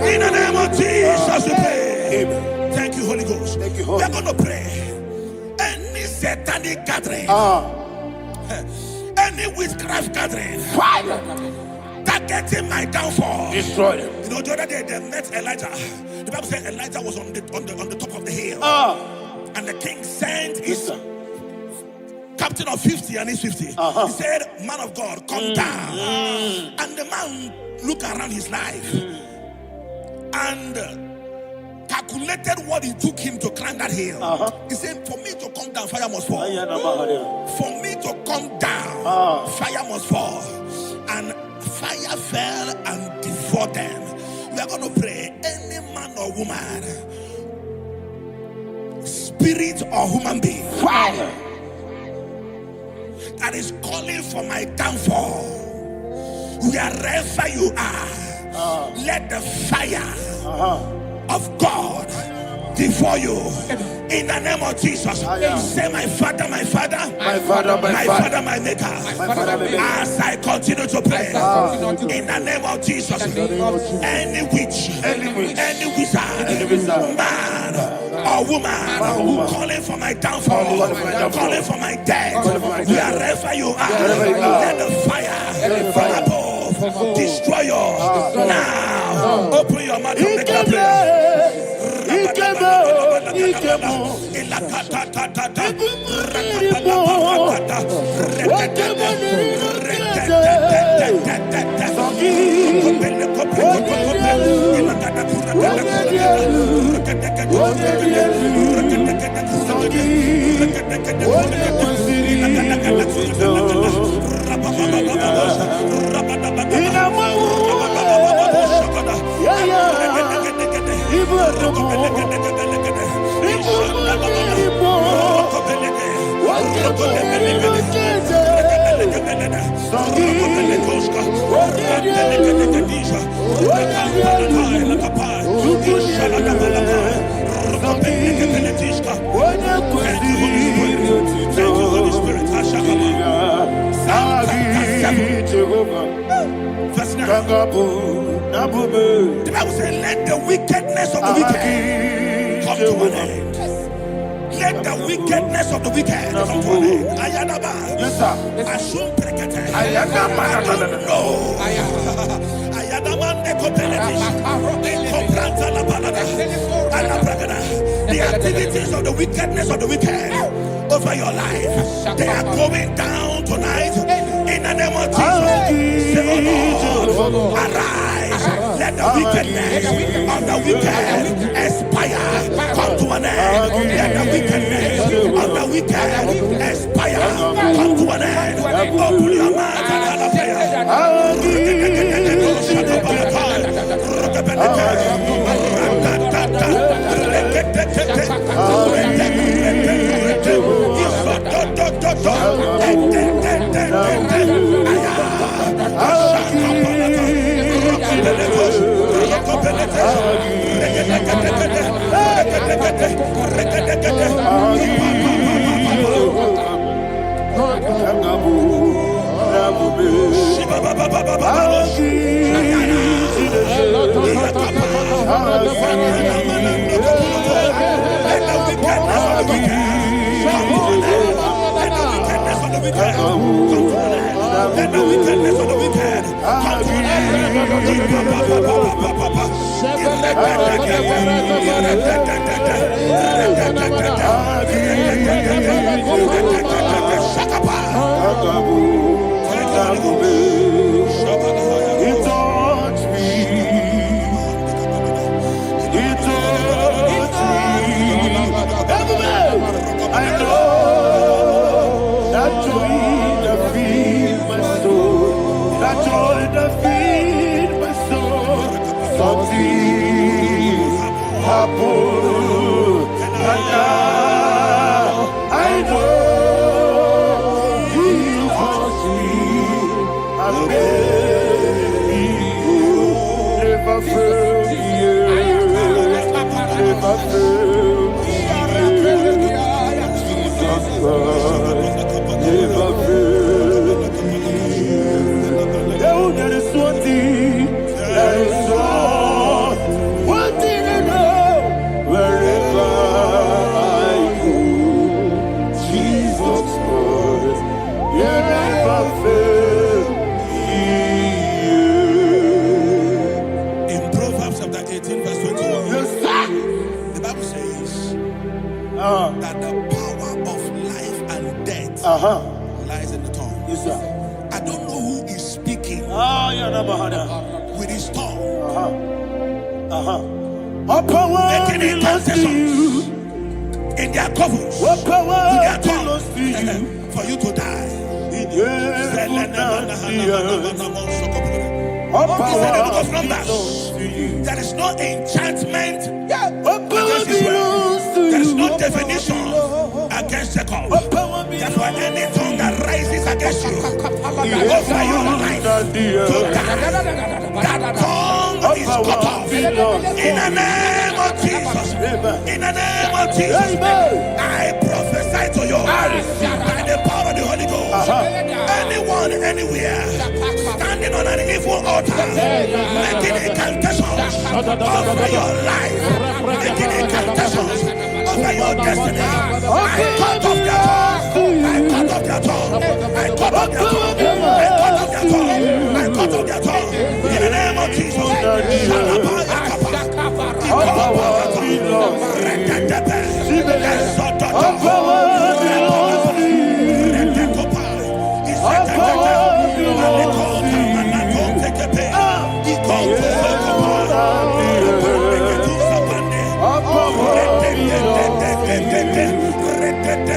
in the name of Jesus we pray. Thank you, Holy Ghost. Thank you, Holy. We're going to pray. Any satanic gathering, any witchcraft gathering, fire, targeting my downfall, destroy them. You know, the other day they met Elijah. The Bible said Elijah was on the top of the hill, and the king sent his captain of 50 and his 50. He said, "Man of God, come down." And the man looked around his life and calculated what it took him to climb that hill. He said, "For me to come down, fire must fall. For me to come down, fire must fall." And fire fell and devoured them. We are going to pray. Any man or woman, spirit or human being, fire, that is calling for my downfall, wherever you are, let the fire of God devour you in the name of Jesus. Say, my Father, my Father, my Father, my Father, my Maker. As I continue to pray in the name of Jesus, any witch, any wizard, man or woman calling for my downfall, calling for my death, wherever you are, let the fire from above destroy you now. Open your mouth and make a prayer. The Bible says, let the wickedness of the wicked come to an end. Let the wickedness of the wicked come to an end. Ayadaba. Yes, sir. Assume prekete. Ayadaba. No. Ayadaba the activities of the wickedness of the wicked over your life, they are going down tonight in the name of Jesus. Say, oh Lord, arise. Let the wickedness of the wicked expire, come to an end. Let the wickedness of the wicked expire, come to an end. Open your mouth and have a prayer. wicked come to an end. Let the wickedness of the wicked come to an He touched me. He touched me. I know that joy that feeds my soul. That joy that feeds my soul. Something happened, and now I know He touched me. I may never fail me. Never fail me. Jesus Christ never fail me. Oh, there is one thing, there is one thing I know. Wherever I go, Jesus Christ, you never fail me. In Proverbs chapter 18, verse 21, Yes, sir. the Bible says that the power of life and death lies in the tongue. Yes, sir. I don't know who is speaking with his tongue, All power making belongs to incantations you. in their covers All with power their belongs to you. tongue for you to die. In heaven and the earth. All He said in the book power of Numbers, belongs to you. there is no enchantment All power against Israel. belongs to There is you. no definition against Jacob. All power Therefore, belongs any tongue that rises against you in over your heaven life and the to earth. die, that tongue All is cut power off. belongs to In the name of Jesus. In the name of Jesus. Amen. I prophesy to you by the power of the Holy Ghost. Anyone, anywhere, standing on an evil altar, making incantations over your life, making incantations over your destiny. I cut off their tongue. I cut off their tongue. I cut off their tongue. I cut off their tongue. I cut off their tongue. In the name of Jesus. All power belongs to you. All power belongs to you. All power belongs to you.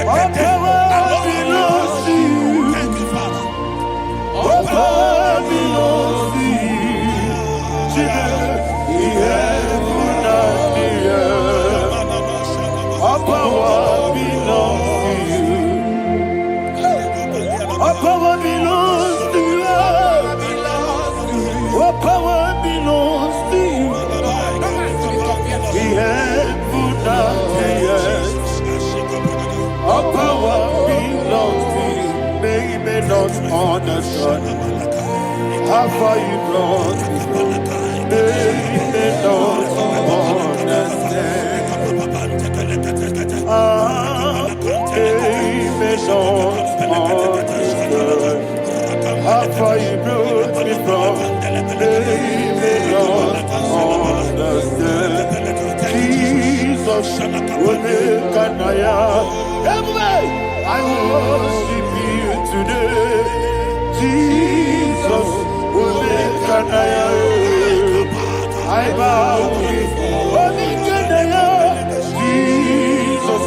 All power belongs to you. Thank you, Father. All power belongs to you. The heaven and the earth. All power belongs to you. All power belongs to you. All power belongs to you. The heaven and the earth. All power belongs to you. They may not understand how far you brought me from. They may not understand. They may not understand how far you brought me from. They may not understand. Jesus, Omekanaya. Everybody, I worship you today. Jesus, Omekanaya. I bow before Omekanaya. Jesus,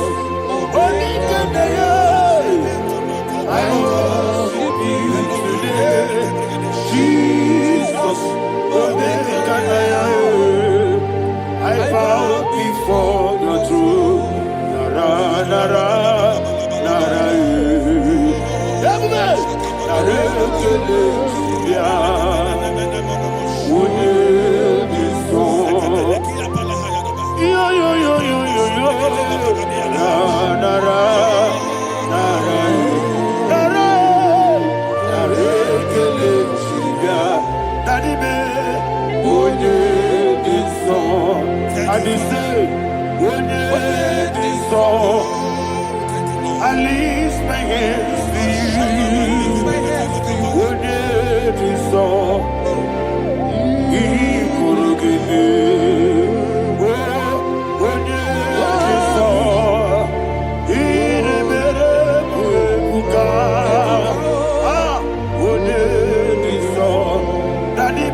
Omekanaya. I worship you today. Jesus, Omekanaya. I bow before the throne. Nara, nara, nara, everybody, nara, kele, ya, une, biso, yo, yo, yo, yo, yo, yo, nara, nara, nara, nara, nara, kele, ya, daddy me, une, biso. I say, when you this song, I I lift my hands to you. What did you saw? He could give me. What did you saw? He never could. Ah, what did you saw? Daddy,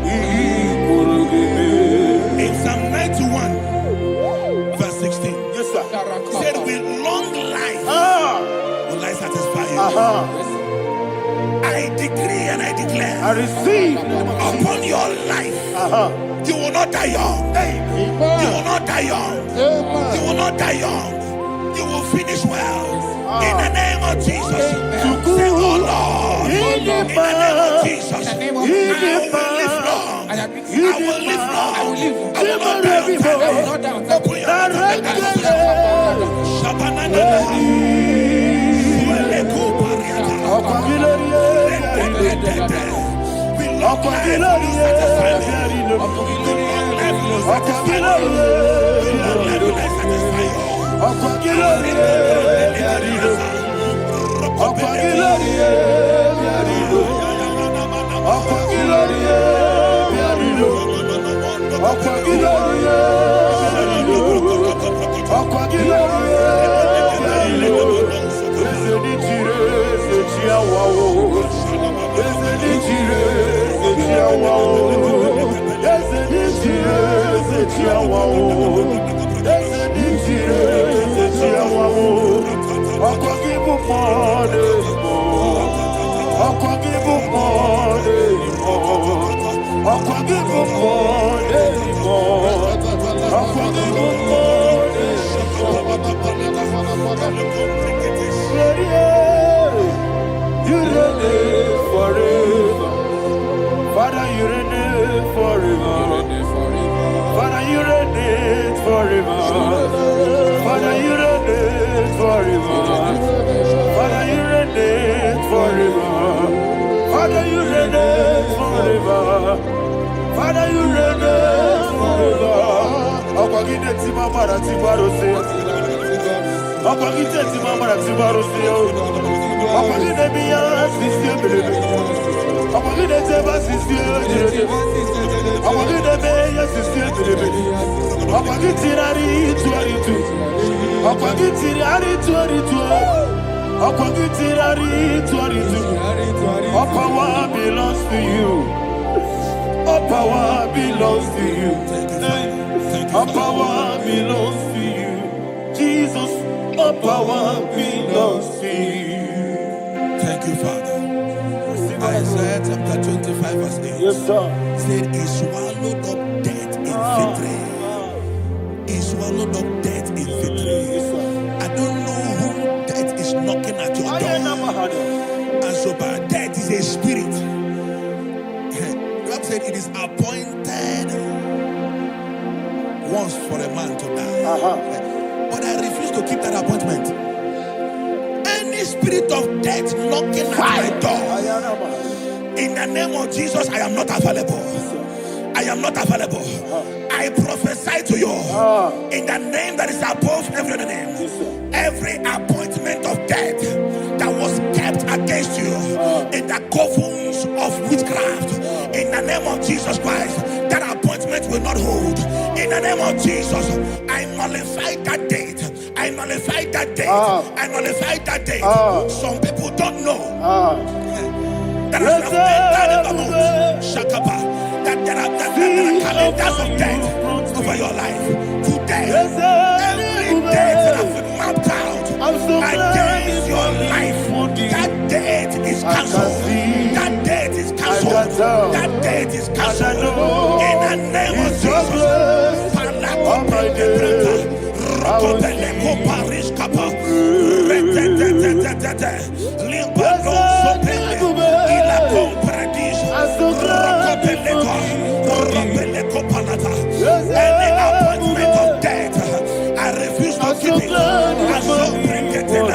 he could give me. In Psalm 91, verse 16, Yes, sir. said, with long life will I satisfy you. I decree and I declare I receive upon your life, you will not die young. You will not die young. You will not die young. You will finish well. In the name of Jesus. Say, oh Lord, in the name of Jesus, I will live long. I will live long. I will not die on time. I will not die on time. Open your You reign forever. Father, you reign forever. Father, you reign forever. Father, you reign forever. Father, you reign forever. Father, you reign forever. Father, you reign forever. Akwagide timamara tibarose. Akwagide timamara tibarose. Akwagide biya sisi belebe. Akwagide teba sisi belebe. Akwagide beya sisi belebe. Akwagide tirari tuaritu. Akwagide tirari tuaritu. Akwagide tirari tuaritu. All power belongs to you. All power belongs to you. All power belongs to you. Jesus, all power belongs to you. Thank you, Father. Isaiah chapter 25, verse 8. Yes, sir. Said, he swallowed up death in victory. He swallowed up death in victory. I don't know who death is knocking at your door. And so, but death is a spirit. God said it is appointed once for a man to die. But I refuse to keep that appointment. Any spirit of death knocking at my door, in the name of Jesus, I am not available. I am not available. I prophesy to you in the name that is above every other name. Every appointment of death that was kept against you in the covens of witchcraft, in the name of Jesus Christ, that appointment will not hold. In the name of Jesus, I nullify that date. I nullify that date. I nullify that date. Some people don't know that as of Shakapa, that there are calendars of death over your life. Today, every date that has been mapped out against your life, that date is cancelled. That date is cancelled. That date is cancelled. In the name of Jesus. Any appointment of death, I refuse to keep it. I so bring it in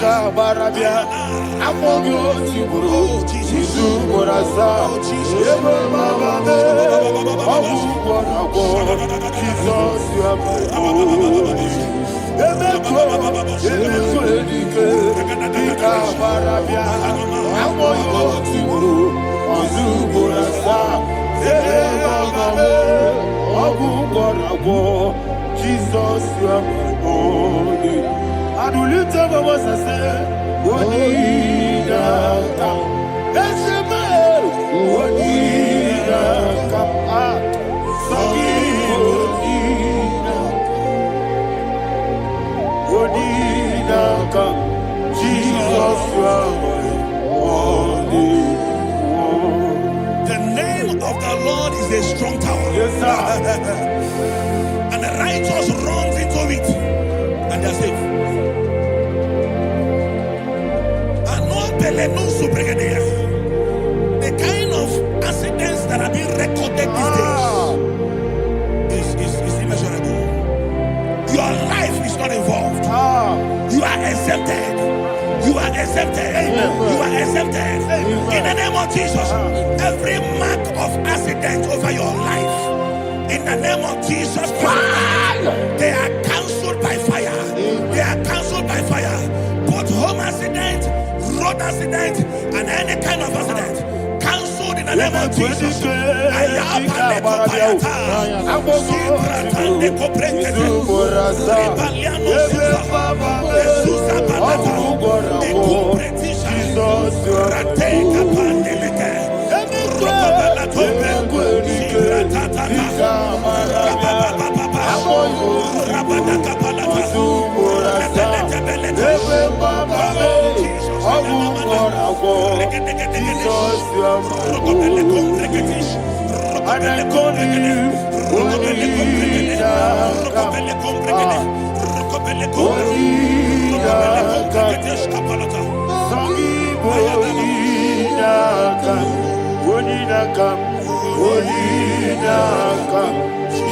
Ika barabia, amogo tiburu, Jisu morasa, Ebe bababe, Abu wanago, Jesus yamu. Emeko edike, Ika barabia, amogo tiburu, Jisu morasa, Ebe bababe, Abu wanago, Jesus yamu. Adulite baba sase Odina kam Eseme Odina kam Sogi Odina kam Jesus The name of the Lord is a strong tower. Yes, sir. And the righteous runs into it and they are safe. The kind of accidents that are being recorded these days is immeasurable. Your life is not involved. You are exempted. You are exempted. You are exempted. In the name of Jesus, every mark of accident over your life, in the name of Jesus Christ, they are cancelled by fire. They are cancelled by fire. Both home accident, road accident, and any kind of accident, cancelled in the name of Jesus.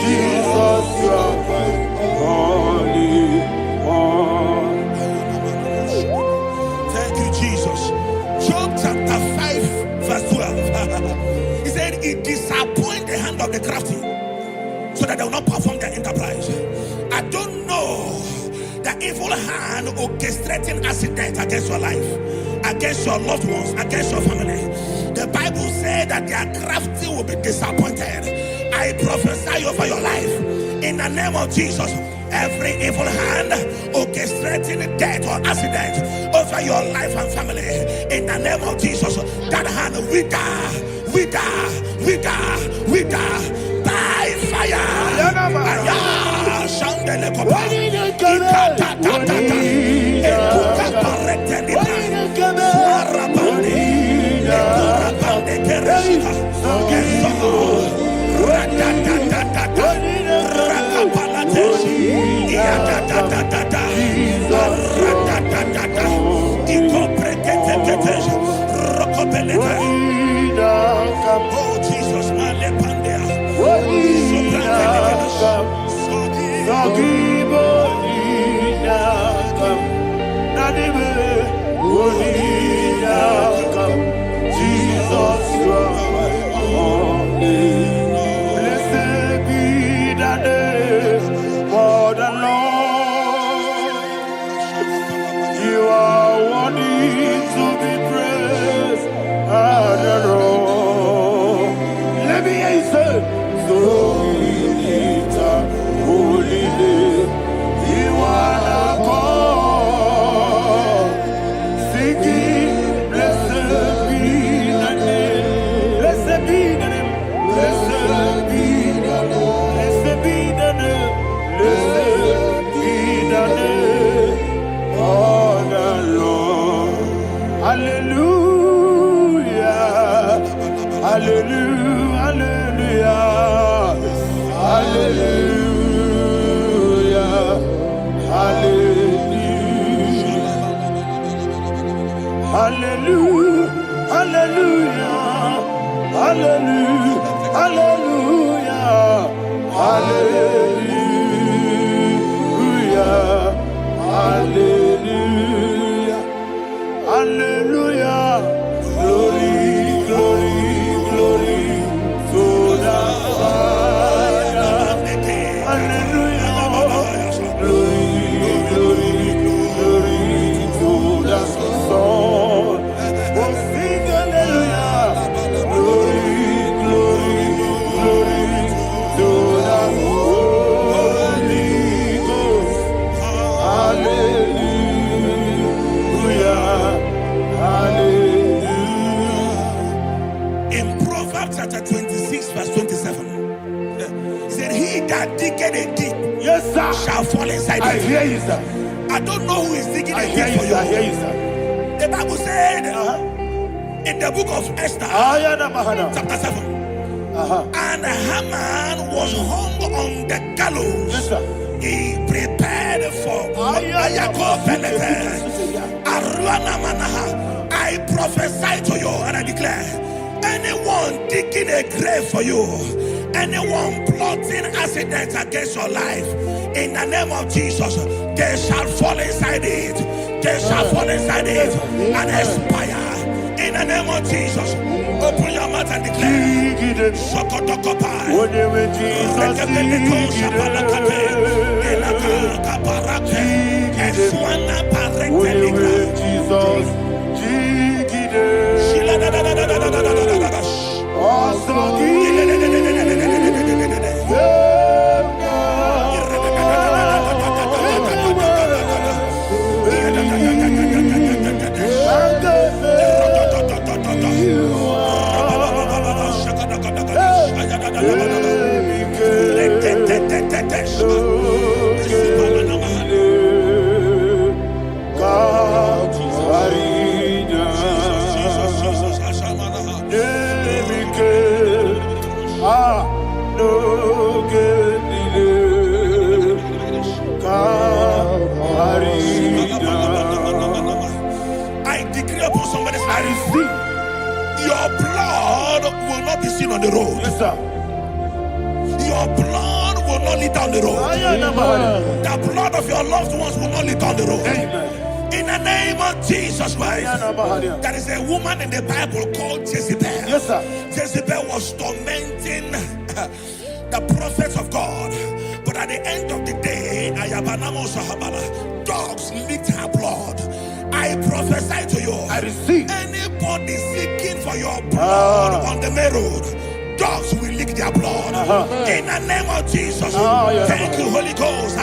Jesus, you are holy. Thank you, Jesus. Job chapter 5, verse 12. He said, it disappoints the hand of the crafty so that they will not perform their enterprise. I don't know the evil hand orchestrating accident against your life, against your loved ones, against your family. The Bible said that their crafty will be disappointed. I prophesy over your life in the name of Jesus. Every evil hand orchestrating death or accident over your life and family, in the name of Jesus, that hand wither by fire. Oh Jesus, Jesus, blessed be the name for the Lord. You are worthy to be praised and adored. Let me hear you say, so we lift up holy name. You are the God. Shall fall inside I hear you, sir. I don't know who is digging a hear pit you, for sir. I you. hear you, sir. The Bible said in the book of Esther, chapter 7, and Haman was hung on the gallows. Yes, sir. He prepared for I prophesy to you and I declare, anyone digging a grave for you, anyone plotting accidents against your life, in the name of Jesus, they shall fall inside it. They shall fall inside it and expire. In the name of Jesus, open your mouth and declare. I decree upon somebody's life, your blood will not be seen on the road. Yes, sir. Your blood will not lead down the road. The blood of your loved ones will not lead down the road. Amen. In the name of Jesus Christ. There is a woman in the Bible called Jezebel. Yes, sir. Jezebel was tormenting the prophets of God. But at the end of the day, dogs licked her blood. I prophesy to you. I receive. Anybody seeking for your blood on the main road, dogs will lick their blood. In the name of Jesus. Thank you, Holy Ghost.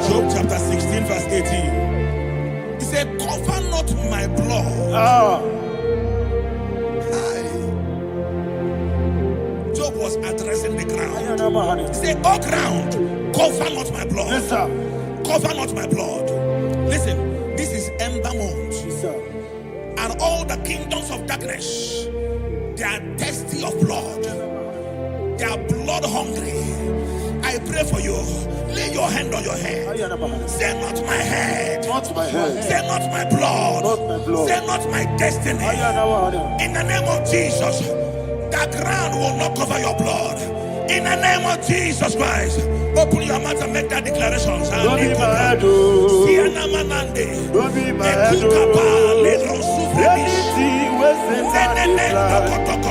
Job chapter 16 verse 18. He said, cover not my blood. Job was addressing the ground. He said, oh ground, cover not my blood. Yes, sir. Cover not my blood. Listen, this is ember month. Yes, sir. And all the kingdoms of darkness, they are thirsty of blood. They are blood hungry. I pray for you. Lay your hand on your head. Say not my head. Not my head. Say not my blood. Not my blood. Say not my destiny. In the name of Jesus, the ground will not cover your blood. In the name of Jesus Christ, open your mouth and make that declaration. Don't be my head. Don't be my head. Anything was in that plan.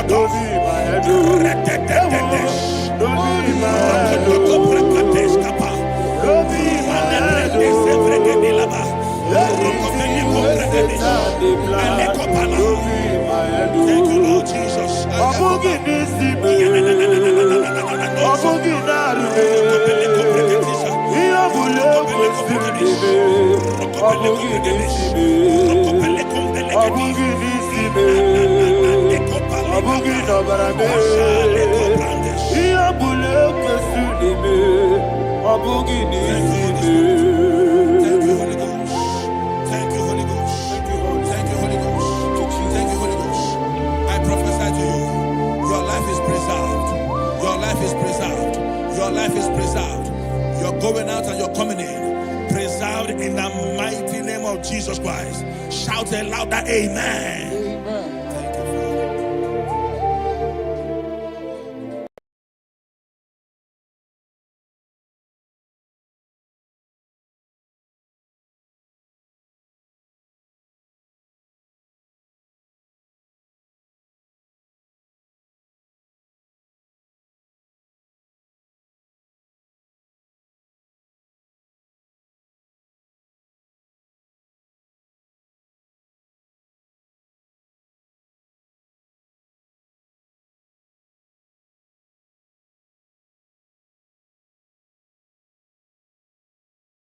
Don't be my head. Don't be my head. Don't be my head. Thank you, Lord Jesus. n'isi m, ọ bụghị naanị m. Ihe ọbụla ekwesịrị ime, ọ bụghị n'isi m, ọ bụghị n'isi m, ọ bụghị n'ọbara m. Ihe ọbụla ekwesịrị ime, ọ bụghị n'isi m. Thank you, Holy Ghost. Thank you, Holy Ghost. Thank you, Holy Ghost. Thank you, Holy Ghost. I prophesy to you, your life is preserved. Your life is preserved. Your life is preserved. You're going out and you're coming in. Preserved in the mighty name of Jesus Christ. Shout a louder amen.